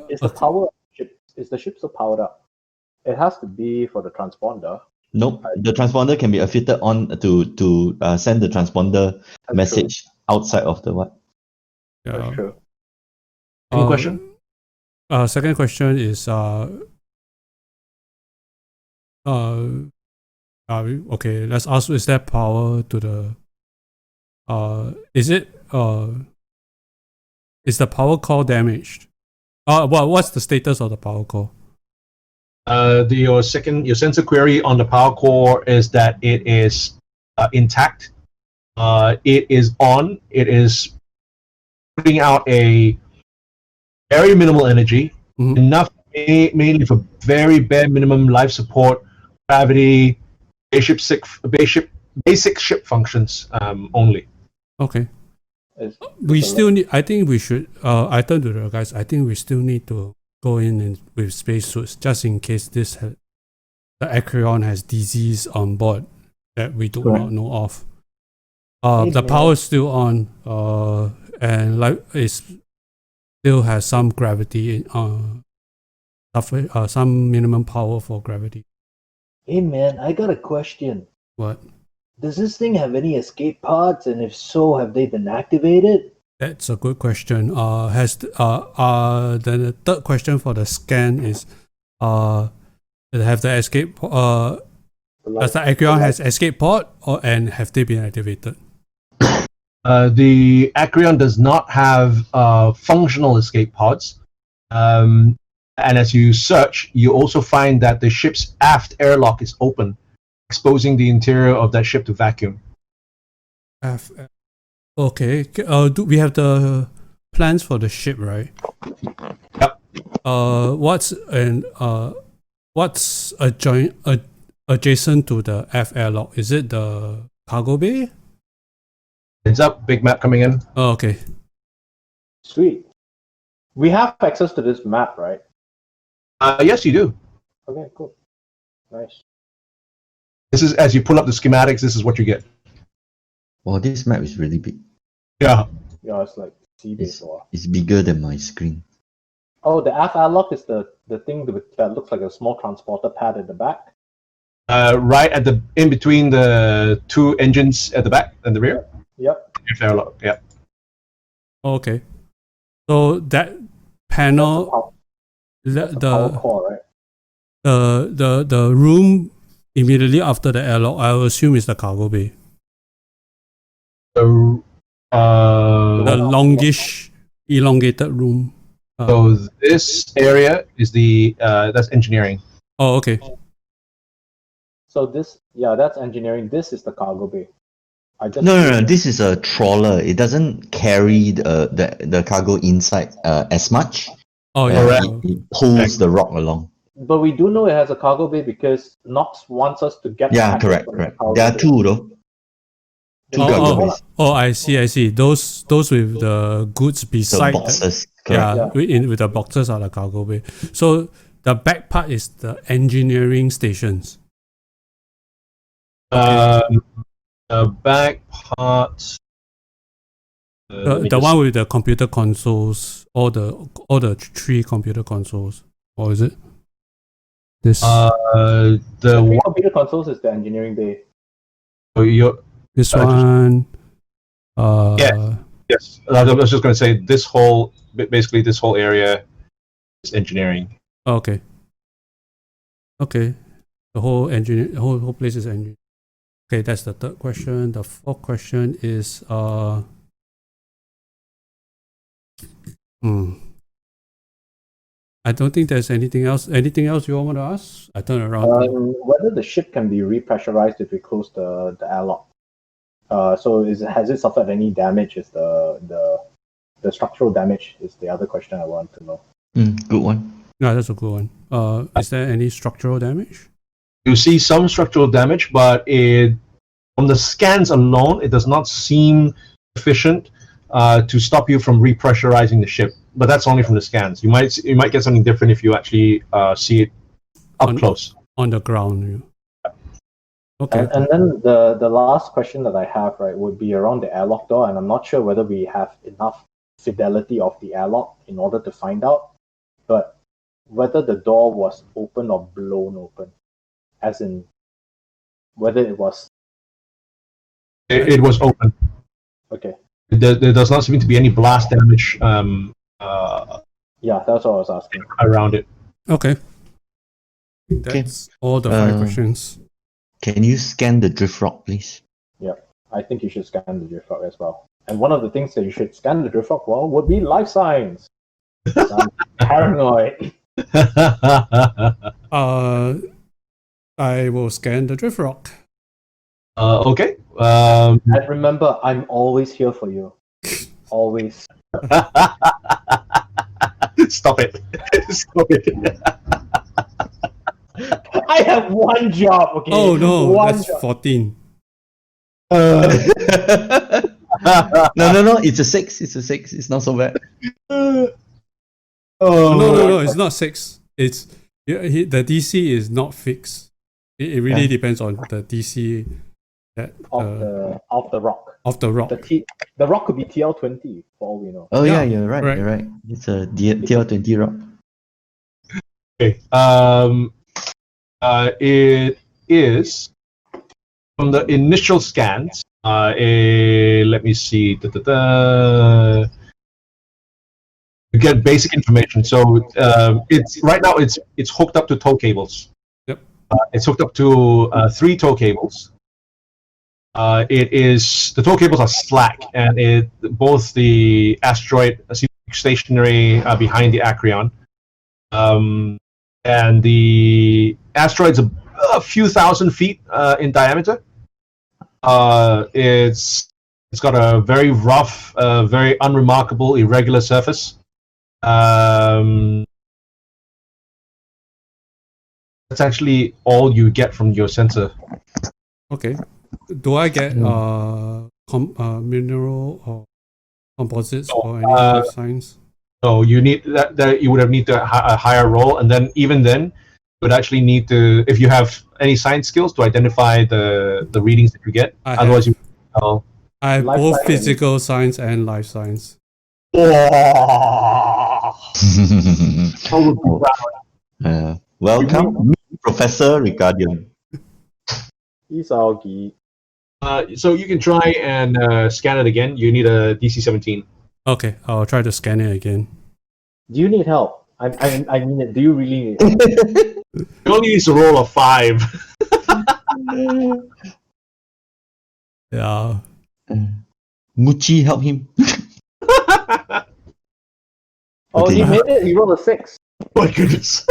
Is the power ship? Is the ship so powered up? It has to be for the transponder. Nope. The transponder can be affitted on to send the transponder message outside of the what? That's true. Any question? Second question is okay, let's ask, is there power to the is the power core damaged? What's the status of the power core? Your sensor query on the power core is that it is intact. It is on. It is putting out a very minimal energy, enough mainly for very bare minimum life support, gravity, basic ship functions only. Okay. It's We still need. I think we should. I turn to the guys. I think we still need to go in and with spacesuits just in case the Aceron has disease on board that we do not know of. The power is still on. And like it still has some gravity. Some minimum power for gravity. Hey man, I got a question. What? Does this thing have any escape pods, and if so, have they been activated? That's a good question. Then the third question for the scan is, have the escape? Does the Aceron has escape pod, and have they been activated? The Aceron does not have functional escape pods. And as you search, you also find that the ship's aft airlock is open, exposing the interior of that ship to vacuum. Okay. Do we have the plans for the ship, right? Yep. What's adjacent to the F airlock? Is it the cargo bay? Heads up, big map coming in. Oh, okay. sweet. We have access to this map, right? Yes, you do. Okay, cool. Nice. This is, as you pull up the schematics, this is what you get. Wow, this map is really big. Yeah. Yeah, it's like sea-based. It's bigger than my screen. Oh, the aft airlock is the thing that looks like a small transporter pad at the back. Right at the in between the two engines at the back and the rear. Yep. Aft airlock. Yeah. Okay. So that panel, That's the power core, right? the room immediately after the airlock, I will assume is the cargo bay. So, The longish, elongated room. so this area is the that's engineering. Oh, okay. So this, that's engineering. This is the cargo bay. No. This is a trawler. It doesn't carry the cargo inside as much. Oh, yeah. It pulls the rock along. But we do know it has a cargo bay because Knox wants us to get. Yeah, packets correct. from the cargo There are bay. two though. Two cargo bays. I see. Those with the goods The beside. boxes. Correct. With the boxes are the cargo bay. So the back part is the engineering stations. The back part. The one with the computer consoles, all the three computer consoles, or is it this? The The three one computer consoles is the engineering bay. This one. Yes, I was just going to say basically this whole area is engineering. Okay. The whole place is engineering. Okay, that's the third question. The fourth question is I don't think there's anything else. Anything else you want to ask? I turn around. Whether the ship can be repressurized if we close the airlock. So has it suffered any damage? Is the structural damage is the other question I want to know. Good one. No, that's a good one. Is there any structural damage? You see some structural damage, but from the scans alone, it does not seem sufficient to stop you from repressurizing the ship. But that's only from the scans. You might get something different if you actually see it up close on the ground. Okay. And then the last question that I have, right, would be around the airlock door, and I'm not sure whether we have enough fidelity of the airlock in order to find out, but whether the door was open or blown open, as in whether it was. It was open. Okay. There does not seem to be any blast damage. Yeah, that's what I was asking. Around it. Okay. That's all the 5 questions. Can you scan the drift rock, please? Yeah, I think you should scan the drift rock as well. And one of the things that you should scan the drift rock for would be life signs. I'm paranoid. I will scan the drift rock. Okay. And remember, I'm always here for you. Always. Stop it. Stop it. I have one job, okay? Oh no, that's job. 14. No. It's a 6. It's a 6. It's not so bad. No, it's not 6. It's the DC is not fixed. It really depends on the DC that of the rock. Of the rock. The rock could be TL20 for all we know. Oh yeah, you're right. You're right. It's a TL20 rock. Okay. It is from the initial scans. Let me see. You get basic information. So it's right now it's hooked up to tow cables. Yep. It's hooked up to 3 tow cables. The tow cables are slack, and both the asteroid stationary behind the Aceron. And the asteroid's a few thousand feet in diameter. It's got a very rough, very unremarkable, irregular surface. That's actually all you get from your sensor. Okay. Do I get mineral or composites or any life signs? So you need that you would have need a higher roll, and then even then, you would actually need to, if you have any science skills, to identify the readings that you get. Otherwise, I have life both science. physical science and life science. Welcome, Professor Ricardian. He's all geek. So you can try and scan it again. You need a DC 17. Okay, I'll try to scan it again. Do you need help? I mean it. Do you really need help? You only need to roll a 5. Yeah. Muchi, help him. Oh, Okay. he made it. He rolled a 6. My goodness.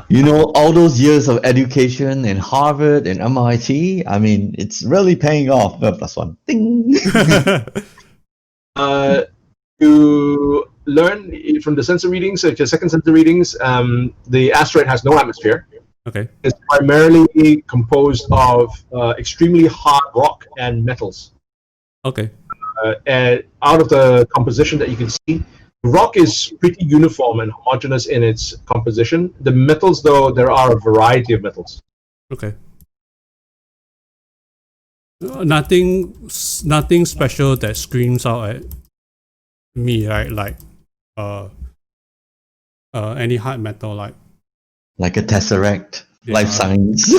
You know, all those years of education in Harvard and MIT, I mean, it's really paying off. +1. Ding! To learn from the sensor readings, the second sensor readings, the asteroid has no atmosphere. Okay. It's primarily composed of extremely hard rock and metals. Okay. And out of the composition that you can see, rock is pretty uniform and homogeneous in its composition. The metals, though, there are a variety of metals. Okay. Nothing special that screams out at me, right? Like, any hard metal, like Like a tesseract, life science.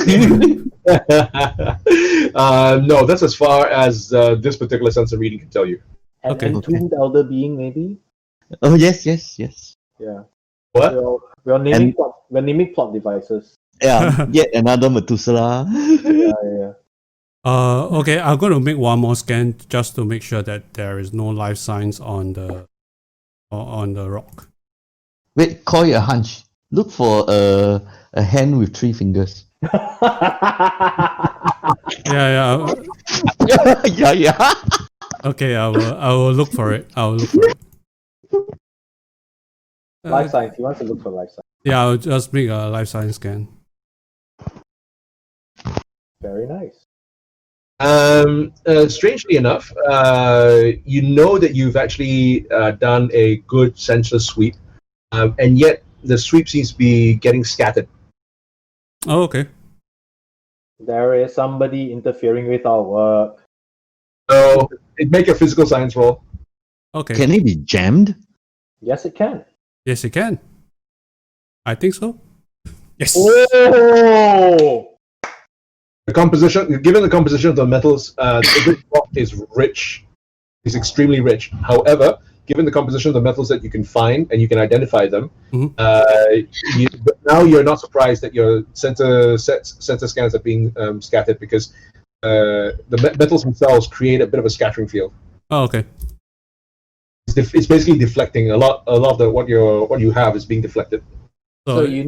No, that's as far as this particular sensor reading can tell you. An Okay. entombed elder being, maybe. Oh yes. Yeah. What? We're naming plot devices. Yeah, yet another Methuselah. Yeah. Okay, I'm going to make one more scan just to make sure that there is no life signs on the rock. Wait, call it a hunch. Look for a hand with 3 fingers. Yeah. yeah. Okay, I will look for it. Life science. He wants to look for life science. Yeah, I'll just make a life science scan. Very nice. Strangely enough, you know that you've actually done a good senseless sweep, and yet the sweep seems to be getting scattered. Oh, okay. There is somebody interfering with our work. So make a physical science roll. Okay. Can it be jammed? Yes, it can. Yes, you can. I think so. Yes. Oh! The composition, given the composition of the metals, this rock is rich. It's extremely rich. However, given the composition of the metals that you can find and you can identify them, now you're not surprised that your sensor scans are being scattered because the metals themselves create a bit of a scattering field. Oh, okay. It's basically deflecting a lot of what you have is being deflected. So we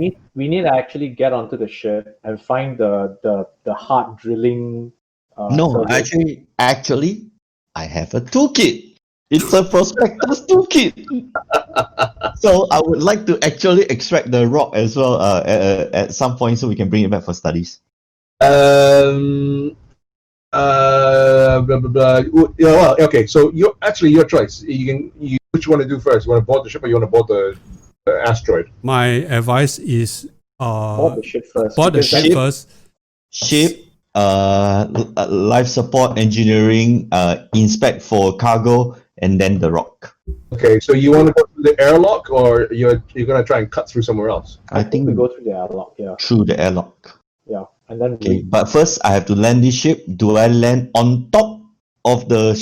need to actually get onto the ship and find the hard drilling. No, service. actually, I have a toolkit. It's a prospector's toolkit. So I would like to actually extract the rock as well at some point so we can bring it back for studies. Blah, blah, blah. Yeah, well, okay. So your choice. What you want to do first? You want to board the ship or you want to board the asteroid? My advice is Board the ship first. board the because ship first. Ship, life support engineering, inspect for cargo, and then the rock. Okay, so you want to go through the airlock, or you're gonna try and cut through somewhere else? I think we go through the airlock. Yeah. through the airlock. Yeah, and then Okay, but first I have to land this ship. Do I land on top of the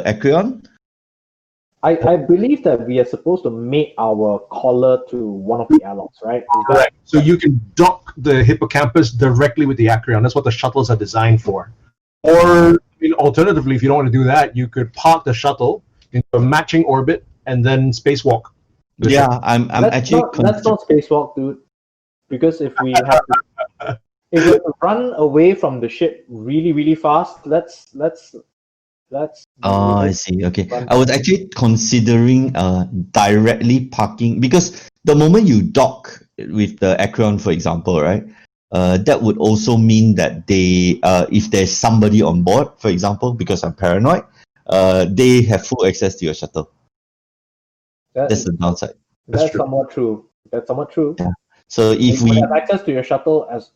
Aceron? I believe that we are supposed to mate our collar to one of the airlocks, right? Is that- Correct. So you can dock the hippocampus directly with the Aceron. That's what the shuttles are designed for. Or, alternatively, if you don't want to do that, you could park the shuttle into a matching orbit and then spacewalk. the ship. Yeah, I'm That's actually that's not spacewalk, dude. Because if we have to, if we have to run away from the ship really, really fast, let's. Oh, I see. Okay. I was actually considering directly parking because the moment you dock with the Aceron, for example, right? That would also mean that if there's somebody on board, for example, because I'm paranoid, they have full access to your shuttle. That's the downside. That's true. somewhat true. That's somewhat true. Yeah. So if They we have access to your shuttle as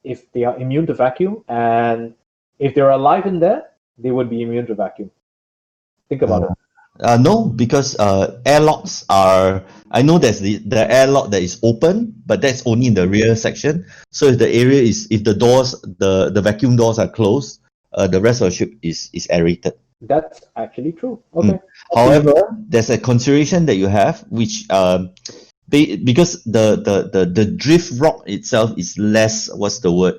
if they are immune to vacuum, and if they're alive in there, they would be immune to vacuum. Think about it. no, because airlocks are. I know there's the airlock that is open, but that's only in the rear section. So if the area if the doors, the vacuum doors are closed, the rest of the ship is aerated. That's actually true. Okay. However, there's a consideration that you have, which because the drift rock itself is less. What's the word?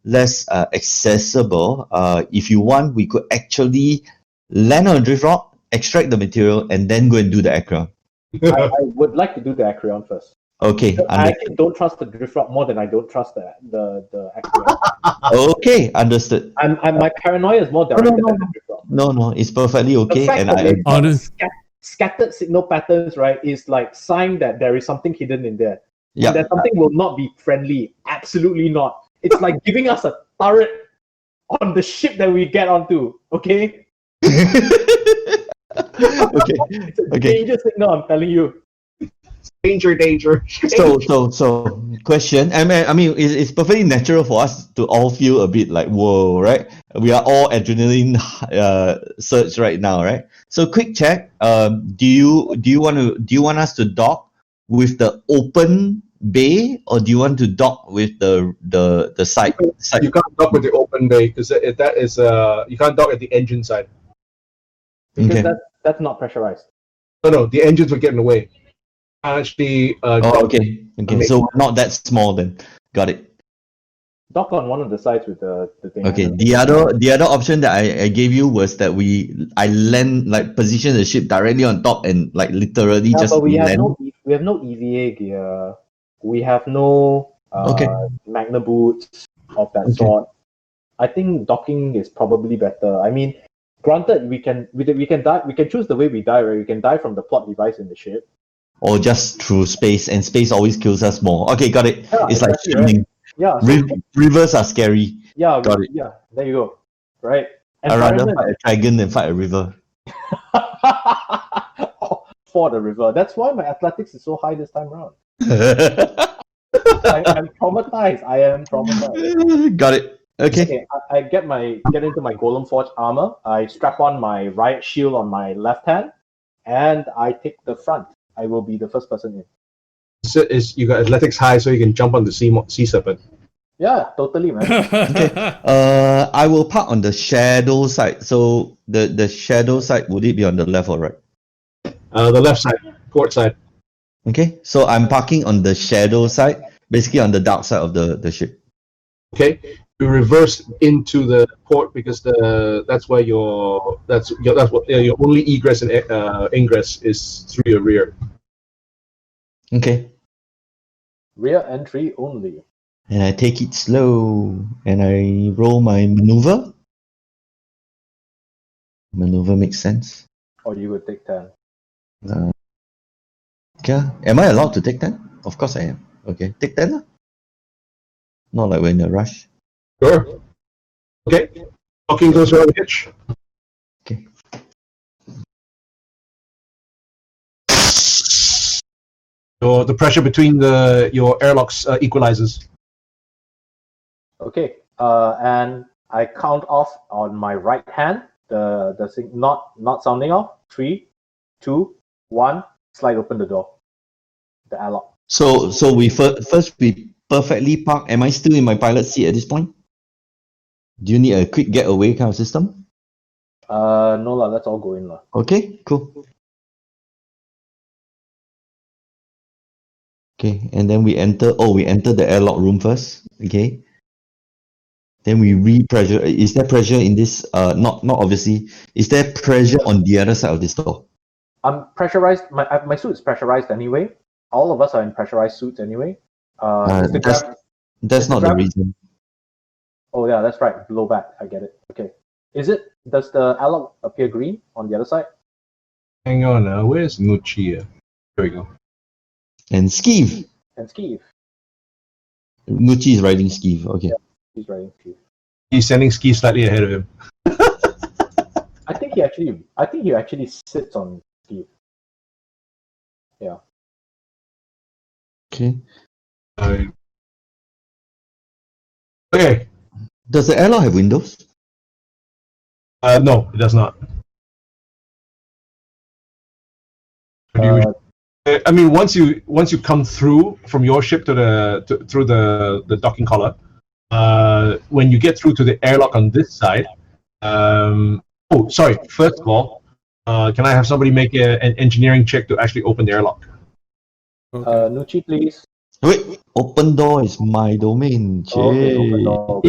Less accessible. If you want, we could actually land on a drift rock, extract the material, and then go and do the Aceron. I would like to do the Aceron first. Okay, I actually don't trust the drift rock more than I don't trust the Aceron. okay, understood. My paranoia is more directed at the drift rock. No, it's perfectly The okay, fact and that they've got Honest- scattered signal patterns, right, is like sign that there is something hidden in there. yeah. That something will not be friendly. Absolutely not. It's like giving us a turret on the ship that we get onto. Okay, Okay, it's a okay. danger signal. I'm telling you. Danger. So question. I mean, it's perfectly natural for us to all feel a bit like whoa, right? We are all adrenaline surge right now, right? So quick check. Do you want us to dock with the open bay, or do you want to dock with the side? You can't dock with the open bay because that is you can't dock at the engine side. Because Okay. that's not pressurized. No, the engines would get in the way. Actually, Oh, okay. So we're not that small then. Got it. dock on one of the sides with the thing. Okay. The other option that I gave you was that I land position the ship directly on top and literally Yeah, just but we have land. we have no EVA gear. We have no Okay. magna boots of that Okay. sort. I think docking is probably better. I mean, granted, we can die. We can choose the way we die. Right, we can die from the plot device in the ship. Or just through space, and space always kills us more. Okay, got it. Yeah, It's like exactly, right? swimming. Yeah, so, Rivers are scary. yeah, got it. yeah. There you go. Right. I'd rather Environment. fight a dragon than fight a river. For the river. That's why my athletics is so high this time around. I'm traumatized. I am traumatized. Got it. Okay. Okay, I get into my Golem Forge armor. I strap on my riot shield on my left hand, and I take the front. I will be the first person in. So you got athletics high, so you can jump on the sea serpent. Yeah, totally, man. I will park on the shadow side. So the shadow side, would it be on the left or right? The left side, port side. Okay. So I'm parking on the shadow side, basically on the dark side of the ship. Okay, you reverse into the port because that's where your only egress and ingress is through your rear. Okay. Rear entry only. And I take it slow, and I roll my maneuver. Maneuver makes sense. Or you would take 10. Yeah. Am I allowed to take 10? Of course I am. Okay, take 10 lah. Not like we're in a rush. Sure. Okay. Docking goes around the hitch. Okay. So the pressure between your airlocks equalizes. Okay. And I count off on my right hand. The thing not sounding off. 3, 2, 1. Slide open the door. The airlock. So we first we perfectly park. Am I still in my pilot seat at this point? Do you need a quick getaway kind of system? No lah. Let's all go in lah. Okay, cool. Okay, and then we enter. Oh, we enter the airlock room first. Okay. Then we repressure. Is there pressure in this? Not obviously. Is there pressure on the other side of this door? I'm pressurized. My suit is pressurized anyway. All of us are in pressurized suits anyway. Is the That's not the gravity- reason. Oh yeah, that's right. Blow back. I get it. Okay. Does the airlock appear green on the other side? Hang on now. Where's Nuchi? Here we go. And Skeeve. And Skeeve. Muchi is riding Skeeve. Okay. He's riding Skeeve. He's sending Ski slightly ahead of him. I think he actually sits on Skeeve. Yeah. Okay. Okay. Does the airlock have windows? No, it does not. I mean, once you come through from your ship through the docking collar, when you get through to the airlock on this side, first of all, can I have somebody make an engineering check to actually open the airlock? Nuchi, please. Wait, open door is my domain. Okay, Jay. open door.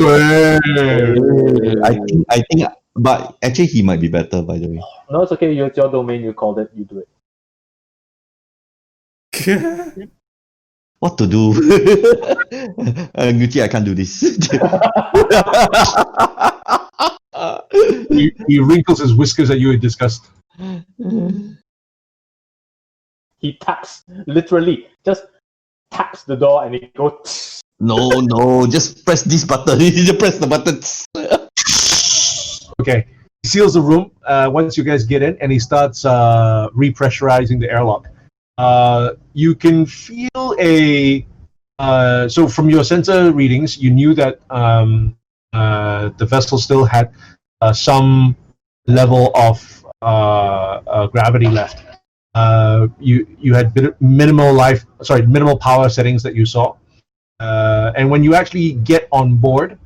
I think, but actually he might be better, by the way. No, it's okay. It's your domain. You called it. You do it. What to do? Gucci, I can't do this. He wrinkles his whiskers at you in disgust. He taps, literally, just taps the door and it goes. No, just press this button. Just press the buttons. Okay. He seals the room once you guys get in, and he starts repressurizing the airlock. You can feel so from your sensor readings, you knew that the vessel still had some level of gravity left. You had minimal power settings that you saw, and when you actually get on board,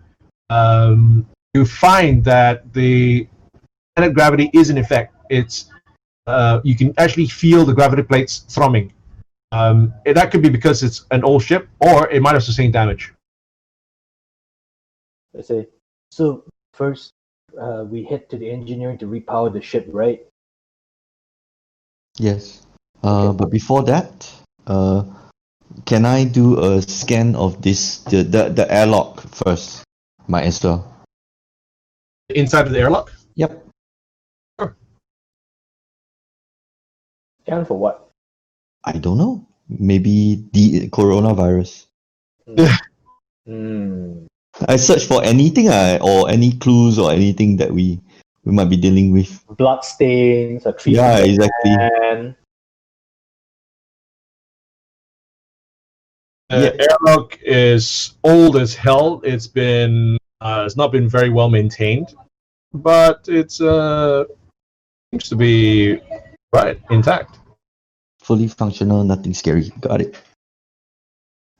you find that the planet gravity is in effect. It's you can actually feel the gravity plates thrumming. That could be because it's an old ship, or it might have sustained damage. I say, so first we head to the engineering to repower the ship, right? Yes. Okay. But before that, can I do a scan of the airlock first? Might as well. Inside of the airlock? Yep. Scan for what? I don't know. Maybe the coronavirus. Hmm. I search for anything or any clues or anything that we might be dealing with. Blood stains, a tree Yeah, from the exactly. hand. Yeah. Airlock is old as hell. It's not been very well maintained, but it's seems to be right intact. Fully functional, nothing scary. Got it.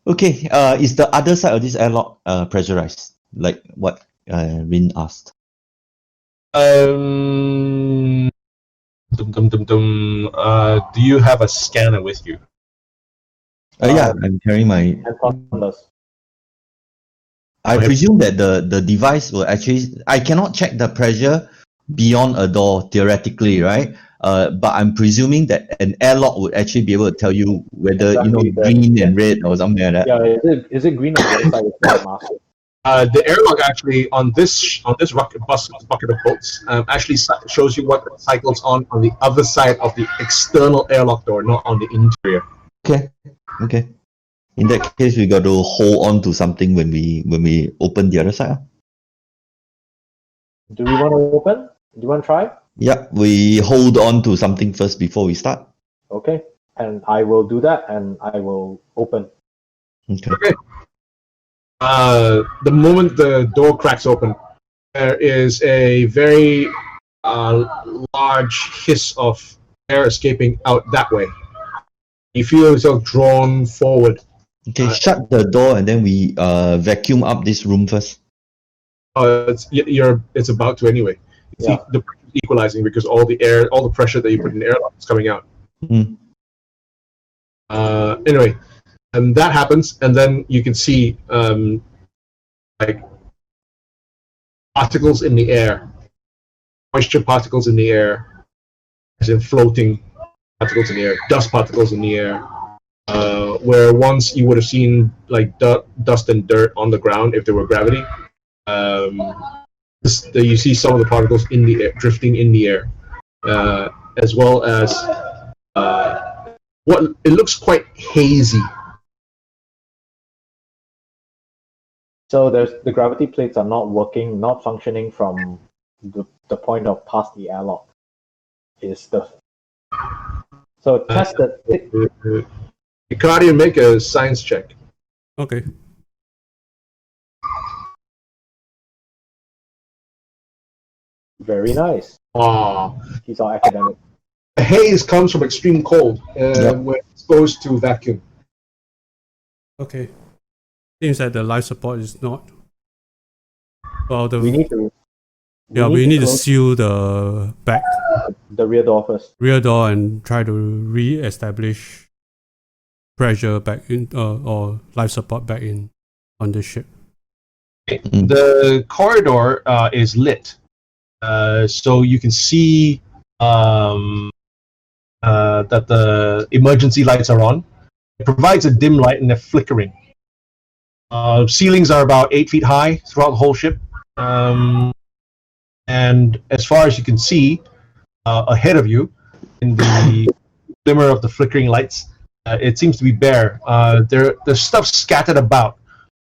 Okay, is the other side of this airlock pressurized? Like what Rin asked. Do you have a scanner with you? Yeah, I'm carrying my. And Thomas. I Okay. presume that the device will actually. I cannot check the pressure beyond a door theoretically, right? But I'm presuming that an airlock would actually be able to tell you whether Exactly that, green and red or something like that. Yeah, is it green on the other side? It's not master. The airlock actually on this bucket of bolts actually shows you what cycles on the other side of the external airlock door, not on the interior. Okay. In that case, we got to hold on to something when we open the other side. Do we want to open? Do you want to try? Yeah, we hold on to something first before we start. Okay. And I will do that and I will open. Okay. Okay. The moment the door cracks open, there is a very large hiss of air escaping out that way. You feel yourself drawn forward. Okay, shut the door and then we vacuum up this room first. It's about to anyway. Yeah. The pressure is equalizing because all the pressure that you put in the airlock is coming out. Mm. Anyway, and that happens, and then you can see like particles in the air, moisture particles in the air, as in floating particles in the air, dust particles in the air. Where once you would have seen like dust and dirt on the ground if there were gravity, you see some of the particles in the air, drifting in the air, as well as what it looks quite hazy. So the gravity plates are not working, not functioning from the point of past the airlock. So test it. Icardi, make a science check. Okay. Very nice. He's all academic. The haze comes from extreme cold when exposed to vacuum. Okay. Seems that the life support is not. Well, We need to. we need to close seal the back the rear door first. rear door and try to re-establish pressure back in or life support back in on the ship. The corridor is lit, so you can see that the emergency lights are on. It provides a dim light and they're flickering. Ceilings are about 8 feet high throughout the whole ship, and as far as you can see, ahead of you, in the glimmer of the flickering lights, it seems to be bare. There's stuff scattered about.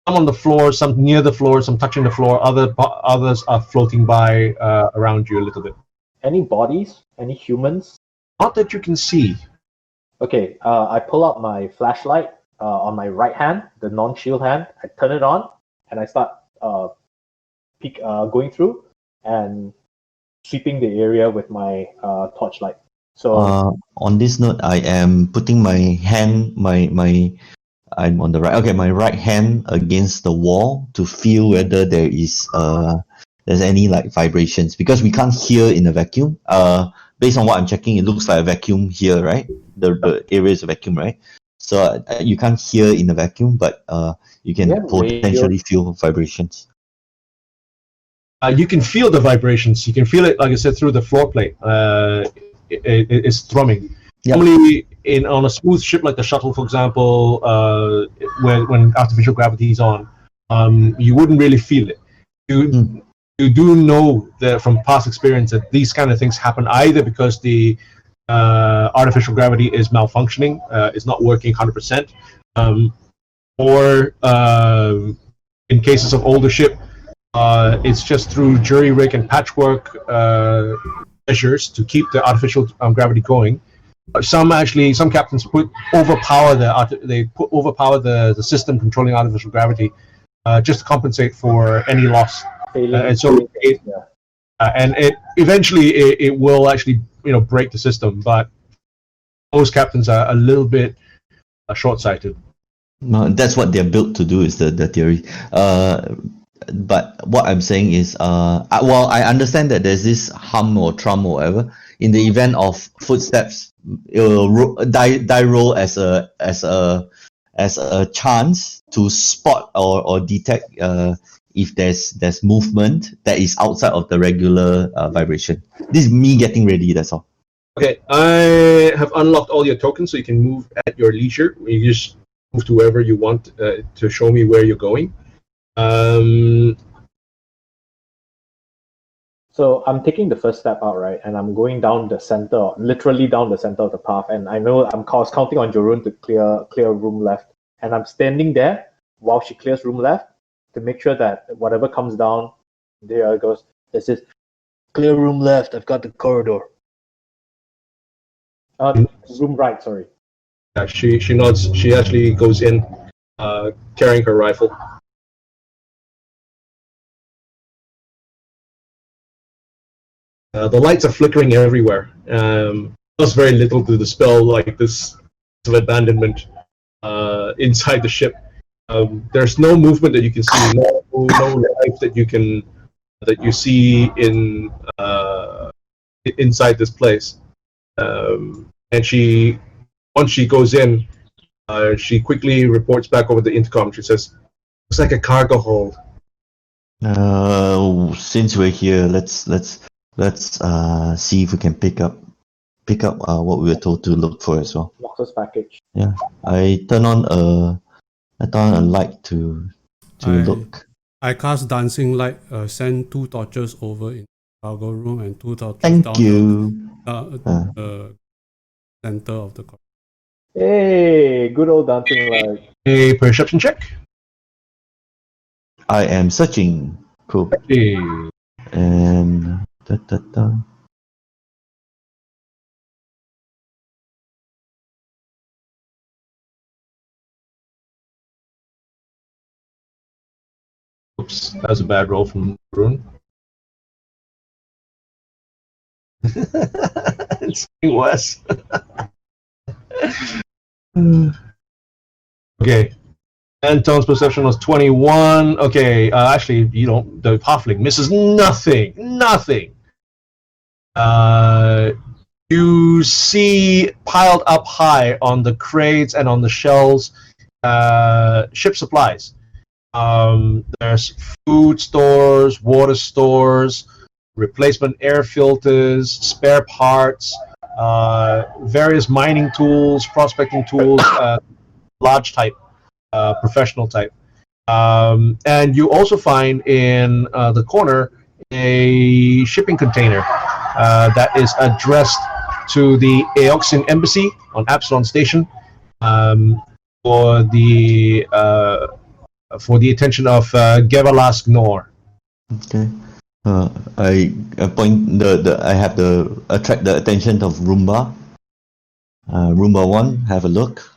Some on the floor, some near the floor, some touching the floor. Others are floating by around you a little bit. Any bodies? Any humans? Not that you can see. Okay. I pull out my flashlight on my right hand, the non-shield hand. I turn it on and I start going through and sweeping the area with my torchlight. So On this note, I am putting my hand, I'm on the right. Okay, my right hand against the wall to feel whether there's any like vibrations because we can't hear in a vacuum. Based on what I'm checking, it looks like a vacuum here, right? The area is a vacuum, right? So you can't hear in a vacuum, but you can Yeah, potentially feel vibrations. you can feel the vibrations. You can feel it, like I said, through the floor plate. It's thrumming. Yeah. Normally, on a smooth ship like the shuttle, for example, when artificial gravity is on, you wouldn't really feel it. You do know that from past experience that these kind of things happen either because the artificial gravity is malfunctioning, is not working 100%, or in cases of older ship, it's just through jury rig and patchwork measures to keep the artificial gravity going. Some captains overpower the system controlling artificial gravity just to compensate for any loss. And so it eventually it will actually break the system, but most captains are a little bit short-sighted. No, that's what they're built to do, is the theory. But what I'm saying is, I understand that there's this hum or trum or whatever. In the event of footsteps, it will die roll as a chance to spot or detect if there's movement that is outside of the regular vibration. This is me getting ready. That's all. Okay, I have unlocked all your tokens, so you can move at your leisure. You just move to wherever you want to show me where you're going. So I'm taking the first step out, right? And I'm going down the center, literally down the center of the path. And I know I was counting on Jorun to clear room left. And I'm standing there while she clears room left to make sure that whatever comes down, there it goes. It says, clear room left. I've got the corridor. Room right, sorry. Yeah, she nods. She actually goes in, carrying her rifle. The lights are flickering everywhere. Does very little to dispel like this of abandonment inside the ship. There's no movement that you can see. No life that you see in inside this place. And once she goes in, she quickly reports back over the intercom. She says, "Looks like a cargo hold." Since we're here, let's see if we can pick up what we were told to look for as well. Boxer's package. Yeah, I turn on a light to look. I cast dancing light. Send 2 torches over in the cargo room and 2 torches Thank down you. the center of the corridor. Hey, good old dancing light. A perception check. I am searching. Cool. Hey. And Oops, that was a bad roll from Rune. It's getting worse. Okay. Anton's perception was 21. Okay, actually, the halfling misses nothing. You see piled up high on the crates and on the shelves, ship supplies. There's food stores, water stores, replacement air filters, spare parts, various mining tools, prospecting tools, large type, professional type. And you also find in the corner a shipping container that is addressed to the Aoxin Embassy on Aceron Station for the attention of Gevalask Nor. okay. I point I have to attract the attention of Roomba. Roomba 1, have a look.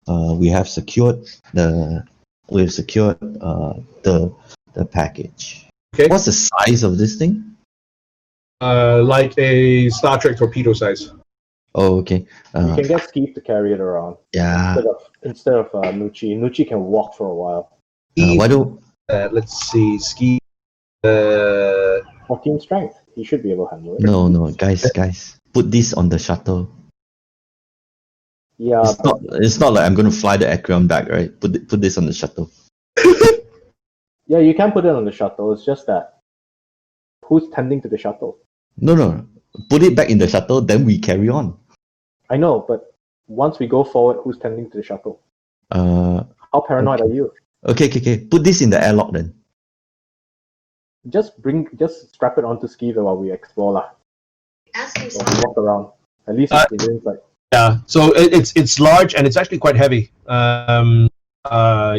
We have secured the package. Okay. What's the size of this thing? Like a Star Trek torpedo size. Oh, okay. You can get Skeeve to carry it around. Yeah. Instead of Nucci. Nucci can walk for a while. Why don't? Let's see, Ski. 14 strength. He should be able to handle it. No, guys, put this on the shuttle. Yeah. It's not like I'm going to fly the Aceron back, right? Put this on the shuttle. Yeah, you can put it on the shuttle. It's just that who's tending to the shuttle? No. Put it back in the shuttle, then we carry on. I know, but once we go forward, who's tending to the shuttle? How paranoid are you? Okay. Put this in the airlock then. Just strap it onto Skeever while we explore lah. While we walk around. At least it's the inside. Yeah, so it's large and it's actually quite heavy.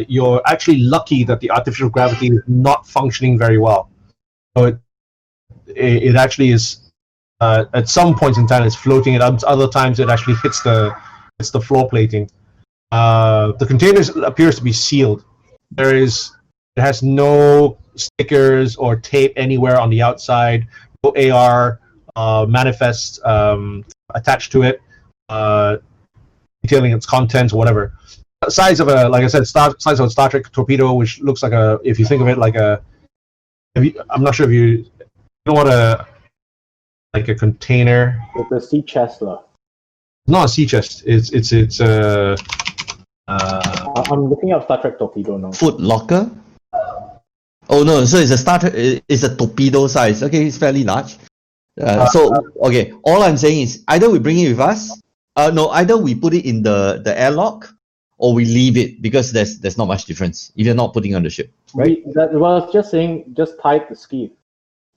You're actually lucky that the artificial gravity is not functioning very well. So it actually is. At some points in time, it's floating. At other times, it actually hits the floor plating. The container appears to be sealed. It has no stickers or tape anywhere on the outside. No AR manifest attached to it, detailing its contents, whatever. Size of a, like I said, size of a Star Trek torpedo, which looks like if you think of it like I'm not sure if you know what like a container. It's a sea chest lah. Not a sea chest. It's I'm looking up Star Trek torpedo now. Foot locker? Oh no, so it's a torpedo size. Okay, it's fairly large. Okay, all I'm saying is either we bring it with us, either we put it in the airlock or we leave it because there's not much difference if you're not putting on the ship. Right? I was just saying, just tie it to Skeeve.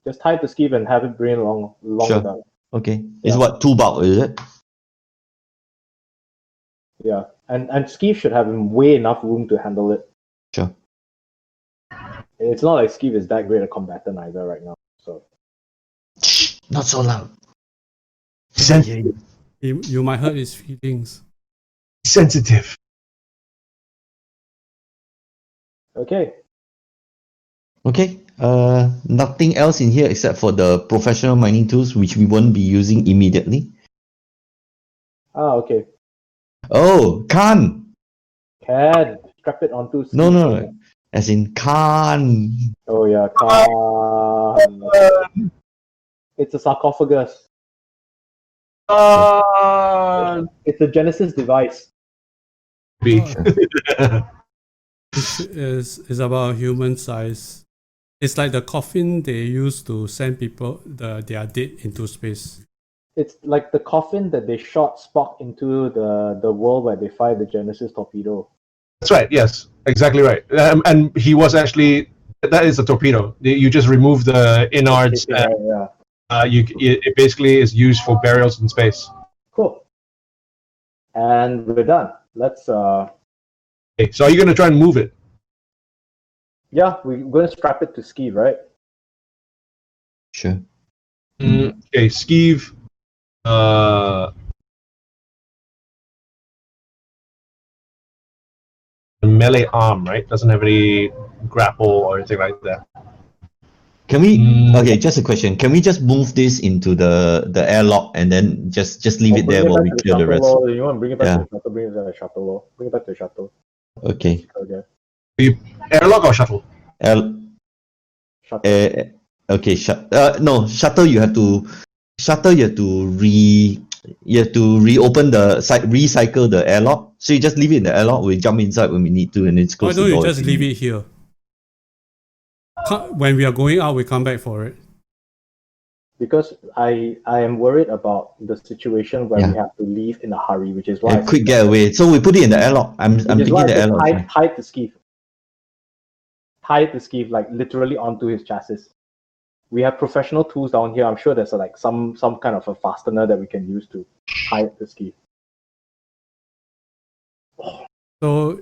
Just tie it to Skeeve and have it bring along Sure. with us. Okay. It's what, 2 bulk, is it? Yeah, and Skeeve should have way enough room to handle it. Sure. It's not like Skeeve is that great a combatant either right now. So Shh, not so loud. You might hurt his feelings. sensitive. okay. Okay. Nothing else in here except for the professional mining tools, which we won't be using immediately. Okay. Oh, Khan! Can strap it onto Skeeve. No. As in Khan. Oh yeah, can. It's a sarcophagus. It's a Genesis device. It's about human size. It's like the coffin they use to send people their dead into space. It's like the coffin that they shot Spock into the world where they fired the Genesis torpedo. That's right. Yes, exactly right. And he was actually, that is a torpedo. You just remove the innards. Yeah. It basically is used for burials in space. Cool. And we're done. Let's. Okay, so are you going to try and move it? Yeah, we're going to strap it to Skeeve, right? Sure. Okay, Skeeve. Melee arm, right? Doesn't have any grapple or anything like that. Can we? Okay, just a question. Can we just move this into the airlock and then just leave it there while we clear the rest? You want to bring it back to the shuttle? Bring it to the shuttle. Bring it back to the shuttle. Okay. Airlock or shuttle? Shuttle. Okay. No, shuttle. You have to reopen the site, recycle the airlock. So you just leave it in the airlock. We jump inside when we need to, and it's close. Why don't you just leave it here? When we are going out, we come back for it. Because I am worried about the situation where we have to leave in a hurry, which is why quick getaway. So we put it in the airlock. I'm thinking the airlock. Tie it to Skeeve. Tie it to Skeeve, like literally onto his chassis. We have professional tools down here. I'm sure there's like some kind of a fastener that we can use to tie it to Skeeve. So,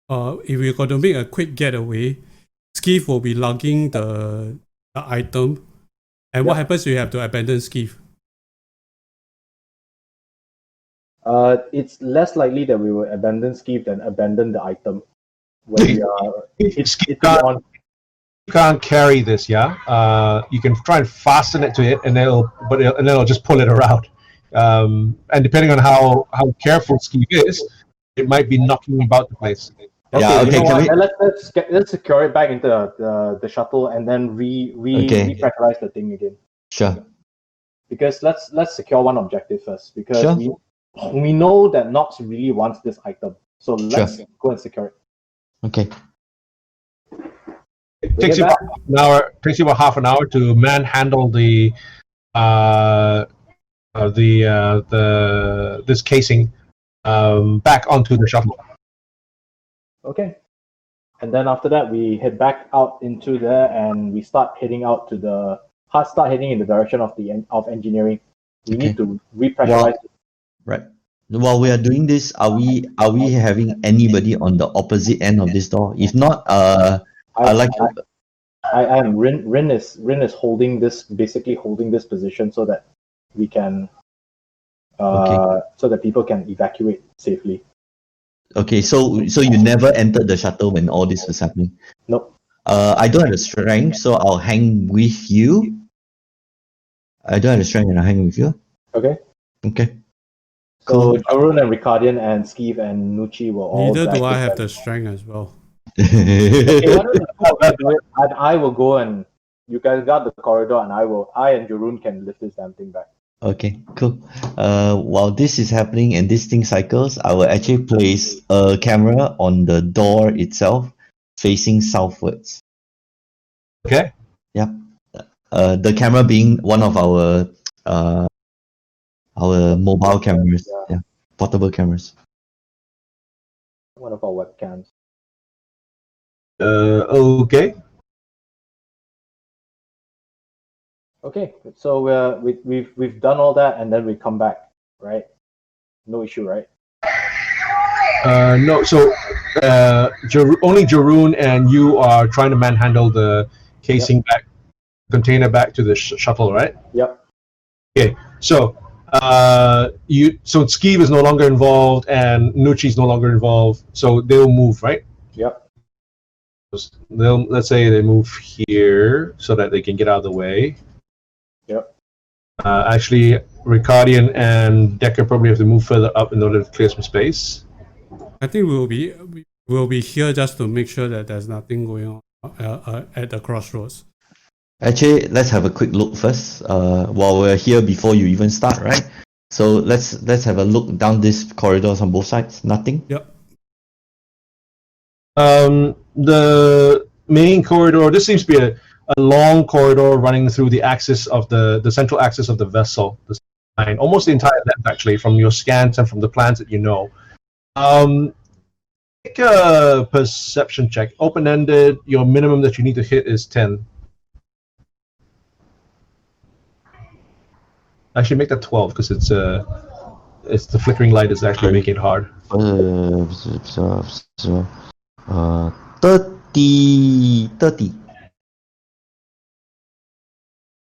if we're going to make a quick getaway, Skeeve will be lugging the item. And what happens if you have to abandon Skeeve? It's less likely that we will abandon Skeeve than abandon the item. When we are, it's on. You can't carry this, yeah. You can try and fasten it to it, and then it'll just pull it around. And depending on how careful Skeeve is, it might be knocking about the place. Okay, let's secure it back into the shuttle and then repressurize the thing again. Sure. Because let's secure one objective first. Because we know that Nox really wants this item, so let's go and secure it. Okay. It Bring takes it you back. about an hour. Takes you about half an hour to manhandle the this casing back onto the shuttle. Okay. And then after that, we head back out into there, and we start heading out to start heading in the direction of engineering. We need to repressurize. Right. While we are doing this, are we having anybody on the opposite end of this door? If not, I like to. I am. Rin is holding this, basically holding this position so that we can, so that people can evacuate safely. Okay, so you never entered the shuttle when all this was happening. Nope. I don't have the strength, so I'll hang with you. I don't have the strength, and I'll hang with you. Okay. Okay. So Cool. Jorun and Ricardian and Skeeve and Nucci will all. Neither do I drag have together. the strength as well. Okay, why don't you go ahead and do it? And I will go, and you guys got the corridor, and I and Jorun can lift this damn thing back. Okay, cool. While this is happening and this thing cycles, I will actually place a camera on the door itself, facing southwards. Okay. The camera being one of our mobile cameras, portable cameras. One of our webcams. Okay. Okay, so we've done all that, and then we come back, right? No issue, right? No. So only Jarun and you are trying to manhandle the casing container back to the shuttle, right? Yep. Okay. So so Skeeve is no longer involved and Nucci is no longer involved. So they'll move, right? Yep. Let's say they move here so that they can get out of the way. Yep. Actually, Ricardian and Decker probably have to move further up in order to clear some space. I think we'll be here just to make sure that there's nothing going on at the crossroads. Actually, let's have a quick look first. While we're here before you even start, right? So let's have a look down this corridors on both sides. Nothing. Yep. The main corridor. This seems to be a long corridor running through the axis of the central axis of the vessel. The line, almost the entire length, actually, from your scans and from the plans that you know. Make a perception check. Open-ended. Your minimum that you need to hit is 10. Actually, make that 12 because it's the flickering light is actually making it hard. 30.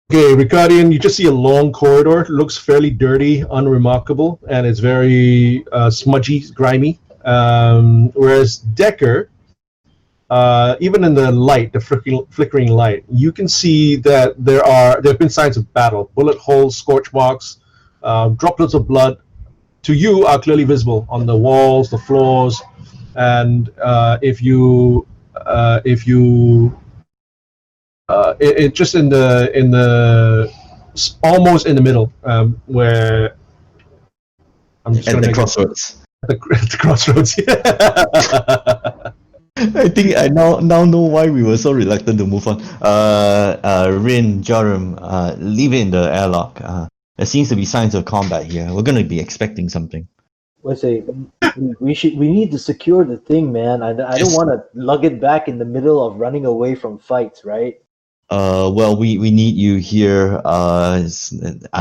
Okay, Ricardian, you just see a long corridor. It looks fairly dirty, unremarkable, and it's very smudgy, grimy. Whereas Decker, even in the light, the flickering light, you can see that there have been signs of battle. Bullet holes, scorch marks, droplets of blood, to you are clearly visible on the walls, the floors, and if you just in the almost in the middle where I'm just At the crossroads. At the crossroads. I think I now know why we were so reluctant to move on. Rin, Joram, leave it in the airlock. There seems to be signs of combat here. We're gonna be expecting something. Let's say we need to secure the thing, man. I don't want to lug it back in the middle of running away from fights, right? Well, we need you here. I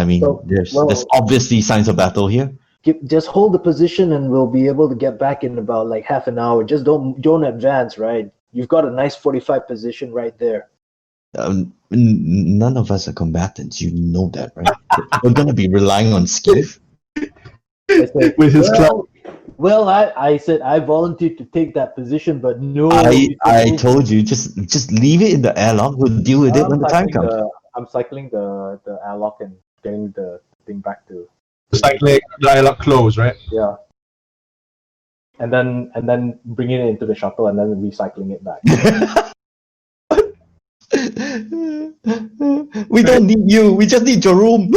mean, there's obviously signs of battle here. Just hold the position, and we'll be able to get back in about like half an hour. Just don't advance, right? You've got a nice 45 position right there. None of us are combatants. You know that, right? We're gonna be relying on Skeeve. With his club. Well, I said I volunteered to take that position, but no. I told you just leave it in the airlock. We'll deal with it when the time comes. I'm cycling the airlock and getting the thing back to. Cycling the airlock close, right? Yeah. And then bringing it into the shuttle and then recycling it back. We don't need you. We just need your room.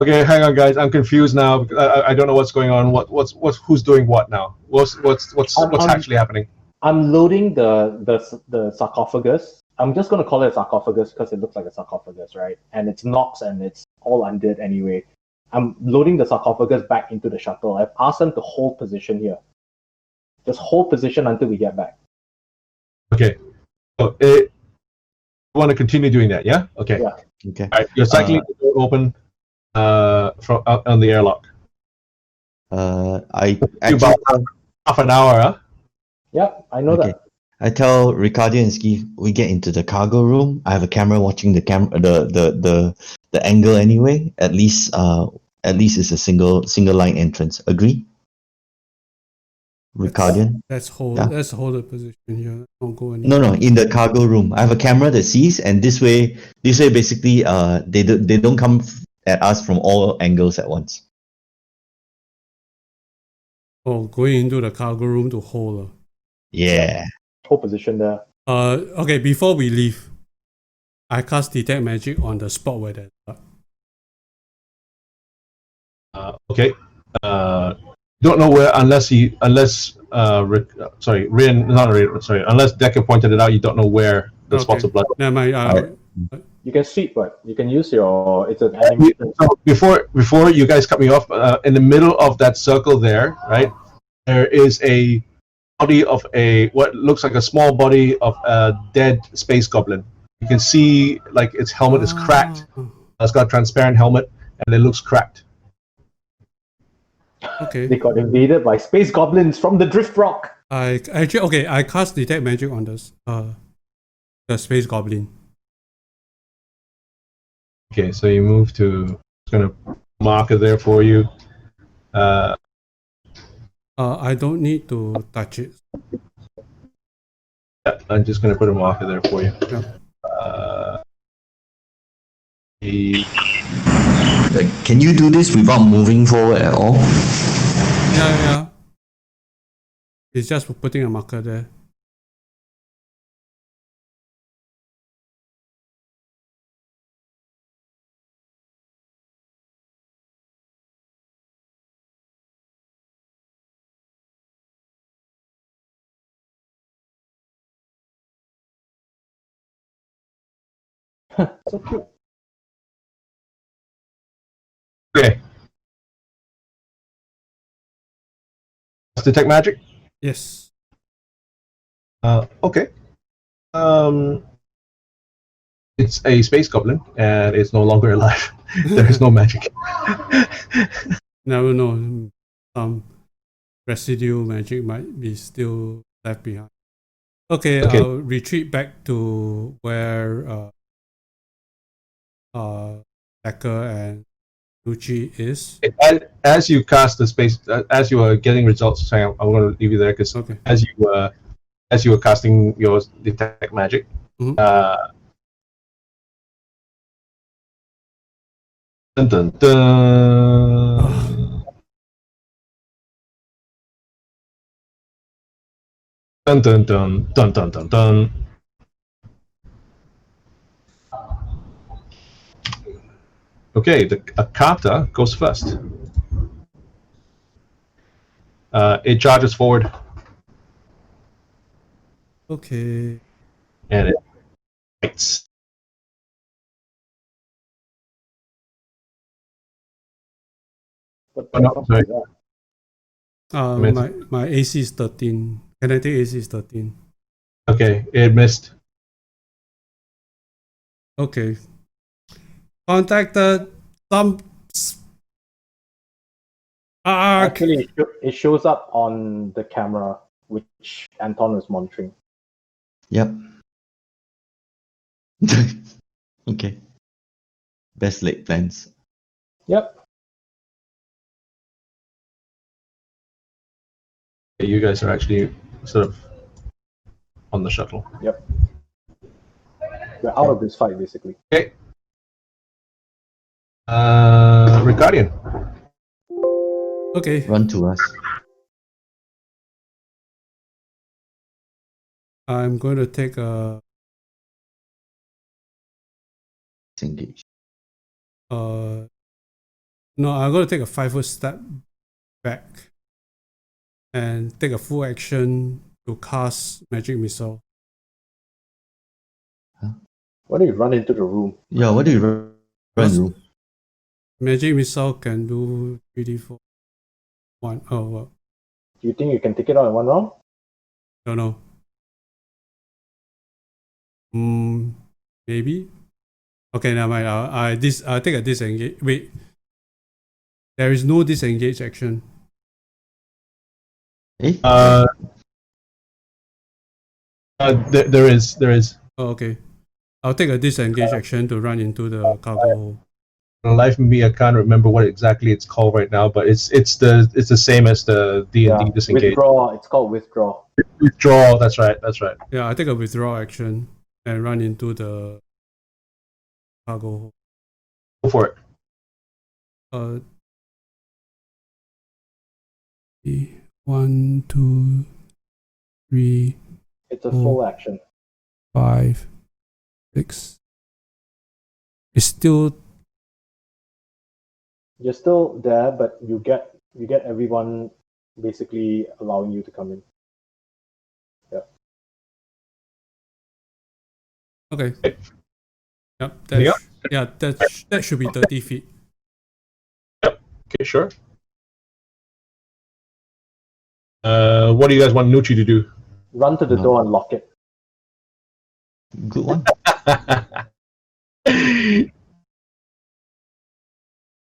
Okay, hang on, guys. I'm confused now. I don't know what's going on. What's who's doing what now? What's actually happening? I'm loading the sarcophagus. I'm just gonna call it a sarcophagus because it looks like a sarcophagus, right? And it's Nox and it's all undead anyway. I'm loading the sarcophagus back into the shuttle. I've asked them to hold position here. Just hold position until we get back. Okay. So you want to continue doing that, yeah? Okay. Yeah. Okay. All right. You're cycling the door open from out on the airlock. I You actually about half an hour, huh? Yeah, I know Okay. that. I tell Ricardo and Ski we get into the cargo room. I have a camera watching the the angle anyway. At least it's a single line entrance. Agree? Ricardian? Let's hold. Yeah. Let's hold the position here. Don't go anywhere. No, in the cargo room. I have a camera that sees, and this way basically they don't come at us from all angles at once. Oh, going into the cargo room to hold. Yeah. Hold position there. Okay, before we leave, I cast detect magic on the spot where that. Okay. Don't know where unless unless Decker pointed it out. You don't know where the spots of blood. Never mind. You can sweep, but you can use your. It's an animation. So before you guys cut me off, in the middle of that circle there, right? There is a body of what looks like a small body of a dead space goblin. You can see like its helmet is cracked. It's got a transparent helmet and it looks cracked. Okay. They got invaded by space goblins from the drift rock. I cast detect magic on the space goblin. Okay, so you move to. It's gonna mark it there for you. I don't need to touch it. Yeah, I'm just gonna put a marker there for you. Yeah. Can you do this without moving forward at all? Yeah. It's just putting a marker there. So cute. Okay. Let's detect magic. Yes. Okay. It's a space goblin, and it's no longer alive. There is no magic. Never know. Some residual magic might be still left behind. Okay. I'll retreat back to where Decker and Lucci is. As you cast the space, as you are getting results, sorry, I'm going to leave you there because Okay. as you were casting your detect magic, Mhm. Dun, dun, dun. Dun, dun, dun, dun, dun, dun, dun. Okay, a kata goes first. It charges forward Okay. and it bites. What Oh, no, the fuck sorry. is that? My AC is 13. Kinetic AC is 13. Okay, it missed. Okay. Contacted some. Actually, it shows up on the camera, which Anton was monitoring. Yep. Okay. Best laid plans. Yep. You guys are actually sort of on the shuttle. Yep. We're out of this fight, basically. Okay. Ricardian. Okay. Run to us. I'm going to take a. Engage. No, I'm going to take a 5-foot step back and take a full action to cast magic missile. Why don't you run into the room? Yeah, what do you run Yes. through? Magic missile can do 3d4. One. Oh, well, Do you think you can take it out in one round? don't know. Maybe. Okay, never mind. I'll take a disengage. Wait, there is no disengage action. Eh? There is. Oh, okay. I'll take a disengage action to run into the cargo hole. For the life of me, I can't remember what exactly it's called right now, but it's the same as the D&D disengage. Withdraw. It's called withdraw. Withdraw. That's right. Yeah, I take a withdraw action and run into the cargo hole. Go for it. Uh, 1, 2, 3, It's a full action. 5, 6. It's still You're still there, but you get everyone basically allowing you to come in. okay. Yep. Yeah. That should be 30 feet. Okay, sure. What do you guys want Nucci to do? Run to the door and lock it. Good one.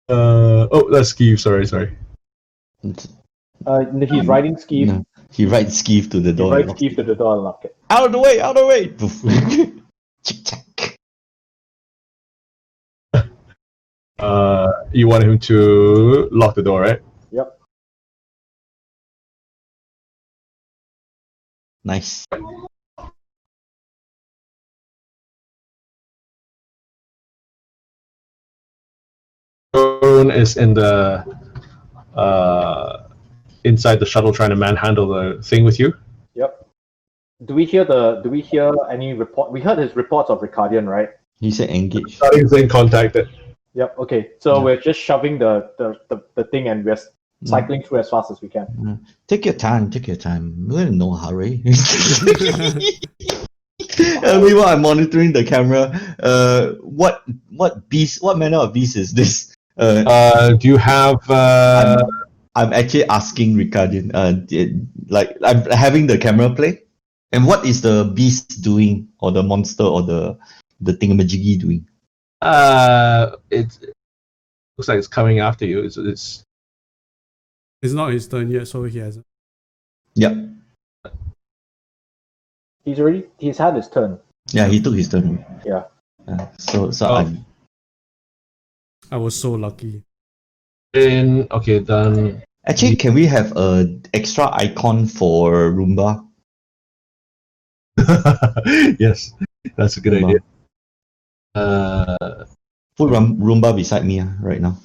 That's Skeeve. Sorry. He's riding Skeeve. No, he rides Skeeve to the He door. rides Skeeve to the door and lock it. Out of the way! Out of the way! Poof. Chick chack. You want him to lock the door, right? Yep. Nice. Starfinder is in the inside the shuttle trying to manhandle the thing with you. Yep. Do we hear any report? We heard his reports of Ricardian, right? He said engage. Starting thing contacted. Yep. Okay. So Yeah. we're just shoving the thing and we're cycling through as fast as we can. Take your time. We're in no hurry. Meanwhile, I'm monitoring the camera. What manner of beast is this? Do you have? I'm actually asking Ricardian. Like I'm having the camera play, and what is the beast doing, or the monster, or the thingamajiggy doing? It looks like it's coming after you. It's It's not his turn yet, so he hasn't. Yep. He's had his turn. Yeah, he took his turn. Yeah. So Oh. I was so lucky. okay, done. Actually, can we have a extra icon for Roomba? Yes, that's a good Roomba. idea. Put Roomba beside me right now.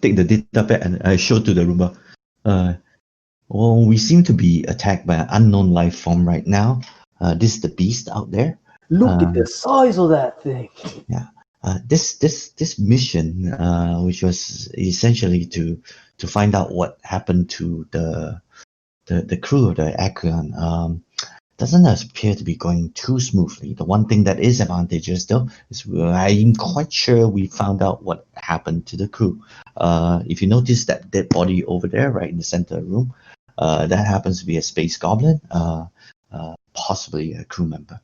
Take the data pad and I show to the Roomba. We seem to be attacked by an unknown life form right now. This is the beast out there. Look at the size of that thing. This mission, which was essentially to find out what happened to the crew of the Aceron, doesn't appear to be going too smoothly. The one thing that is advantageous, though, is I'm quite sure we found out what happened to the crew. If you notice that dead body over there, right in the center of the room, that happens to be a space goblin, possibly a crew member.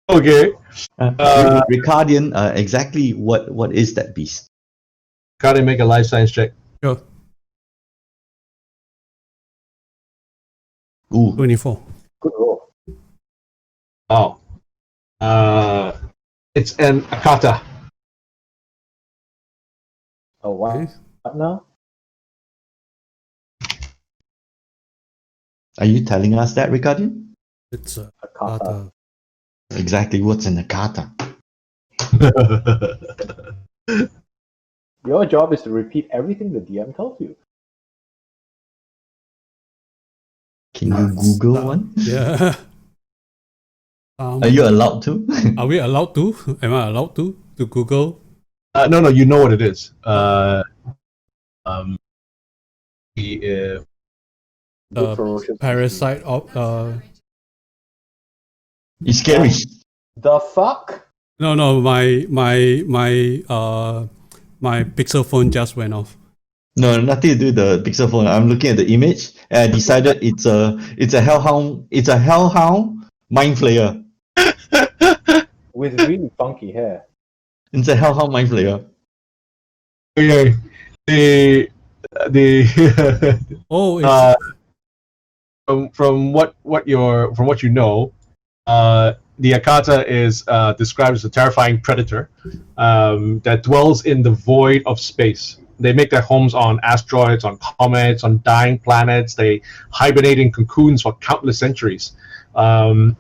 Okay. Ricardian, exactly what is that beast? Gotta make a life science check. Sure. Ooh, 24. Good roll. Oh. It's an Akata. Oh wow. Okay. What now? are you telling us that, Ricardian? It's a A kata. kata. Exactly what's in the kata. Your job is to repeat everything the DM tells you. Can you Google one? Yeah. Are you allowed to? Are we allowed to? Am I allowed to Google? No, you know what it is. The Big ferocious Parasite of It's scary. The fuck? No, my Pixel phone just went off. No, nothing to do with the Pixel phone. I'm looking at the image and I decided it's a hellhound mind flayer. With really funky hair. It's a hellhound mind flayer. okay, the Oh, it's from what you know, the Akata is described as a terrifying predator that dwells in the void of space. They make their homes on asteroids, on comets, on dying planets. They hibernate in cocoons for countless centuries. And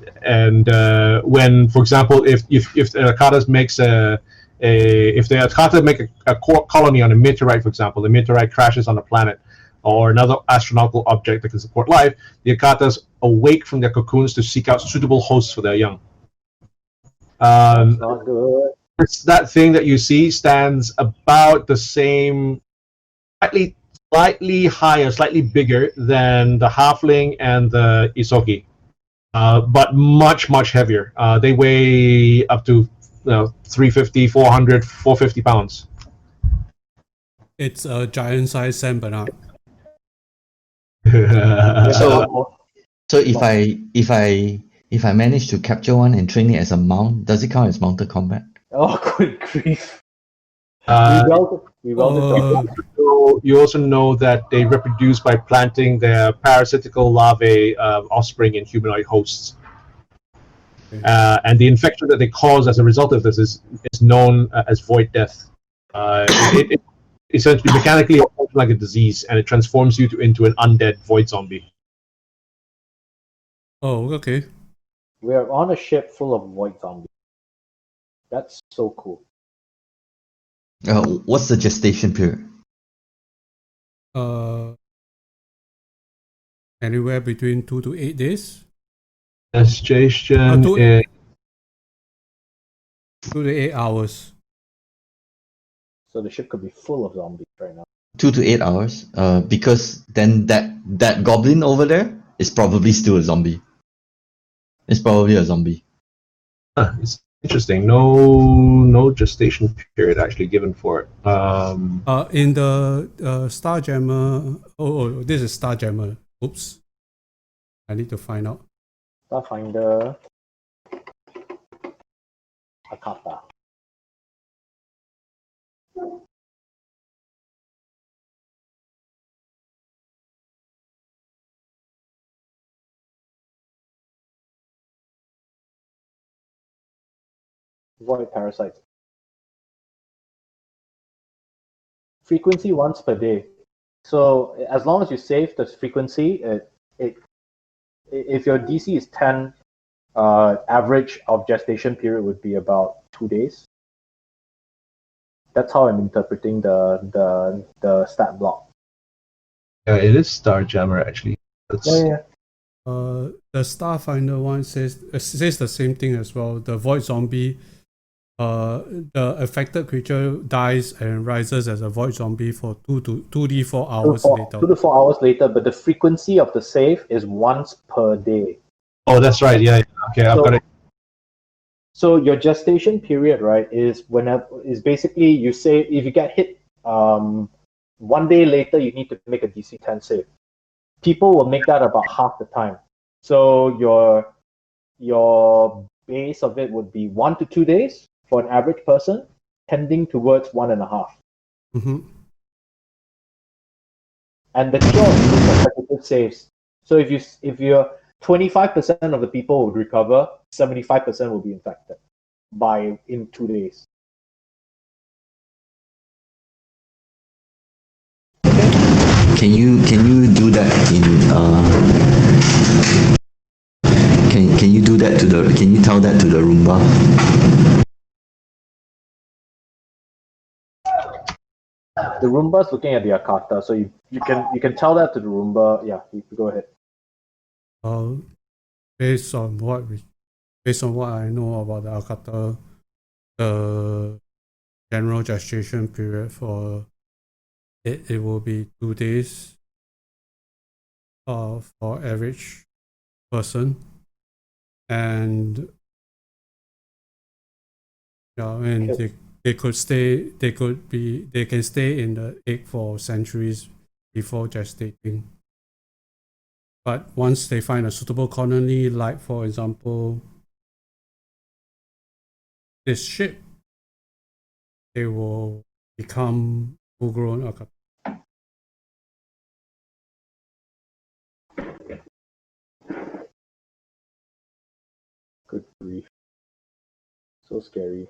when, for example, if the Akata makes if the Akata make a colony on a meteorite, for example, the meteorite crashes on a planet or another astronomical object that can support life, the Akatas awake from their cocoons to seek out suitable hosts for their young. That's not good. That thing that you see stands about the same, slightly higher, slightly bigger than the halfling and the isoki, but much heavier. They weigh up to 350, 400, 450 pounds. it's a giant size Saint Bernard. So if I manage to capture one and train it as a mount, does it count as mounted combat? Oh, good grief. Uh, We welded Uh, you also know that they reproduce by planting their parasitical larvae offspring in humanoid hosts. And the infection that they cause as a result of this is known as void death. It essentially mechanically functions like a disease, and it transforms you into an undead void zombie. oh, okay. We're on a ship full of void zombies. That's so cool. What's the gestation period? Anywhere between 2 to 8 days. Gestation two- is 2 to 8 hours. So the ship could be full of zombies right now. 2 to 8 hours. Because then that goblin over there is probably still a zombie. It's probably a zombie. it's interesting. No gestation period actually given for it. In the Starjammer. Oh, this is Starjammer. Oops. I need to find out. Starfinder. Akata. Void parasites. Frequency once per day. So as long as you save the frequency, if your DC is 10, average of gestation period would be about 2 days. That's how I'm interpreting the stat block. Yeah, it is Starjammer actually. Yeah. The Starfinder one says the same thing as well. The void zombie, the affected creature dies and rises as a void zombie for 2d4 hours later. 2 to 4 hours later, but the frequency of the save is once per day. Oh, that's right. Yeah. Okay, I've got it. So your gestation period, right, is basically you say if you get hit 1 day later, you need to make a DC 10 save. People will make that about half the time. So your base of it would be 1 to 2 days for an average person, tending towards 1.5. Mm-hmm. And the cure is consecutive saves. So if you're 25% of the people would recover, 75% will be infected in 2 days. Can you do that in can you do that can you tell that to the Roomba? The Roomba's looking at the Akata, so you can tell that to the Roomba. Yeah, you can go ahead. Based on what based on what I know about the Alcata, the general gestation period for it will be 2 days for average person. And yeah, and they can stay in the egg for centuries before gestating. But once they find a suitable colony, like for example this ship, they will become full-grown alcata. Good grief. So scary.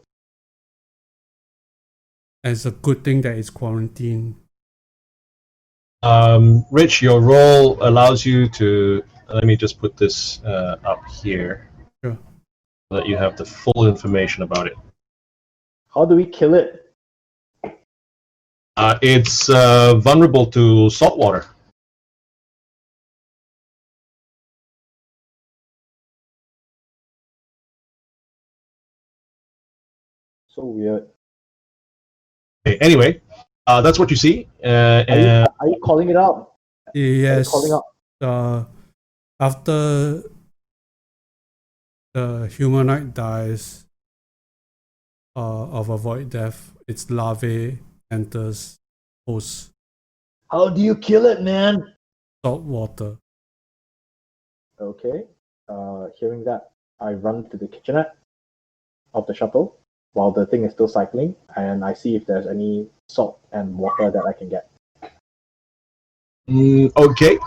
And it's a good thing that it's quarantined. Rich, your role allows you to. Let me just put this up here. Sure. So that you have the full information about it. How do we kill it? It's vulnerable to salt water. So weird. Okay, anyway, that's what you see. Are you calling it out? Yes. Calling out. After the humanoid dies of a void death, its larvae enters host How do you kill it, man? salt water. Okay. Hearing that, I run to the kitchenette of the shuttle while the thing is still cycling, and I see if there's any salt and water that I can get. Okay.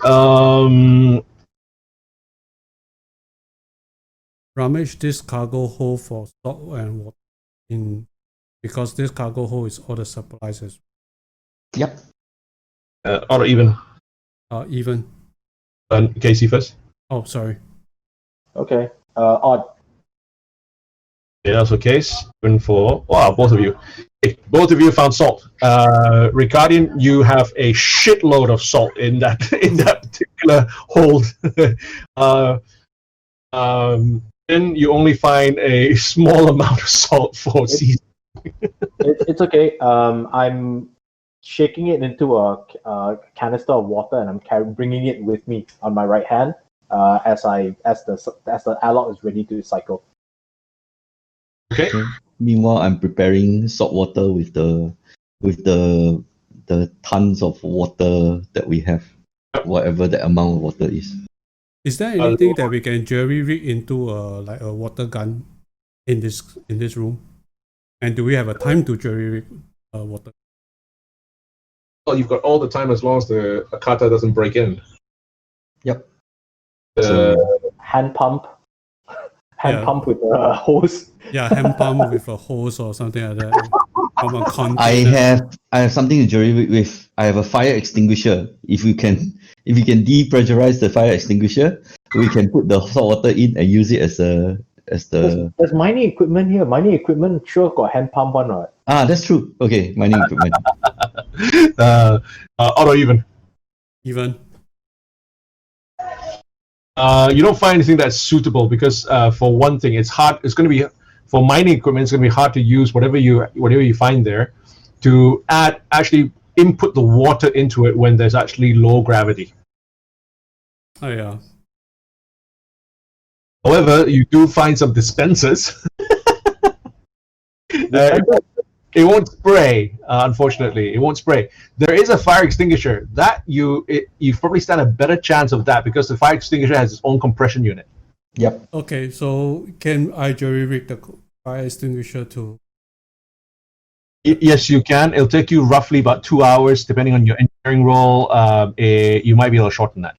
Rummage this cargo hold for salt and water because this cargo hold is all the supplies as Yep. Or even. even. Casey first. Oh, sorry. Okay. Odd. Yeah, that's the case. Even for both of you. Okay, both of you found salt. Ricardian, you have a shitload of salt in that particular hold. Then you only find a small amount of salt for season. It's okay. I'm shaking it into a canister of water, and I'm bringing it with me on my right hand as the airlock is ready to cycle. Okay. Meanwhile, I'm preparing salt water with the tons of water that we have, whatever the amount of water is. Is there anything that we can jerry rig into like a water gun in this room? And do we have a time to jerry rig water? Well, you've got all the time as long as the Akata doesn't break in. Yep. Hand pump Yeah. pump with a hose. Yeah, hand pump with a hose or something like that. From a container. I have something to jury with. I have a fire extinguisher. If you can depressurize the fire extinguisher, we can put the salt water in and use it as the. There's mining equipment here. Mining equipment sure got hand pump one, right? That's true. Okay, mining equipment. Or even. Even. You don't find anything that's suitable because, for one thing, it's hard. It's going to be for mining equipment. It's going to be hard to use whatever you find there to actually input the water into it when there's actually low gravity. Oh yeah. However, you do find some dispensers. It won't spray, unfortunately. It won't spray. There is a fire extinguisher that you probably stand a better chance of that because the fire extinguisher has its own compression unit. Yep. Okay, so can I jerry rig the fire extinguisher too? Yes, you can. It'll take you roughly about 2 hours, depending on your engineering role. You might be able to shorten that.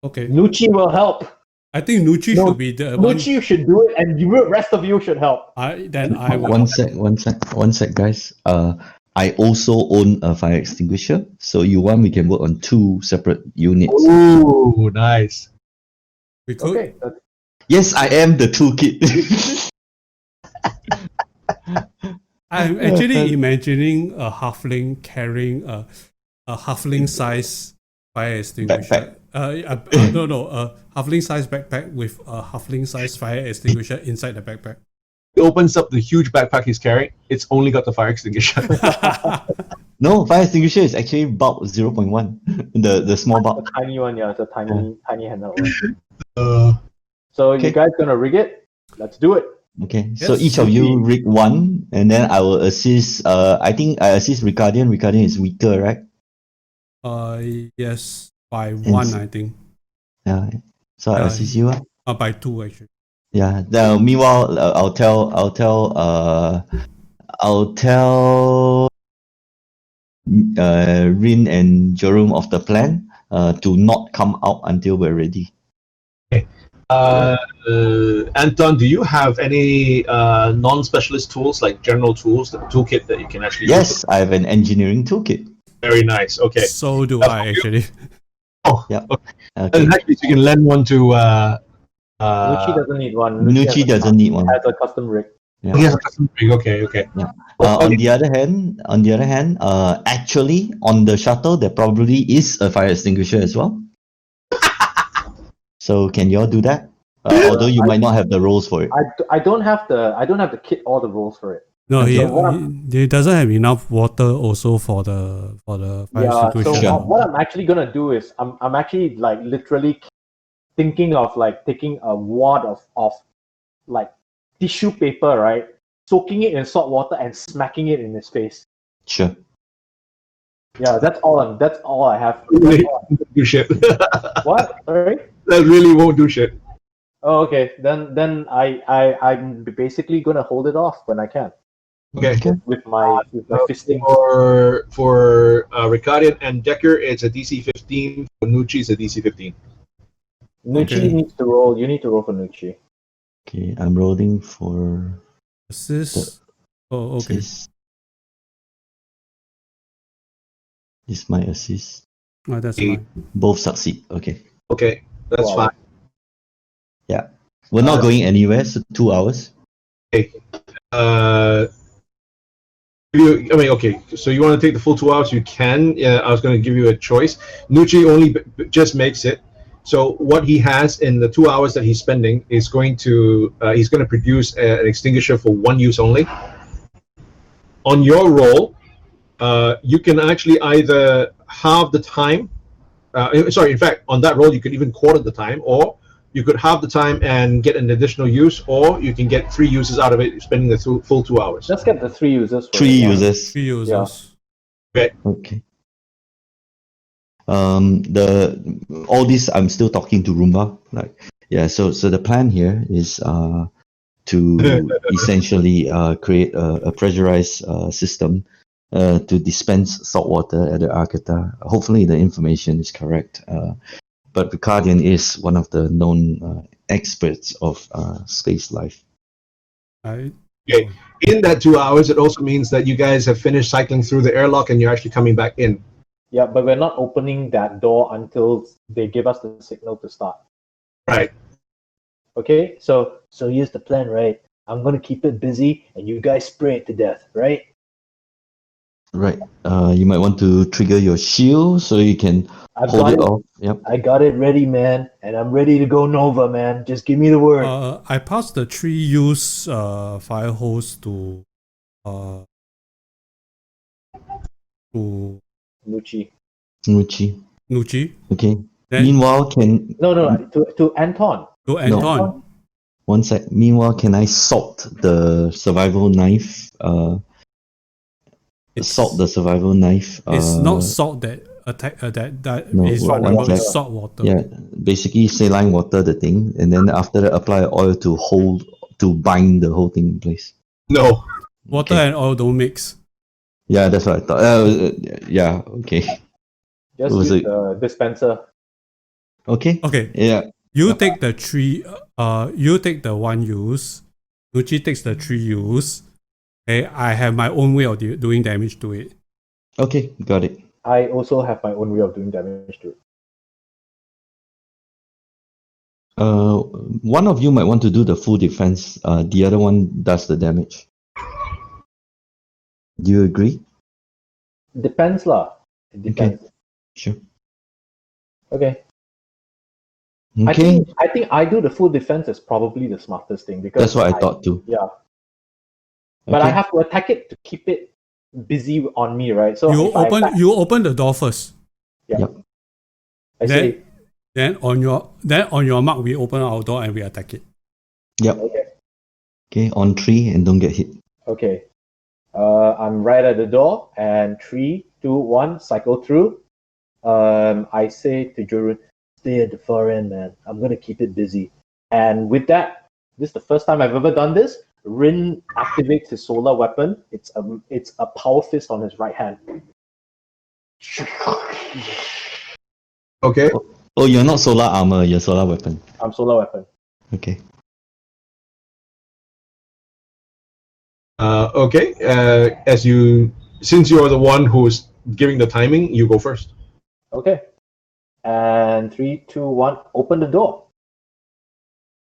Okay. Nucci will help. I think Nucci should be the one. Nucci should do it, and the rest of you should help. I will. One sec, guys. I also own a fire extinguisher, so we can work on 2 separate units. Ooh, nice. We could. Okay. Yes, I am the toolkit. I'm actually imagining a halfling carrying a halfling size fire extinguisher. Backpack. No. Halfling size backpack with a halfling size fire extinguisher inside the backpack. He opens up the huge backpack he's carrying. It's only got the fire extinguisher. No, fire extinguisher is actually bulk 0.1. The small The bulk. tiny one, yeah, it's a tiny handle one. So Okay. you guys gonna rig it? Let's do it. Okay, so Yes, each of you rig one, and then I will assist. I think I assist Ricardian. Ricardian is weaker, right? Yes, by And one, I think. Yeah. So I Yeah, assist you. By two, actually. Yeah. Meanwhile, I'll tell Rin and Jerome of the plan to not come out until we're ready. Anton, do you have any non-specialist tools like general tools, the toolkit that you can actually use? Yes, I have an engineering toolkit. Very nice. Okay. So do I, actually. Oh, Yep. okay. Okay. And actually, you can lend one to. Nucci doesn't need one. Nucci doesn't need one. Has a custom rig. Yeah. He has a custom rig. Okay. Okay. On the other hand, actually, on the shuttle there probably is a fire extinguisher as well. So can y'all do that? Although you might not have the rolls for it. I don't have the kit or the rolls for it. No, Okay. he doesn't have enough water also for the fire Yeah. So extinguisher. Sure. what I'm actually gonna do is I'm actually like literally thinking of like taking a wad of like tissue paper, right? Soaking it in salt water and smacking it in his face. Sure. Yeah, that's all I have. Really won't do shit. What? Sorry? That really won't do shit. Oh, okay. Then I'm basically gonna hold it off when I can Okay. with my fisting. For Ricardian and Decker, it's a DC 15. For Nucci, it's a DC 15. Nucci Okay. needs to roll. You need to roll for Nucci. Okay, I'm rolling for Assist. Oh, okay. assist. This my assist. Oh, that's fine. Both succeed. Okay. Okay, that's Wow. fine. We're not going anywhere, so 2 hours. Okay, so you want to take the full 2 hours? You can. Yeah, I was going to give you a choice. Nucci only just makes it. So what he has in the 2 hours that he's spending is he's going to produce an extinguisher for one use only. On your roll, you can actually either halve the time. In fact, on that roll, you could even quarter the time, or you could halve the time and get an additional use, or you can get 3 uses out of it, spending the full 2 hours. Let's get the 3 users. For 3 it. users. 3 users. Okay. All this I'm still talking to Roomba. So the plan here is to essentially create a pressurized system to dispense salt water at the Arcata. Hopefully the information is correct. But Ricardian is one of the known experts of space life. Right? In that 2 hours, it also means that you guys have finished cycling through the airlock and you're actually coming back in. Yeah, but we're not opening that door until they give us the signal to start. Right. Okay, so here's the plan, right? I'm gonna keep it busy, and you guys spray it to death, right? Right. You might want to trigger your shield so you can I've hold got it it. off. Yep. I got it ready, man, and I'm ready to go Nova, man. Just give me the word. I passed the 3 use fire hose to Nucci. Nucci. Okay. Then Meanwhile, No, to Anton. to Anton. one sec. Meanwhile, can I salt the survival knife? Salt the survival knife. It's not salt that attack that No, is one vulnerable. sec. It's salt water. Yeah, basically saline water the thing, and then after that apply oil to bind the whole thing in place. No. Water Okay. and oil don't mix. Yeah, that's what I thought. Yeah, okay. Just Was use it- the dispenser. Okay. Okay, Yeah. you take the 3. You take the 1 use. Nucci takes the 3 use. Okay, I have my own way of doing damage to it. Okay, got it. I also have my own way of doing damage to it. One of you might want to do the full defense. The other one does the damage. Do you agree? Depends lah. It depends. Sure. Okay. Okay, I think I do the full defense is probably the smartest thing because that's what I thought too. yeah. But I Okay. have to attack it to keep it busy on me, right? So You if I attack, open the door first. yeah. Yep. I say Then on your mark we open our door and we attack it. Yep. okay. Okay, on 3 and don't get hit. Okay. I'm right at the door, and 3, 2, 1, cycle through. I say to Jorun, stay at the far end, man. I'm gonna keep it busy. And with that, this is the first time I've ever done this. Rin activates his solar weapon. It's a power fist on his right hand. Okay. Oh, you're not solar armor, you're solar weapon. I'm solar weapon. Okay. Okay. Since you're the one who's giving the timing, you go first. Okay. And 3, 2, 1, open the door.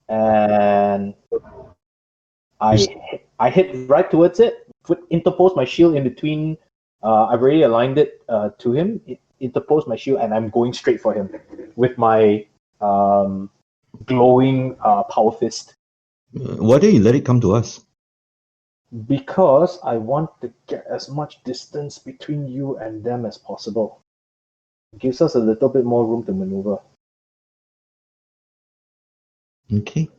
And I hit right towards it. Interpose my shield in between. I've already aligned it to him. Interpose my shield, and I'm going straight for him with my glowing power fist. Why don't you let it come to us? Because I want to get as much distance between you and them as possible. It gives us a little bit more room to maneuver. Okay.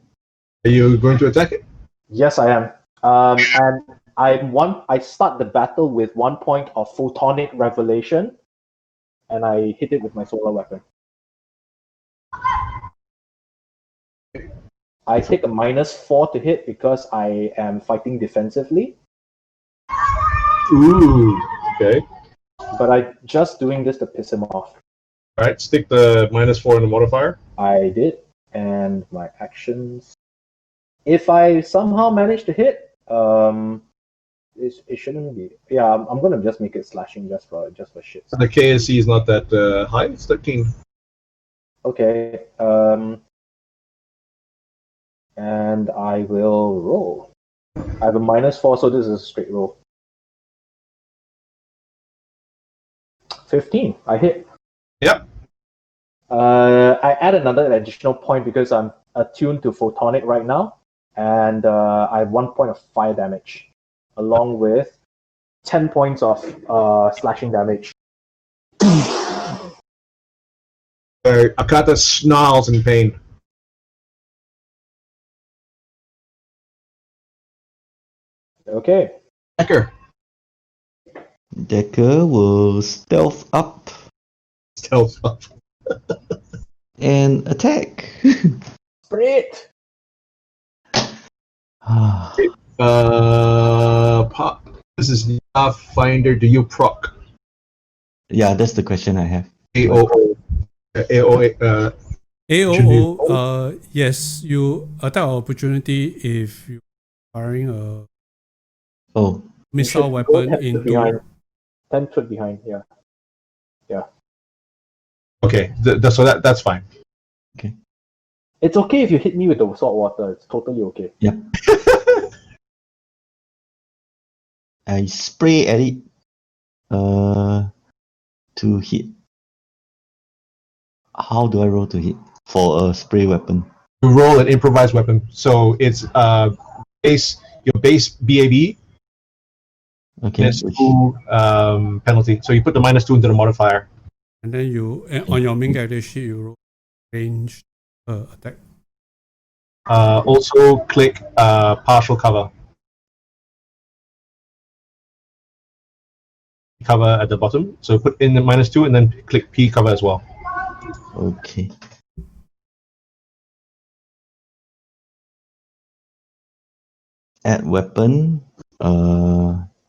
Are you going to attack it? Yes, I am. And I start the battle with 1 point of photonic revelation, and I hit it with my solar weapon. I take a -4 to hit because I am fighting defensively, Ooh. Okay. but I'm just doing this to piss him off. All right. Stick the -4 in the modifier. I did, and my actions. If I somehow manage to hit, it shouldn't be. Yeah, I'm gonna just make it slashing just for shit. The KSC is not that high. It's 13. Okay. And I will roll. I have a -4, so this is a straight roll. 15. I hit. Yep. I add another additional point because I'm attuned to photonic right now, and I have 1 point of fire damage, along with 10 points of slashing damage. Akata snarls in pain. Okay. Decker. Decker will stealth up Stealth. and attack. Sprit. Pop. This is Starfinder. Do you proc? Yeah, that's the question I have. AOO. AOA. AOO, yes, you attack opportunity if you firing a Oh, missile Go weapon 10 foot into. behind. 10 foot behind, yeah. Okay. So that's fine. It's okay if you hit me with the salt water. It's totally okay. yep. I spray at it to hit. How do I roll to hit for a spray weapon? You roll an improvised weapon. So it's your base BAB Okay. -2 penalty. So you put the -2 into the modifier. And then you on your main character sheet you roll range attack. Also click partial cover. Cover at the bottom. So put in the -2 and then click P cover as well. Okay. Add weapon.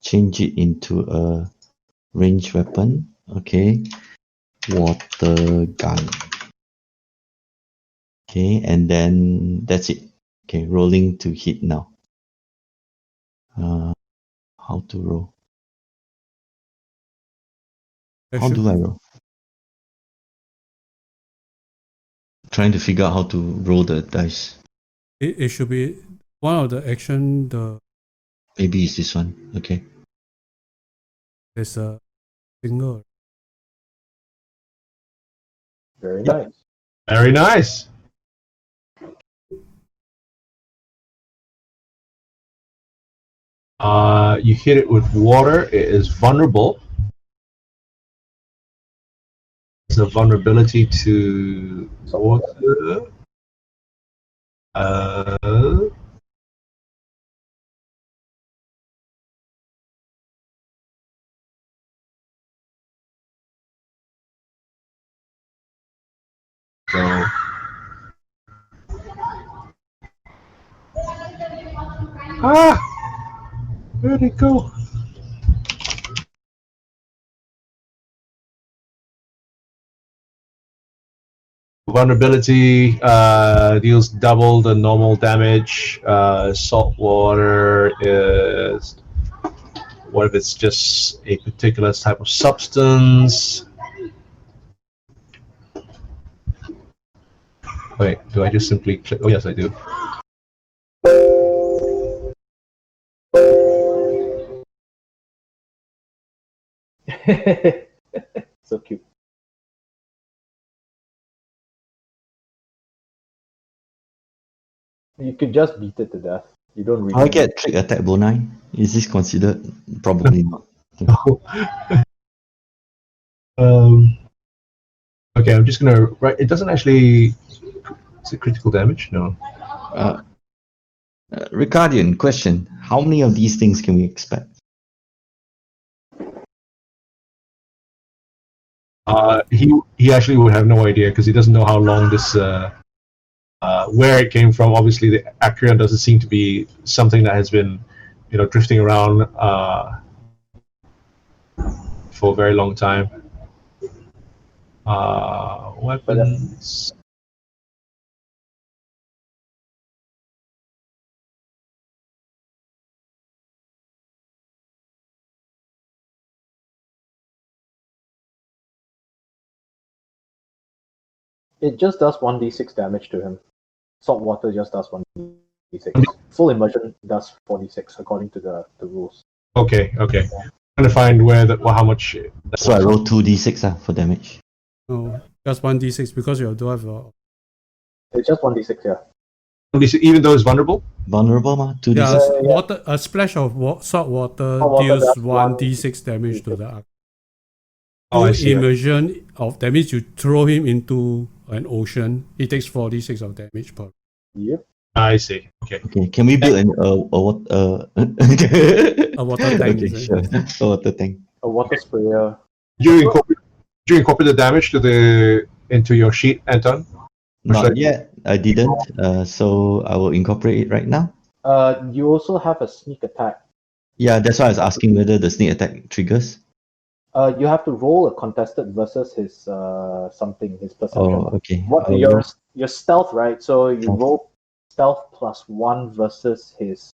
Change it into a range weapon. Okay. Water gun. Okay, and then that's it. Okay, rolling to hit now. How to roll? How do I roll? Trying to figure out how to roll the dice. It should be one of the action. Maybe it's this one. Okay. There's a single. Very Yep. nice. Very nice. You hit it with water. It is vulnerable. It's a vulnerability to water. So where'd it go? Vulnerability deals double the normal damage. Salt water is what if it's just a particular type of substance? Wait, do I just simply click? Oh yes, I do. So cute. You could just beat it to death. You don't really. I get trick attack bonai. Is this considered? Probably not. Okay, I'm just gonna write. It doesn't actually. Is it critical damage? No. Ricardian, question: how many of these things can we expect? He actually would have no idea because he doesn't know how long this where it came from. Obviously, the Aceron doesn't seem to be something that has been, drifting around for a very long time. Weapons. It just does 1d6 damage to him. Salt water just does 1d6. Full immersion does 4d6 according to the rules. Okay. I'm trying to find how much. So I roll 2d6 for damage. No, just 1d6 because you do have a. It's just 1d6, yeah. Even though it's vulnerable. Vulnerable, ma? 2d6. Yeah, water. A splash of salt water deals does 1d6 damage to the arc. Oh, I see. Immersion of that means you throw him into an ocean. He takes 4d6 of damage per. Yep. I see. Okay. Okay, can we build a water tank? Okay, sure. A water tank. A water sprayer. Do you incorporate the damage into your sheet, Anton? Not yet. I didn't. So I will incorporate it right now. You also have a sneak attack. Yeah, that's why I was asking whether the sneak attack triggers. You have to roll a contested versus his his perception. Oh, okay. What your stealth, right? So you roll stealth +1 versus his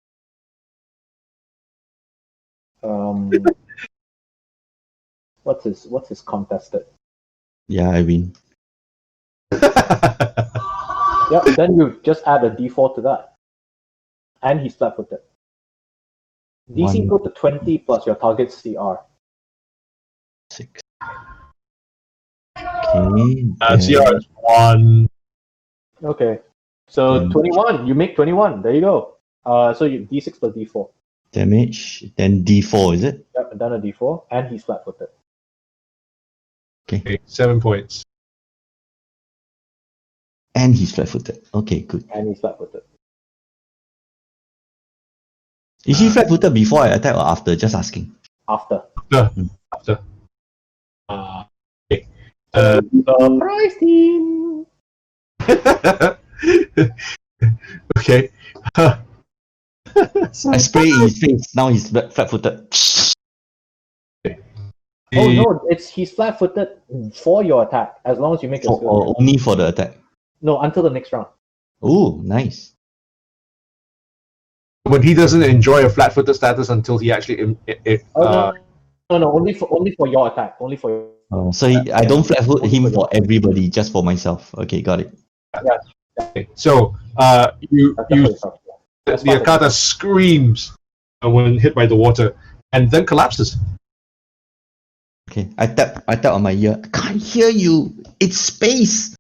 what's his contested? Yeah, I win. Yep. Then you just add a d4 to that, and he's flat-footed. DC go to 20 plus your target's CR. 6. Okay. CR is 1. Okay. So 21. You make 21. There you go. So you d6 plus d4. Damage. Then d4, is it? Yep, and then a d4, and he's flat-footed. Okay, 7 points. And he's flat-footed. Okay, good. And he's flat-footed. Is he flat-footed before I attack or after? Just asking. After. After. Okay. Surprise team. Okay. I spray in his face. Now he's flat-footed. Oh no, he's flat-footed for your attack as long as you make a skill. Or only for the attack. No, until the next round. Oh, nice. But he doesn't enjoy a flat-footed status until he actually. No, only for your attack. Only for. So I don't flat-foot him for everybody, just for myself. Okay, got it. Yeah. Okay. So the Akata screams when hit by the water, and then collapses. Okay, I tap on my ear. I can't hear you. It's space.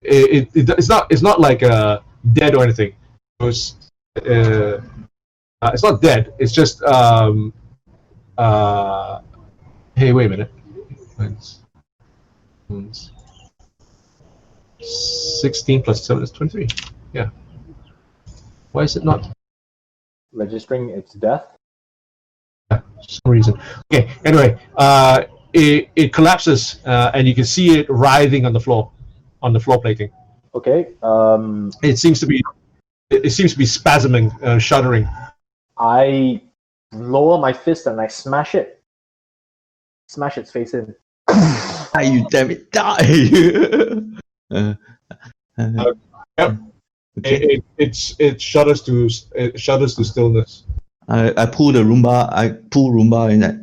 It's not like dead or anything. It was it's not dead. It's just hey, wait a minute. 16 plus 7 is 23. Yeah. Why is it not? Registering its death. Yeah, for some reason. Okay. Anyway, it collapses, and you can see it writhing on the floor plating. Okay. It seems to be spasming, shuddering. I lower my fist and I smash it. Smash its face in. Ah, you damn it, die! Yep. Okay. It shudders to stillness. I pull Roomba in that,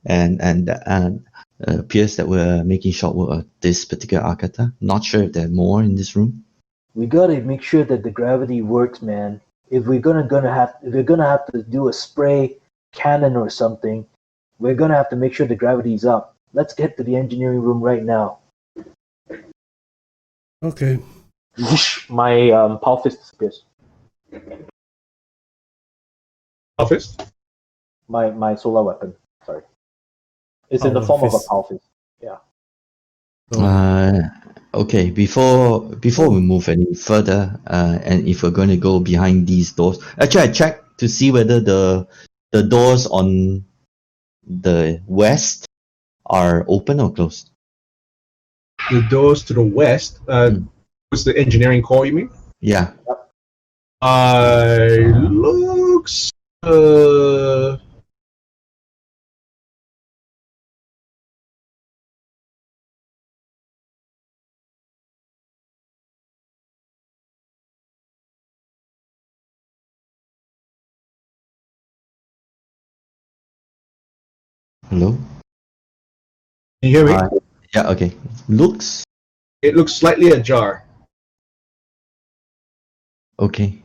and appears that we're making short work of this particular Arcata. Not sure if there are more in this room. We gotta make sure that the gravity works, man. If we're gonna have to do a spray cannon or something, we're gonna have to make sure the gravity's up. Let's get to the engineering room right now. Okay. My power fist disappears. Office. My solar weapon. Sorry. It's in the Power form of a fist. power fist. So, Okay, before we move any further, and if we're going to go behind these doors, actually I checked to see whether the doors on the west are open or closed. The doors to the west. What's the engineering core? You mean? Yeah. Looks. Hello. Can you hear me? Yeah. Okay. Looks It looks slightly ajar. okay.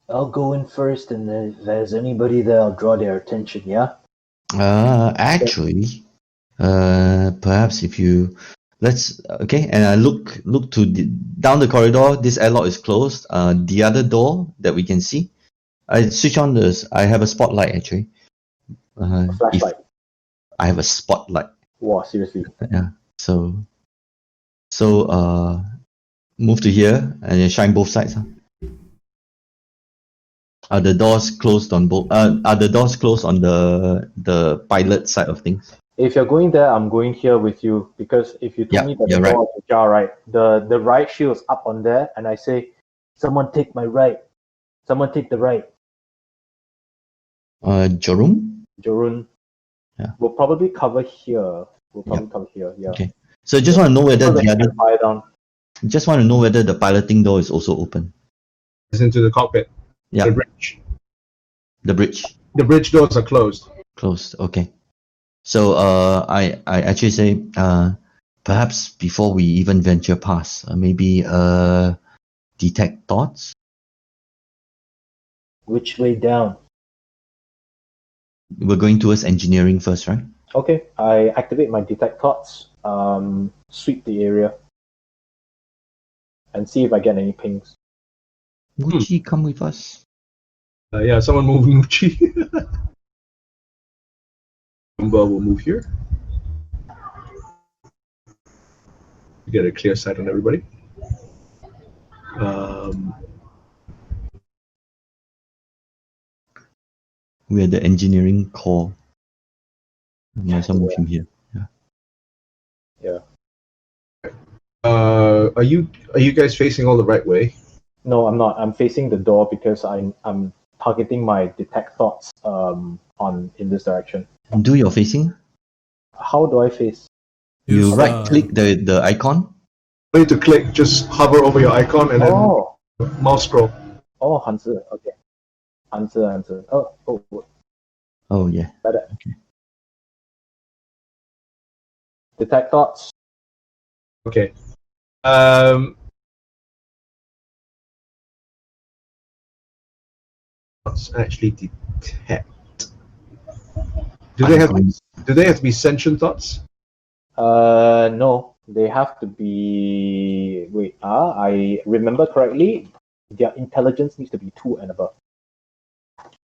I'll go in first, and if there's anybody there, I'll draw their attention. Yeah. Actually, perhaps if you and I look to down the corridor. This airlock is closed. The other door that we can see, I switch on this. I have a spotlight actually. A flashlight. I have a spotlight. Wow, seriously. Yeah. So move to here and then shine both sides. Huh? Are the doors closed on both? Are the doors closed on the pilot side of things? If you're going there, I'm going here with you because if you told me that the you're right. door is ajar, right? The right shield is up on there, and I say, "Someone take my right. Someone take the right." Jerome? Jorun. Yeah. We'll probably cover here. Yeah. Okay. So I just want to know whether So that the we other. can fire down. Just want to know whether the piloting door is also open. It's into the cockpit. Yeah. The bridge. The bridge The bridge doors are closed. closed. Okay. So I actually say perhaps before we even venture past, maybe detect thoughts. Which way down? We're going towards engineering first, right? Okay, I activate my detect thoughts. Sweep the area, and see if I get any pings. Gucci, come with us. Yeah, someone move Nucci. Umba will move here. Get a clear sight on everybody. We are the engineering core. Yeah, some move him here. Yeah. Are you guys facing all the right way? No, I'm not. I'm facing the door because I'm targeting my detect thoughts in this direction. Do your facing. How do I face? You use, right click the icon. You need to click, just hover over your icon and then mouse scroll. Oh, Hanzi. Okay. Hanzi. Oh. Oh yeah. Better. Okay. Detect thoughts. Okay. Let's actually detect. Do they have to be sentient thoughts? No. They have to be. Wait. I remember correctly. their intelligence needs to be 2 and above.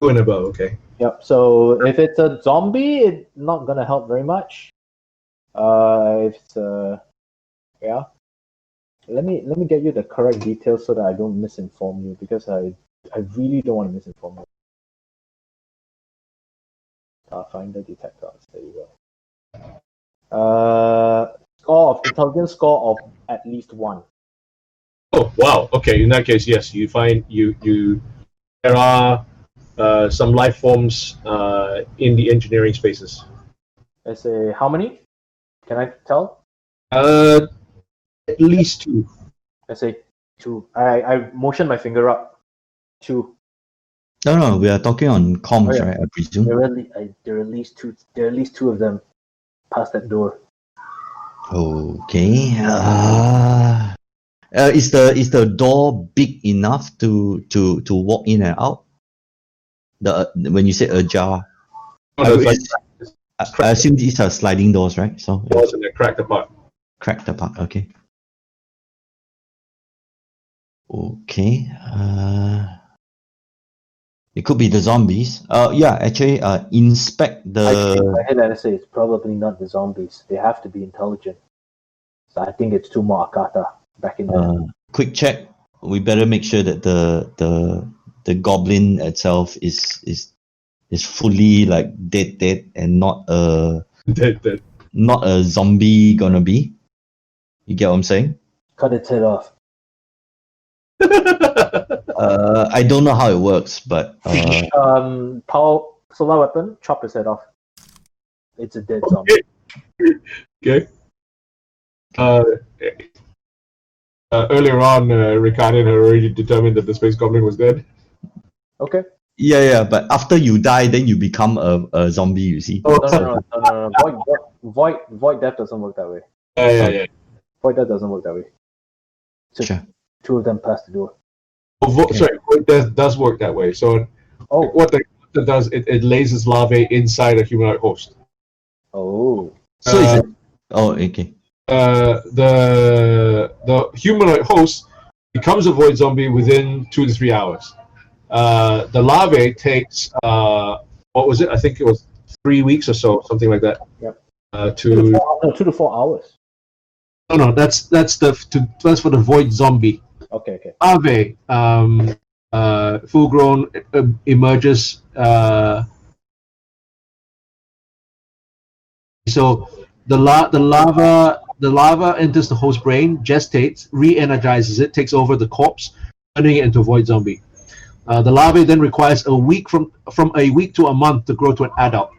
2 and above, okay. Yep. So if it's a zombie, it's not gonna help very much. If it's yeah. Let me get you the correct details so that I don't misinform you, because I really don't want to misinform you. Starfinder detectors. There you go. Score of intelligence score of at least 1. Oh, wow. Okay, in that case, yes, you find there are some life forms in the engineering spaces. I say how many? Can I tell? At least 2. I say 2. I motion my finger up. 2. No, we are talking on comms, Oh, yeah. right? I presume. There are at least 2. There are at least 2 of them past that door. Okay. Is the door big enough to walk in and out? When you say ajar, Oh, no, it's I assume these are sliding doors, right? So doors and they're cracked apart. cracked apart. Okay. Okay. It could be the zombies. Yeah. Actually, inspect I the. think I hit that and say it's probably not the zombies. They have to be intelligent. So I think it's 2 more Akata back in there. Quick check. We better make sure that the goblin itself is fully like dead and not a zombie gonna be. You get what I'm saying? Cut its head off. I don't know how it works, but Power solar weapon, chop his head off. It's a dead zombie. Okay. Earlier on, Ricardo had already determined that the space goblin was dead. Okay. yeah. But after you die, then you become a zombie. You see? No. Void death doesn't work that way. Yeah. Void death doesn't work that way. So Sure. 2 of them pass the door. Sorry, it does work that way. So what the does, it lays its larvae inside a humanoid host. Oh. So is it? Oh, okay. The humanoid host becomes a void zombie within 2 to 3 hours. The larvae takes what was it? I think it was 3 weeks or so, something like that. Yep. 2 to 4 hours. No, that's for the void zombie. Okay. Larvae, full grown, emerges. So the larva enters the host brain, gestates, re-energizes it, takes over the corpse, turning it into a void zombie. The larvae then requires a week from a week to a month to grow to an adult.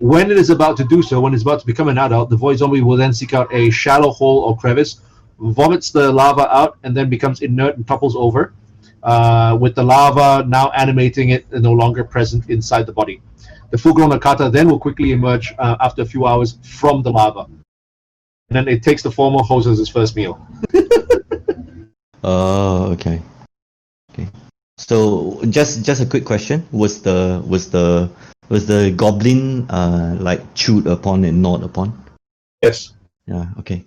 When it is about to do so, when it's about to become an adult, the void zombie will then seek out a shallow hole or crevice, vomits the larva out, and then becomes inert and topples over, with the larva now animating it and no longer present inside the body. The full-grown Akata then will quickly emerge after a few hours from the larva. And then it takes the former host as its first meal. Oh, okay. So just a quick question: was the goblin like chewed upon and gnawed upon? Yes. Yeah. Okay.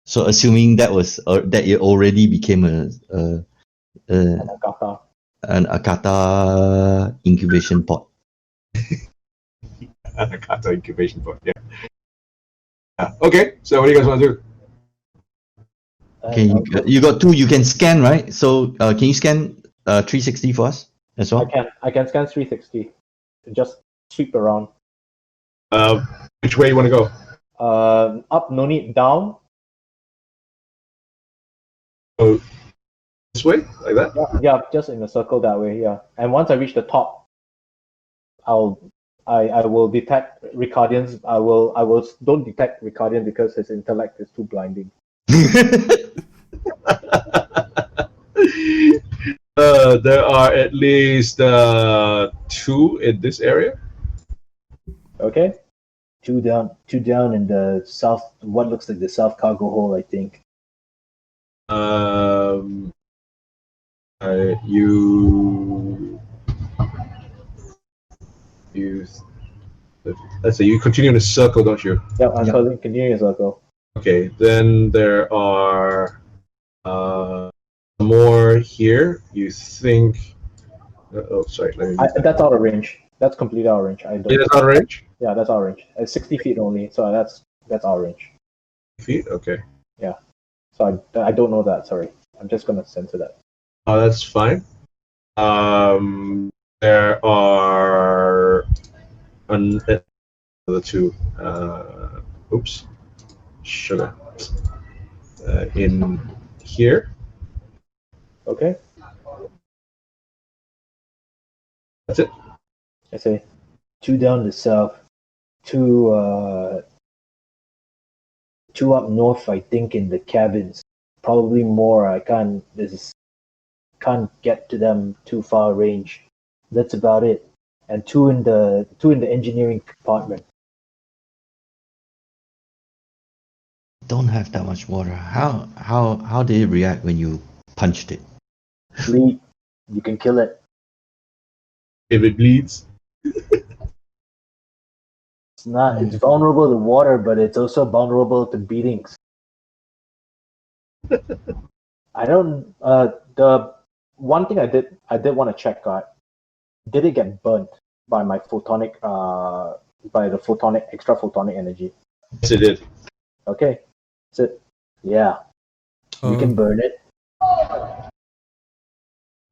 So assuming that was that it already became an Akata incubation pod. An Akata incubation pod, yeah. Okay, so what do you guys want to do? Okay, you got 2. You can scan, right? So can you scan 360 for us as well? I can scan 360. Just sweep around. Which way you want to go? Up, no need. Down. Oh, this way, like that. Yeah, just in a circle that way. Yeah, and once I reach the top, I will detect Ricardians. I will don't detect Ricardian because his intellect is too blinding. There are at least 2 in this area. Okay, 2 down in the south. What looks like the south cargo hole, I think. Let's say you continue in a circle, don't you? Yeah, I'm continuing a circle. Okay, then there are some more here. You think? Oh, sorry. Let me. That's out of range. That's completely out of range. I don't. It is out of range. Yeah, that's out of range. It's 60 feet only, so that's out of range. Feet. Okay. So I don't know that. Sorry, I'm just gonna censor that. Oh, that's fine. There are the two. Oops. Sugar. In here. Okay. That's it. I say 2 down the south, 2 up north. I think in the cabins, probably more. I can't get to them too far range. That's about it. And 2 in the engineering compartment. Don't have that much water. How did it react when you punched it? Bleed. You can kill it. If it bleeds. It's vulnerable to water, but it's also vulnerable to beatings. I don't. The one thing I did want to check out. Did it get burnt by my photonic? By the extra photonic energy. Yes, it did. Okay. That's it. Yeah, you can burn it.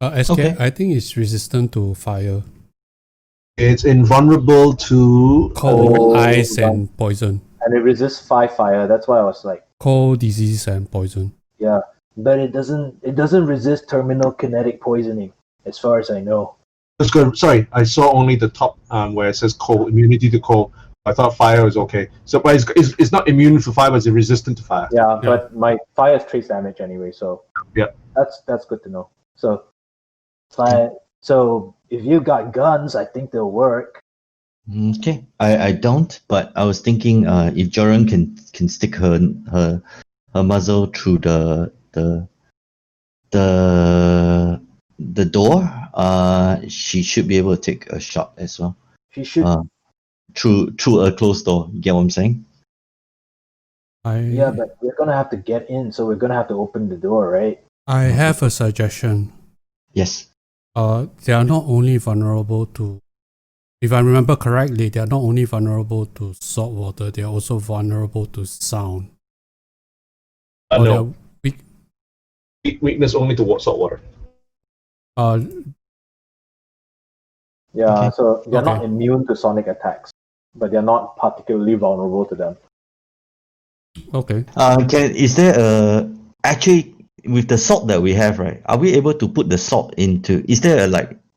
SK, Okay. I think it's resistant to fire, It's invulnerable to cold, ice, and poison. And it resists 5 fire. That's why I was like, Cold, disease, and poison. Yeah, but it doesn't resist terminal kinetic poisoning, as far as I know. Let's go. Sorry, I saw only the top where it says cold, immunity to cold. I thought fire was okay. So, but it's not immune to fire, but it's resistant to fire. yeah, but my fire is trace damage anyway, so Yeah. that's good to know. So So if you got guns, I think they'll work. Okay, I don't, but I was thinking if Joran can stick her muzzle through the door, she should be able to take a shot as well. She should. Through a closed door. You get what I'm saying? Yeah, but we're gonna have to get in, so we're gonna have to open the door, right? I have a suggestion. Yes. They are not only vulnerable to, if I remember correctly, they are not only vulnerable to salt water, they are also vulnerable to sound. Or No. they Weakness only to salt water. are yeah, Okay. so they're not Okay. immune to sonic attacks, but they're not particularly vulnerable to them. okay. Is there actually with the salt that we have, right? Are we able to put the salt into? Is there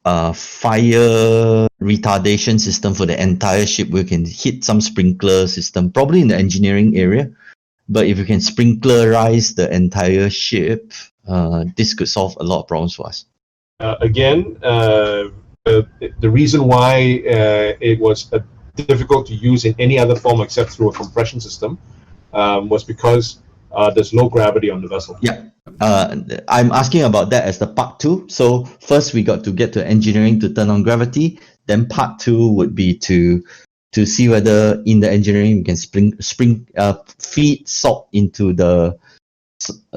a fire retardation system for the entire ship? We can hit some sprinkler system, probably in the engineering area. But if you can sprinklerize the entire ship, this could solve a lot of problems for us. Again, the reason why it was difficult to use in any other form except through a compression system was because there's low gravity on the vessel. Yeah. I'm asking about that as the part 2. So first we got to get to engineering to turn on gravity. Then part 2 would be to see whether in the engineering we can feed salt into the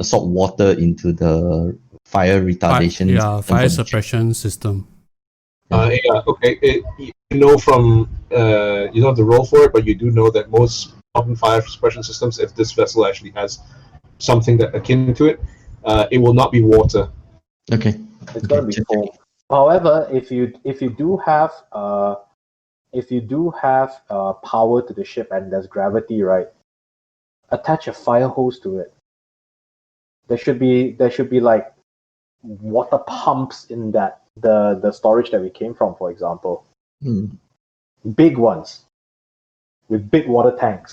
salt water into the fire retardation. Fire system for the ship. suppression system. Yeah, okay. You know from you don't have to roll for it, but you do know that most modern fire suppression systems, if this vessel actually has something that akin to it, it will not be water. Okay. It's gonna be foam. However, if you do have power to the ship and there's gravity, right? Attach a fire hose to it. There should be like water pumps in that the storage that we came from, for example. Big ones with big water tanks.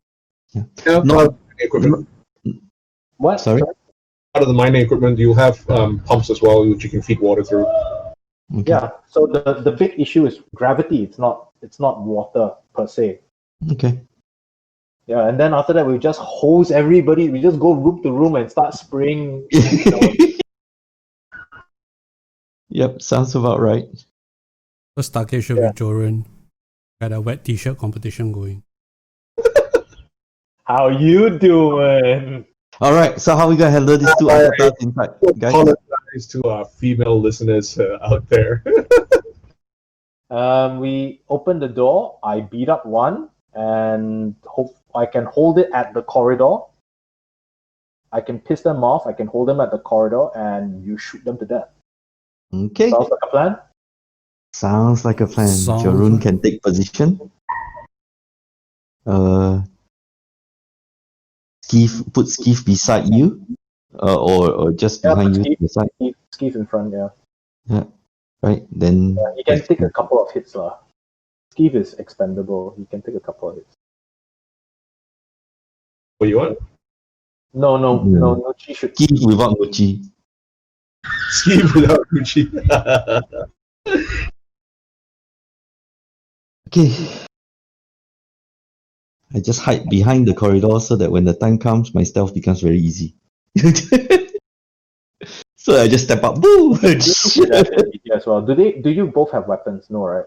Yeah, No. equipment. What? Sorry? Part of the mining equipment, you have pumps as well, which you can feed water through. Okay. Yeah. So the big issue is gravity. It's not water per se. Okay. Yeah, and then after that we just hose everybody. We just go room to room and start spraying. Yep, sounds about right. First stargation Yeah. with Joran. Got a wet t-shirt competition going. How you doing? All right, so how we gonna handle these two avatars inside, guys? Apologize advice to our female listeners out there? We open the door. I beat up one, and hope I can hold it at the corridor. I can piss them off. I can hold them at the corridor, and you shoot them to death. Okay. Sounds like a plan. Sounds like a plan. Sounds Jarun like- can take position. Put Skeef beside you, or just Yeah, behind put you to the side. Skeef in front. Yeah, Right. Then he can take a couple of hits, lah. Skeef is expendable. He can take a couple of hits. What you want? No. She should. Skeef without Gucci. Ski without Gucci. Okay. I just hide behind the corridor so that when the time comes, my stealth becomes very easy. So I just step up. Boo! You should have APT as well. Do you both have weapons? No, right?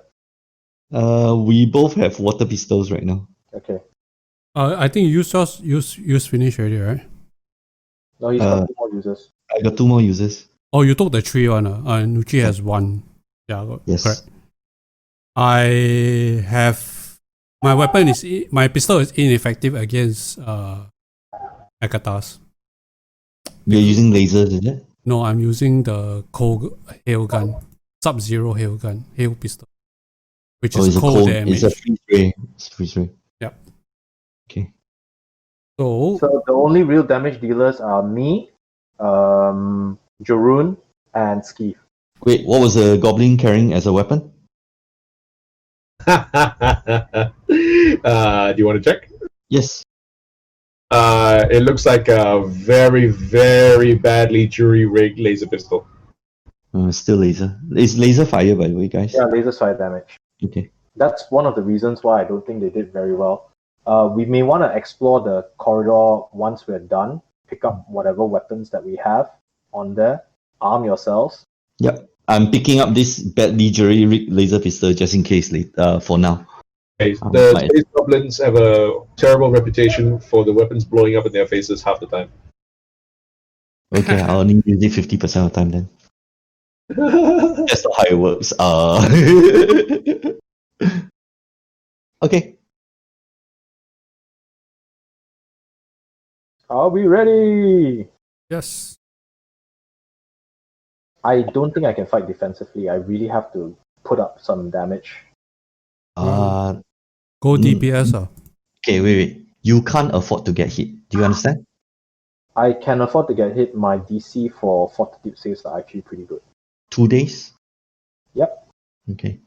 We both have water pistols right now. Okay. I think you just use finish already, right? No, he's got 2 more users. I got 2 more users. Oh, you took the 3 one. Nuchi has 1. Yeah, Yes. correct. I have my weapon is my pistol is ineffective against Akatas. You're using lasers, is it? No, I'm using the cold hail gun, Sub-Zero hail gun, hail pistol, which Oh, is it's a cold cold. damage. It's a freeze ray. It's freeze ray. Yep. Okay. So So the only real damage dealers are me, Jarun, and Skeef. Wait, what was the goblin carrying as a weapon? Do you want to check? Yes. It looks like a very, very badly jury-rigged laser pistol. Still laser. It's laser fire, by the way, guys. Yeah, laser side damage. Okay. That's one of the reasons why I don't think they did very well. We may want to explore the corridor once we're done. Pick up whatever weapons that we have on there. Arm yourselves. Yep. I'm picking up this badly jury-rigged laser pistol just in case for now. Okay, Oh, the my- space goblins have a terrible reputation for the weapons blowing up in their faces half the time. Okay, I'll only use it 50% of the time then. That's not how it works. Okay. Are we ready? yes, I don't think I can fight defensively. I really have to put up some damage. Uh, go Mm. DPS. okay, wait. You can't afford to get hit. Do you understand? I can afford to get hit. My DC for fortitude saves are actually pretty good. 2 days? Yep. Okay.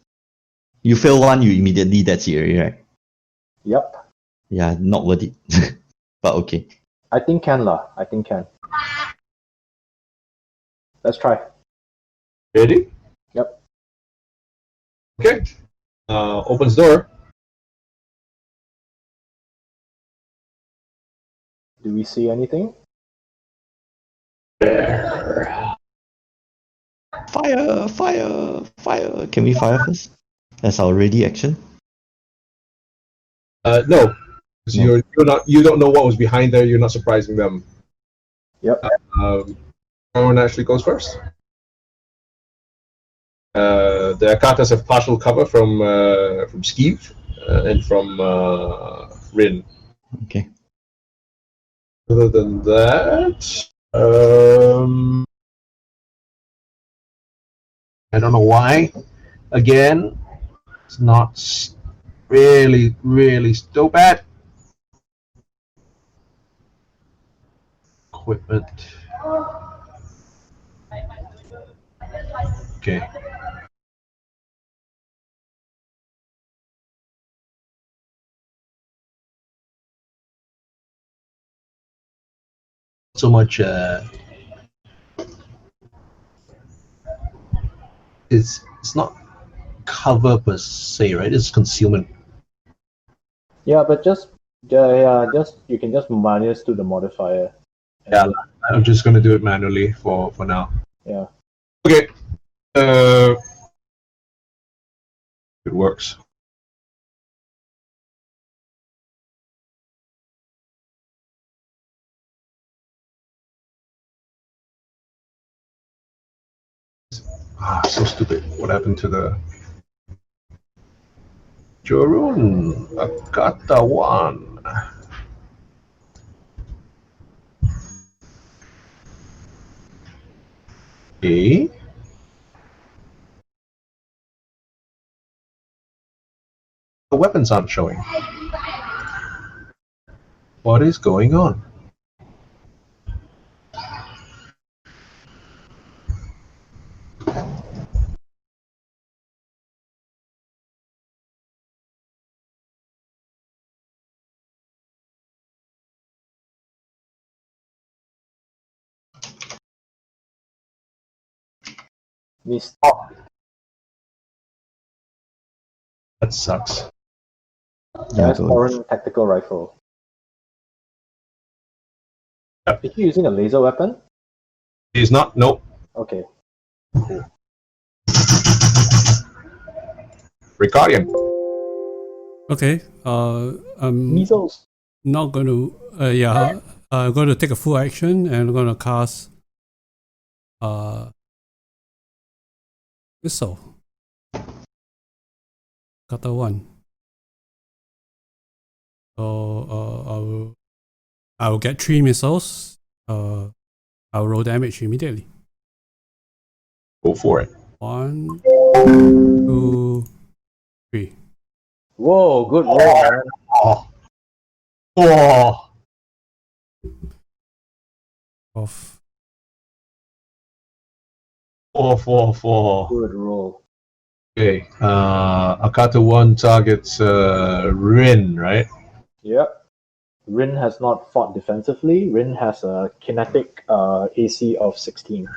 You fail one, you immediately, that's it already, right? Yep. Yeah, not worth it. But okay. I think can lah. I think can. Let's try. Ready? Yep. Okay. Opens door. Do we see anything? Fire! Fire! Fire! Can we fire first? That's our ready action. No. 'Cause No. you don't know what was behind there. You're not surprising them. Yep. Everyone actually goes first. The Akatas have partial cover from Skeeve and from Rin. Okay. Other than that, I don't know why. Again, it's not really, really so bad. Equipment. Okay. So much. It's not cover per se, right? It's concealment. Yeah, but just you can just minus to the modifier. And Yeah. I'm just gonna do it manually for now. Yeah. Okay. It works. So stupid. What happened to the Jorun? Akata one. Okay. The weapons aren't showing. What is going on? Missed. That sucks. Yeah, Foreign tactical rifle. Yep. Is he using a laser weapon? He's not. Nope. Okay. Regardian. Okay. I'm Measles. not going to. I'm going to take a full action and I'm going to cast. Missile. Kata one. So I will get 3 missiles. I'll roll damage immediately. Go for it. 1, 2, 3. Whoa, good roll, man. Oh. Oh. Of 4. Good roll. Okay. Akata one targets Rin, right? Yep. Rin has not fought defensively. Rin has a kinetic AC of 16.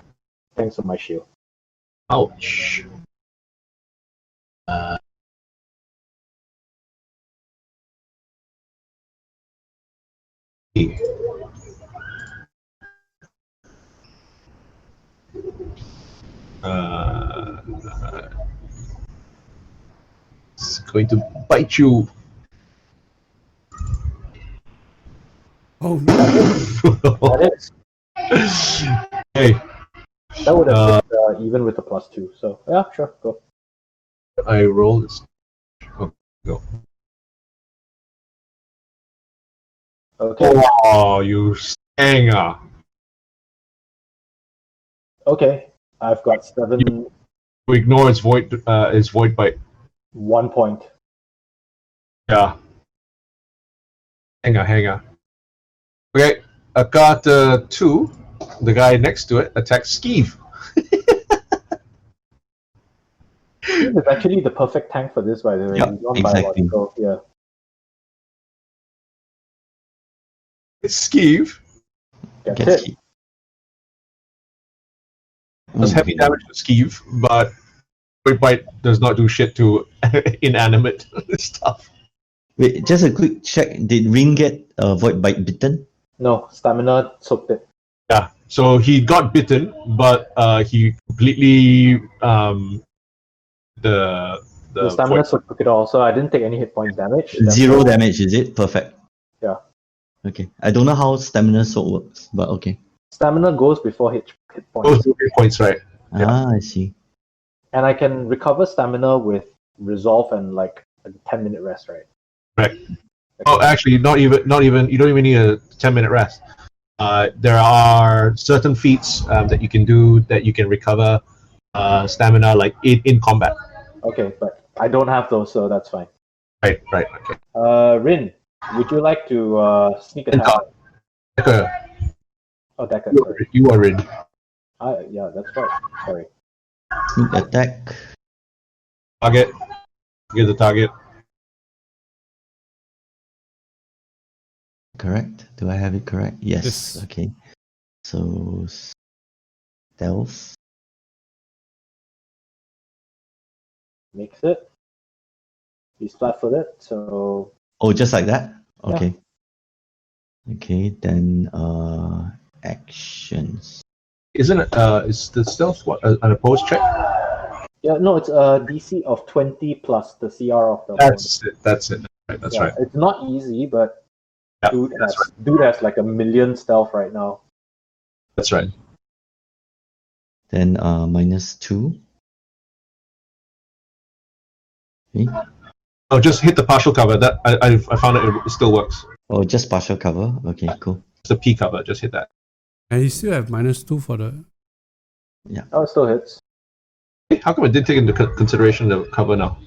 Thanks to my shield. Ouch. It's going to bite you. Oh no! That is. Hey, That would have hit even with a +2. So yeah, sure, go. I roll this. Oh, go. Okay. Oh, you stanger. Okay. I've got 7. You ignore its void bite. 1 point. Yeah. Hang on. Okay, Akata 2, the guy next to it, attacks Skeeve. This is actually the perfect tank for this, by the way. Yep, He's on exactly. biological. Yeah. It's Skeeve. Gets Gets it. hit. Does heavy Okay. damage to Skeeve, but void bite does not do shit to inanimate stuff. Wait, just a quick check. Did Ring get void bite bitten? No, stamina soaked it. Yeah, so he got bitten, but he completely the The stamina void- soaked it all, so I didn't take any hit points damage. 0 damage, is it? Perfect. Yeah. Okay. I don't know how stamina soak works, but okay. Stamina goes before hit points. both hit points, right? Yeah. Ah, I see. And I can recover stamina with resolve and like a 10-minute rest, right? Correct. Oh, actually, not even. You don't even need a 10-minute rest. There are certain feats that you can do that you can recover stamina like in combat. Okay, but I don't have those, so that's fine. Right. Okay. Rin, would you like to sneak attack? Decker, Oh, Decker, you sorry. you are in. Yeah, that's right. Sorry. Sneak attack. Target. Get the target. Correct? Do I have it correct? Yes. Yes. Okay. So stealth. Makes it. He's flat-footed, so Oh, just like that? Yeah. Okay. Okay, then actions. Isn't it? Is the stealth what an opposed check? yeah, no, it's a DC of 20 plus the CR of the opponent. That's it. Right, that's right. It's not easy, but Yeah, dude has like 1,000,000 stealth right now. That's right. Then -2. Okay. Oh, just hit the partial cover. That I found it still works. Oh, just partial cover. Okay, cool. It's the P cover. Just hit that. And you still have -2 for the. Oh, it still hits. Hey, how come it did take into consideration the cover now?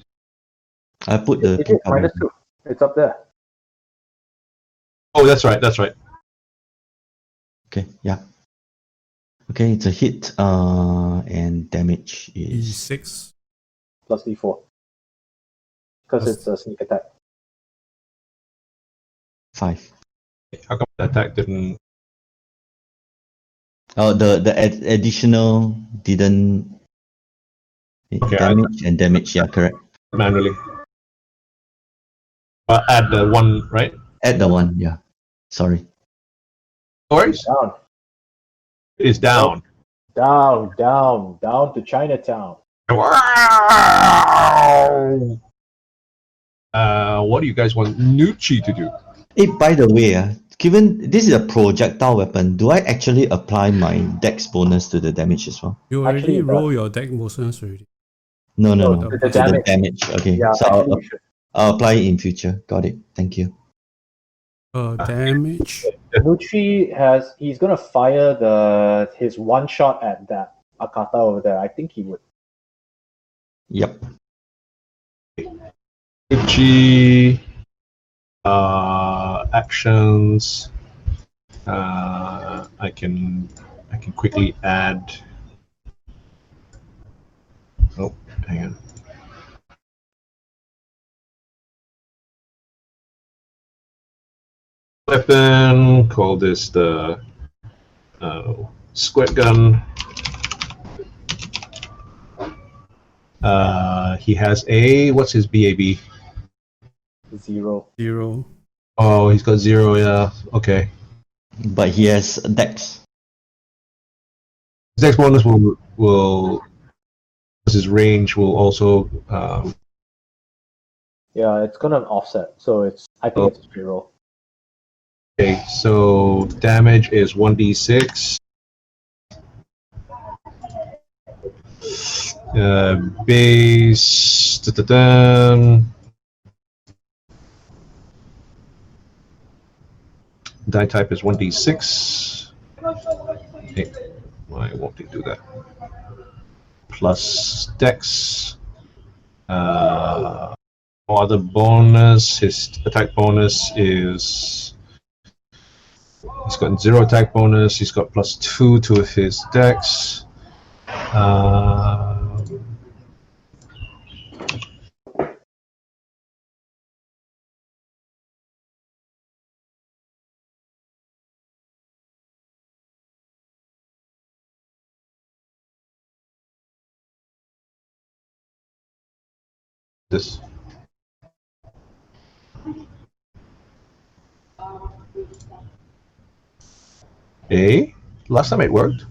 I put the It P is cover. -2. It's up there. Oh, that's right. That's right. Okay, yeah. Okay, it's a hit. And damage is E6. Plus D4. Because Plus- it's a sneak attack. 5. How come the attack didn't? Oh, the additional didn't Okay, damage and damage. Yeah, correct. Manually. Add the one, right? Add the one. Yeah. Sorry. No worries. Down. It's down. Down to Chinatown. Wow. What do you guys want Nucci to do? Hey, by the way, given this is a projectile weapon, do I actually apply my dex bonus to the damage as well? You Actually, already it does. roll your deck bonus already. No. No, the To damage. the damage. Okay. Yeah, So actually you should. I'll apply it in future. Got it. Thank you. Damage. Nucci he's gonna fire his one shot at that Akata over there. I think he would. Yep. Nucci. Actions. I can quickly add. Oh, hang on. Weapon. Call this the squirt gun. He has a what's his BAB? 0. 0. Oh, he's got 0. Yeah. Okay. But he has dex. His next bonus will his range will also Yeah, it's gonna offset. So I think it's a free roll. okay, so damage is 1d6. Base. Die type is 1d6. Okay, why won't it do that? Plus dex. Other bonus, his attack bonus is. He's got 0 attack bonus. He's got +2 to his dex. This. Hey, last time it worked.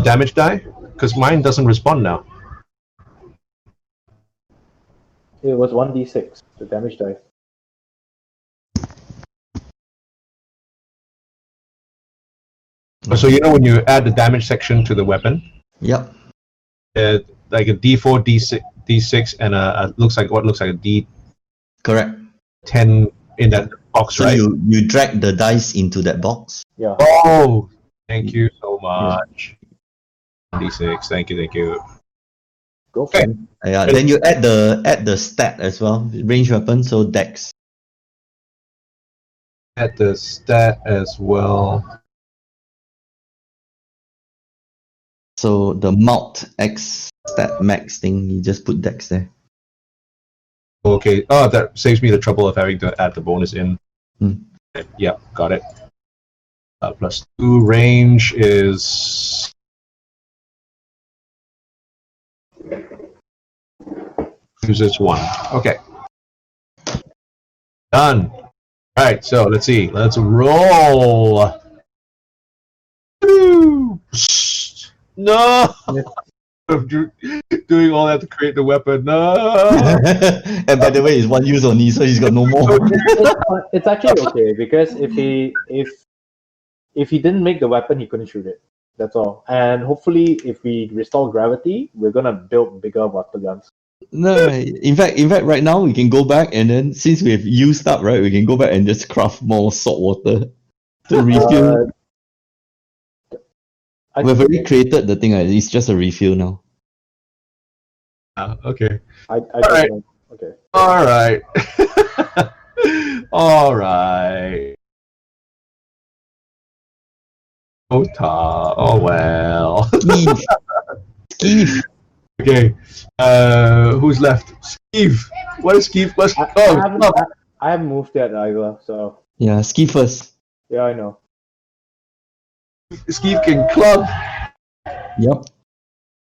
Damage die? Because mine doesn't respond now. It was 1d6, the damage dice. So you know when you add the damage section to the weapon, Yep. like a D4, D6, and looks like a D10 Correct. in that box, So right? you drag the dice into that box. Yeah. Oh, thank you so much. D6, thank you. Go for it. Yeah. Then you add the stat as well. Range weapon, so dex. Add the stat as well. So the mult X stat max thing, you just put dex there. Okay. Oh, that saves me the trouble of having to add the bonus in. Yeah, got it. +2 range is. Uses 1. Okay. Done. All right. So let's see. Let's roll. No! Doing all that to create the weapon. No! And by the way, it's 1 use only, so he's got no more. It's actually okay because if he didn't make the weapon, he couldn't shoot it. That's all. And hopefully, if we restore gravity, we're gonna build bigger water guns. No, in fact, right now we can go back and then since we have used up, right, we can go back and just craft more salt water to refill. We've already created the thing. It's just a refill now. Okay. I All right. don't know. Okay. All right. All right. Oh well. Skeeve. Skeeve. Okay. Who's left? Skeeve. What is Skeeve? Let's I haven't moved yet either, so Yeah, Skeeve first. yeah, I know. Skeeve can club. Yep.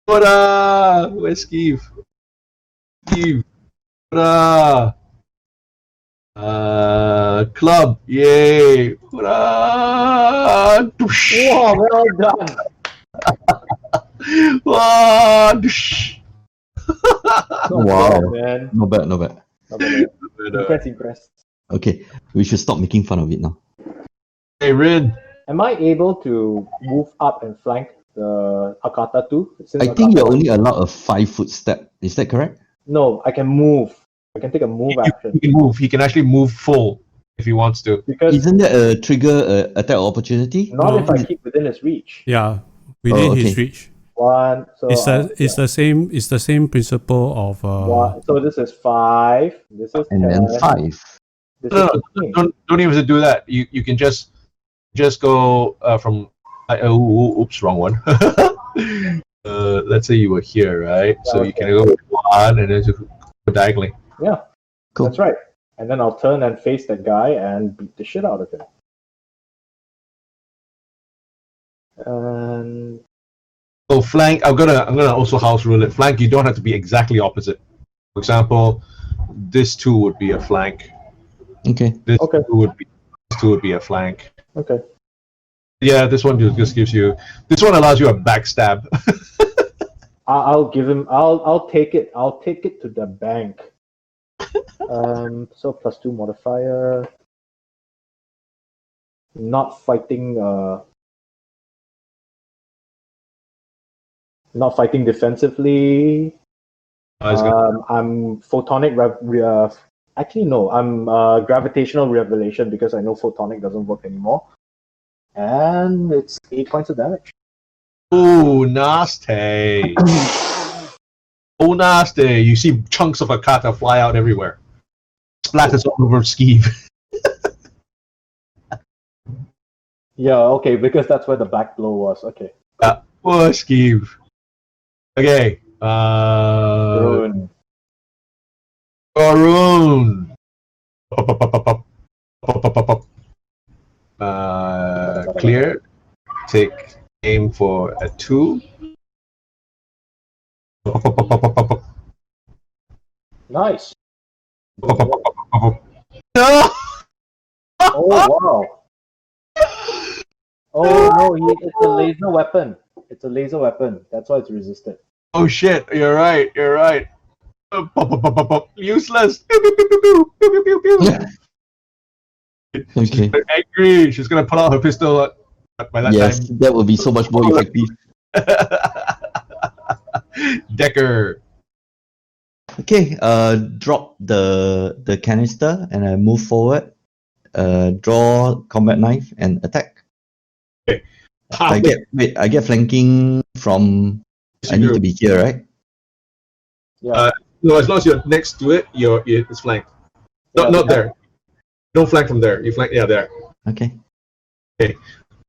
Where's Skeeve? Skeeve. Club. Yay. Whoa, well done. Wow. Man. Not bad. Not bad. Impressed. Okay, we should stop making fun of it now. Hey, Rin. Am I able to move up and flank the Akata too? Since I think Akata- you're only allowed a 5-foot step. Is that correct? No, I can move. I can take a move action He can move. He can actually move full if he wants to. because Isn't that a trigger attack opportunity? not No. if I keep within his reach. Yeah, within his okay. reach. One. So It's the same. It's the same principle of one. So this is 5. This is And 10. then 5. This No, is 15. don't even have to do that. You can just go from. Oops, wrong one. Let's say you were here, right? So you can go with 1 and then just go diagonally. Yeah, Cool. that's right. And then I'll turn and face that guy and beat the shit out of him. And So flank. I'm gonna also house rule it. Flank. You don't have to be exactly opposite. For example, this 2 would be a flank. Okay. This Okay. 2 would be a flank. okay. Yeah, this one just gives you. This one allows you a backstab. I'll give him. I'll take it. I'll take it to the bank. So +2 modifier. Not fighting. Not fighting defensively. I'm photonic. Actually, no. I'm gravitational revelation because I know photonic doesn't work anymore. And it's 8 points of damage. Ooh, nasty. Oh, nasty. You see chunks of Akata fly out everywhere. Splatters all over Skeeve. Yeah, okay, because that's where the back blow was. Okay. Poor Skeeve. Okay. Ruin. Arun. Clear. Take aim for a 2. Nice. No! Oh, wow. Oh, no, it's a laser weapon. It's a laser weapon. That's why it's resisted. Oh shit! You're right. Useless. She's Okay. angry. She's gonna pull out her pistol by that Yes, that will be so much more effective. time. Decker. Okay, drop the canister and I move forward. Draw combat knife and attack. I get flanking from. I need to be here, right? Yeah. No, as long as you're next to it, it's flanked. Not there. Don't flank from there. You flank, there. Okay.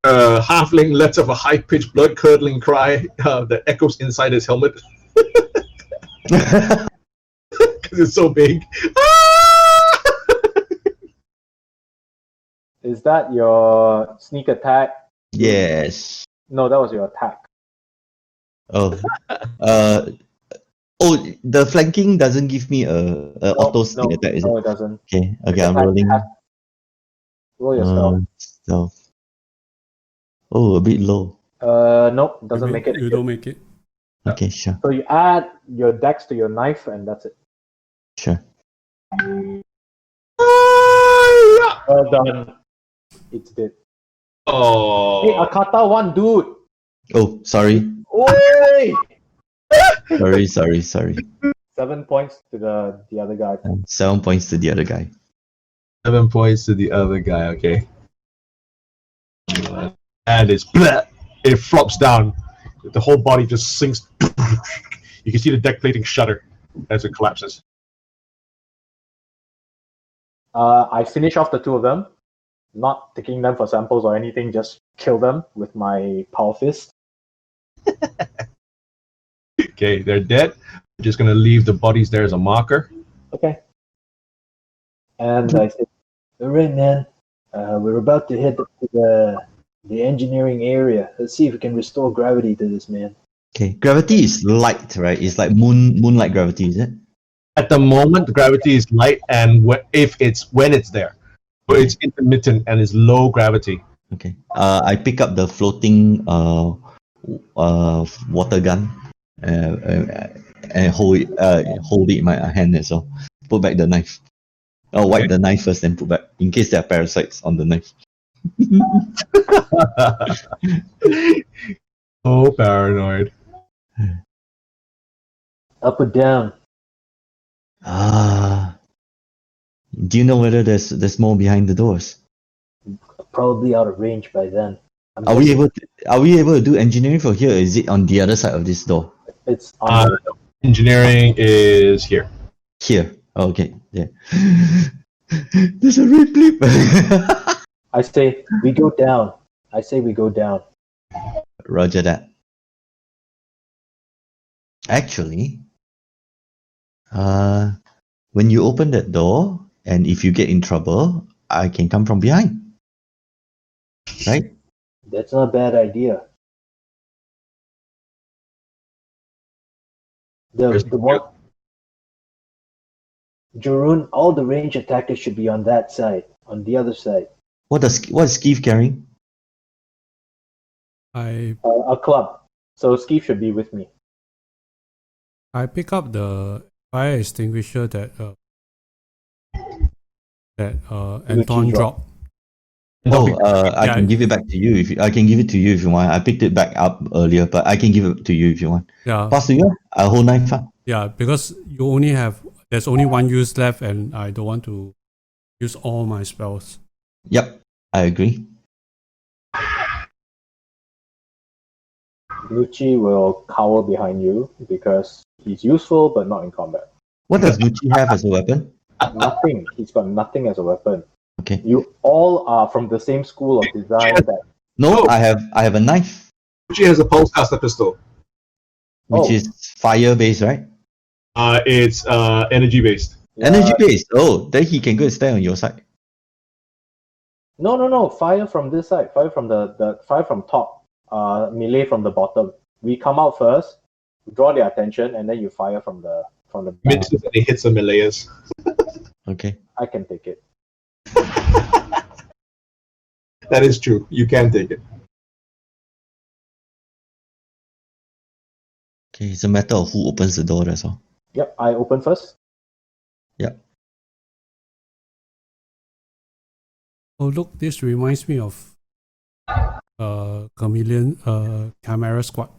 Halfling lets off a high-pitched, blood-curdling cry that echoes inside his helmet because it's so big. Is that your sneak attack? Yes. No, that was your attack. Oh. The flanking doesn't give me a auto sneak attack, is No, it? it doesn't. Okay, I'm rolling. Roll yourself. So Oh, a bit low. Nope, doesn't make it. You don't make it. Okay, sure. So you add your dex to your knife, and that's it. Sure. Well done. It's dead. Hey, Oh, Akata one, dude. Oh, sorry. Oi! Sorry. 7 points to the other guy. 7 points to the other guy. 7 points to the other guy. Okay. And it's it flops down. The whole body just sinks. You can see the deck plating shudder as it collapses. I finish off the two of them, not taking them for samples or anything, just kill them with my power fist. Okay, they're dead. We're just gonna leave the bodies there as a marker. Okay. And I said, all right, man, we're about to head to the engineering area. Let's see if we can restore gravity to this, man. Okay, gravity is light, right? It's like moonlight gravity, is it? At the moment, the gravity is light, and when it's there, but it's intermittent and it's low gravity. Okay. I pick up the floating water gun and hold it in my hand as well. Put back the knife. I'll wipe the knife first, then put back in case there are parasites on the knife. Oh, paranoid. Up or down? Do you know whether there's more behind the doors? Probably out of range by then. Are we able to do engineering from here? Or is it on the other side of this door? It's on the Engineering is here. Here. Oh, okay. Yeah. There's a red blip. I say we go down. Roger that. Actually, when you open that door, and if you get in trouble, I can come from behind. Right? That's not a bad idea. The one, Jarun, all the range attackers should be on that side, on the other side. What is Skeeve carrying? I a club. So Skeeve should be with me. pick up the fire extinguisher that Anton dropped. I Yeah. can give it back to you I can give it to you if you want. I picked it back up earlier, but I can give it to you if you want. Yeah, Pass to you. I'll hold knife. yeah, because there's only one use left, and I don't want to use all my spells. Yep, I agree. Lucci will cower behind you because he's useful but not in combat. What does Gucci have as a weapon? Nothing. He's got nothing as a weapon. Okay. You all are from the same school of design that No, I have a knife, She has a pulse caster pistol. which Oh. is fire based, right? It's energy based. Energy based. Oh, then he can go and stay on your side. No. Fire from this side. Fire from the fire from top. Melee from the bottom. We come out first, draw their attention, and then you fire from the back. Misses and it hits the melees. Okay. I can take it. That is true. You can take it. Okay, it's a matter of who opens the door, that's all. Yep, I open first. Yep. Oh look, this reminds me of Chimera Squad.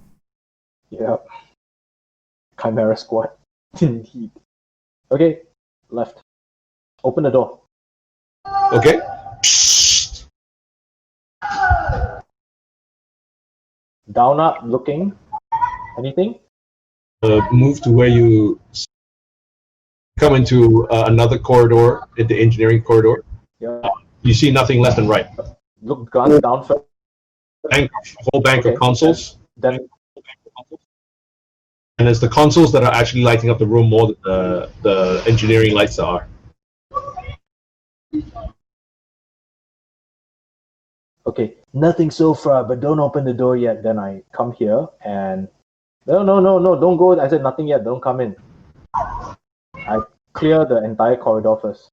Yep. Chimera Squad. Indeed. Okay, left. Open the door. Okay. Down, up, looking. Anything? Move to where you come into another corridor, in the engineering corridor. Yeah. You see nothing left and right. Look, glance down first. Whole bank Okay. of consoles. Then And it's the consoles that are actually lighting up the room more than the engineering lights are. okay, nothing so far, but don't open the door yet. Then I come here and no, don't go. I said nothing yet. Don't come in. I clear the entire corridor first.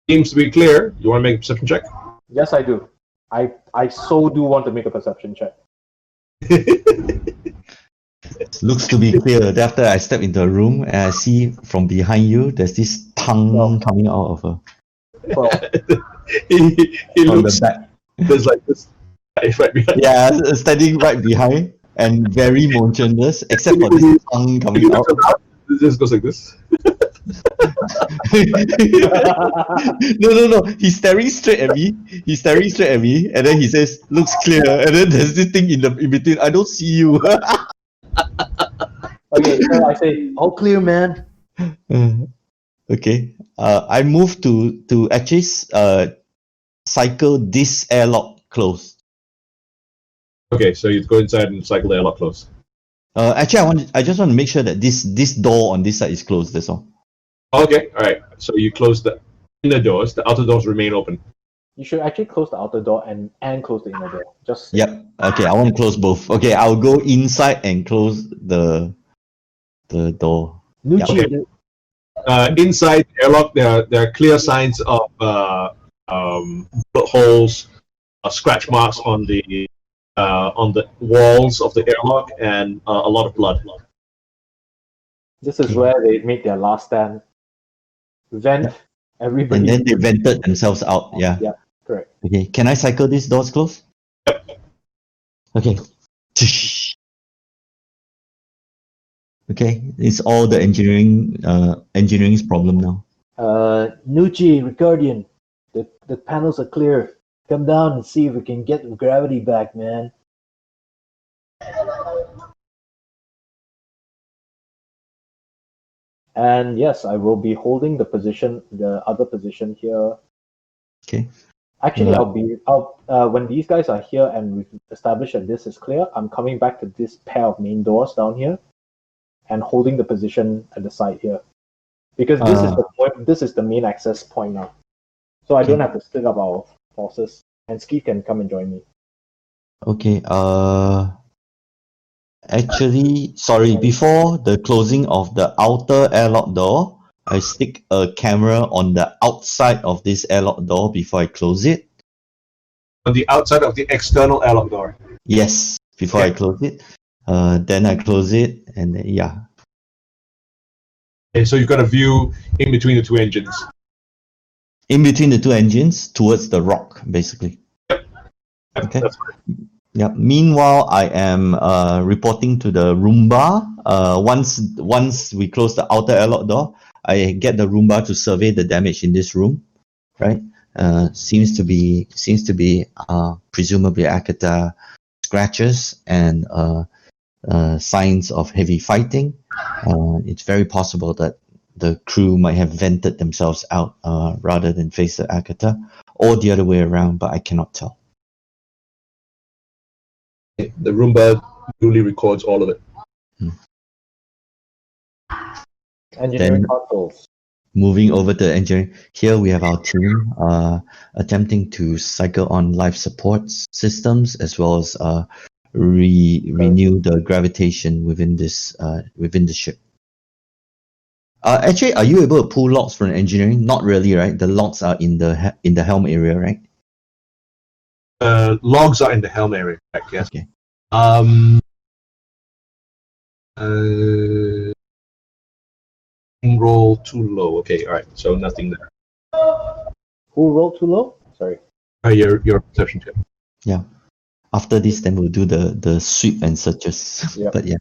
Seems to be clear. You want to make a perception check? Yes, I do. I so do want to make a perception check. Looks to be clear. Then after I step into the room and I see from behind you, there's this tongue No. coming out of her Well, he from looks the back. there's like this right behind. Yeah, standing right behind and very motionless, except for this tongue coming out. It just goes like this. No. He's staring straight at me. And then he says, "Looks clear." And then there's this thing in between. I don't see you. okay, so I say, all clear, man. Okay. I move to actually cycle this airlock close. Okay, so you go inside and cycle the airlock close. Actually, I just want to make sure that this door on this side is closed. That's all. Okay, all right. So you close the inner doors. The outer doors remain open. You should actually close the outer door and close the inner door. Just Yep. Okay, I want to close both. Okay, I'll go inside and close the door. Nucci, Okay. Inside the airlock, there are clear signs of bullet holes, scratch marks on the walls of the airlock, and a lot of blood. this is where they made their last stand. Vent, everybody. And then they vented themselves out. Yeah. Yeah, correct. Okay. Can I cycle these doors close? Okay. Okay. It's all the engineering's problem now. Nucci, Ricardian, the panels are clear. Come down and see if we can get the gravity back, man. And yes, I will be holding the other position here. Okay. Actually, Yeah. when these guys are here and we've established that this is clear, I'm coming back to this pair of main doors down here and holding the position at the side here. Because this is the point, this is the main access point now. So I don't have to split up our forces, and Ski can come and join me. Okay. Actually, sorry. Before the closing of the outer airlock door, I stick a camera on the outside of this airlock door before I close it. On the outside of the external airlock door. Yes, before I close it. Then I close it, and then, yeah. Okay, so you've got a view in between the two engines. In between the two engines, towards the rock, basically. Yep, Okay. that's fine. Yeah. Meanwhile, I am reporting to the Roomba. Once we close the outer airlock door, I get the Roomba to survey the damage in this room. Right. Seems to be presumably Akata scratches and signs of heavy fighting. It's very possible that the crew might have vented themselves out rather than face the Akata, or the other way around, but I cannot tell. The Roomba duly records all of it. Engineering Then- consoles. Moving over to engineering, here we have our team attempting to cycle on life support systems as well as renew the gravitation within the ship. Actually, are you able to pull logs from engineering? Not really, right? The logs are in the helm area, right? Logs are in the helm area, correct, yes. Okay. Roll too low. Okay, all right. So nothing there. Who rolled too low? Sorry. Your perception check. Yeah. After this, then we'll do the sweep and searches. Yep. But yeah.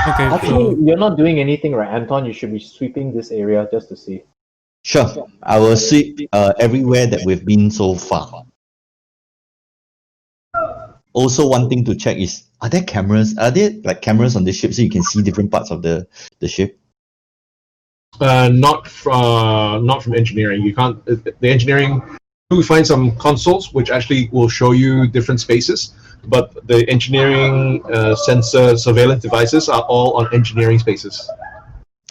Okay, Actually, so you're not doing anything, right, Anton? You should be sweeping this area just to see. Sure. I will sweep everywhere that we've been so far. Also, one thing to check is, are there cameras? Are there like cameras on the ship so you can see different parts of the ship? Not from engineering. You can't. The engineering. We find some consoles which actually will show you different spaces, but the engineering sensor surveillance devices are all on engineering spaces.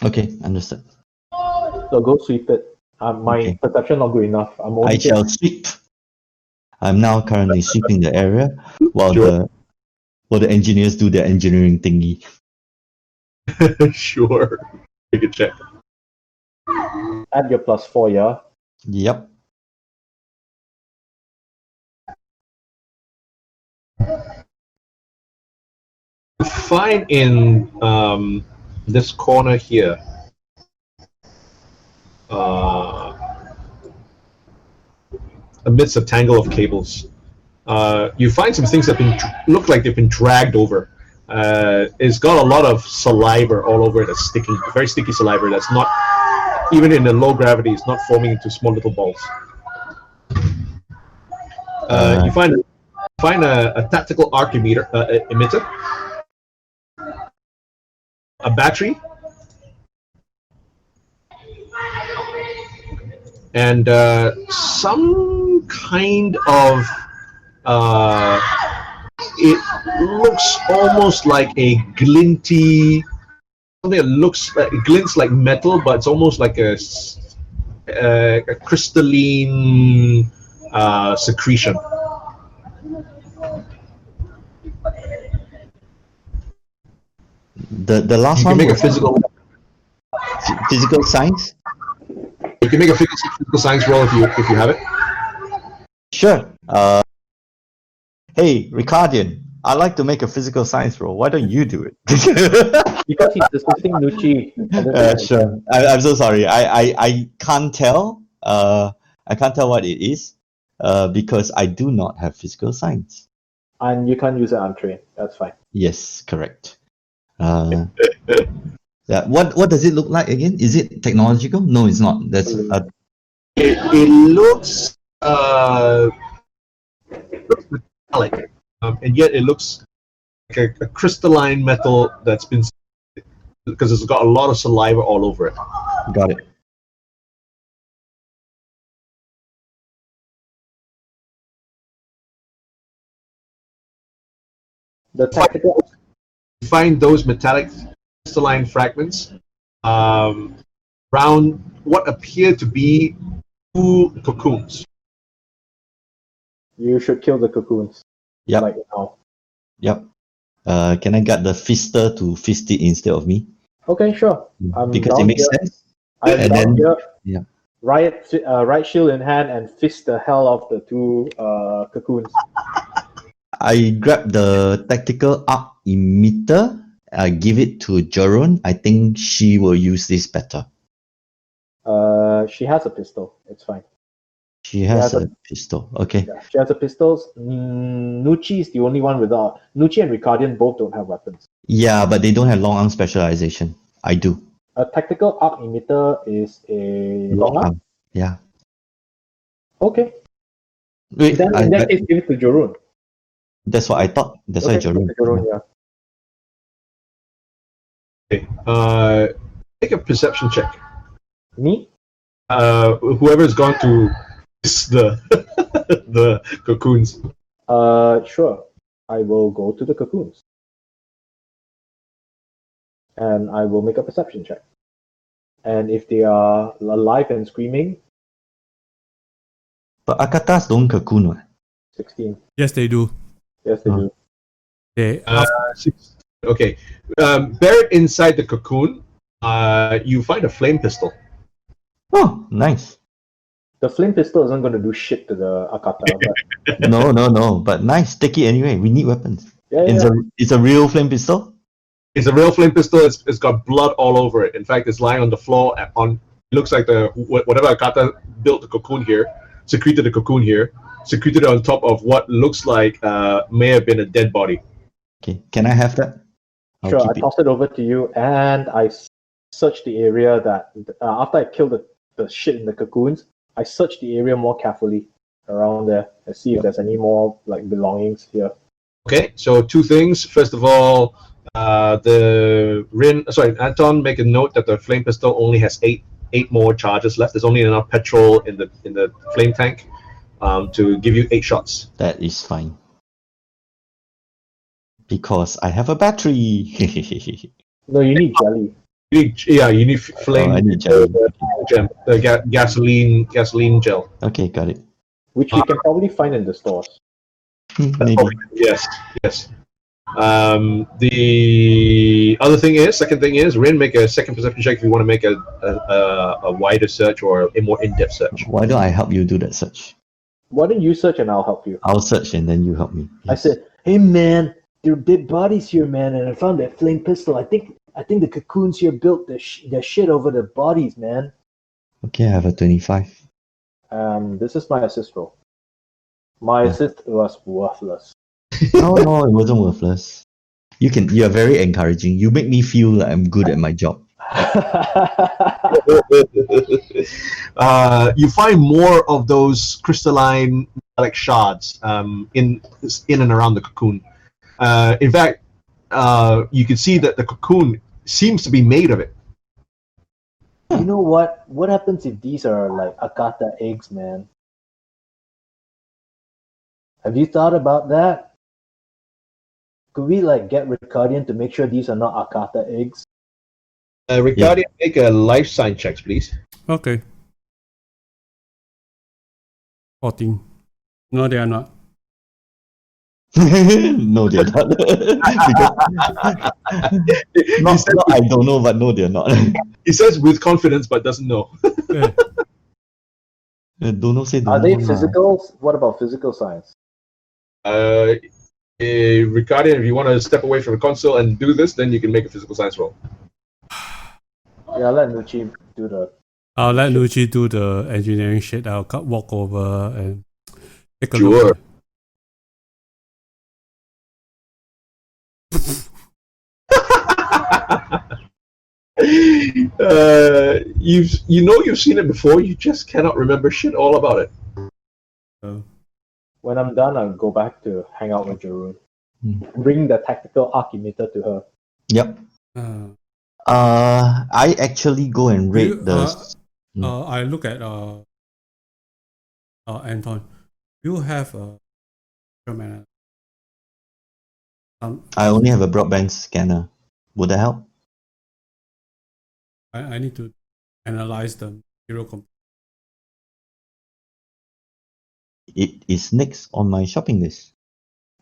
Okay, understood. So go sweep it. My Okay. perception not good enough. I'm only I shall sweep. I'm now currently sweeping the area while Sure. the engineers do their engineering thingy. Sure. Take a check. add your +4, yeah. Yep. find in this corner here, amidst a tangle of cables, you find some things that look like they've been dragged over. It's got a lot of saliva all over it, that's sticking, very sticky saliva that's not, even in the low gravity, it's not forming into small little balls. You find a tactical arc emitter, a battery, and some kind of it looks almost like a glinty, something that looks like, it glints like metal, but it's almost like a crystalline secretion. The last You one can make a was physical science. You can make a physical science roll if you have it. Sure. Hey, Ricardian, I'd like to make a physical science roll. Why don't you do it? Because he's discussing Nucci. Sure. I'm so sorry. I can't tell. I can't tell what it is. Because I do not have physical science. And you can't use it untrained. That's fine. Yes, correct. Yeah. What does it look like again? Is it technological? No, it's not. That's it looks metallic, and yet it looks like a crystalline metal that's been, because it's got a lot of saliva all over it. got it. The tactical. You find those metallic crystalline fragments around what appear to be 2 cocoons. You should kill the cocoons. Yep. Like now. Yep. Can I get the fister to fist it instead of me? Okay, sure. Because it makes sense. I'm And down then- here. yeah. Right shield in hand and fist the hell of the 2 cocoons. I grab the tactical arc emitter. I give it to Jeroen. I think she will use this better. She has a pistol. It's fine. She has Yeah, a pistol. Okay. Yeah, she has a pistol. Nucci is the only one without. Nucci and Ricardian both don't have weapons. Yeah, but they don't have long arm specialization. I do. A tactical arc emitter is a long arm. Yeah. Okay. Wait, Then in that case, give it to Jeroen. that's what I thought. That's Okay, why Jeroen. give it to Jeroen, yeah. Okay. Make a perception check. Me? Whoever's gone to the the cocoons. Sure. I will go to the cocoons. And I will make a perception check. And if they are alive and screaming, But akatas don't cocoon. What? 16. Yes, they do. Yes, they Huh. do. They Okay. Buried inside the cocoon, you find a flame pistol. Oh, nice. The flame pistol isn't going to do shit to the Akata. But No. But nice. Take it anyway. We need weapons. yeah, It's a real flame pistol. It's a real flame pistol. It's got blood all over it. In fact, it's lying on the floor. It looks like whatever Akata built the cocoon here, secreted the cocoon here, secreted it on top of what looks like may have been a dead body. Okay. Can I have that? I'll sure. I keep it. toss it over to you, and I search the area that after I kill the shit in the cocoons, I search the area more carefully around there and see if there's any more like belongings here. Okay, so 2 things. First of all, Anton, make a note that the flame pistol only has 8 more charges left. There's only enough petrol in the flame tank to give you 8 shots. That is fine. Because I have a battery. No, you need jelly. You need flame. I need jelly. Gasoline gel. Okay, got it. Which we can probably find in the stores. Maybe. Oh, yes. The other thing is, second thing is, Rin, make a second perception check if you want to make a wider search or a more in-depth search. Why don't I help you do that search? Why don't you search and I'll help you? I'll search and then you help me. I said, hey man, there are dead bodies here, man, and I found that flame pistol. I think the cocoons here built their shit over the bodies, man. Okay, I have a 25. This is my assist roll. My assist was worthless. No, it wasn't worthless. You are very encouraging. You make me feel like I'm good at my job. You find more of those crystalline metallic shards in and around the cocoon. In fact, you can see that the cocoon seems to be made of it. You know what? What happens if these are like Akata eggs, man? Have you thought about that? Could we like get Ricardian to make sure these are not Akata eggs? Ricardian, make a life sign checks, please. Okay. 14. No, they are not. No, they're not. Because, not I don't know, but no, they're not. He says with confidence, but doesn't know. Yeah. Don't know, say don't Are they know. physicals? What about physical science? Ricardian, if you want to step away from the console and do this, then you can make a physical science roll. Yeah, let Nucci do the. I'll let Luigi do the engineering shit. I'll walk over and take a Sure. look. You've seen it before. You just cannot remember shit all about it. When I'm done, I'll go back to hang out with Jeroen. Hmm. Bring the tactical archimeter to her. Yep. Uh, I actually go and rate I look at Anton. You have a I only have a broadband scanner. Would that help? I need to analyze the hero comp. It is next on my shopping list.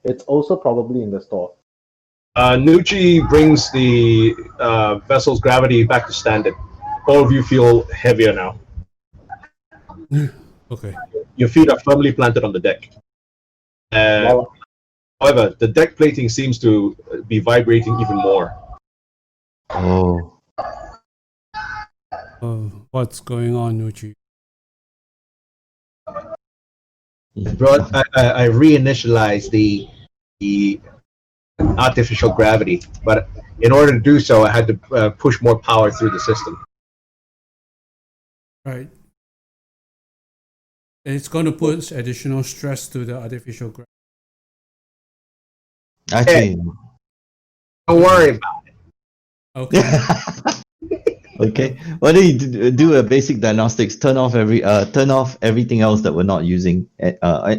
It's also probably in the store. Nucci brings the vessel's gravity back to standard. All of you feel heavier now. Okay. Your feet are firmly planted on the deck. However, the deck plating seems to be vibrating even more. Oh. What's going on, Nucci? I reinitialized the artificial gravity, but in order to do so, I had to push more power through the system. Right. It's going to put additional stress to the artificial gravity. Actually, Don't worry about Okay. okay. Why don't you do a basic diagnostics? Turn off everything else that we're not using.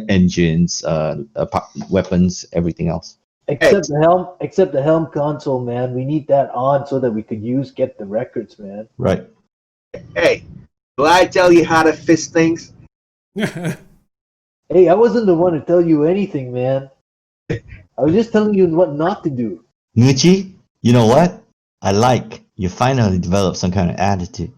Engines, weapons, everything else. Except the helm console, man. We need that on so that we could get the records, man. Right. it. Hey, do I tell you how to fist things? Hey, I wasn't the one to tell you anything, man. I was just telling you what not to do. Nucci, you know what? You finally developed some kind of attitude.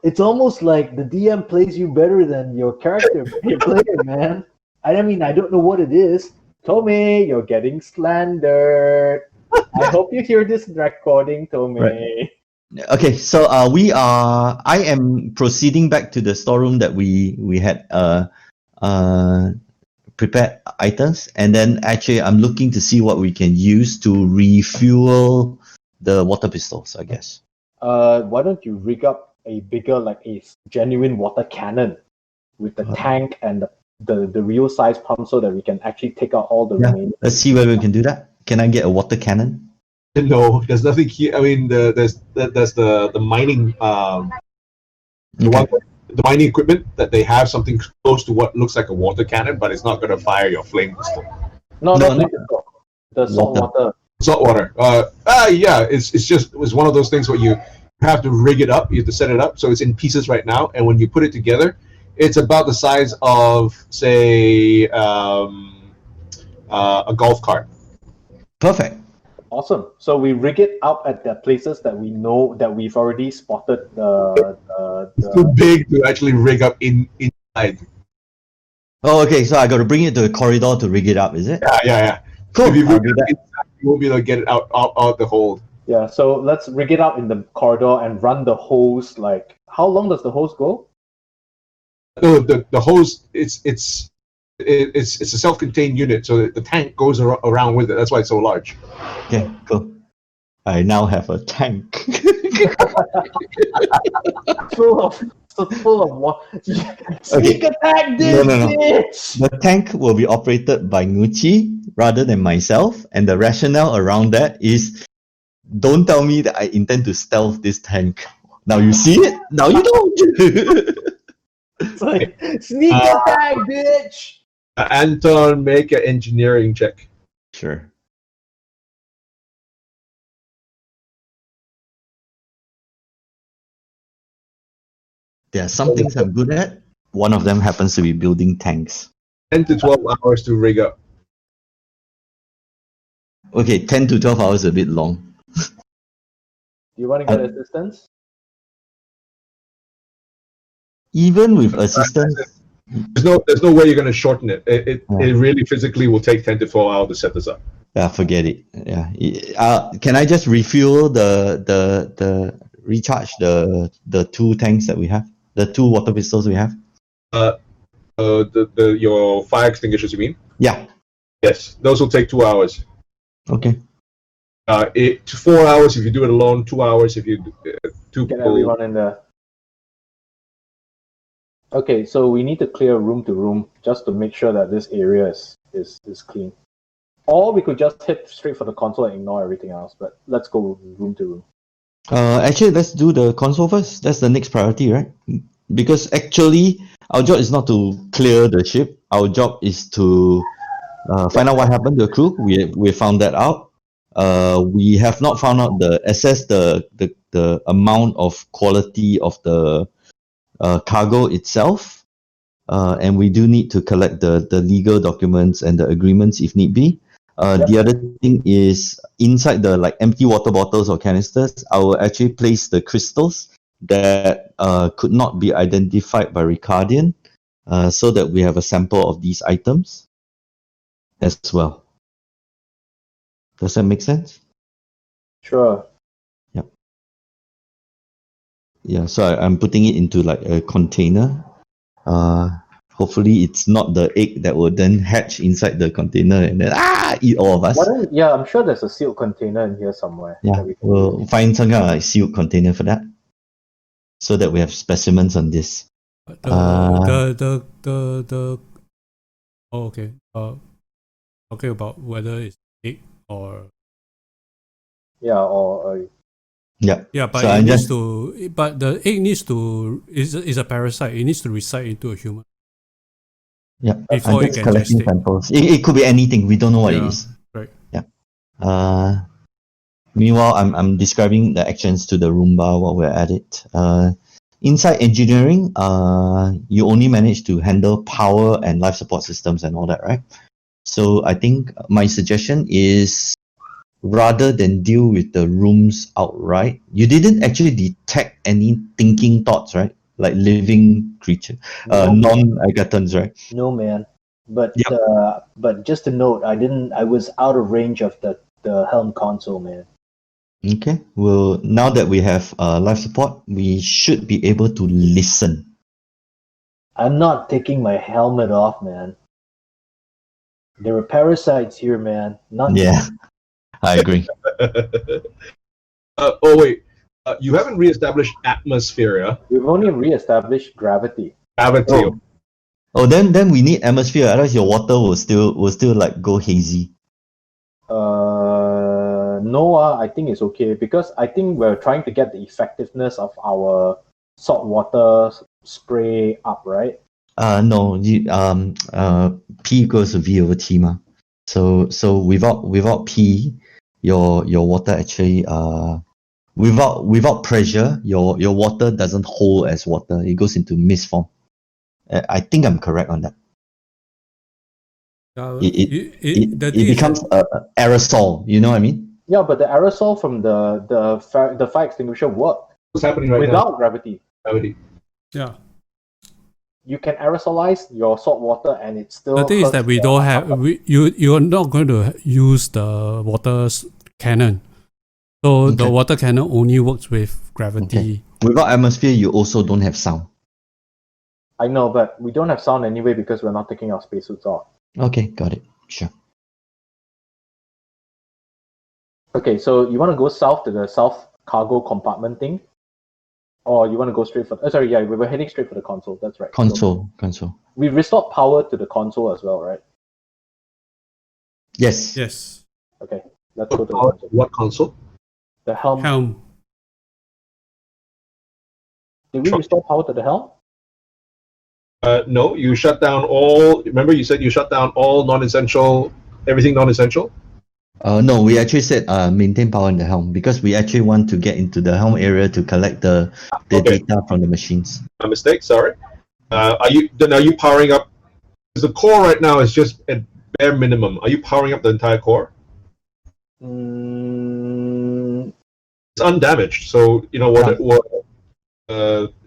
It's almost like the DM plays you better than your character, your player, man. I mean, I don't know what it is. Tomei, you're getting slandered. I hope you hear this recording, Tomei. Right. Okay, so I am proceeding back to the storeroom that we had prepared items, and then actually I'm looking to see what we can use to refuel the water pistols, I guess. Why don't you rig up a bigger, like a genuine water cannon with the tank and the real size pump so that we can actually take out all the remaining. Let's see whether we can do that. Can I get a water cannon? No, there's nothing here. I mean, there's the mining the mining equipment that they have something close to what looks like a water cannon, but it's not going to fire your flame pistol. No, No. the salt water. Salt water. Yeah, it's one of those things where you have to rig it up. You have to set it up so it's in pieces right now, and when you put it together, it's about the size of, say, a golf cart. Perfect. Awesome. So we rig it up at the places that we know that we've already spotted It's too big to actually rig up inside. Oh, okay. So I got to bring it to the corridor to rig it up, is it? Yeah. Cool. If you I'll rig do it that. inside, you won't be able to get it out the hold. Yeah, so let's rig it out in the corridor and run the hose. Like, how long does the hose go? No, the hose it's a self-contained unit, so the tank goes around with it. That's why it's so large. Okay, cool. I now have a tank. Full of what? Sneak attack this No. bitch! The tank will be operated by Nucci rather than myself, and the rationale around that is don't tell me that I intend to stealth this tank. Now you see it, now you don't. It's like, sneak attack, bitch! Anton, make an engineering check. Sure. There are some things I'm good at. One of them happens to be building tanks. 10 to 12 hours to rig up. Okay, 10 to 12 hours is a bit long. Do you want to get assistance? Even with assistance, There's no way you're going to shorten it. It really physically will take 10 to 12 hours to set this up. yeah, forget it. Yeah. Can I just refuel the recharge the two tanks that we have? The two water pistols we have? Your fire extinguishers, you mean? Yeah. Yes, those will take 2 hours. Okay. 4 hours if you do it alone. 2 hours if you two Get people. everyone in there. Okay, so we need to clear room to room just to make sure that this area is clean. Or we could just hit straight for the console and ignore everything else, but let's go room to room. Actually, let's do the console first. That's the next priority, right? Because actually, our job is not to clear the ship. Our job is to find out what happened to the crew. We found that out. We have not found out assess the amount of quality of the cargo itself, and we do need to collect the legal documents and the agreements if need be. The other thing is inside the empty water bottles or canisters, I will actually place the crystals that could not be identified by Ricardian, so that we have a sample of these items as well. Does that make sense? Sure. Yeah, so I'm putting it into a container. Hopefully it's not the egg that will then hatch inside the container and then eat all of us. Yeah, I'm sure there's a sealed container in here somewhere. Yeah, we'll find some kind of sealed container for that, so that we have specimens on this. Okay. Talking about whether it's egg or Yeah, or Yeah. yeah, but So it I'm needs just- to. But the egg needs to is a parasite. It needs to reside into a human. Yeah, Before I'm it just can collecting gestate. samples. It could be anything. We don't know what it Yeah, is. right. Meanwhile, I'm describing the actions to the Roomba while we're at it. Inside engineering, you only manage to handle power and life support systems and all that, right? So I think my suggestion is, rather than deal with the rooms outright, you didn't actually detect any thinking thoughts, right? Like living creature, non-agatons, right? No, man. But Yep. but just a note, I was out of range of the helm console, man. Okay. Well, now that we have life support, we should be able to listen. I'm not taking my helmet off, man. There were parasites here, man. Not Yeah, I agree. Oh wait, you haven't reestablished atmosphere, yeah? we've only re-established gravity. Gravity. Oh, then we need atmosphere. Otherwise, your water will still go hazy. Noah, I think it's okay because I think we're trying to get the effectiveness of our saltwater spray up, right? No. P equals to V over T, ma. So without P, your water actually without pressure, your water doesn't hold as water. It goes into mist form. I think I'm correct on that. It becomes a aerosol. You know what I mean? Yeah, but the aerosol from the fire extinguisher worked What's happening right without now? gravity. Gravity. Yeah. you can aerosolize your salt water and it still. The thing is that we don't have you are not going to use the water cannon. So the Okay. water cannon only works with gravity. Okay. Without atmosphere, you also don't have sound. I know, but we don't have sound anyway because we're not taking our spacesuits off. Okay, got it. Sure. Okay, so you want to go south to the south cargo compartment thing, or you want to go straight for? Sorry, yeah, we were heading straight for the console. That's right. So Console. we restored power to the console as well, right? Yes. Yes. Okay, let's go to the console. What console? The helm. Helm. Did we restore power to the helm? No, you shut down all. Remember, you said you shut down all non-essential, everything non-essential. No, we actually said maintain power in the helm because we actually want to get into the helm area to collect the Okay. data from the machines. My mistake. Sorry. Are you powering up? Because the core right now is just at bare minimum. Are you powering up the entire core? It's undamaged, so you know what?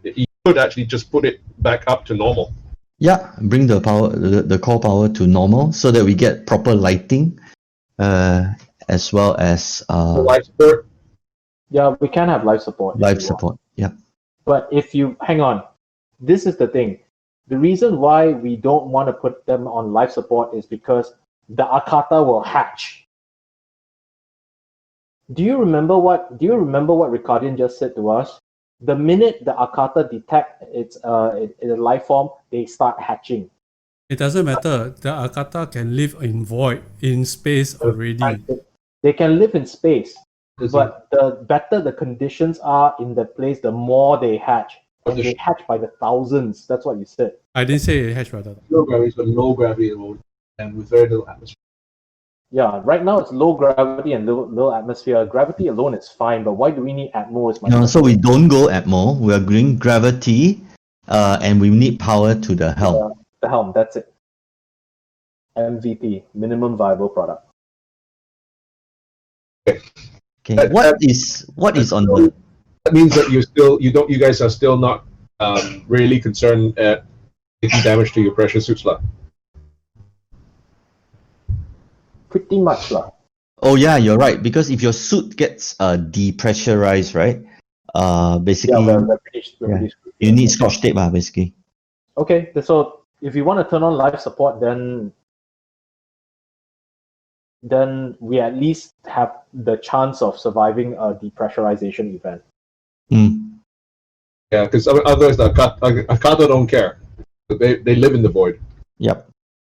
You could actually just put it back up to normal. Yeah, bring the power, the core power to normal so that we get proper lighting, as well as Life support. Yeah, we can have life support. if life you want. support. Yeah. But if you hang on, this is the thing. The reason why we don't want to put them on life support is because the Akata will hatch. Do you remember what Ricardian just said to us? The minute the Akata detect its a life form, they start hatching. It doesn't matter. The Akata can live in void, in space already. They can live in space, but the better the conditions are in the place, the more they hatch. And they hatch by the thousands. That's what you said. I didn't say it hatch rather. Low gravity, but low gravity load, and with very little atmosphere. Yeah, right now it's low gravity and low atmosphere. Gravity alone is fine, but why do we need Atmo? Is my No, so question. we don't go Atmo. We are doing gravity, and we need power to the helm. The helm, that's it. MVP, minimum viable product. Okay. What is on the? That means that you guys are still not really concerned at taking damage to your precious suits, lah. Pretty much lah. Oh yeah, you're right. Because if your suit gets depressurized, right? Basically, Yeah, we're pretty screwed. you need scotch tape, basically. Okay, so if you want to turn on life support, then we at least have the chance of surviving a depressurization event. Yeah, because otherwise the Akata don't care. They live in the void. Yep.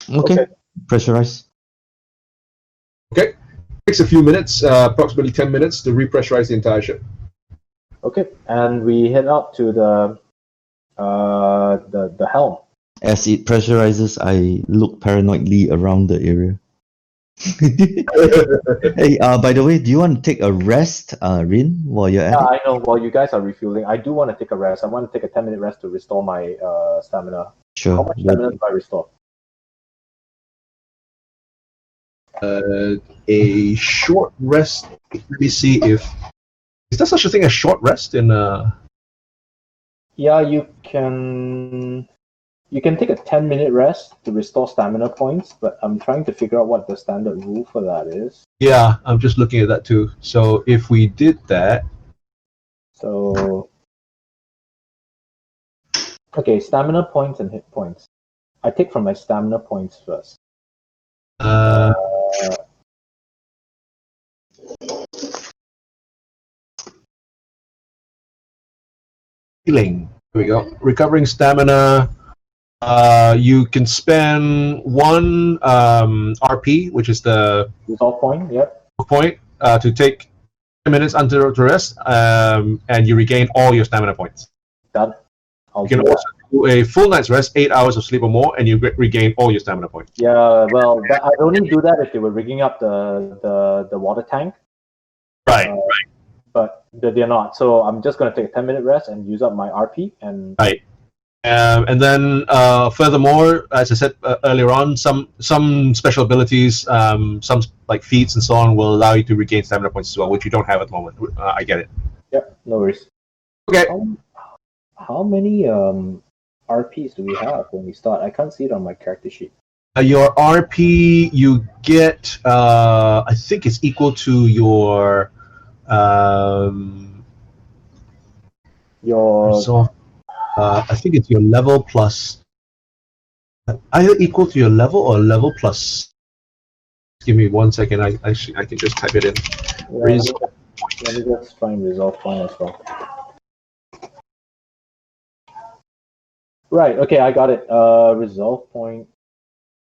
Okay. Pressurize. Okay, takes a few minutes, approximately 10 minutes, to repressurize the entire ship. Okay, and we head out to the helm. As it pressurizes, I look paranoidly around the area. Hey, by the way, do you want to take a rest, Rin, while you're at Yeah, it? I know. While you guys are refueling, I do want to take a rest. I want to take a 10-minute rest to restore my stamina. Sure. How much stamina do I restore? A short rest. Let me see if is there such a thing as short rest in Yeah, you can take a 10-minute rest to restore stamina points, but I'm trying to figure out what the standard rule for that is. Yeah, I'm just looking at that too. So if we did that, So, okay, stamina points and hit points. I take from my stamina points first. healing. Here we go. Recovering stamina. You can spend one RP, which is the Resolve point, yep. point, to take 10 minutes until to rest, and you regain all your stamina points. Done. I'll You can do that. also do a full night's rest, 8 hours of sleep or more, and you regain all your stamina points. Yeah, well, I'd only do that if they were rigging up the water tank, Right. but they're not. So I'm just going to take a 10-minute rest and use up my RP. And And then, furthermore, as I said earlier on, some special abilities, some like feats and so on, will allow you to regain stamina points as well, which you don't have at the moment. I get it. yep, no worries. Okay. How many RPs do we have when we start? I can't see it on my character sheet. Your RP, you get, I think it's equal to your, Your so, I think it's your level plus, either equal to your level or level plus. Give me 1 second. I can just type it in. let me just find resolve point as well. Right. Okay, I got it. Resolve point.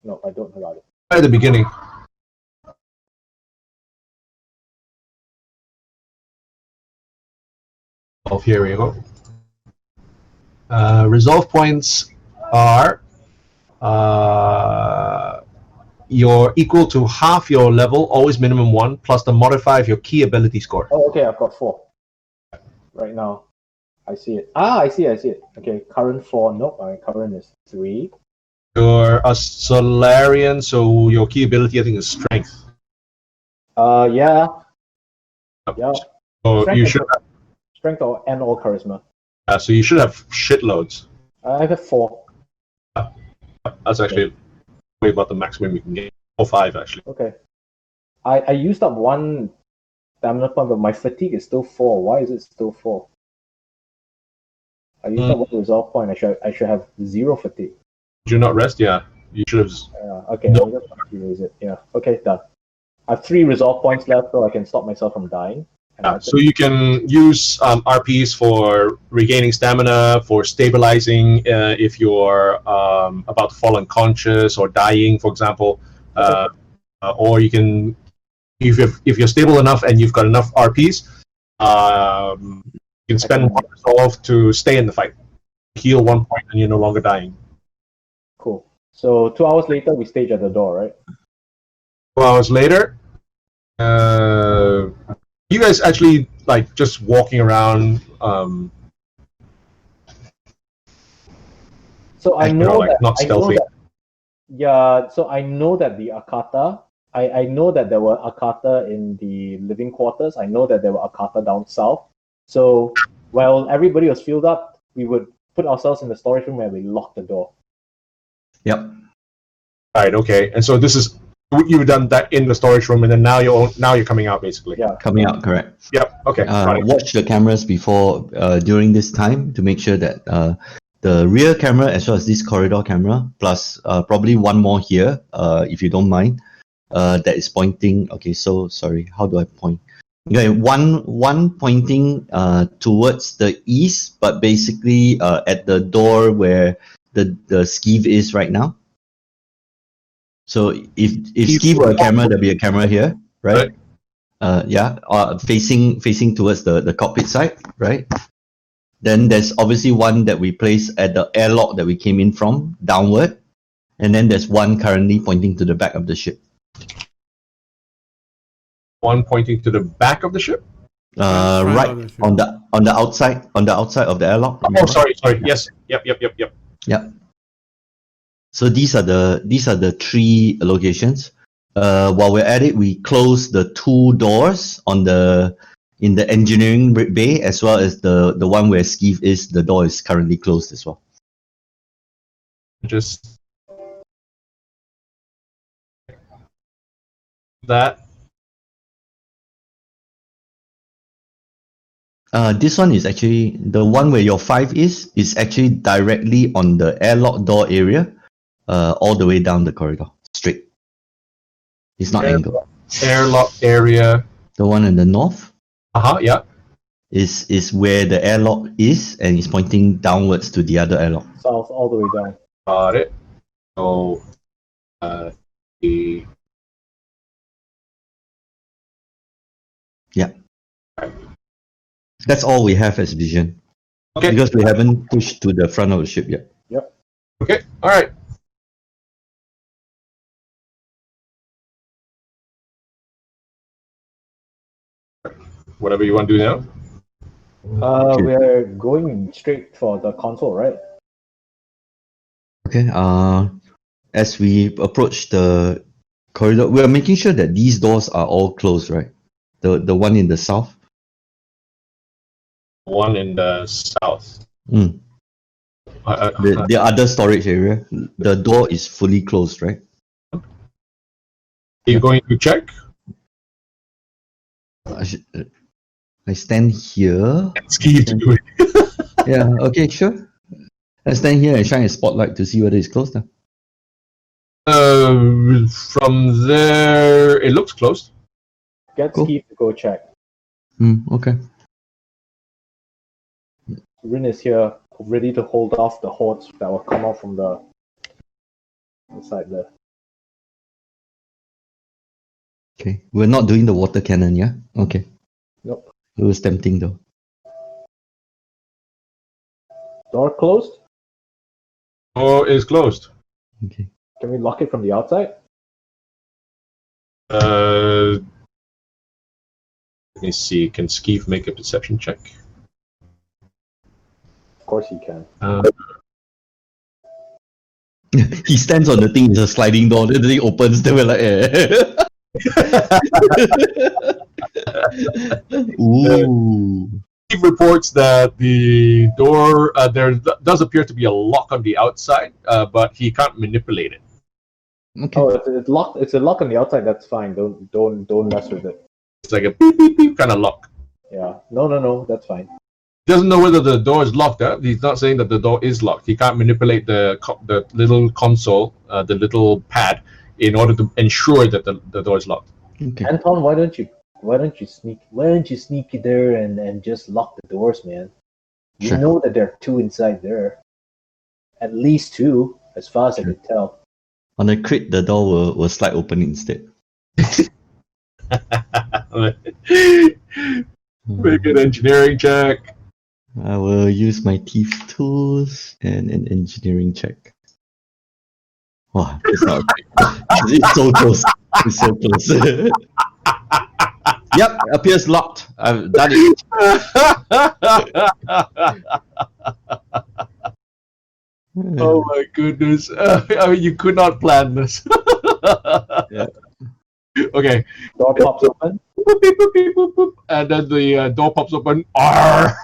No, I don't got it. At the beginning. Oh, here we go. Resolve points are you're equal to half your level, always minimum 1, plus the modifier of your key ability score. Oh, okay. I've got 4 right now. I see it. I see it. Okay, current 4. Nope, my current is 3. You're a Solarian, so your key ability, I think, is strength. Yeah. Yeah. So Strength you or should have, Strength or charisma. so you should have shitloads. I have 4. That's actually way about the maximum you can get. Or 5, actually. Okay. I used up 1 stamina point, but my fatigue is still 4. Why is it still 4? I used up 1 resolve point. I should have 0 fatigue. Did you not rest? Yeah. You should have. Okay, No. I'll just erase it. Yeah. Okay, done. I have 3 resolve points left, so I can stop myself from dying. And So you can use RPs for regaining stamina, for stabilizing if you're about to fall unconscious or dying, for example. Or you can, if you're stable enough and you've got enough RPs, you can spend 1 resolve to stay in the fight. Heal 1 point and you're no longer dying. Cool. So 2 hours later, we stage at the door, right? 2 hours later, you guys actually like just walking around. So I know like, that not stealthy. yeah. So I know that the Akata. I know that there were Akata in the living quarters. I know that there were Akata down south. So while everybody was filled up, we would put ourselves in the storage room where we lock the door. Yep. All right. Okay. And so this is you've done that in the storage room, and then now you're coming out basically. Yeah. Coming out, correct. Yep. Okay. Got it. Watch the cameras before during this time to make sure that the rear camera as well as this corridor camera plus probably 1 more here if you don't mind that is pointing. Okay, so sorry, how do I point? Okay, one pointing towards the east, but basically at the door where the skeeve is right now. So if skeeve were a camera, there'll be a camera here, right? Facing towards the cockpit side, right? Then there's obviously one that we place at the airlock that we came in from, downward. And then there's one currently pointing to the back of the ship. One pointing to the back of the ship? Front Right of the ship. on the outside of the airlock. Oh, sorry. Yes. Yep. Yep. So these are the 3 locations. While we're at it, we close the 2 doors in the engineering bay, as well as the one where Skeeve is. The door is currently closed as well. Just that. This one is actually the one where your 5 is actually directly on the airlock door area, all the way down the corridor, straight. It's not angled. Airlock area. The one in the north Yeah. is where the airlock is, and it's pointing downwards to the other airlock. South all the way down. Got it. So, the Yeah. That's all we have as vision. Okay. Because we haven't pushed to the front of the ship yet. Okay. All right. Whatever you want to do now. We're going straight for the console, right? Okay. As we approach the corridor, we are making sure that these doors are all closed, right? The one in the south. One in the south. Mm. The other storage area. The door is fully closed, right? Are you going to check? I stand here. Ski to do it. Yeah, okay, sure. I stand here and shine a spotlight to see whether it's closed now. From there, it looks closed. Get Cool. Steve to go check. Okay. Rin is here, ready to hold off the hordes that will come out from the side there. Okay. We're not doing the water cannon, yeah? Okay. Nope. It was tempting though. Door closed. Door is closed. Okay. Can we lock it from the outside? Let me see. Can Skeeve make a perception check? Of course he can. He stands on the thing, it's a sliding door, then the thing opens, then we're like, Ooh. Steve reports that the door, there does appear to be a lock on the outside, but he can't manipulate it. Okay. Oh, it's locked. It's a lock on the outside. That's fine. Don't mess with it. It's like a beep beep beep kind of lock. Yeah. No. That's fine. He doesn't know whether the door is locked. He's not saying that the door is locked. He can't manipulate the little console, the little pad, in order to ensure that the door is locked. Okay. Anton, why don't you sneak there and just lock the doors, man? You Sure. know that there are two inside there. At least two, as far as I can tell. On a crit, the door will slide open instead. Make an engineering check. I will use my teeth tools and an engineering check. Wow, it's not okay. It's so close. It's so close. Yep, appears locked. I've done it. Oh my goodness! I mean, you could not plan this. Yeah. Okay. Door pops open. Boop, beep, boop, beep, boop, boop. And then the door pops open. Arr!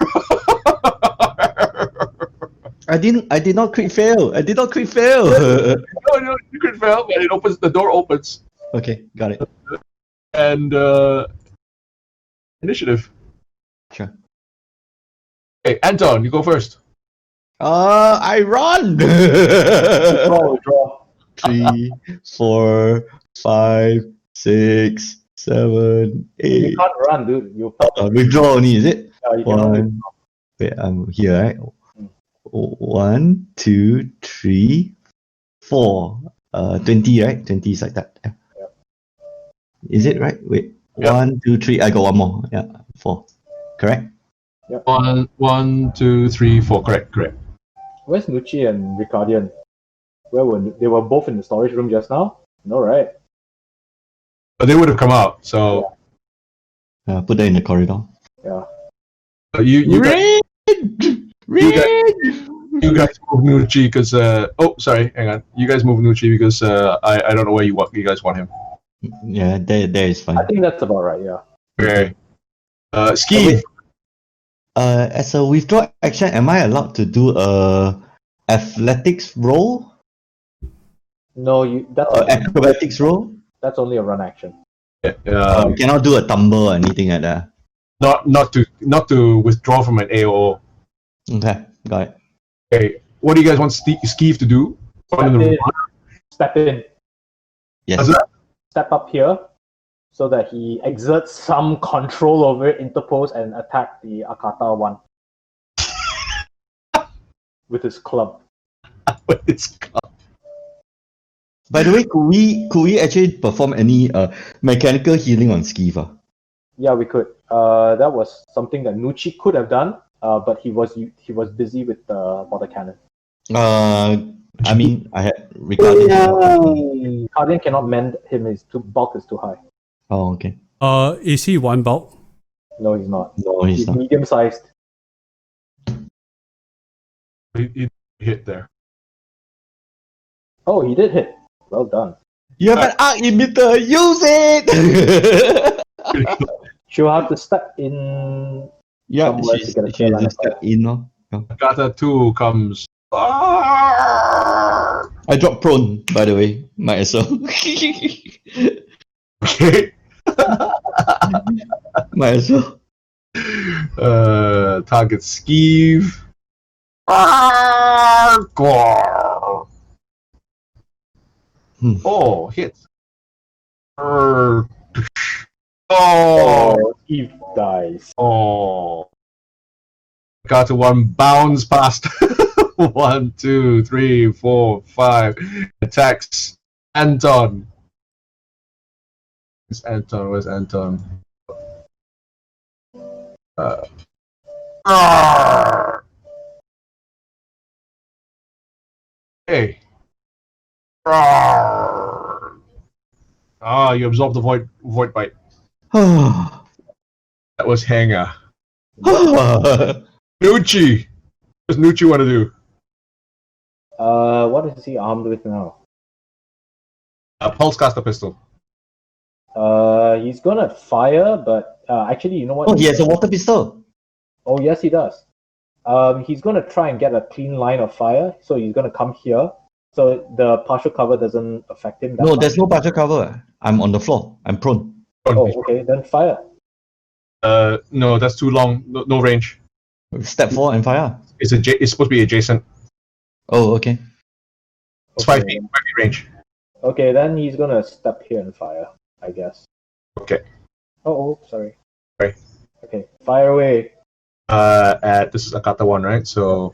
I did not crit fail. I did not crit fail. No, you could fail, but it opens. The door opens, Okay, got it. and initiative. Sure. Okay, Anton, you go first. I run. Draw. 3, 4, 5, 6, 7, 8. You can't run, dude. You Withdraw only, is it? you cannot. One. Wait, I'm here, right? 1, 2, 3, 4. 20, right? 20 is like that. Yeah. Yep. Is it right? Wait. Yep. 1, 2, 3. I got one more. Yeah. 4. Correct? 1, 2, 3, 4. Correct. Where's Nucci and Ricardian? Where were they? Were both in the storage room just now? No, right? But they would have come out. So Put that in the corridor. Yeah. you guys, Red! you guys move Nucci because sorry, hang on. You guys move Nucci because I don't know where you guys want him. Yeah, there is I fine. think that's about right. Yeah. Okay. Ski. As a withdraw action, am I allowed to do a athletics roll? No, Acrobatics roll? that's only a run action. You cannot do a tumble or anything like that. Not to withdraw from an AOO. Okay, got it. Okay. What do you guys want Skeeve to do? Step in. Yes. How's that? Step up here, so that he exerts some control over it, interpose, and attack the Akata one with his club. It's By the way, could we actually perform any mechanical healing on Skiva? Yeah, we could. That was something that Nucci could have done, but he was busy with the water cannon. I mean, I had regarding. Guardian cannot mend him. His bulk is too high. Oh, okay. Is he one bulk? No, he's not. No, he's He's not. medium sized. He hit there. Oh, he did hit. Well done. You have an arc emitter. Use it. She'll have to step in. Yeah, Somewhere she's to get a clear line of step in. No? Kata 2 comes Ah! I dropped prone, by the way. Might as well. Okay. Might as well. Target skeeve. Gore. Oh, hit. Oh. Oh, Eve dies. Oh. Got to one bounds past. 1, 2, 3, 4, 5. Attacks Anton. Where's Anton? Where's Anton? Hey. Ah, you absorbed the void bite. That was Hanger. Nucci! What does Nucci want to do? What is he armed with now? Pulse caster pistol. He's gonna fire, but actually, you know what? Oh, he has a water pistol. Oh, yes, he does. He's gonna try and get a clean line of fire, so he's gonna come here, so the partial cover doesn't affect him. That No, much. there's no partial cover. I'm on the floor. I'm prone. Oh, okay, then fire. No, that's too long. No range. Step 4 and fire. It's supposed to be adjacent. Oh, okay. It's Okay. 5 feet range. Okay, then he's gonna step here and fire, I guess. Okay. Oh, sorry. Sorry. Okay, fire away. This is Akata 1, right? So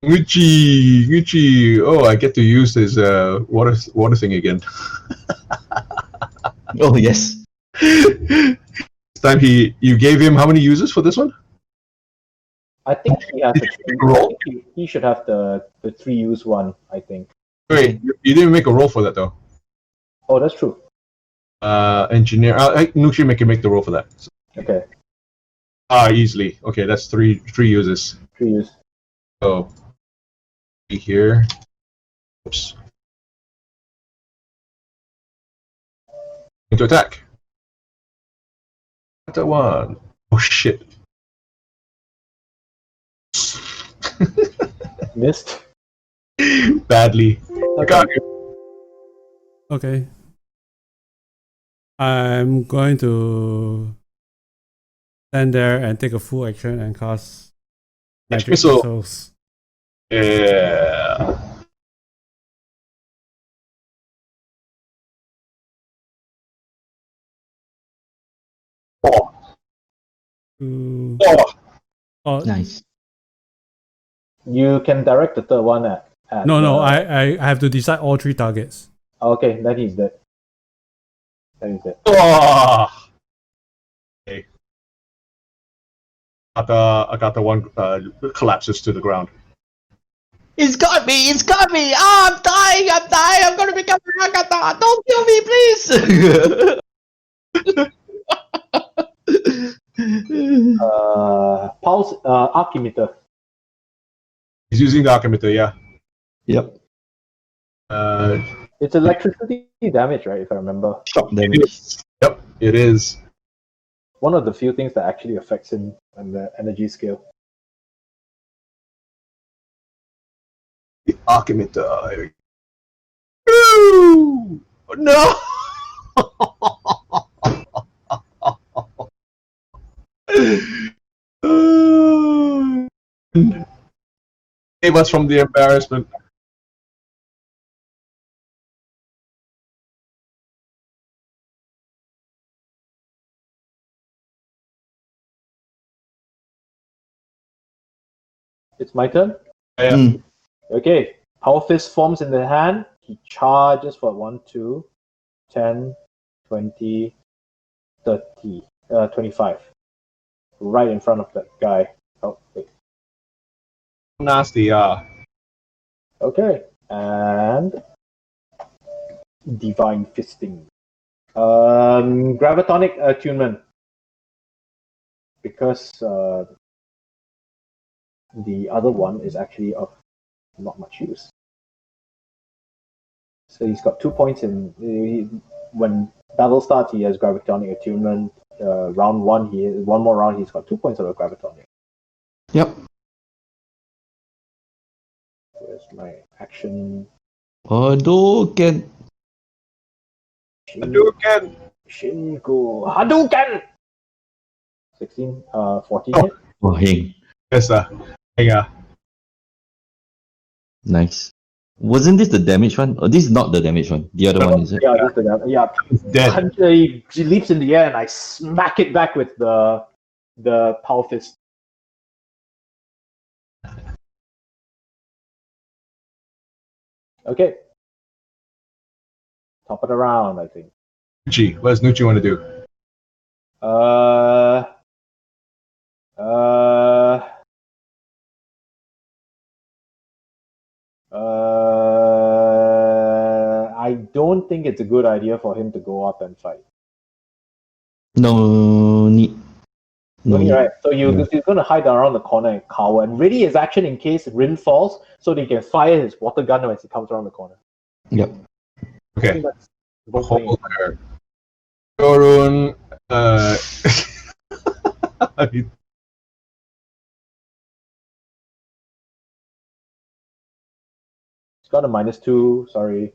Gucci. Oh, I get to use this water thing again. Oh, yes. This time you gave him how many uses for this one? I think he has Did you make a roll? he should have the 3-use one, I think. Wait, you didn't make a roll for that though. Oh, that's true. Engineer. Nucci make the roll for that. Okay, Easily. Okay, that's three uses. 3-use. So be here. Oops. Into attack. That's a 1. Oh shit. Missed. Badly. I got you. Okay. I'm going to stand there and take a full action and cast magic Missile. missiles. Yeah. Oh. Ooh. Oh. Oh, Nice. You can direct the third one at no, the- I have to decide all 3 targets. Okay, then he's dead. Then he's dead. Oh. Okay. Akata 1 collapses to the ground. It's got me! It's got me! Oh, I'm dying! I'm gonna become a Rakata! Don't kill me, please! Pulse Archimeter. He's using the Archimeter, yeah. Yep. It's electricity damage, right? If I remember. Shock It damage. is. Yep, it is. One of the few things that actually affects him on the energy scale. The Archimeter. Ooh! No! Save us from the embarrassment. It's my turn. Yeah. Mm. Okay. Power Fist forms in the hand. He charges for 1, 2, 10, 20, 30, 25. Right in front of that guy. Oh, wait. Nasty, yeah. Okay. And Divine Fisting. Gravitonic attunement. Because the other one is actually of not much use. So he's got 2 points in. When battle starts, he has Gravitonic attunement. Round 1, one more round, he's got 2 points of Gravitonic. Yep. Where's my action? Hadouken! Hadouken! Shingo Hadouken! 16, 14 Oh. hit. Oh, hey, Yes, yeah. nice. Wasn't this the damage one? Oh, this is not the damage one. The other one, is it? Yeah, this is the guy. Yeah, It's dead. he leaps in the air and I smack it back with the power fist. Okay. Top of the round, I think. Nucci, what does Nucci want to do? Uh, I don't think it's a good idea for him to go up and fight. No need. No Okay, need. right. So Yeah. he's going to hide around the corner and cower and ready his action in case Rin falls, so that he can fire his water gun as he comes around the corner. Yep. I Okay. think that's both playing. Hold there. Torun, He's got a -2. Sorry.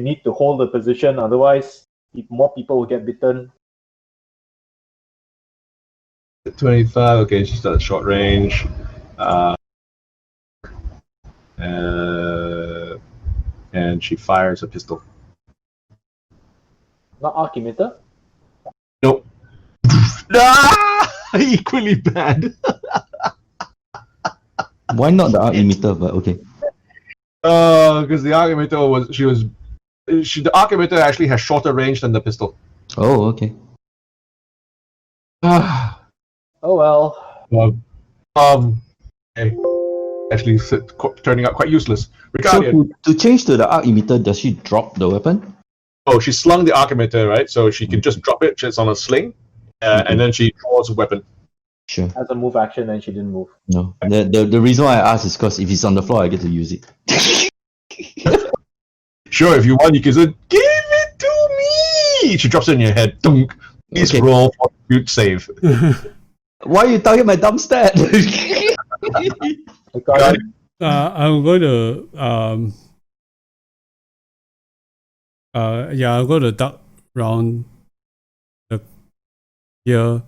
Need to hold the position, otherwise more people will get bitten. 25. Okay, she's at short range. And she fires a pistol. Not arc emitter. Nope. Ah! Equally bad. Why not the arc emitter? But okay. Because the arc emitter the arc emitter actually has shorter range than the pistol. Oh, okay. Ah. Oh well. Okay. Actually, turning out quite useless. So Ricardian. to change to the arc emitter, does she drop the weapon? Oh, she slung the arc emitter, right? So she can just drop it. It's on a sling, and then she draws a weapon. Sure. As a move action, and she didn't move. No. The reason why I asked is because if it's on the floor, I get to use it. Sure, if you want, you can say, "Give it to me." She drops it in your head. Dunk. Please Okay. roll for a good save. Why are you target my dumb stat? Ricardian? I'm going to I'm going to duck round the here,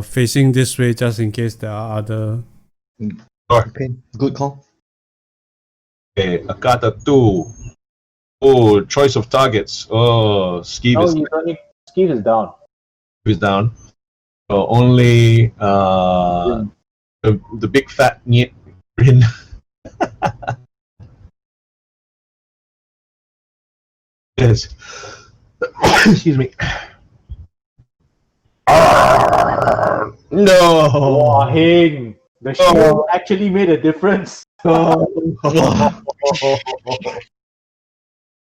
facing this way just in case there are other. Okay, good call. Okay, Akata 2. Oh, choice of targets. Oh, Skeeve No, is, you only Steve is down. is down. So only the big fat Niet Rin. Yes. Excuse me. No. Wow, Hing! The shield actually made a difference.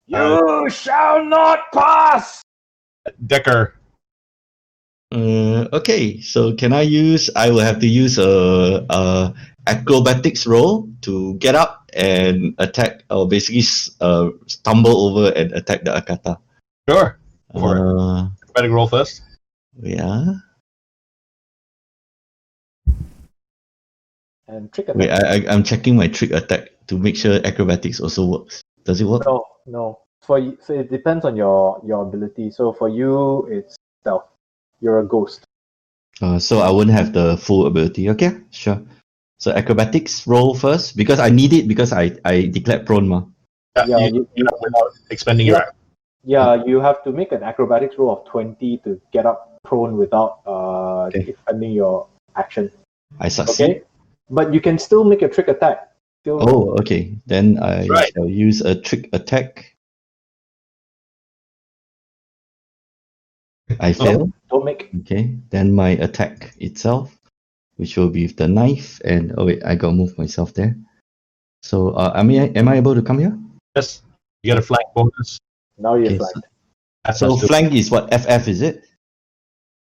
You shall not pass! Decker. Okay, so can I use? I will have to use a acrobatics roll to get up and attack, or basically stumble over and attack the Akata. Sure. Go for it. Better roll first. Yeah. And trick attack. Wait, I'm checking my trick attack to make sure acrobatics also works. Does it work? No. So it depends on your ability. So for you, it's stealth. You're a ghost. So I wouldn't have the full ability. Okay, sure. So acrobatics roll first because I need it because I declared prone ma. Yeah, you without expending your act. Yeah, you have to make an acrobatics roll of 20 to get up prone without Okay. expending your action. I succeed. Okay, but you can still make a trick attack. Still, Oh, okay. Then I Right. shall use a trick attack. I fail. don't make. Okay. Then my attack itself, which will be with the knife, and oh wait, I gotta move myself there. So am I able to come here? Yes. You get a flank bonus. Now you're Okay, flanked. That's So plus flank is what? FF is it?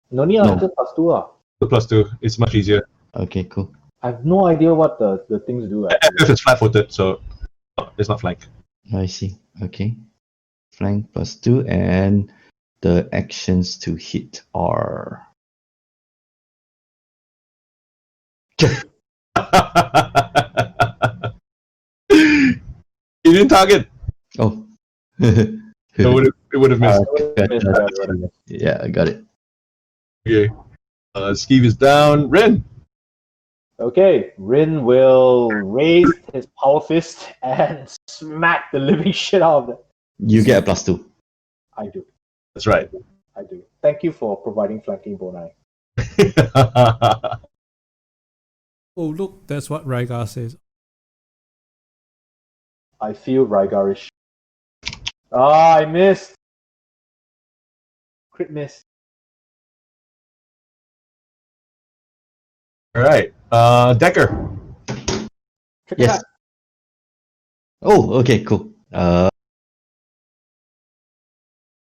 No need No. just +2 ah. the +2. It's much easier. Okay, cool. I have no idea what the things do. Actually. If it's flat-footed, so it's not flank. I see. Okay. Flank +2, and the actions to hit are didn't target. Oh. It would have missed. Yeah, I got it. Okay. Skeeve is down. Ren. Okay, Rin will raise his power fist and smack the living shit out of them. You get a +2. I do. That's right. I do. Thank you for providing flanking boni. Oh, look, that's what Rygar says. I feel Rygarish. Ah, I missed. Crit miss. All right. Decker. Trick Yes. attack. Oh, okay, cool.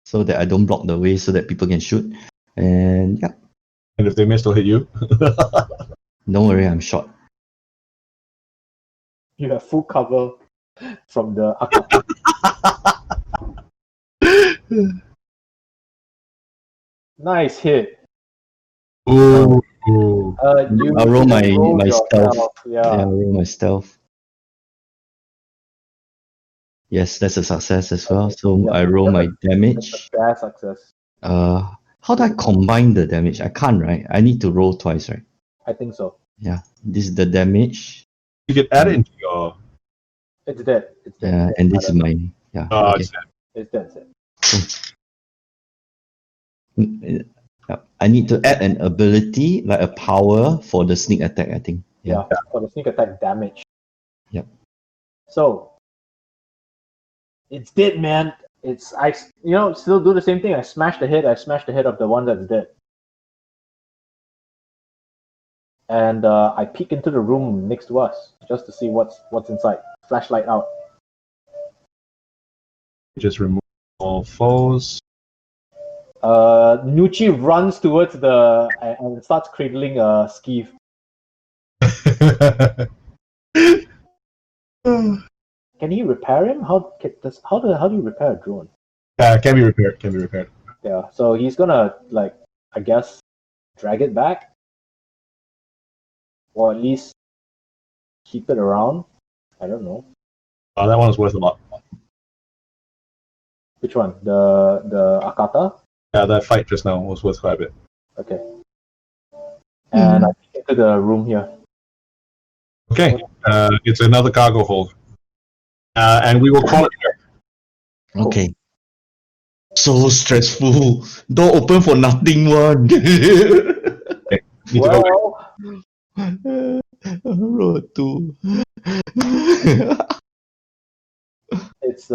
So that I don't block the way so that people can shoot. And yeah, And if they miss, they'll hit you. don't worry, I'm short. You have full cover from the Akata. Nice hit. Ooh. I'll roll my yourself, stealth. Yeah. I'll roll my stealth. Yes, that's a success as well. So Yeah, I roll my that's damage. a bad success. How do I combine the damage? I can't, right? I need to roll twice, right? I think so. Yeah, this is the damage. You could add it into your. It's dead. It's dead. Yeah, and this is mine. Yeah. Okay. It's dead. It's dead. I need to add an ability, like a power for the sneak attack, I think. Yeah, for the sneak attack damage. Yep. So it's dead, man. Still do the same thing. I smash the head of the one that's dead. And I peek into the room next to us just to see what's inside. Flashlight out. Just remove all foes. Nucci runs towards and starts cradling Skeeve. Can he repair him? How do you repair a drone? Can be repaired. Can be repaired. Yeah, so he's gonna I guess drag it back, or at least keep it around. I don't know. That one was worth a lot. Which one? The Akata? Yeah, that fight just now was worth quite a bit. Okay. And I peek into the room here. Okay. It's another cargo hold. And we will call it here. Okay. So stressful. Door open for nothing one. Need to go back. Row 2. It's